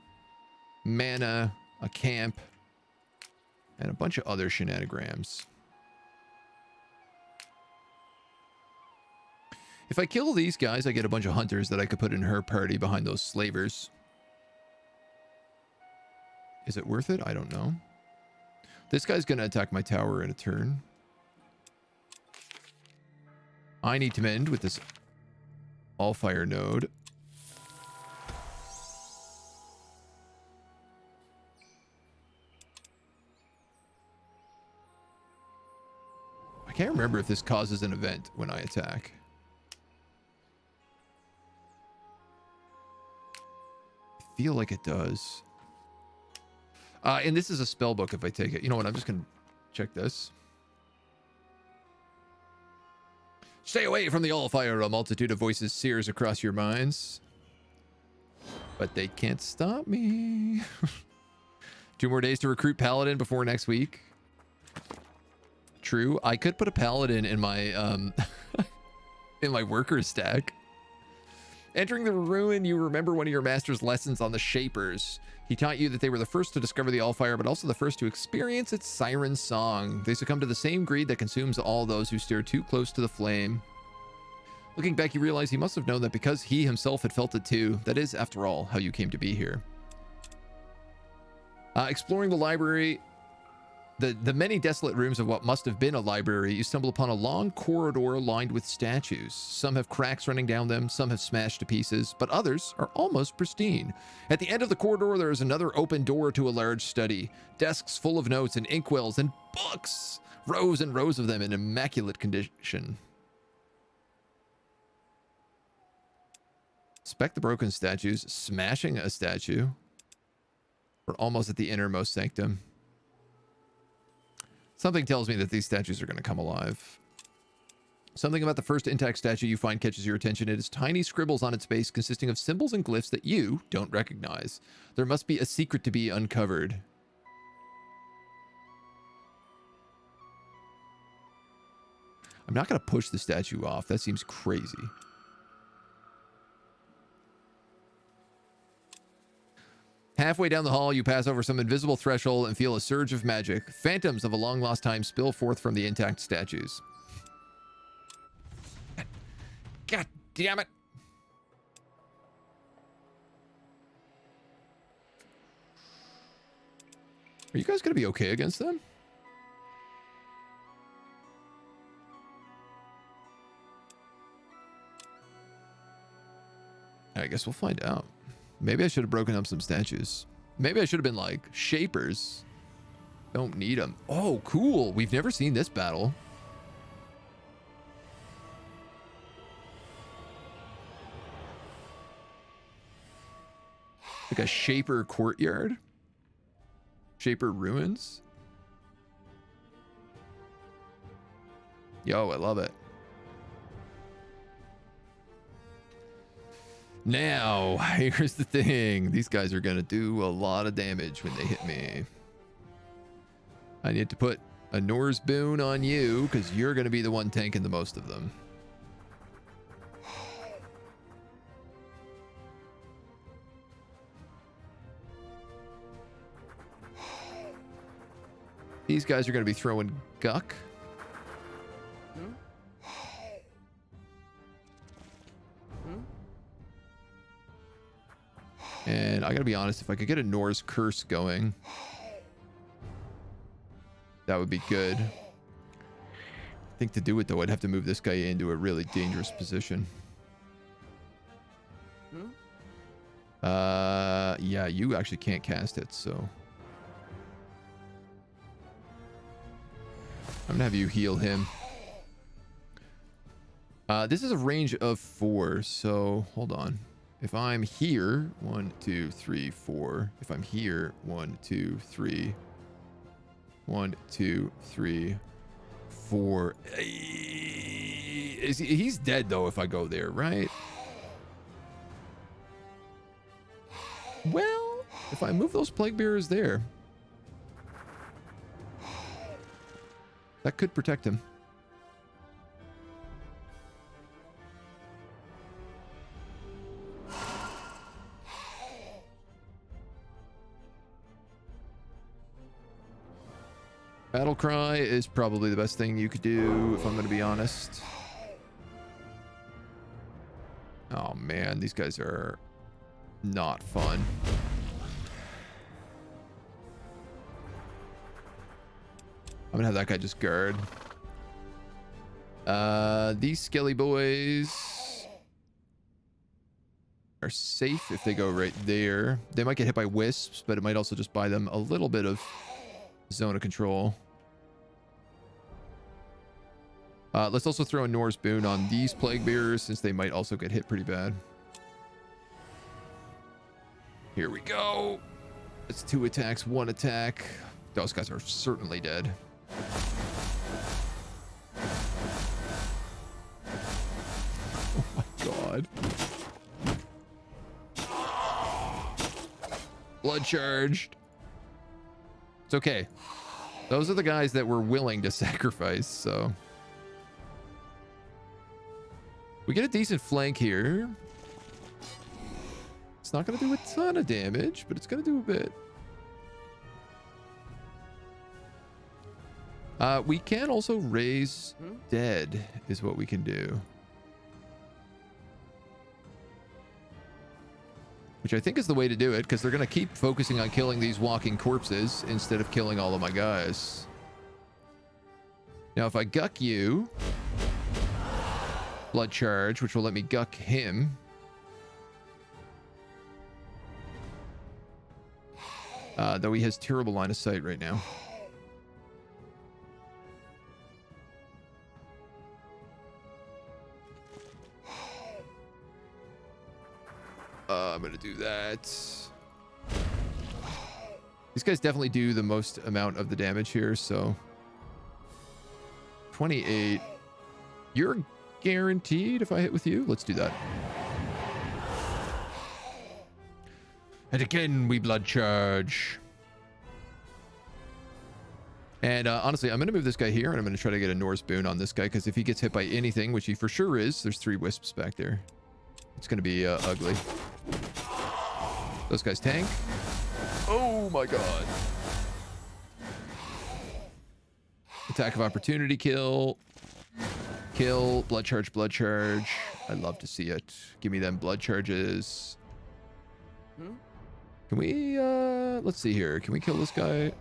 mana, a camp, and a bunch of other shenanigans. If I kill these guys, I get a bunch of hunters that I could put in her party behind those slavers. Is it worth it? I don't know. This guy's going to attack my tower in a turn. I need to mend with this Allfire node. I can't remember if this causes an event when I attack. I feel like it does. And this is a spell book if I take it. You know what? I'm just going to check this. Stay away from the Allfire. A multitude of voices sears across your minds. But they can't stop me. 2 more days to recruit Paladin before next week. True. I could put a Paladin in my in my worker stack. Entering the ruin, you remember one of your master's lessons on the Shapers. He taught you that they were the first to discover the Allfire, but also the first to experience its siren song. They succumb to the same greed that consumes all those who steer too close to the flame. Looking back, you realize he must have known that because he himself had felt it too. That is, after all, how you came to be here. Exploring the library, the many desolate rooms of what must have been a library, you stumble upon a long corridor lined with statues. Some have cracks running down them, some have smashed to pieces, but others are almost pristine. At the end of the corridor, there is another open door to a large study. Desks full of notes and inkwells and books. Rows and rows of them in immaculate condition. Inspect the broken statues. Smashing a statue. We're almost at the innermost sanctum. Something tells me that these statues are going to come alive. Something about the first intact statue you find catches your attention. It has tiny scribbles on its base consisting of symbols and glyphs that you don't recognize. There must be a secret to be uncovered. I'm not going to push the statue off. That seems crazy. Halfway down the hall, you pass over some invisible threshold and feel a surge of magic. Phantoms of a long-lost time spill forth from the intact statues. God damn it! Are you guys going to be okay against them? I guess we'll find out. Maybe I should have broken up some statues. Maybe I should have been like, Shapers. Don't need them. Oh, cool. We've never seen this battle. Like a Shaper courtyard? Shaper ruins? Yo, I love it. Now, here's the thing. These guys are going to do a lot of damage when they hit me. I need to put a Nor's boon on you because you're going to be the one tanking the most of them. These guys are going to be throwing guck. And I gotta be honest, if I could get a Nor's curse going, that would be good. I think to do it though, I'd have to move this guy into a really dangerous position. Yeah, you actually can't cast it, so I'm gonna have you heal him. This is a range of 4, so hold on. If I'm here, 1, 2, 3, 4. If I'm here, 1, 2, 3. 1, 2, 3, 4. He's dead though if I go there, right? Well, if I move those plague bearers there, that could protect him. Battle cry is probably the best thing you could do, if I'm going to be honest. Oh man, these guys are not fun. I'm gonna have that guy just guard. These skelly boys are safe if they go right there. They might get hit by wisps, but it might also just buy them a little bit of zone of control. Let's also throw a Norse boon on these plague bearers since they might also get hit pretty bad. Here we go. It's 2 attacks, 1 attack. Those guys are certainly dead. Oh my god. Blood charged. It's okay. Those are the guys that we're willing to sacrifice, so. We get a decent flank here. It's not going to do a ton of damage, but it's going to do a bit. We can also raise dead is what we can do. Which I think is the way to do it, because they're going to keep focusing on killing these walking corpses instead of killing all of my guys. Now, if I guck you, blood charge, which will let me guck him. Though he has terrible line of sight right now. I'm going to do that. These guys definitely do the most amount of the damage here, so 28. You're guaranteed if I hit with you. Let's do that. And again, we blood charge. And honestly, I'm going to move this guy here, and I'm going to try to get a Norse boon on this guy, because if he gets hit by anything, which he for sure is, there's 3 wisps back there. It's going to be ugly. Those guys tank. Oh my god. Attack of opportunity, kill. Kill, blood charge, blood charge. I love to see it. Give me them blood charges. Can we, let's see here. Can we kill this guy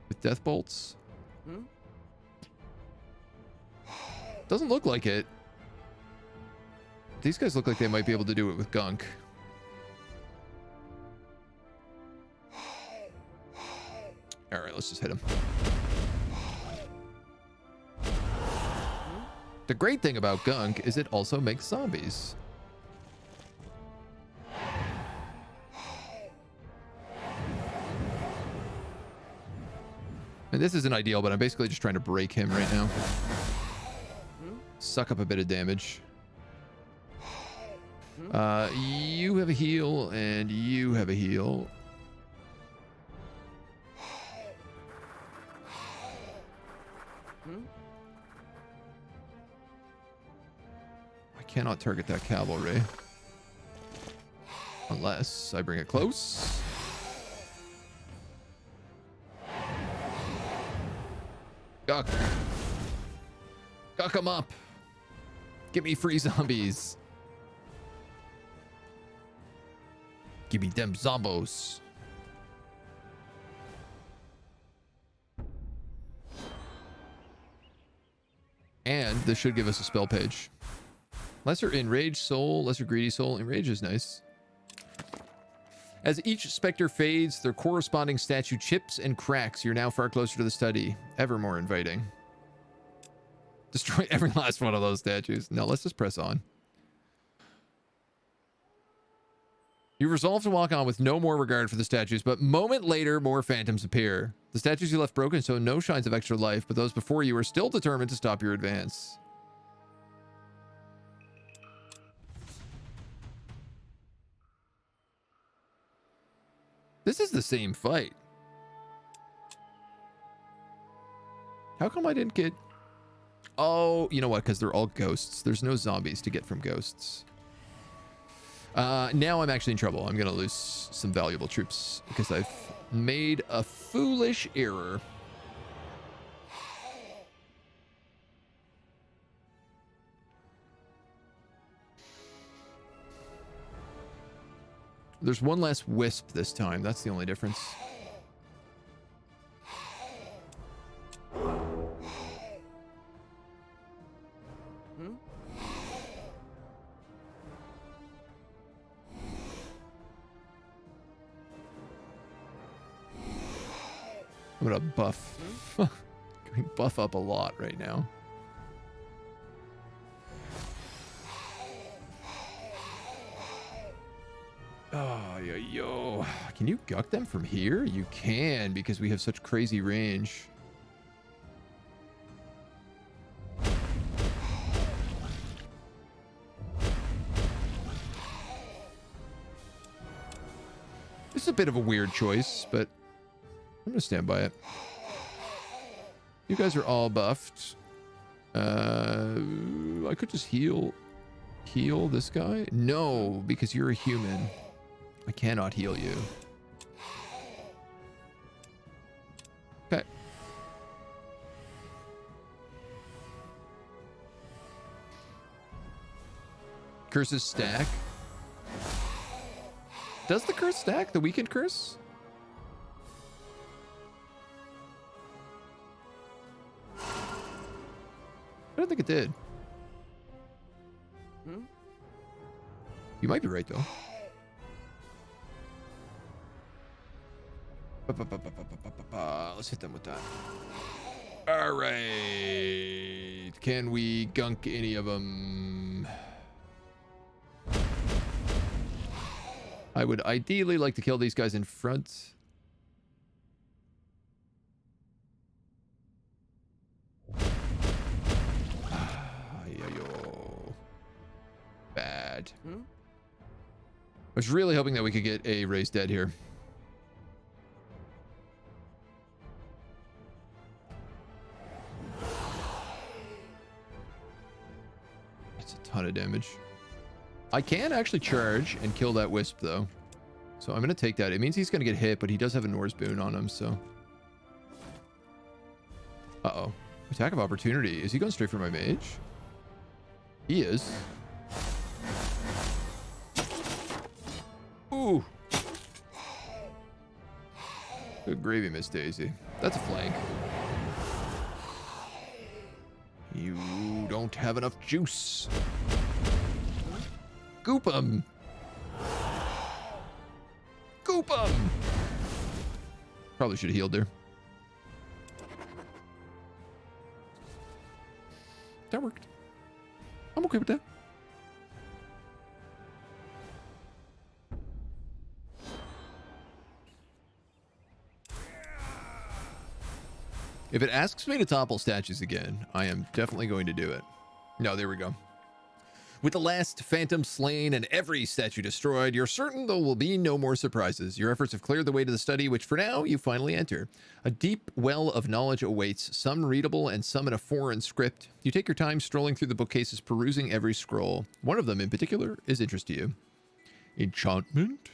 with death bolts? Doesn't look like it. These guys look like they might be able to do it with gunk. All right, let's just hit him. The great thing about gunk is it also makes zombies. And this isn't ideal, but I'm basically just trying to break him right now. Suck up a bit of damage. You have a heal, and you have a heal. I cannot target that cavalry. Unless I bring it close. Guck. Guck them up. Give me free zombies. Give me them zombos. And this should give us a spell page. Lesser Enraged Soul, Lesser Greedy Soul. Enrage is nice. As each specter fades, their corresponding statue chips and cracks. You're now far closer to the study. Ever more inviting. Destroy every last one of those statues. No, let's just press on. You resolve to walk on with no more regard for the statues, but moment later, more phantoms appear. The statues you left broken show no signs of extra life, but those before you are still determined to stop your advance. This is the same fight. How come I didn't get... Oh, you know what? Because they're all ghosts. There's no zombies to get from ghosts. Now I'm actually in trouble. I'm going to lose some valuable troops because I've made a foolish error. There's one less wisp this time. That's the only difference. I'm gonna buff. Buff up a lot right now. Oh, yo. Can you guck them from here? You can, because we have such crazy range. This is a bit of a weird choice, but I'm gonna stand by it. You guys are all buffed. I could just heal this guy. No, because you're a human. I cannot heal you. Okay. Curses stack. Does the curse stack? The weakened curse? I don't think it did. You might be right, though. Let's hit them with that. All right. Can we gunk any of them? I would ideally like to kill these guys in front. Bad. I was really hoping that we could get a raised dead here. That's a ton of damage. I can actually charge and kill that Wisp, though. So I'm going to take that. It means he's going to get hit, but he does have a Norse boon on him, so... Uh-oh. Attack of opportunity. Is he going straight for my mage? He is. Ooh. Good gravy, Miss Daisy. That's a flank. You don't have enough juice. Goop 'em. Goop 'em. Probably should have healed there. That worked. I'm okay with that. If it asks me to topple statues again, I am definitely going to do it. No, there we go. With the last phantom slain and every statue destroyed, you're certain there will be no more surprises. Your efforts have cleared the way to the study, which for now you finally enter. A deep well of knowledge awaits, some readable and some in a foreign script. You take your time strolling through the bookcases, perusing every scroll. One of them in particular is interest to you. Enchantment?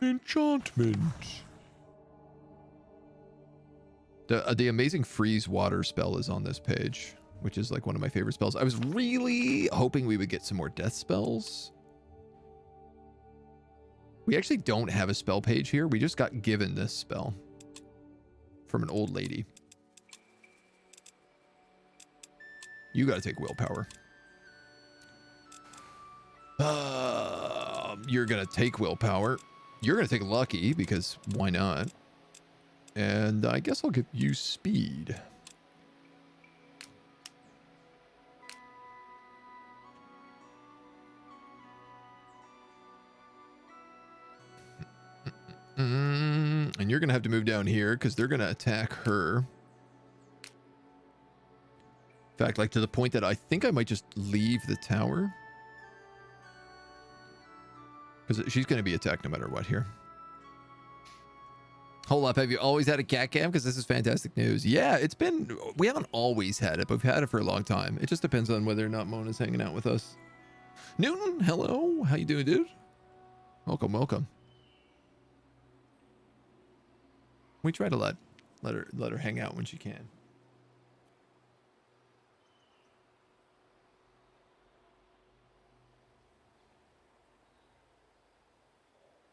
Enchantment. The amazing freeze water spell is on this page, which is like one of my favorite spells. I was really hoping we would get some more death spells. We actually don't have a spell page here. We just got given this spell from an old lady. You got to take willpower. You're going to take willpower. You're going to take lucky because why not? And I guess I'll give you speed. And you're going to have to move down here because they're going to attack her. In fact, like to the point that I think I might just leave the tower. Because she's going to be attacked no matter what here. Hold up, have you always had a cat cam? Because this is fantastic news. Yeah, it's been... We haven't always had it, but we've had it for a long time. It just depends on whether or not Mona's hanging out with us. Newton, hello. How you doing, dude? Welcome, welcome. We try to let her hang out when she can.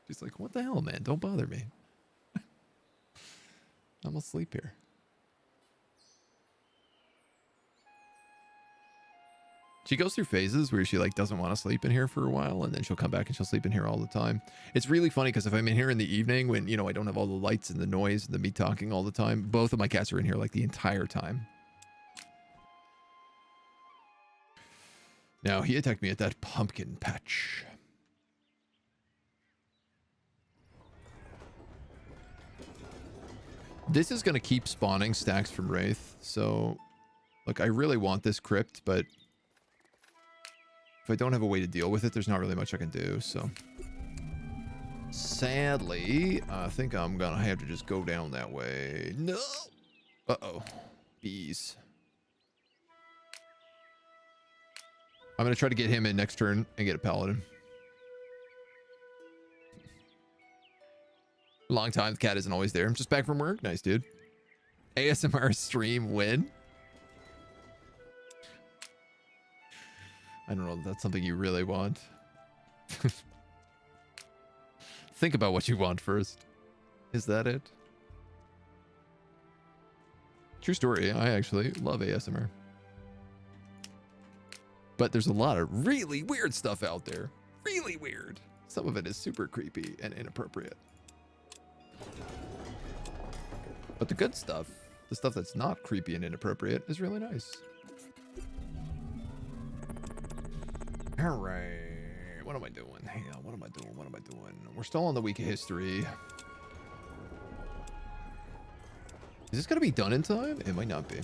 She's like, what the hell, man? Don't bother me. I'm asleep here. She goes through phases where she like doesn't want to sleep in here for a while, and then she'll come back and she'll sleep in here all the time. It's really funny because if I'm in here in the evening when, you know, I don't have all the lights and the noise and the me talking all the time, both of my cats are in here like the entire time. Now, he attacked me at that pumpkin patch. This is going to keep spawning stacks from Wraith, so look, I really want this crypt, but if I don't have a way to deal with it, there's not really much I can do, so sadly, I think I'm gonna have to just go down that way. No! Uh-oh. Bees. I'm gonna try to get him in next turn and get a Paladin. Long time, the cat isn't always there. I'm just back from work. Nice, dude. ASMR stream win. I don't know if that's something you really want. Think about what you want first. Is that it? True story. I actually love ASMR. But there's a lot of really weird stuff out there. Really weird. Some of it is super creepy and inappropriate. But the good stuff, the stuff that's not creepy and inappropriate, is really nice. All right. What am I doing? Hey, what am I doing? What am I doing? We're still on the week of history. Is this going to be done in time? It might not be.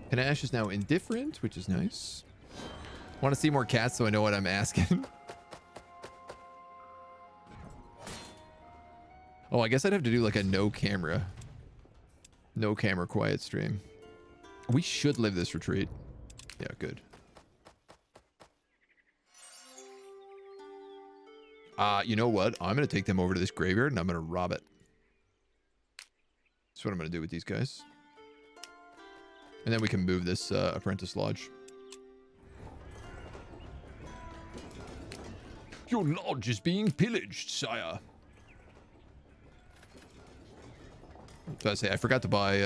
Panache is now indifferent, which is nice. Want to see more cats so I know what I'm asking. Oh, I guess I'd have to do like a no camera quiet stream. We should live this retreat. Yeah, good. You know what? I'm going to take them over to this graveyard and I'm going to rob it. That's what I'm going to do with these guys. And then we can move this apprentice lodge. Your lodge is being pillaged, sire. So I say I forgot to buy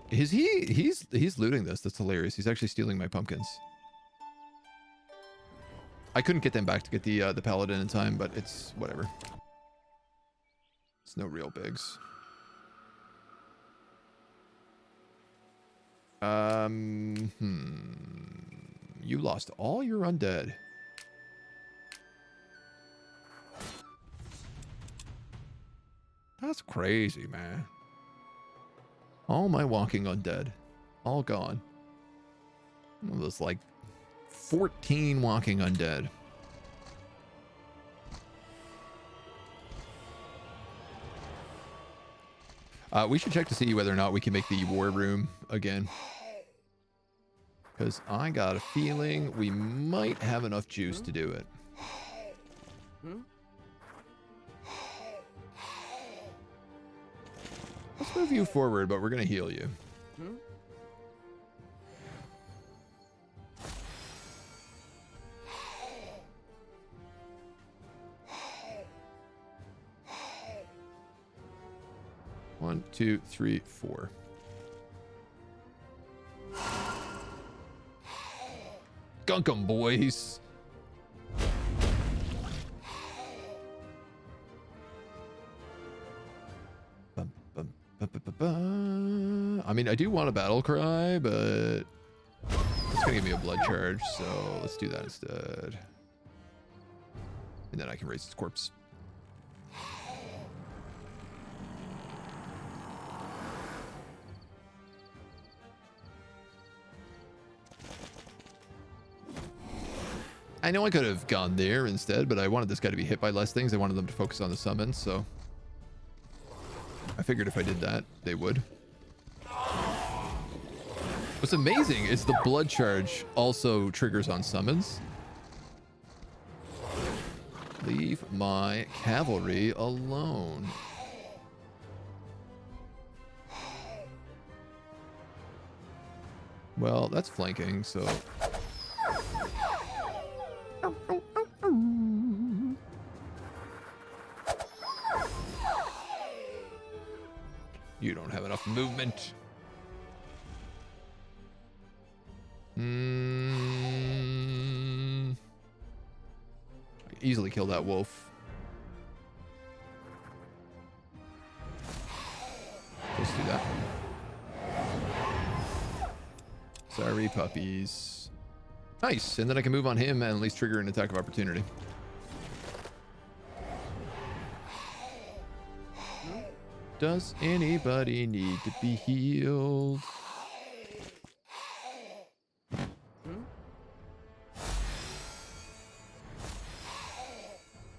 he's looting this. That's hilarious. He's actually stealing my pumpkins. I couldn't get them back to get the Paladin in time, but it's whatever. It's no real bigs. You lost all your undead. That's crazy, man. All my walking undead. All gone. It was like 14 walking undead. We should check to see whether or not we can make the war room again. Because I got a feeling we might have enough juice to do it. Let's move you forward, but we're going to heal you. One, two, three, four. Gunk 'em, boys. I mean, I do want a battle cry, but it's gonna give me a blood charge, so let's do that instead. And then I can raise its corpse. I know I could have gone there instead, but I wanted this guy to be hit by less things. I wanted them to focus on the summons, so I figured if I did that, they would. What's amazing is the blood charge also triggers on summons. Leave my cavalry alone. Well, that's flanking, so... You don't have enough movement. I can easily kill that wolf. Let's do that. Sorry, puppies. Nice, and then I can move on him and at least trigger an attack of opportunity. Does anybody need to be healed?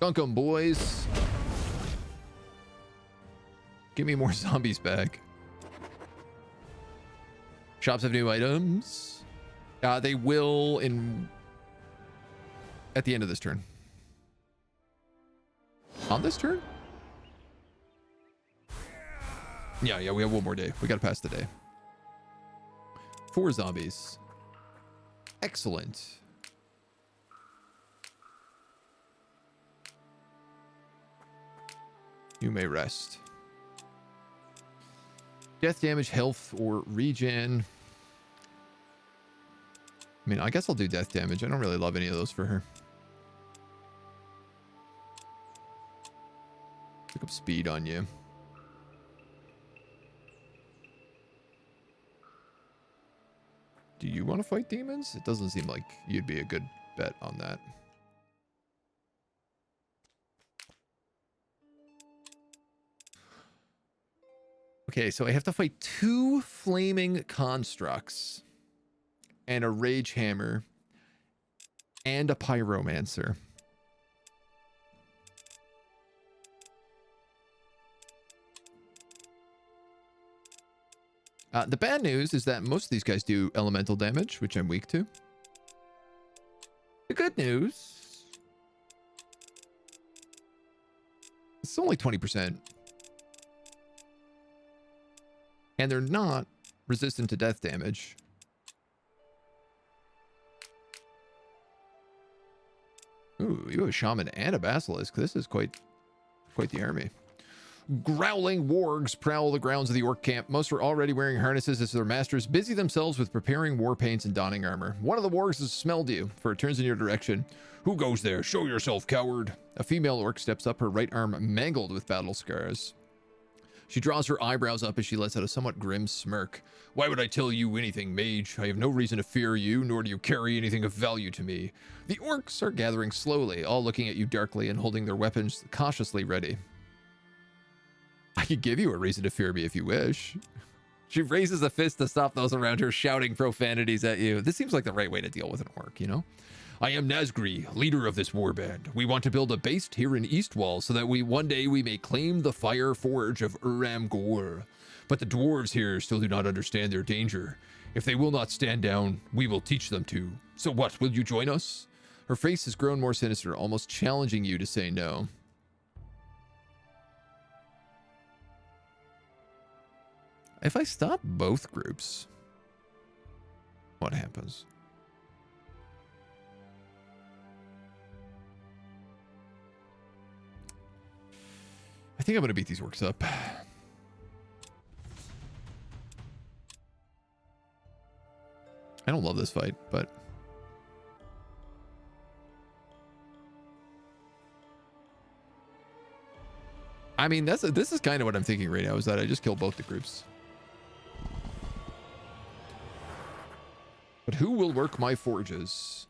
Dunk 'em, boys. Give me more zombies back. Shops have new items. They will at the end of this turn. On this turn? Yeah, we have one more day. We gotta pass the day. 4 zombies. Excellent. You may rest. Death damage, health, or regen. I mean, I guess I'll do death damage. I don't really love any of those for her. Pick up speed on you. Do you want to fight demons? It doesn't seem like you'd be a good bet on that. Okay, so I have to fight 2 flaming constructs and a rage hammer and a pyromancer. The bad news is that most of these guys do elemental damage, which I'm weak to. The good news, it's only 20%. And they're not resistant to death damage. Ooh, you have a shaman and a basilisk. This is quite the army. Growling wargs prowl the grounds of the orc camp. Most were already wearing harnesses as their masters busy themselves with preparing war paints and donning armor. One of the wargs has smelled you, for it turns in your direction. Who goes there? Show yourself, coward. A female orc steps up, her right arm mangled with battle scars. She draws her eyebrows up as she lets out a somewhat grim smirk. Why would I tell you anything, mage? I have no reason to fear you, nor do you carry anything of value to me. The orcs are gathering slowly, all looking at you darkly and holding their weapons cautiously ready. I could give you a reason to fear me if you wish. She raises a fist to stop those around her shouting profanities at you. This seems like the right way to deal with an orc, you know? I am Nazgri, leader of this warband. We want to build a base here in Eastwall so that one day we may claim the fire forge of Uram Gore. But the dwarves here still do not understand their danger. If they will not stand down, we will teach them to. So what, will you join us? Her face has grown more sinister, almost challenging you to say no. If I stop both groups, what happens? I think I'm going to beat these orcs up. I don't love this fight, but... I mean, this is kind of what I'm thinking right now, is that I just kill both the groups. But who will work my forges?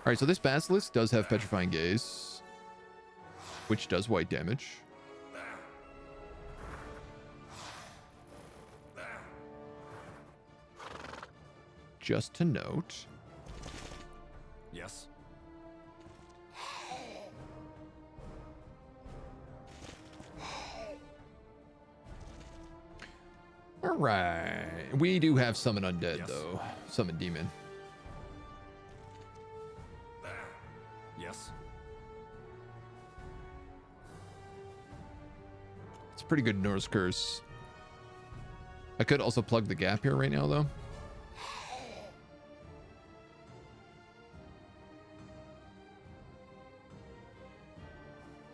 Alright, so this basilisk does have petrifying gaze, which does white damage. Just to note.
Yes.
All right. We do have summon undead,
Yes.
though. Summon demon.
Yes.
It's a pretty good Norse curse. I could also plug the gap here right now, though.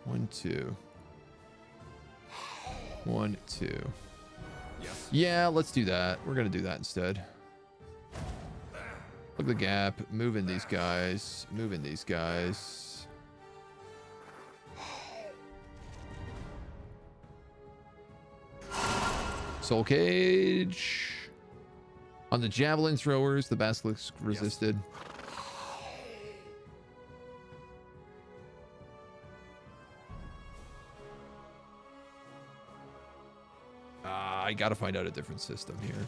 One, two. 1, 2.
Yes.
Yeah, let's do that. We're going to do that instead. Plug the gap. Move in these guys. Move in these guys. Soul Cage. On the javelin throwers, the basilisk resisted. I gotta find out a different system here.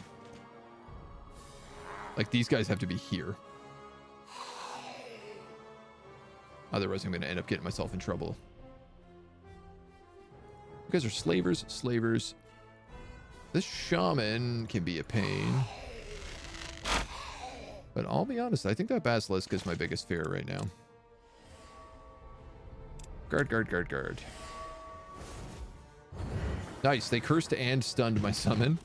Like, these guys have to be here. Otherwise, I'm gonna end up getting myself in trouble. You guys are slavers, slavers. This shaman can be a pain. But I'll be honest, I think that basilisk is my biggest fear right now. Guard, guard, guard, guard. Nice, they cursed and stunned my summon.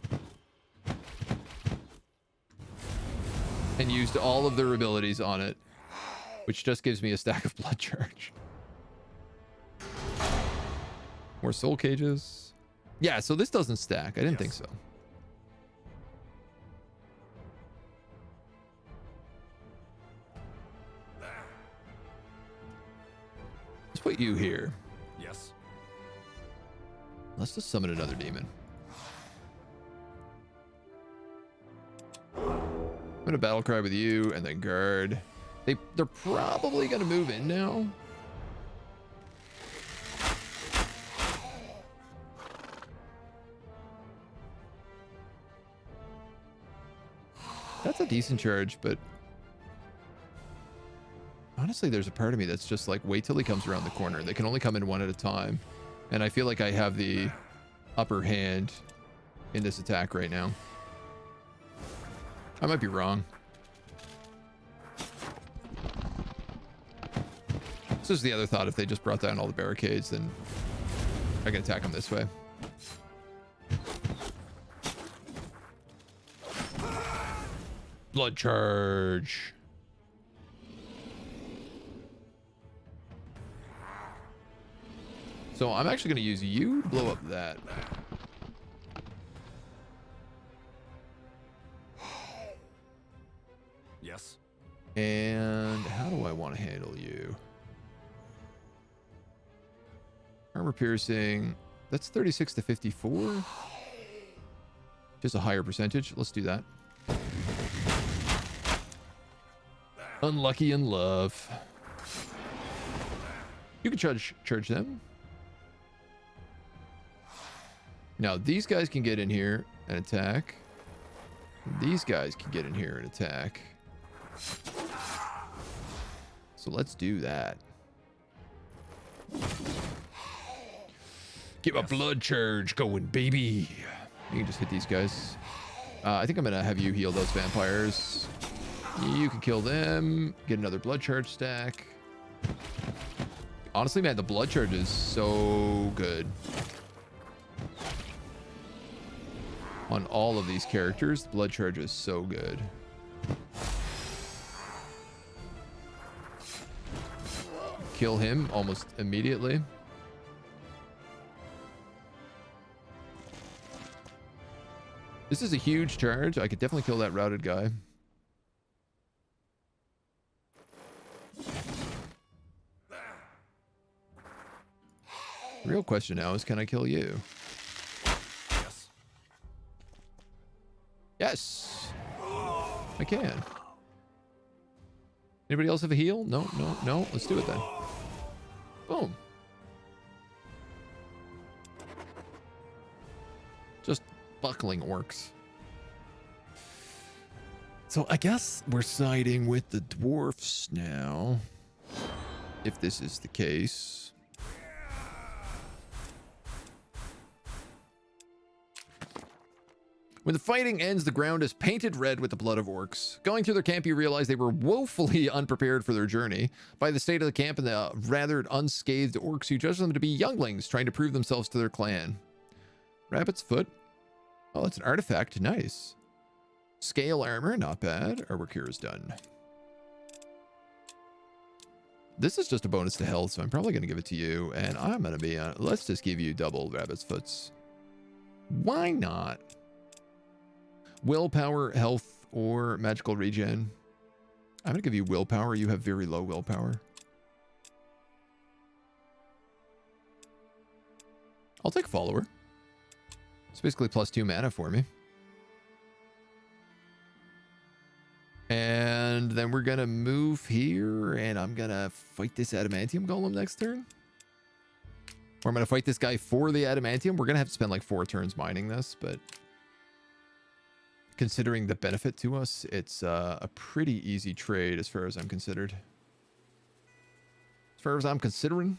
And used all of their abilities on it. Which just gives me a stack of blood charge. More soul cages. Yeah, so this doesn't stack. I didn't think so. Let's put you here.
Yes.
Let's just summon another demon. I'm gonna battle cry with you and then guard. They're probably gonna move in now. That's a decent charge, but honestly, there's a part of me that's just like, wait till he comes around the corner. They can only come in one at a time. And I feel like I have the upper hand in this attack right now. I might be wrong. This is the other thought. If they just brought down all the barricades, then I can attack them this way. Blood charge. So I'm actually going to use you to blow up that.
Yes.
And how do I want to handle you? Armor piercing. That's 36 to 54. Just a higher percentage. Let's do that. Unlucky in love. You can charge them. Now, these guys can get in here and attack. These guys can get in here and attack. So let's do that. Get my blood charge going, baby. You can just hit these guys. I think I'm going to have you heal those vampires. You can kill them. Get another blood charge stack. Honestly, man, the blood charge is so good. On all of these characters, the blood charge is so good. Kill him almost immediately. This is a huge charge. I could definitely kill that routed guy. The real question now is, can I kill you?
Yes.
Yes, I can. Anybody else have a heal? No, no, no. Let's do it then. Boom. Just buckling orcs. So I guess we're siding with the dwarfs now, if this is the case. When the fighting ends, the ground is painted red with the blood of orcs. Going through their camp, you realize they were woefully unprepared for their journey. By the state of the camp and the rather unscathed orcs, you judge them to be younglings trying to prove themselves to their clan. Rabbit's foot. Oh, that's an artifact. Nice. Scale armor, not bad. Our work here is done. This is just a bonus to health, so I'm probably going to give it to you. And I'm going to be on. Let's just give you double rabbit's foots. Why not? Willpower, health, or magical regen. I'm going to give you willpower. You have very low willpower. I'll take follower. It's basically +2 mana for me. And then we're going to move here, and I'm going to fight this adamantium golem next turn. Or I'm going to fight this guy for the adamantium. We're going to have to spend like 4 turns mining this, but considering the benefit to us, it's a pretty easy trade as far as I'm considered. As far as I'm considering.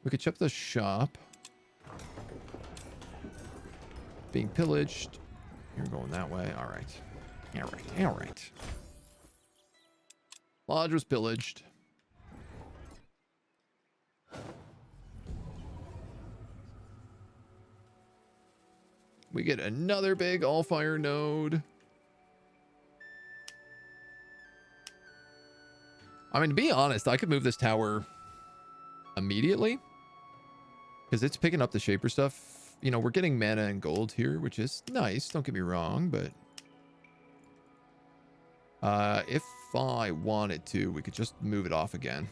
We could check the shop. Being pillaged. You're going that way. All right. All right. All right. Lodge was pillaged. We get another big Allfire node. I mean, to be honest, I could move this tower immediately. Because it's picking up the Shaper stuff. You know, we're getting mana and gold here, which is nice. Don't get me wrong, but... if I wanted to, we could just move it off again.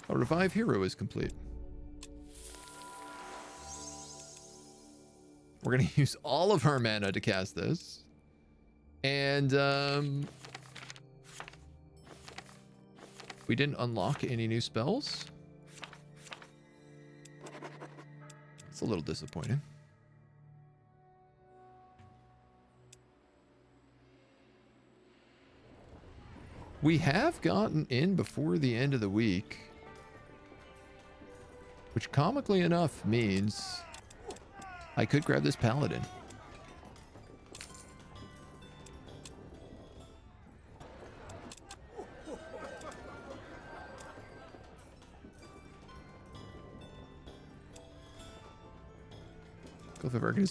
A revive hero is complete. We're going to use all of our mana to cast this. And we didn't unlock any new spells. It's a little disappointing. We have gotten in before the end of the week, which comically enough means I could grab this Paladin.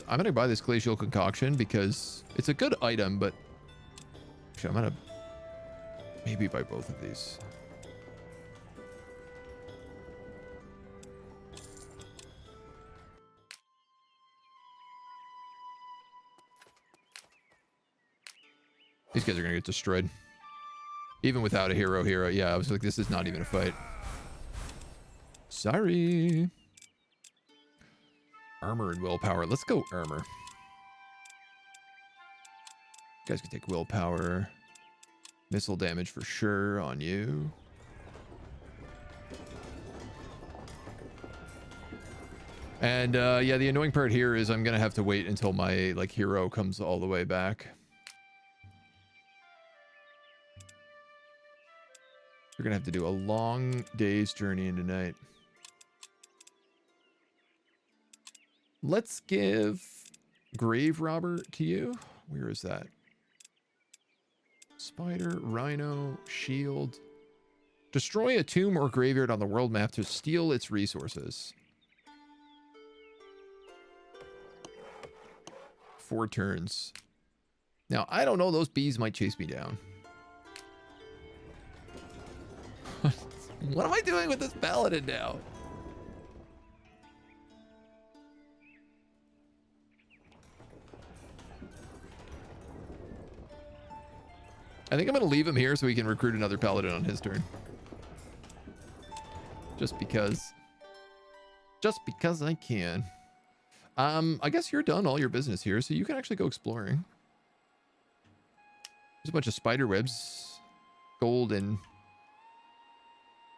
I'm going to buy this glacial concoction because it's a good item, but actually, I'm going to maybe buy both of these. These guys are going to get destroyed. Even without a hero. Yeah, I was like, this is not even a fight. Sorry. Armor and willpower. Let's go armor. You guys can take willpower. Missile damage for sure on you. And yeah, the annoying part here is I'm gonna have to wait until my like hero comes all the way back. We're gonna have to do a long day's journey into night. Let's give Grave Robber to you. Where is that? Spider, Rhino, Shield. Destroy a tomb or graveyard on the world map to steal its resources. 4 turns. Now, I don't know. Those bees might chase me down. What am I doing with this Paladin now? I think I'm going to leave him here so he can recruit another Paladin on his turn. Just because. Just because I can. I guess you're done all your business here, so you can actually go exploring. There's a bunch of spider webs. Gold and...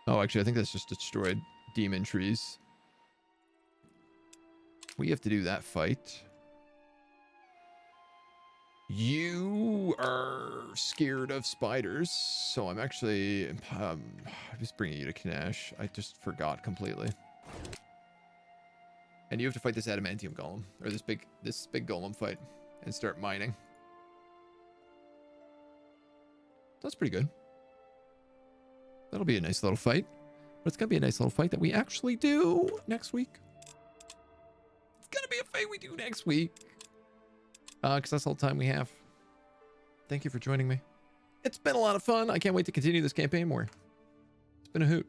Oh, actually, I think that's just destroyed demon trees. We have to do that fight. You are scared of spiders, so I'm actually just bringing you to Knash. I just forgot completely. And you have to fight this adamantium golem, or this big golem fight, and start mining. That's pretty good. That'll be a nice little fight, but it's gonna be a nice little fight that we actually do next week. It's gonna be a fight we do next week. Because that's all the time we have. Thank you for joining me. It's been a lot of fun. I can't wait to continue this campaign more. It's been a hoot.